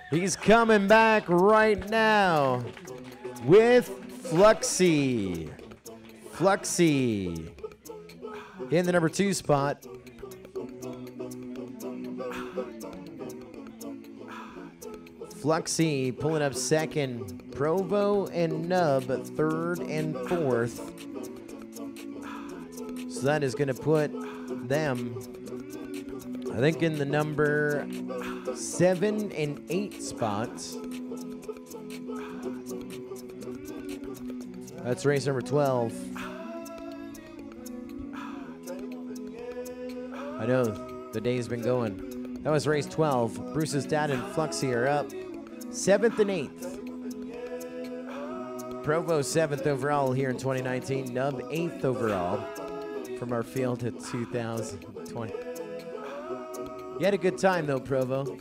S2: He's coming back right now with Fluxy. Fluxy in the number 2 spot. Fluxy pulling up 2nd. Provo and Nub 3rd and 4th. So that is going to put them, I think, in the number 7 and 8 spots. That's race number 12. I know, the day's been going. That was race 12. Bruce's dad and Fluxy are up 7th and 8th. Provo 7th overall here in 2019. Nub 8th overall from our field at 2020. You had a good time though, Provo.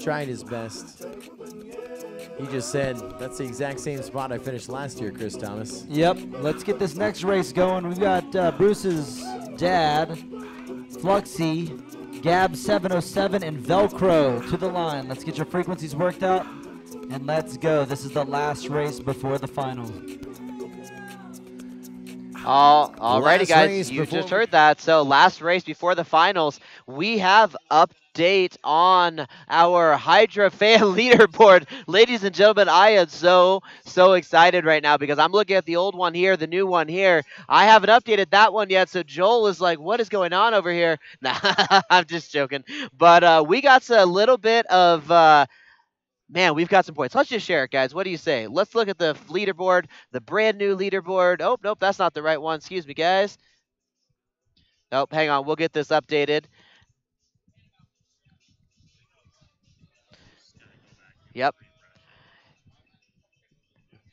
S2: Tried his best. He just said that's the exact same spot I finished last year, Chris Thomas.
S3: Yep. Let's get this next race going. We've got Bruce's dad, Fluxy, Gab 707, and Velcro to the line. Let's get your frequencies worked out, and let's go. This is the last race before the final.
S5: Alrighty, guys, you just heard that. So last race before the finals, we have update on our Hydra fan leaderboard. Ladies and gentlemen, I am so excited right now because I'm looking at the old one here, the new one here. I haven't updated that one yet, so Joel is like, what is going on over here? Nah, I'm just joking. But we got a little bit of... Man, we've got some points. Let's just share it, guys. What do you say? Let's look at the leaderboard, the brand new leaderboard. Oh, nope, that's not the right one. Excuse me, guys. Nope, hang on. We'll get this updated. Yep.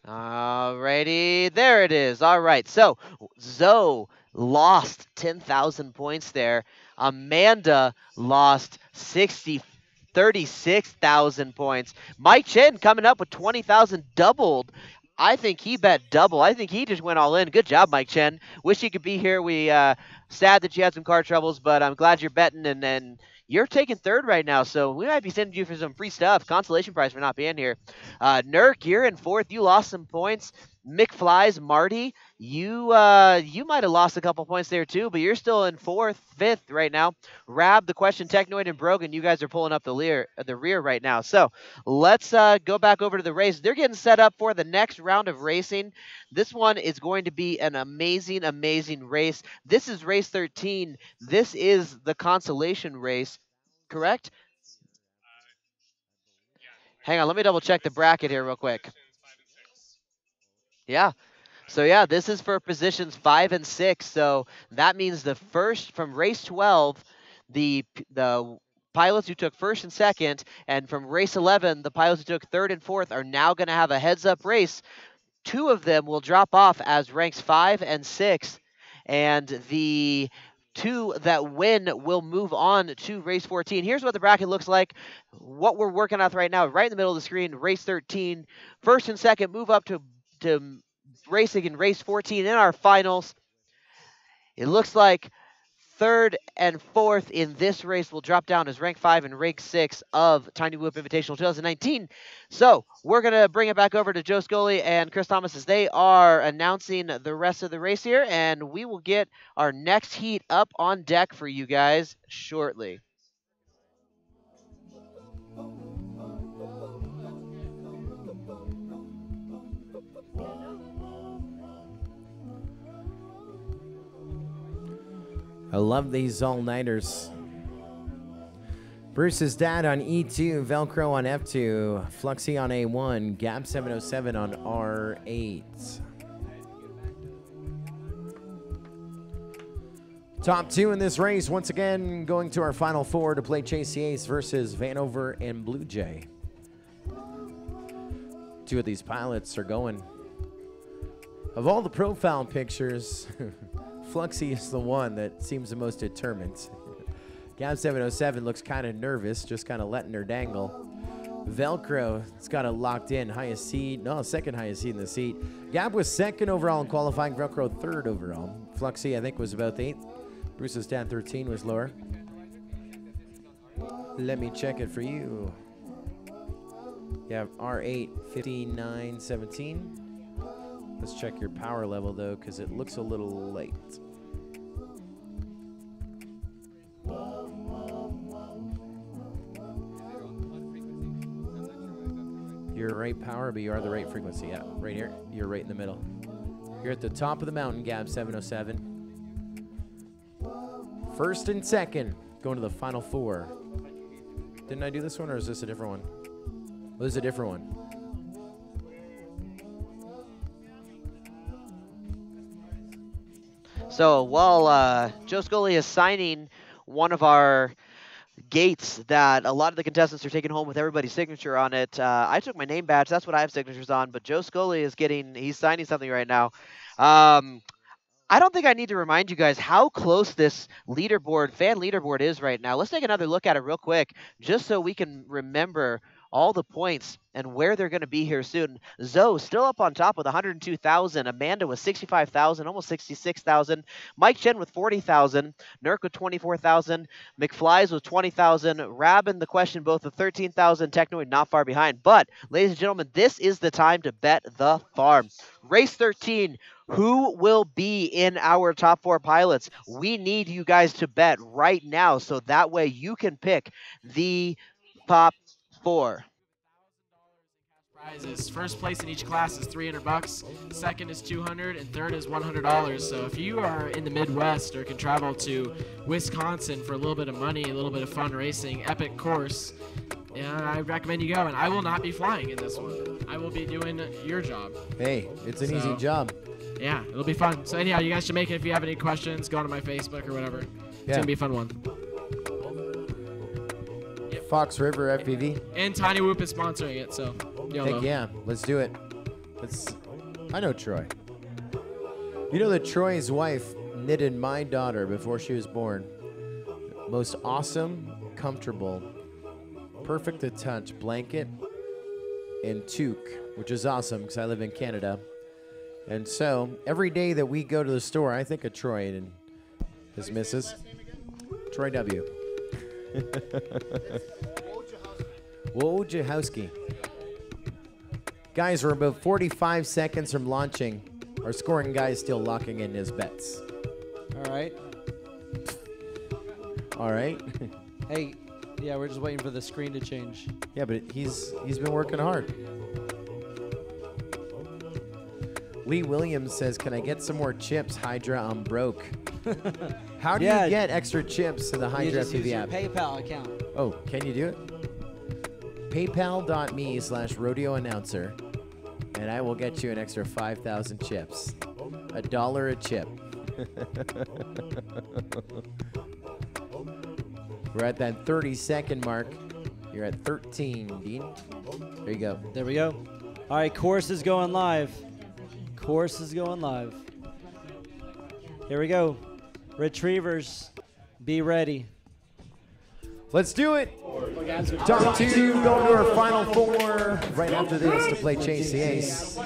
S5: Alrighty, there it is. All right, so Zoe lost 10,000 points there. Amanda lost 36,000 points. Mike Chen coming up with 20,000, doubled. I think he bet double. I think he just went all in. Good job, Mike Chen. Wish he could be here. We sad that you had some car troubles, but I'm glad you're betting, and you're taking third right now, so we might be sending you for some free stuff. Consolation prize for not being here. Nurk, you're in fourth. You lost some points. McFlies, Marty, you might have lost a couple points there too, but you're still in fifth right now. Rab, the question, Technoid, and Brogan, you guys are pulling up the rear right now. So let's go back over to the race. They're getting set up for the next round of racing. This one is going to be an amazing, amazing race. This is race 13. This is the consolation race, correct? Hang on, let me double check the bracket here real quick. Yeah. So yeah, this is for positions 5 and 6. So that means the first from race 12, the pilots who took first and second, and from race 11, the pilots who took third and fourth are now going to have a heads-up race. 2 of them will drop off as ranks 5 and 6, and the 2 that win will move on to race 14. Here's what the bracket looks like. What we're working on right now, right in the middle of the screen, race 13. First and second move up to racing in race 14 in our finals. It looks like third and fourth in this race will drop down as rank 5 and rank 6 of Tiny Whoop Invitational 2019. So we're going to bring it back over to Joe Scully and Chris Thomas as they are announcing the rest of the race here, and we will get our next heat up on deck for you guys shortly.
S2: I love these all-nighters. Bruce's dad on E2, Velcro on F2, Fluxy on A1, Gab 707 on R8. Top 2 in this race, once again, going to our final 4 to play Chase the Ace versus Vanover and Blue Jay. 2 of these pilots are going. Of all the profile pictures, Fluxy is the one that seems the most determined. Gab 707 looks kind of nervous, just kind of letting her dangle. Velcro, it's got it locked in, highest seed, no, second highest seed in the seat. Gab was second overall in qualifying, Velcro third overall. Fluxy, I think, was about 8th. Bruce's dad 13 was lower. Let me check it for you. You have R8, 59, 17. Let's check your power level, though, because it looks a little late. You're right power, but you are the right frequency. Yeah, right here. You're right in the middle. You're at the top of the mountain, Gab 707. First and second, going to the final 4. Didn't I do this one, or is this a different one? Oh, this is a different one.
S5: So while Joe Scully is signing one of our gates that a lot of the contestants are taking home with everybody's signature on it, I took my name badge. That's what I have signatures on. But Joe Scully is he's signing something right now. I don't think I need to remind you guys how close this fan leaderboard is right now. Let's take another look at it real quick, just so we can remember all the points and where they're going to be here soon. Zoe still up on top with 102,000. Amanda with 65,000, almost 66,000. Mike Chen with 40,000. Nurk with 24,000. McFlies with 20,000. Rab and the question both with 13,000. Technoid not far behind. But, ladies and gentlemen, this is the time to bet the farm. Race 13. Who will be in our top 4 pilots? We need you guys to bet right now so that way you can pick the top 4.
S10: Prizes. First place in each class is $300. Second is $200, and third is $100. So if you are in the Midwest or can travel to Wisconsin for a little bit of money, a little bit of fun racing, epic course, I recommend you go. And I will not be flying in this one. I will be doing your job.
S2: Hey, it's an easy job.
S10: Yeah, it'll be fun. So anyhow, you guys should make it. If you have any questions, go to my Facebook or whatever. It's gonna be a fun one.
S2: Fox River FPV.
S10: And Tiny Whoop is sponsoring it, so
S2: Heck yeah, let's do it. I know Troy. You know that Troy's wife knitted my daughter before she was born. Most awesome, comfortable, perfect to touch blanket and toque, which is awesome because I live in Canada. And so every day that we go to the store, I think of Troy and his missus. Troy W. Wojciechowski. Guys, we're about 45 seconds from launching. Our scoring guy is still locking in his bets.
S3: All right.
S2: All right.
S3: Hey, yeah, we're just waiting for the screen to change.
S2: Yeah, but he's been working hard. Lee Williams says, "Can I get some more chips, Hydra? I'm broke." How do you get extra chips in the Hydra
S3: You just use
S2: FPV
S3: your
S2: app?
S3: PayPal account.
S2: Oh, can you do it? PayPal.me/rodeo announcer, and I will get you an extra 5,000 chips. $1 a chip. We're at that 30-second mark. You're at 13, Dean. There you go.
S3: There we go. All right, course is going live. Course is going live. Here we go. Retrievers, be ready.
S2: Let's do it. Top 2 going to our final 4 right after this to play Chase the Ace.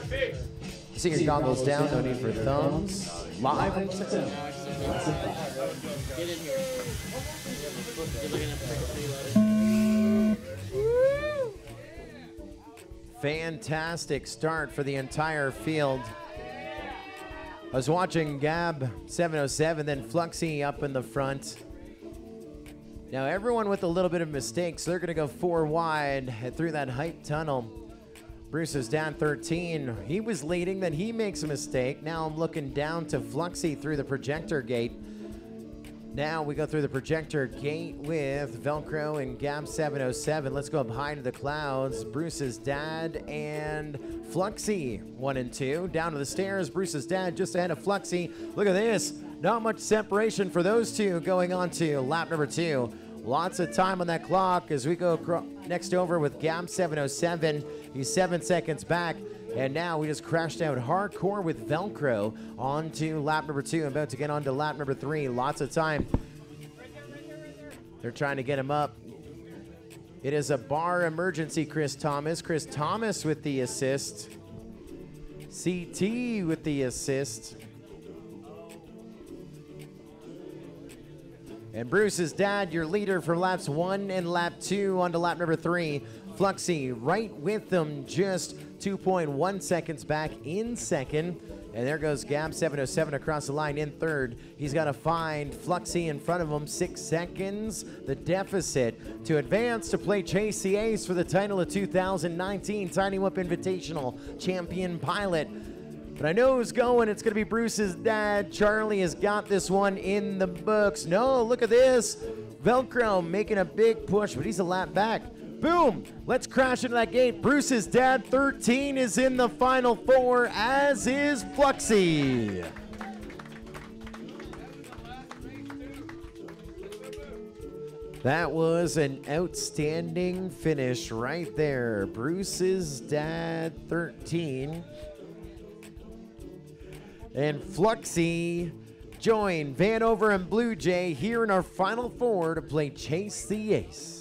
S2: See your goggles down, no need for thumbs. Live. Fantastic start for the entire field. I was watching Gab 707, then Fluxy up in the front. Now everyone with a little bit of mistakes, they're gonna go 4 wide head through that height tunnel. Bruce is down 13. He was leading, then he makes a mistake. Now I'm looking down to Fluxy through the projector gate. Now we go through the projector gate with Velcro and Gab 707. Let's go up high to the clouds. Bruce's dad and Fluxy, 1 and 2. Down to the stairs, Bruce's dad just ahead of Fluxy. Look at this. Not much separation for those two going on to lap number 2. Lots of time on that clock as we go next over with Gab 707. He's 7 seconds back. And now we just crashed out hardcore with Velcro on to lap number 2. About to get on to lap number 3. Lots of time. They're trying to get him up. It is a bar emergency, Chris Thomas. Chris Thomas with the assist. CT with the assist. And Bruce's dad, your leader for laps 1 and lap 2 on to lap number 3. Fluxy right with them, just 2.1 seconds back in second. And there goes Gab 707 across the line in third. He's got to find Fluxy in front of him. 6 seconds, the deficit to advance to play Chase the Ace for the title of 2019 Tiny Whoop Invitational Champion Pilot. But I know who's going. It's going to be Bruce's dad. Charlie has got this one in the books. No, look at this. Velcro making a big push, but he's a lap back. Boom! Let's crash into that gate. Bruce's dad, 13, is in the final 4, as is Fluxy. That was an outstanding finish right there. Bruce's dad, 13. And Fluxy join Vanover and Blue Jay here in our final 4 to play Chase the Ace.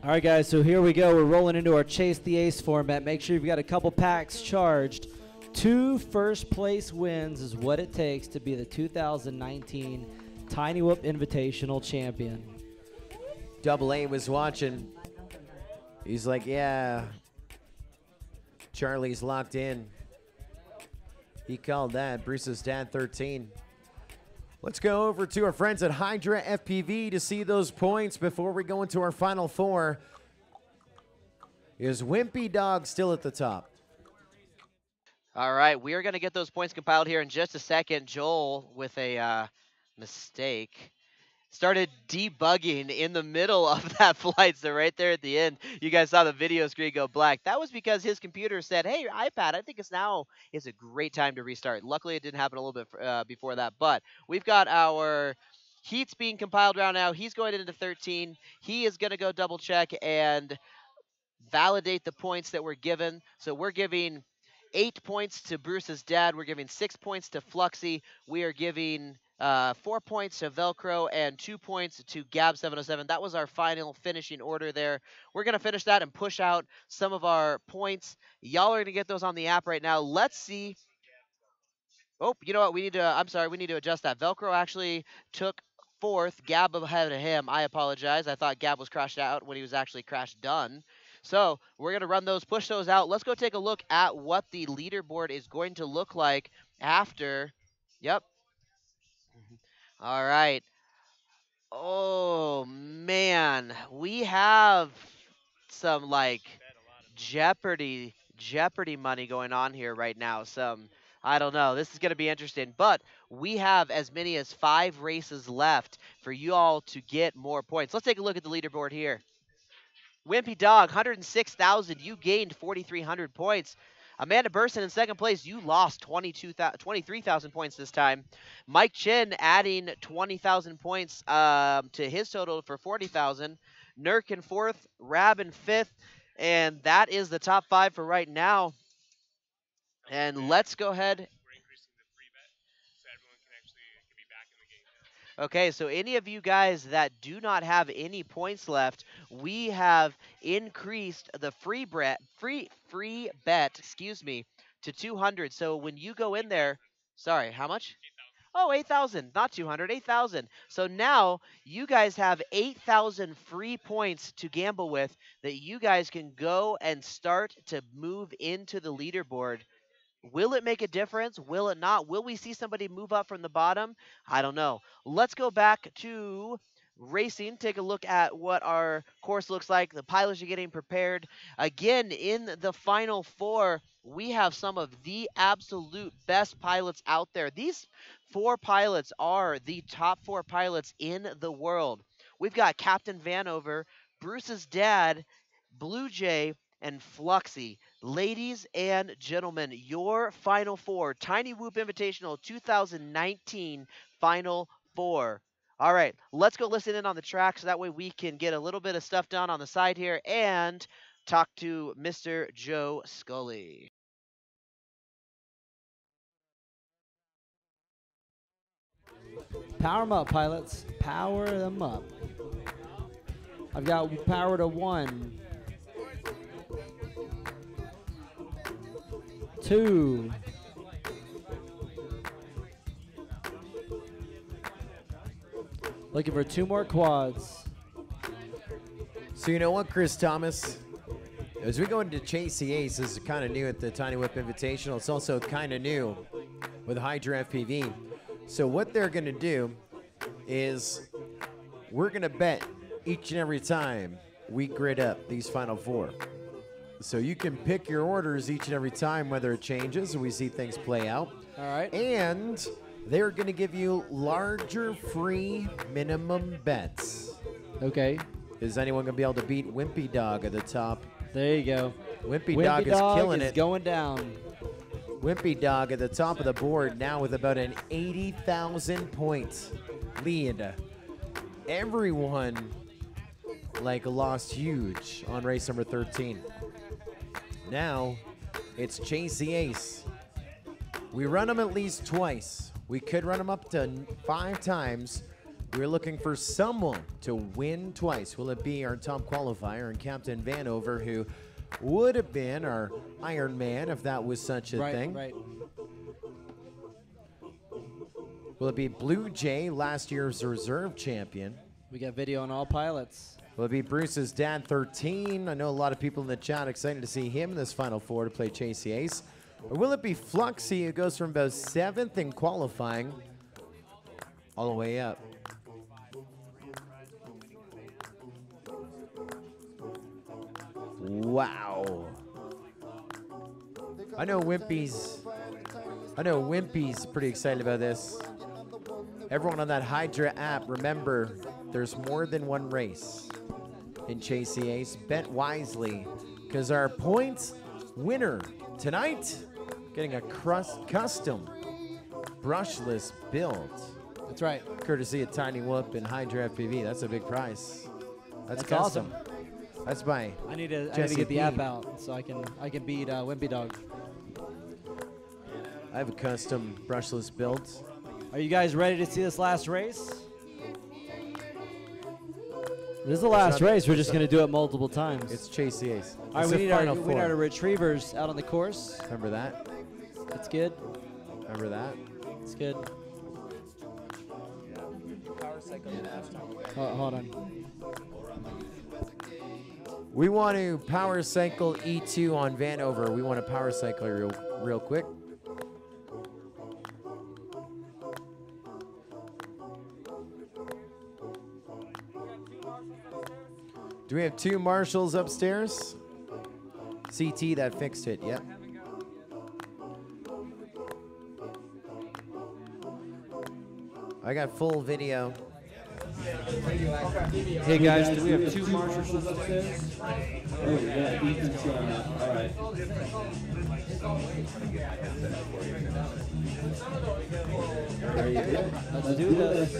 S3: All right, guys, so here we go. We're rolling into our Chase the Ace format. Make sure you've got a couple packs charged. 2 first-place wins is what it takes to be the 2019 Tiny Whoop Invitational champion.
S2: Double A was watching. He's like, yeah, Charlie's locked in. He called that. Bruce's dad 13. Let's go over to our friends at Hydra FPV to see those points before we go into our final 4. Is Wimpy Dog still at the top?
S5: All right, we are going to get those points compiled here in just a second. Joel, with a mistake, started debugging in the middle of that flight. So right there at the end, you guys saw the video screen go black. That was because his computer said, hey, iPad, I think now is a great time to restart. Luckily, it didn't happen a little bit before that. But we've got our heats being compiled right now. He's going into 13. He is going to go double check and validate the points that we're given. So we're giving 8 points to Bruce's dad. We're giving 6 points to Fluxy. We are giving 4 points to Velcro and 2 points to Gab707. That was our final finishing order there. We're going to finish that and push out some of our points. Y'all are going to get those on the app right now. Let's see. Oh, you know what? We need to, I'm sorry, we need to adjust that. Velcro actually took 4th. Gab ahead of him. I apologize. I thought Gab was crashed out when he was actually crash done. So we're going to run those, push those out. Let's go take a look at what the leaderboard is going to look like after. Yep. All right. Oh, man. We have some, like, Jeopardy money going on here right now. I don't know. This is going to be interesting. But we have as many as 5 races left for you all to get more points. Let's take a look at the leaderboard here. Wimpy Dog, 106,000. You gained 4,300 points. Amanda Burson in second place. You lost 23,000 points this time. Mike Chin adding 20,000 points to his total for 40,000. Nurk in 4th. Rab in 5th. And that is the top 5 for right now. And let's go ahead. Okay, so any of you guys that do not have any points left, we have increased the free bet, excuse me, to 200. So when you go in there, sorry, how much? 8,000. Oh, 8,000, not 200, 8,000. So now you guys have 8,000 free points to gamble with that you guys can go and start to move into the leaderboard. Will it make a difference? Will it not? Will we see somebody move up from the bottom? I don't know. Let's go back to racing, take a look at what our course looks like. The pilots are getting prepared. Again, in the final 4, we have some of the absolute best pilots out there. These 4 pilots are the top 4 pilots in the world. We've got Captain Vanover, Bruce's dad, Blue Jay, and Fluxy. Ladies and gentlemen, your final 4, Tiny Whoop Invitational 2019 Final 4. All right, let's go listen in on the track so that way we can get a little bit of stuff done on the side here and talk to Mr. Joe Scully.
S3: Power them up, pilots. Power them up. I've got power to 1. 2. Looking for 2 more quads.
S2: So you know what, Chris Thomas? As we go into Chase the Ace, this is kind of new at the Tiny Whip Invitational. It's also kind of new with Hydra FPV. So what they're going to do is we're going to bet each and every time we grid up these final 4. So you can pick your orders each and every time, whether it changes and we see things play out.
S3: All right.
S2: And they're going to give you larger free minimum bets.
S3: Okay.
S2: Is anyone going to be able to beat Wimpy Dog at the top?
S3: There you go.
S2: Wimpy Dog is killing it.
S3: Going down.
S2: Wimpy Dog at the top of the board now with about an 80,000 points lead. Everyone lost huge on race number 13. Now it's Chase the Ace. We run them at least twice. We could run them up to 5 times, We're looking for someone to win twice. Will it be our top qualifier and Captain Vanover, who would have been our Iron Man if that was such a thing?
S3: Right.
S2: Will it be Blue Jay, last year's reserve champion?
S3: We got video on all pilots.
S2: Will it be Bruce's dad, 13? I know a lot of people in the chat excited to see him in this Final Four to play Chase the Ace. Or will it be Fluxy, who goes from about 7th in qualifying all the way up? Wow. I know Wimpy's pretty excited about this. Everyone on that Hydra app, remember, there's more than one race in Chase the Ace. Bet wisely, because our points winner tonight, getting a custom brushless build.
S3: That's right.
S2: Courtesy of Tiny Whoop and Hydra FPV. That's a big price. That's
S3: awesome.
S2: custom. That's by
S3: I need to
S2: Jesse
S3: get the
S2: P.
S3: app out so I can beat Wimpy Dog.
S2: I have a custom brushless build.
S3: Are you guys ready to see this last race? This is the last race. We're just going to do it multiple times.
S2: It's Chase the Ace.
S3: All right, we need our retrievers out on the course.
S2: Remember that?
S3: That's good.
S2: Remember that?
S3: It's good. Oh, hold on.
S2: We want to power cycle E2 on Vanover. We want to power cycle real quick. Do we have 2 marshals upstairs? CT, that fixed it, yep. I got full video.
S4: Hey guys, do we have 2 marshals upstairs?
S19: Oh, yeah, Ethan's all right.
S3: Let's do this.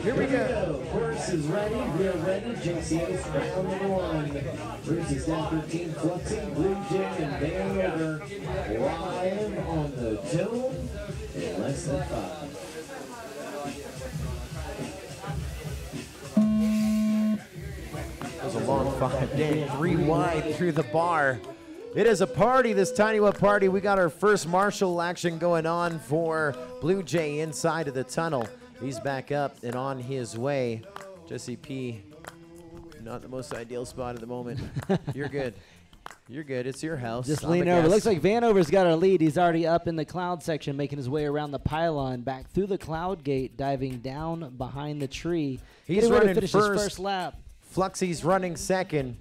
S2: Here we go.
S19: Horse is ready. We are ready. JCS round number 1. Bruce is down 13. Fluxy, Blue Jay, and Vanover live on the dome in less than 5.
S2: It was a long 5. Dang, 3 wide through the bar. It is a party, this Tiny Whoop party. We got our first marshal action going on for Blue Jay inside of the tunnel. He's back up and on his way. Jesse P, not the most ideal spot at the moment. You're good. You're good. It's your house.
S3: Just lean over. Looks like Vanover's got our lead. He's already up in the cloud section, making his way around the pylon, back through the cloud gate, diving down behind the tree.
S2: He's running
S3: to finish his first lap.
S2: Fluxy's running second.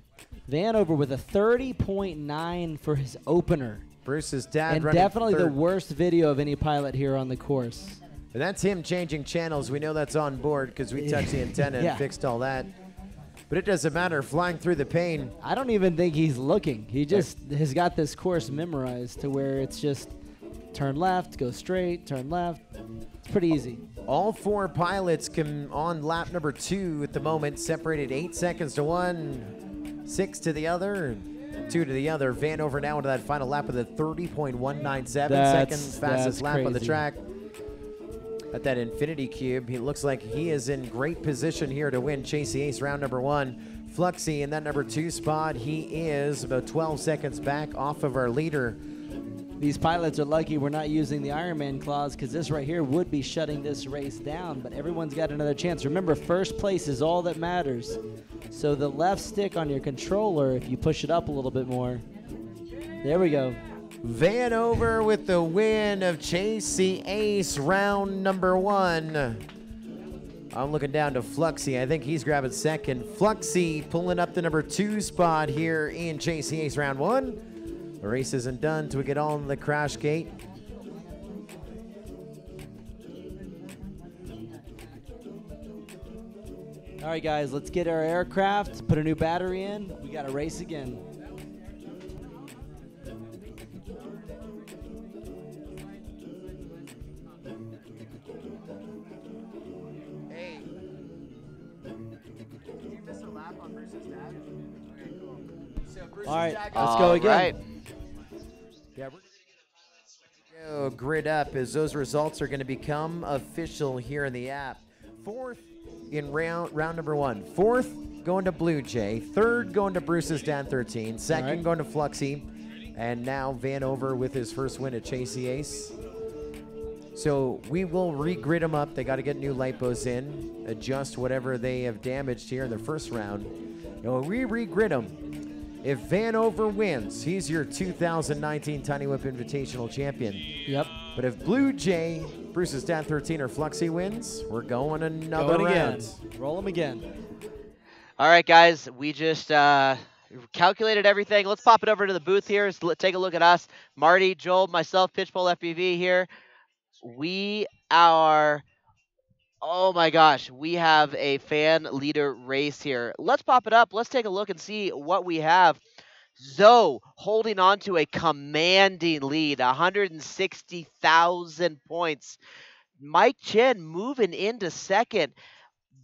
S3: Vanover with a 30.9 for his opener.
S2: Bruce's dad
S3: and
S2: running
S3: definitely
S2: third.
S3: the worst video of any pilot here on the course.
S2: And that's him changing channels. We know that's on board because we touched the antenna and fixed all that. But it doesn't matter, flying through the pain.
S3: I don't even think he's looking. He just has got this course memorized to where it's just turn left, go straight, turn left. It's pretty easy.
S2: All 4 pilots come on lap number 2 at the moment, separated 8 seconds to one, 6 to the other, and 2 to the other. Vanover now into that final lap with a 30.197, second fastest lap on the track. At that infinity cube, he looks like he is in great position here to win Chase the Ace round number 1. Fluxy in that number 2 spot. He is about 12 seconds back off of our leader.
S3: These pilots are lucky we're not using the Ironman clause because this right here would be shutting this race down, but everyone's got another chance. Remember, first place is all that matters. So the left stick on your controller, if you push it up a little bit more, there we go.
S2: Vanover with the win of Chase the Ace round number 1. I'm looking down to Fluxy. I think he's grabbing second. Fluxy pulling up the number 2 spot here in Chase the Ace round 1. The race isn't done till we get on the crash gate.
S3: All right, guys, let's get our aircraft, put a new battery in. We got to race again.
S1: Hey. Did you miss a lap on Bruce's dad? Okay, cool. So Bruce's
S3: All right,
S1: dad
S3: let's go again.
S2: Yeah, Grid up as those results are going to become official here in the app. Fourth in round number 1. Fourth going to Blue Jay. Third going to Bruce's Dan 13. Second going to Fluxy. And now Vanover with his first win at Chase the Ace. So we will re-grid them up. They got to get new lipos in, adjust whatever they have damaged here in the first round. And we re-grid them. If Vanover wins, he's your 2019 Tiny Whip Invitational champion.
S3: Yep.
S2: But if Blue Jay, Bruce's Dan 13, or Fluxy wins, we're going another round.
S3: Roll them again.
S5: All right, guys, we just calculated everything. Let's pop it over to the booth here. So take a look at us. Marty, Joel, myself, Pitchpole FPV here. We are, oh my gosh, we have a fan leader race here. Let's pop it up. Let's take a look and see what we have. Zoe holding on to a commanding lead, 160,000 points. Mike Chen moving into second.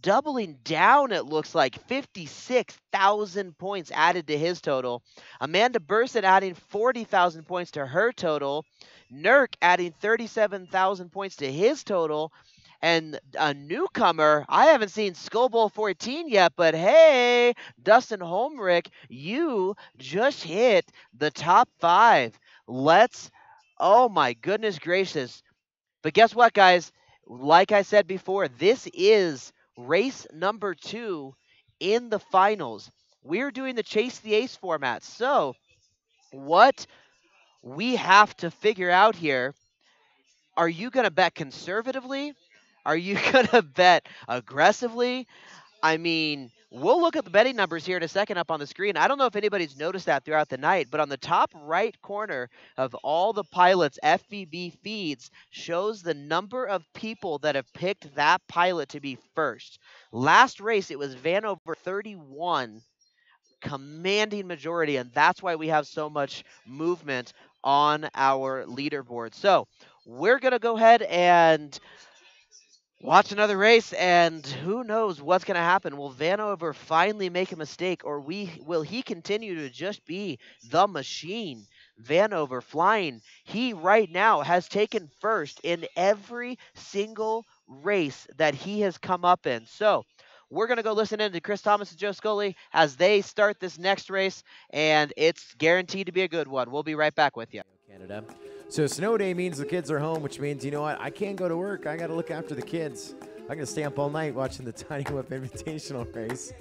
S5: Doubling down, it looks like 56,000 points added to his total. Amanda Burson adding 40,000 points to her total. Nurk adding 37,000 points to his total. And a newcomer, I haven't seen Skull Bowl 14 yet, but hey, Dustin Holmrick, you just hit the top 5. Oh my goodness gracious. But guess what, guys? Like I said before, this is race number 2 in the finals. We're doing the Chase the Ace format. So what we have to figure out here, are you going to bet conservatively? Are you going to bet aggressively? I mean, we'll look at the betting numbers here in a second up on the screen. I don't know if anybody's noticed that throughout the night, but on the top right corner of all the pilots' FVB feeds shows the number of people that have picked that pilot to be first. Last race, it was Vanover 31, commanding majority, and that's why we have so much movement on our leaderboard. So we're going to go ahead and watch another race, and who knows what's going to happen. Will Vanover finally make a mistake, or will he continue to just be the machine? Vanover flying. He right now has taken first in every single race that he has come up in. So we're going to go listen in to Chris Thomas and Joe Scully as they start this next race, and it's guaranteed to be a good one. We'll be right back with you.
S2: Canada. So snow day means the kids are home, which means, you know what, I can't go to work. I got to look after the kids. I'm going to stay up all night watching the Tiny Whip Invitational race.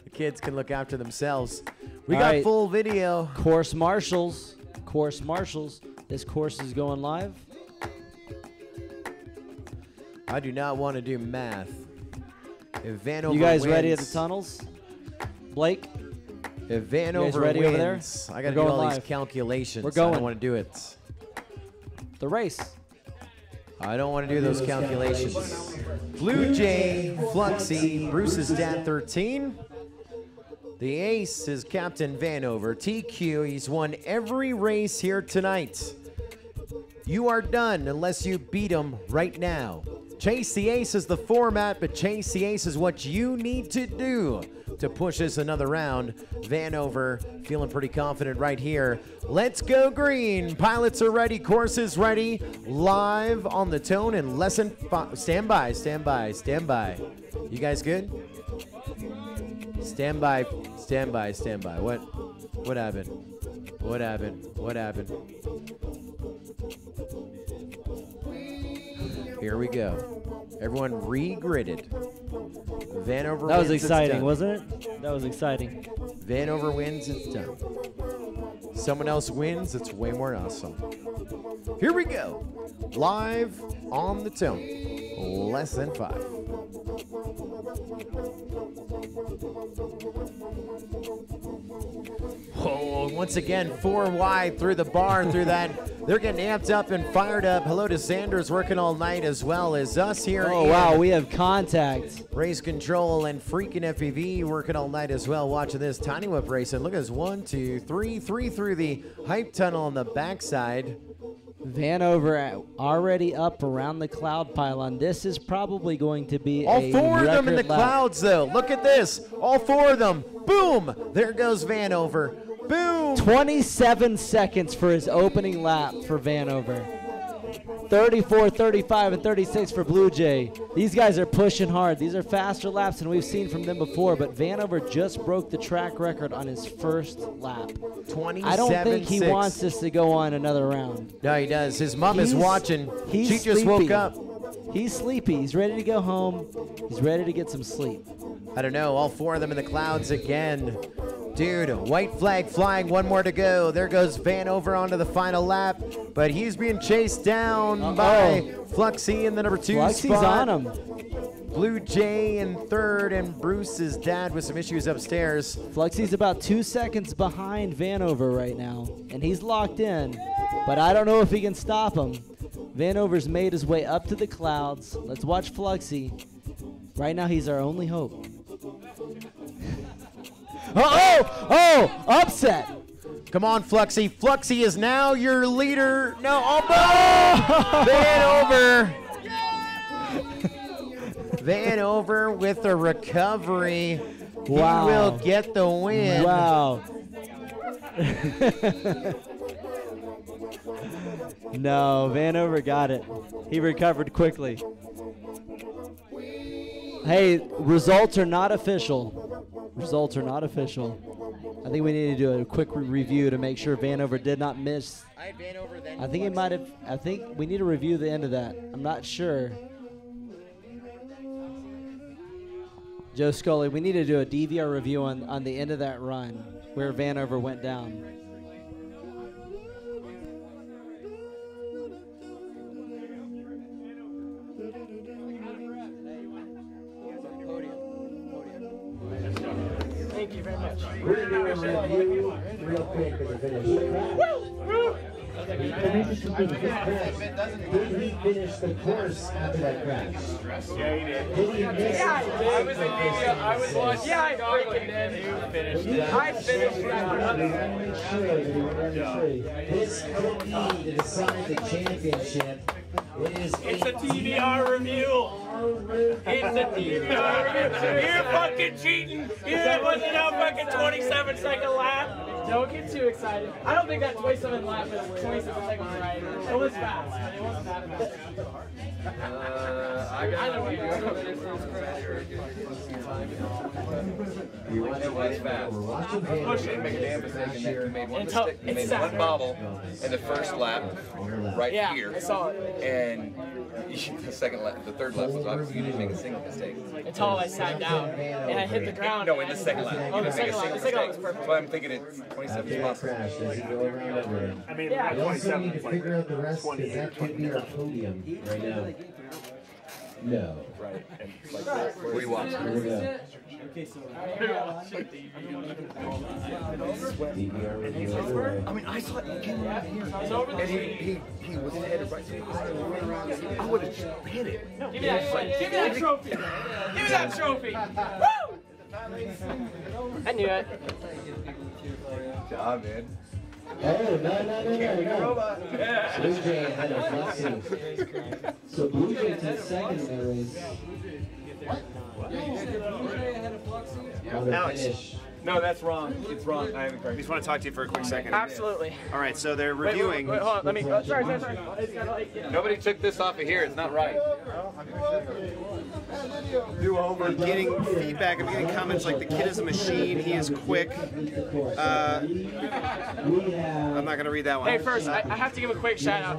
S2: The kids can look after themselves. We got full video.
S3: Course marshals. Course marshals. This course is going live.
S2: I do not want to do math. If Vanover
S3: you guys
S2: wins,
S3: ready at the tunnels? Blake?
S2: If Vanover
S3: ready
S2: wins,
S3: over there?
S2: I got to do all these calculations.
S3: We're going.
S2: I don't want to do it.
S3: The race.
S2: I don't want to do those calculations. Blue Jay, Fluxy, Bruce's dad 13. The ace is Captain Vanover. TQ, he's won every race here tonight. You are done unless you beat him right now. Chase the Ace is the format, but Chase the Ace is what you need to do to push this another round. Vanover feeling pretty confident right here. Let's go green. Pilots are ready. Courses ready. Live on the tone in lesson 5. Stand by, stand by, stand by. You guys good? Stand by, stand by, stand by. What happened? What happened? What happened? Here we go. Everyone re-gridded. Vanover wins.
S3: That was exciting, wasn't it? That was exciting.
S2: Vanover wins, it's done. Someone else wins, it's way more awesome. Here we go. Live on the tone. Less than 5. Oh, once again, 4 wide through the bar, through that. They're getting amped up and fired up. Hello to Sanders working all night as well as us here.
S3: Oh, wow, we have contact.
S2: Race Control and Freaking FPV working all night as well, watching this Tiny Whip racing. Look at this, 1, 2, 3 through the hype tunnel on the backside.
S3: Vanover already up around the cloud pylon. This is probably going to be
S2: all
S3: a
S2: 4 of them in the
S3: lap.
S2: clouds, though. Look at this. All 4 of them. Boom. There goes Vanover. Boom.
S3: 27 seconds for his opening lap for Vanover. 34, 35, and 36 for Blue Jay. These guys are pushing hard. These are faster laps than we've seen from them before, but Vanover just broke the track record on his first lap.
S2: 27-6.
S3: I don't think he wants this to go on another round.
S2: No, he does. His mom is watching. She just woke up.
S3: He's sleepy. He's ready to go home. He's ready to get some sleep.
S2: I don't know. All four of them in the clouds again. Dude, white flag flying. One more to go. There goes Vanover onto the final lap, but he's being chased down by Fluxy in the number 2
S3: Fluxy's
S2: spot.
S3: on him.
S2: Blue Jay in third, and Bruce's dad with some issues upstairs.
S3: Fluxy's about 2 seconds behind Vanover right now, and he's locked in, but I don't know if he can stop him. Vanover's made his way up to the clouds. Let's watch Fluxy. Right now, he's our only hope. Oh, upset.
S2: Come on, Fluxy. Fluxy is now your leader. No, Vanover. Vanover with the recovery.
S3: Wow.
S2: He will get the win.
S3: Wow. No, Vanover got it. He recovered quickly. Hey, results are not official. Results are not official. I think we need to do a quick review to make sure Vanover did not miss.
S2: I had Vanover then.
S3: I think he might have. I think we need to review the end of that. I'm not sure. Joe Scully, we need to do a DVR review on the end of that run where Vanover went down.
S10: Thank you very much.
S19: We're going to do a review real quick at the finish. Did he finish the course after that crash?
S18: Yeah, he did.
S19: Did he miss
S18: I was in media. I was watching. Yeah, I freaking did. You finished it. I finished
S19: This could be to decide the championship.
S18: It's a TBR review. It's a TBR review. You're fucking cheating. You wasn't a fucking 27-second lap.
S10: Don't get too excited. I don't think that 27 lap was 27 seconds right. It was fast, but it wasn't that fast.
S18: I know what you're doing.
S9: It was fast. Didn't make a damn mistake in that. He made one mistake. He made one bobble in the first lap, right here.
S10: I saw it.
S9: And the second lap, the third lap was obviously you didn't make a single mistake.
S10: Until I sat down and I hit the ground.
S9: No, in the second lap.
S10: Oh,
S9: You
S10: the
S9: didn't make a
S10: second lap.
S9: single
S10: The second lap was
S9: mistake.
S10: perfect.
S9: That's why I'm thinking it's 27 is possible.
S19: I mean, you also need to figure out the rest because that could be our podium right now. No.
S9: Right. And like, what do you want?
S19: Here we go.
S9: I mean, I saw it. And he was headed right to the I would have just hit it.
S10: Give me that trophy. Give me that trophy. Woo! I knew it.
S9: Good job, man.
S19: Oh, no. Blue Jay ahead of Fluxy. So Blue Jay took second in the race. On the
S20: Alex.
S19: finish.
S20: No, that's wrong. It's wrong. I just want to talk to you for a quick second.
S10: Absolutely.
S20: All right, so they're reviewing.
S10: Wait, hold on. Let me. Sorry.
S9: Nobody took this off of here. It's not right.
S20: I'm getting feedback. I'm getting comments like the kid is a machine. He is quick. I'm not going to read that one.
S10: Hey, first, I have to give a quick shout out.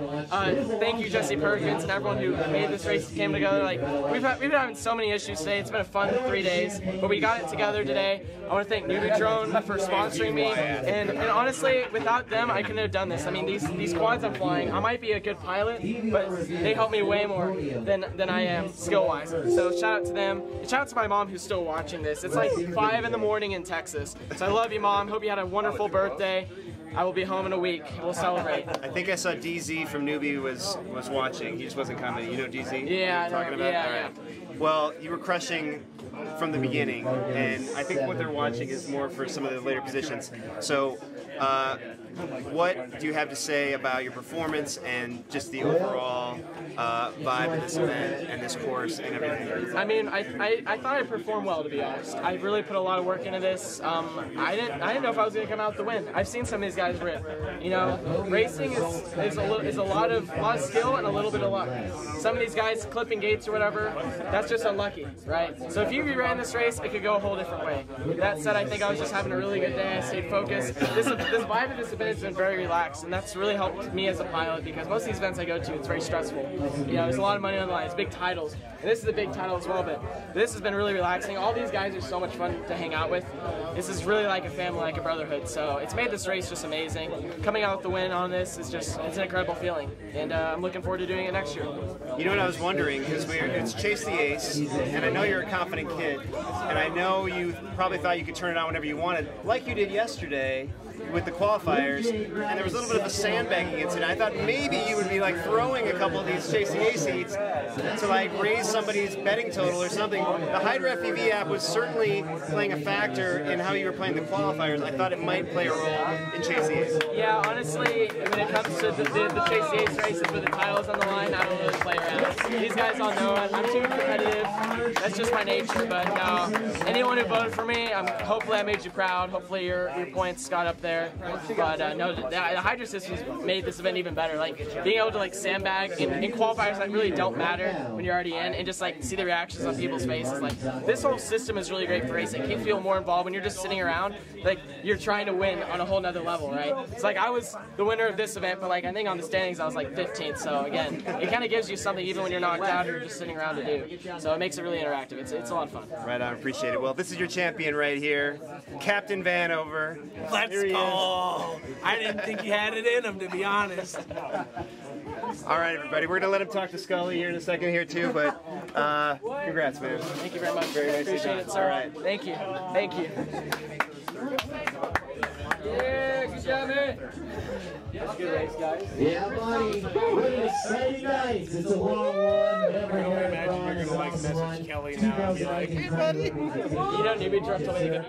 S10: Thank you, Jesse Perkins, and everyone who made this race came together. Like we've been having so many issues today. It's been a fun 3 days, but we got it together today. I want to thank Newbie Drone for sponsoring me, and honestly, without them, I couldn't have done this. I mean, these quads I'm flying, I might be a good pilot, but they help me way more than I am skill-wise. So shout out to them. And shout out to my mom who's still watching this. It's like 5 in the morning in Texas. So I love you, Mom. Hope you had a wonderful birthday. I will be home in a week. We'll celebrate.
S20: I think I saw DZ from Newbie was watching. He just wasn't commenting. You know DZ?
S10: Yeah, I know.
S20: Talking about?
S10: Yeah,
S20: All right. Well, you were crushing from the beginning, and I think what they're watching is more for some of the later positions. So what do you have to say about your performance and just the overall vibe of this event and this course and everything?
S10: I mean, I thought I performed well, to be honest. I really put a lot of work into this. I didn't know if I was going to come out with the win. I've seen some of these guys rip. You know, racing is a lot of skill and a little bit of luck. Some of these guys clipping gates or whatever, that's just unlucky, right? So if you ran this race, it could go a whole different way. That said, I think I was just having a really good day. I stayed focused. This vibe of this event has been very relaxed, and that's really helped me as a pilot because most of these events I go to, it's very stressful. You know, there's a lot of money on the line. It's big titles, and this is a big title as well. But this has been really relaxing. All these guys are so much fun to hang out with. This is really like a family, like a brotherhood. So it's made this race just amazing. Coming out with the win on this is just, it's an incredible feeling, and I'm looking forward to doing it next year.
S20: You know what I was wondering, because it's Chase the Ace, and I know you're a confident kid, and I know you probably thought you could turn it on whenever you wanted, like you did yesterday with the qualifiers, and there was a little bit of a sandbagging incident. I thought maybe you would be like throwing a couple of these Chase the Ace seats to like raise somebody's betting total or something. The Hydra FPV app was certainly playing a factor in how you were playing the qualifiers. I thought it might play a role in Chase the Ace.
S10: Yeah, honestly, when it comes to the Chase the Ace races with the titles on the line, I don't really play around. These guys all know I'm too competitive. That's just my nature. But no, anyone who voted for me, hopefully I made you proud. Hopefully your points got up there. But no, the Hydra systems made this event even better. Like being able to like sandbag in qualifiers that really don't matter when you're already in, and just like see the reactions on people's faces. Like this whole system is really great for racing. It keeps people more involved when you're just sitting around. Like you're trying to win on a whole nother level, right? It's like I was the winner of this event, but like I think on the standings I was like 15th. So again, it kind of gives you something even when you're knocked out or you're just sitting around to do. So it makes it really interactive. It's a lot of fun.
S20: Right on, appreciate it. Well, this is your champion right here, Captain Vanover.
S11: Let's go. I didn't think he had it in him, to be honest.
S20: All right, everybody. We're going to let him talk to Scully here in a second here, too, but congrats, man.
S10: Thank you very much.
S20: Very nice.
S10: Appreciate it, sir.
S20: All right.
S10: Thank you. Thank you. Yeah, good job, man. That's a good race, guys.
S19: Yeah, buddy. What an exciting night. It's a long one. Never
S18: I imagine you're going to like message Kelly now and be like, hey, buddy.
S10: You don't need me to drop something.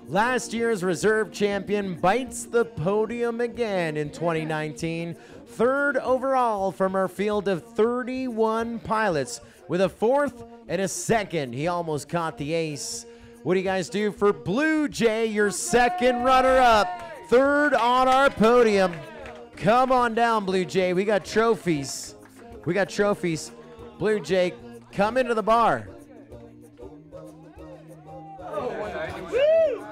S2: Last year's reserve champion bites the podium again in 2019. Third overall from our field of 31 pilots with a fourth and a second. He almost caught the ace. What do you guys do for Blue Jay, your second runner-up? Third on our podium. Come on down, Blue Jay. We got trophies. We got trophies. Blue Jay, come into the bar.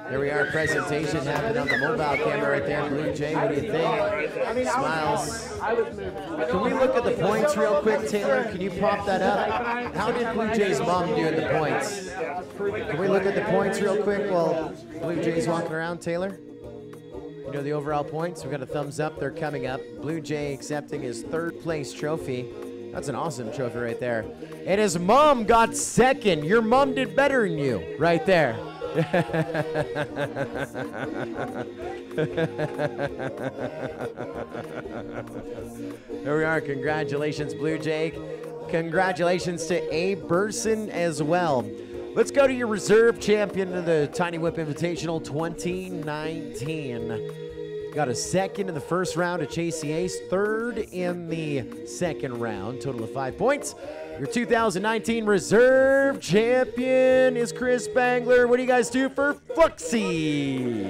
S2: There we are, presentation happening on the mobile camera right there. Blue Jay, what do you think? Smiles. Can we look at the points real quick, Taylor? Can you pop that up? How did Blue Jay's mom do in the points? Can we look at the points real quick while Blue Jay's walking around, Taylor? You know the overall points? We've got a thumbs up. They're coming up. Blue Jay accepting his third place trophy. That's an awesome trophy right there. And his mom got second. Your mom did better than you right there. There we are. Congratulations, Blue Jay. Congratulations to Abe Burson as well. Let's go to your reserve champion of the Tiny Whip Invitational 2019. Got a second in the first round of Chase the Ace, third in the second round, total of 5 points. Your 2019 reserve champion is Chris Bangler. What do you guys do for Fluxy?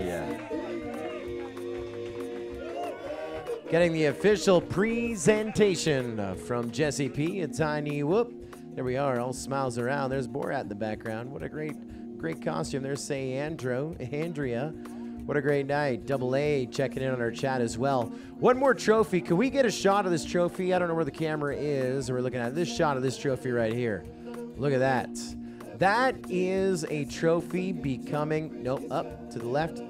S2: Getting the official presentation from Jesse P. and Tiny Whoop. There we are, all smiles around. There's Borat in the background. What a great costume. There's Andrea. What a great night. Double A checking in on our chat as well. One more trophy. Can we get a shot of this trophy? I don't know where the camera is. We're looking at this shot of this trophy right here. Look at that. That is a trophy becoming, nope, up to the left.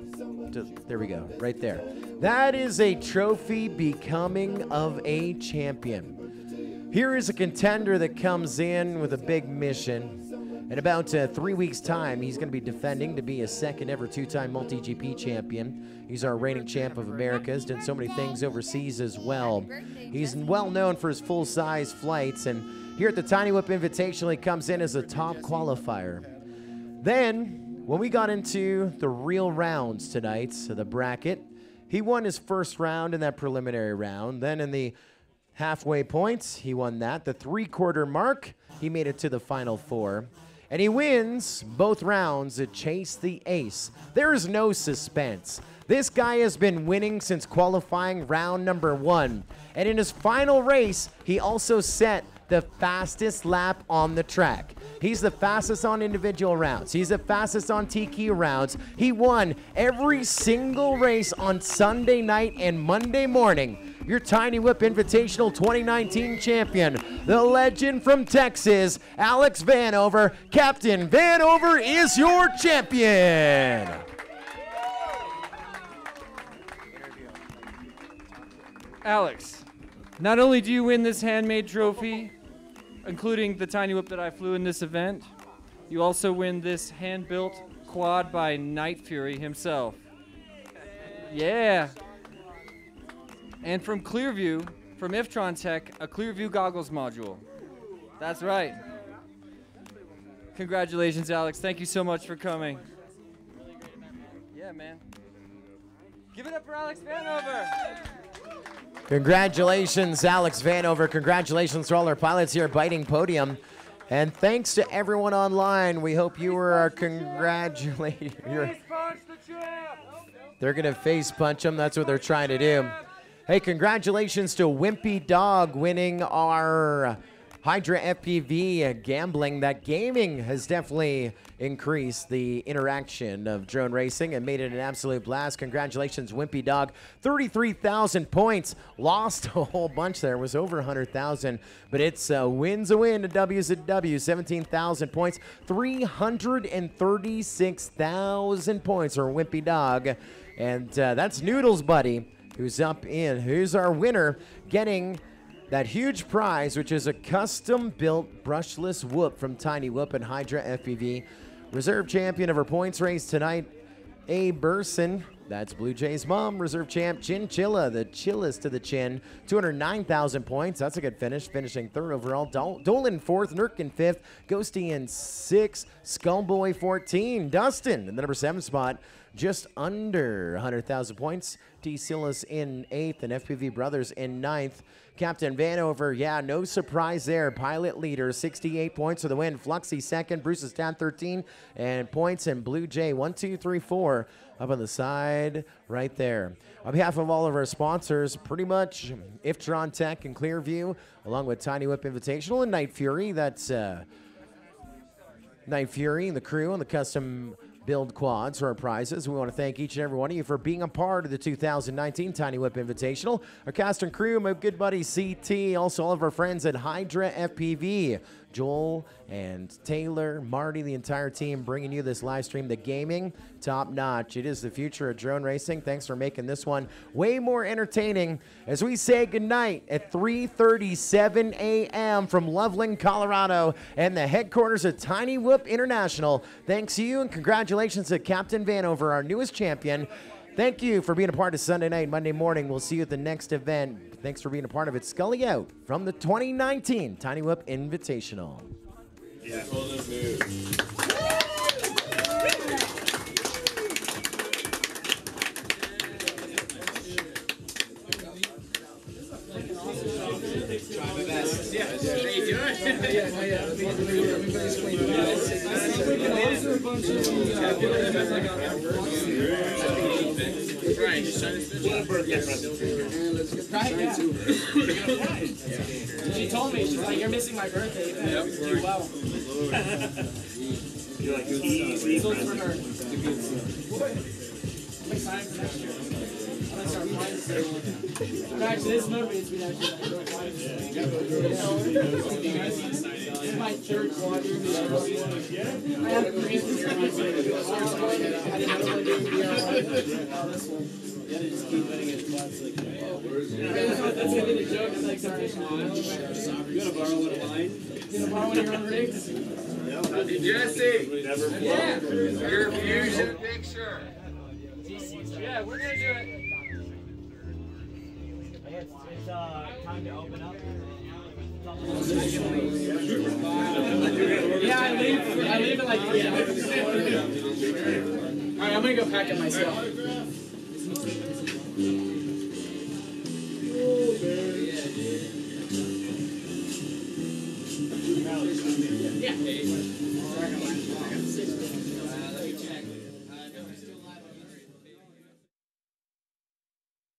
S2: There we go, right there. That is a trophy becoming of a champion. Here is a contender that comes in with a big mission. In about 3 weeks' time, he's going to be defending to be a second ever two-time multi-GP champion. He's our reigning champ of America. He's done so many things overseas as well. He's well known for his full-size flights, and here at the Tiny Whip Invitational, he comes in as a top qualifier. Then, when we got into the real rounds tonight, so the bracket, he won his first round in that preliminary round. Then in the halfway points, he won that. The three-quarter mark, he made it to the final four. And he wins both rounds at Chase the Ace. There is no suspense. This guy has been winning since qualifying round number 1. And in his final race, he also set the fastest lap on the track. He's the fastest on individual rounds. He's the fastest on TQ rounds. He won every single race on Sunday night and Monday morning. Your Tiny Whip Invitational 2019 champion, the legend from Texas, Alex Vanover. Captain Vanover is your champion.
S4: Alex, not only do you win this handmade trophy, including the Tiny Whip that I flew in this event, you also win this hand-built quad by Night Fury himself. Yeah. And from Clearview, from Iftron Tech, a Clearview goggles module. That's right. Congratulations, Alex. Thank you so much for coming. Yeah, man. Give it up for Alex Vanover.
S2: Congratulations, Alex Vanover. Congratulations to all our pilots here at Biting Podium. And thanks to everyone online. We hope you were congratulated. They're going to face punch him. That's what they're trying to do. Hey, congratulations to Wimpy Dog winning our Hydra FPV gambling. That gaming has definitely increased the interaction of drone racing and made it an absolute blast. Congratulations, Wimpy Dog. 33,000 points. Lost a whole bunch there. It was over 100,000, but it's win's a win, a W's a W. 17,000 points. 336,000 points for Wimpy Dog. And that's Noodles Buddy, who's up in, who's our winner, getting that huge prize, which is a custom-built brushless whoop from Tiny Whoop and Hydra FPV. Reserve champion of our points race tonight, A. Burson. That's Blue Jay's mom. Reserve champ, Chinchilla, the chillest to the chin. 209,000 points. That's a good finish. Finishing third overall. Dolan fourth. Nurk in fifth. Ghosty in sixth. Skullboy 14. Dustin in the number 7 spot. Just under 100,000 points. T. Silas in 8th and FPV Brothers in 9th. Captain Vanover, yeah, no surprise there. Pilot leader, 68 points for the win. Fluxy second. Bruce is down 13. And points and Blue Jay, 1, 2, 3, 4. Up on the side right there. On behalf of all of our sponsors, pretty much Iftron Tech and Clearview, along with Tiny Whip Invitational and Night Fury. That's Night Fury and the crew and the custom build quads for our prizes. We want to thank each and every one of you for being a part of the 2019 Tiny Whip Invitational. Our cast and crew, my good buddy CT, also all of our friends at Hydra FPV, Joel and Taylor, Marty, the entire team bringing you this live stream. The gaming, top notch. It is the future of drone racing. Thanks for making this one way more entertaining as we say goodnight at 3:37 a.m. from Loveland, Colorado, and the headquarters of Tiny Whoop International. Thanks to you and congratulations to Captain Vanover, our newest champion. Thank you for being a part of Sunday night, Monday morning. We'll see you at the next event. Thanks for being a part of it. Scully out from the 2019 Tiny Whip Invitational.
S15: Yeah.
S18: Try my best. Yeah. How you doing? Right.
S10: She told me, she's like, you're missing my birthday. You do well.
S15: You're like,
S10: Eagles for her. I'm excited for next year. I'm gonna start flying this. Actually, this motivates me to actually go flying this. This is my third quad. I have a dream this year. I didn't know this one. You gotta just keep letting it fly. That's gonna be the joke. It's like temptation. You gotta borrow one of mine. You gotta borrow one of your own rigs.
S18: Jesse, your fusion picture.
S4: Yeah, we're gonna do it.
S3: It's time to open up.
S18: Yeah, I leave at like 3 hours. Alright, I'm gonna go pack it myself. Yeah.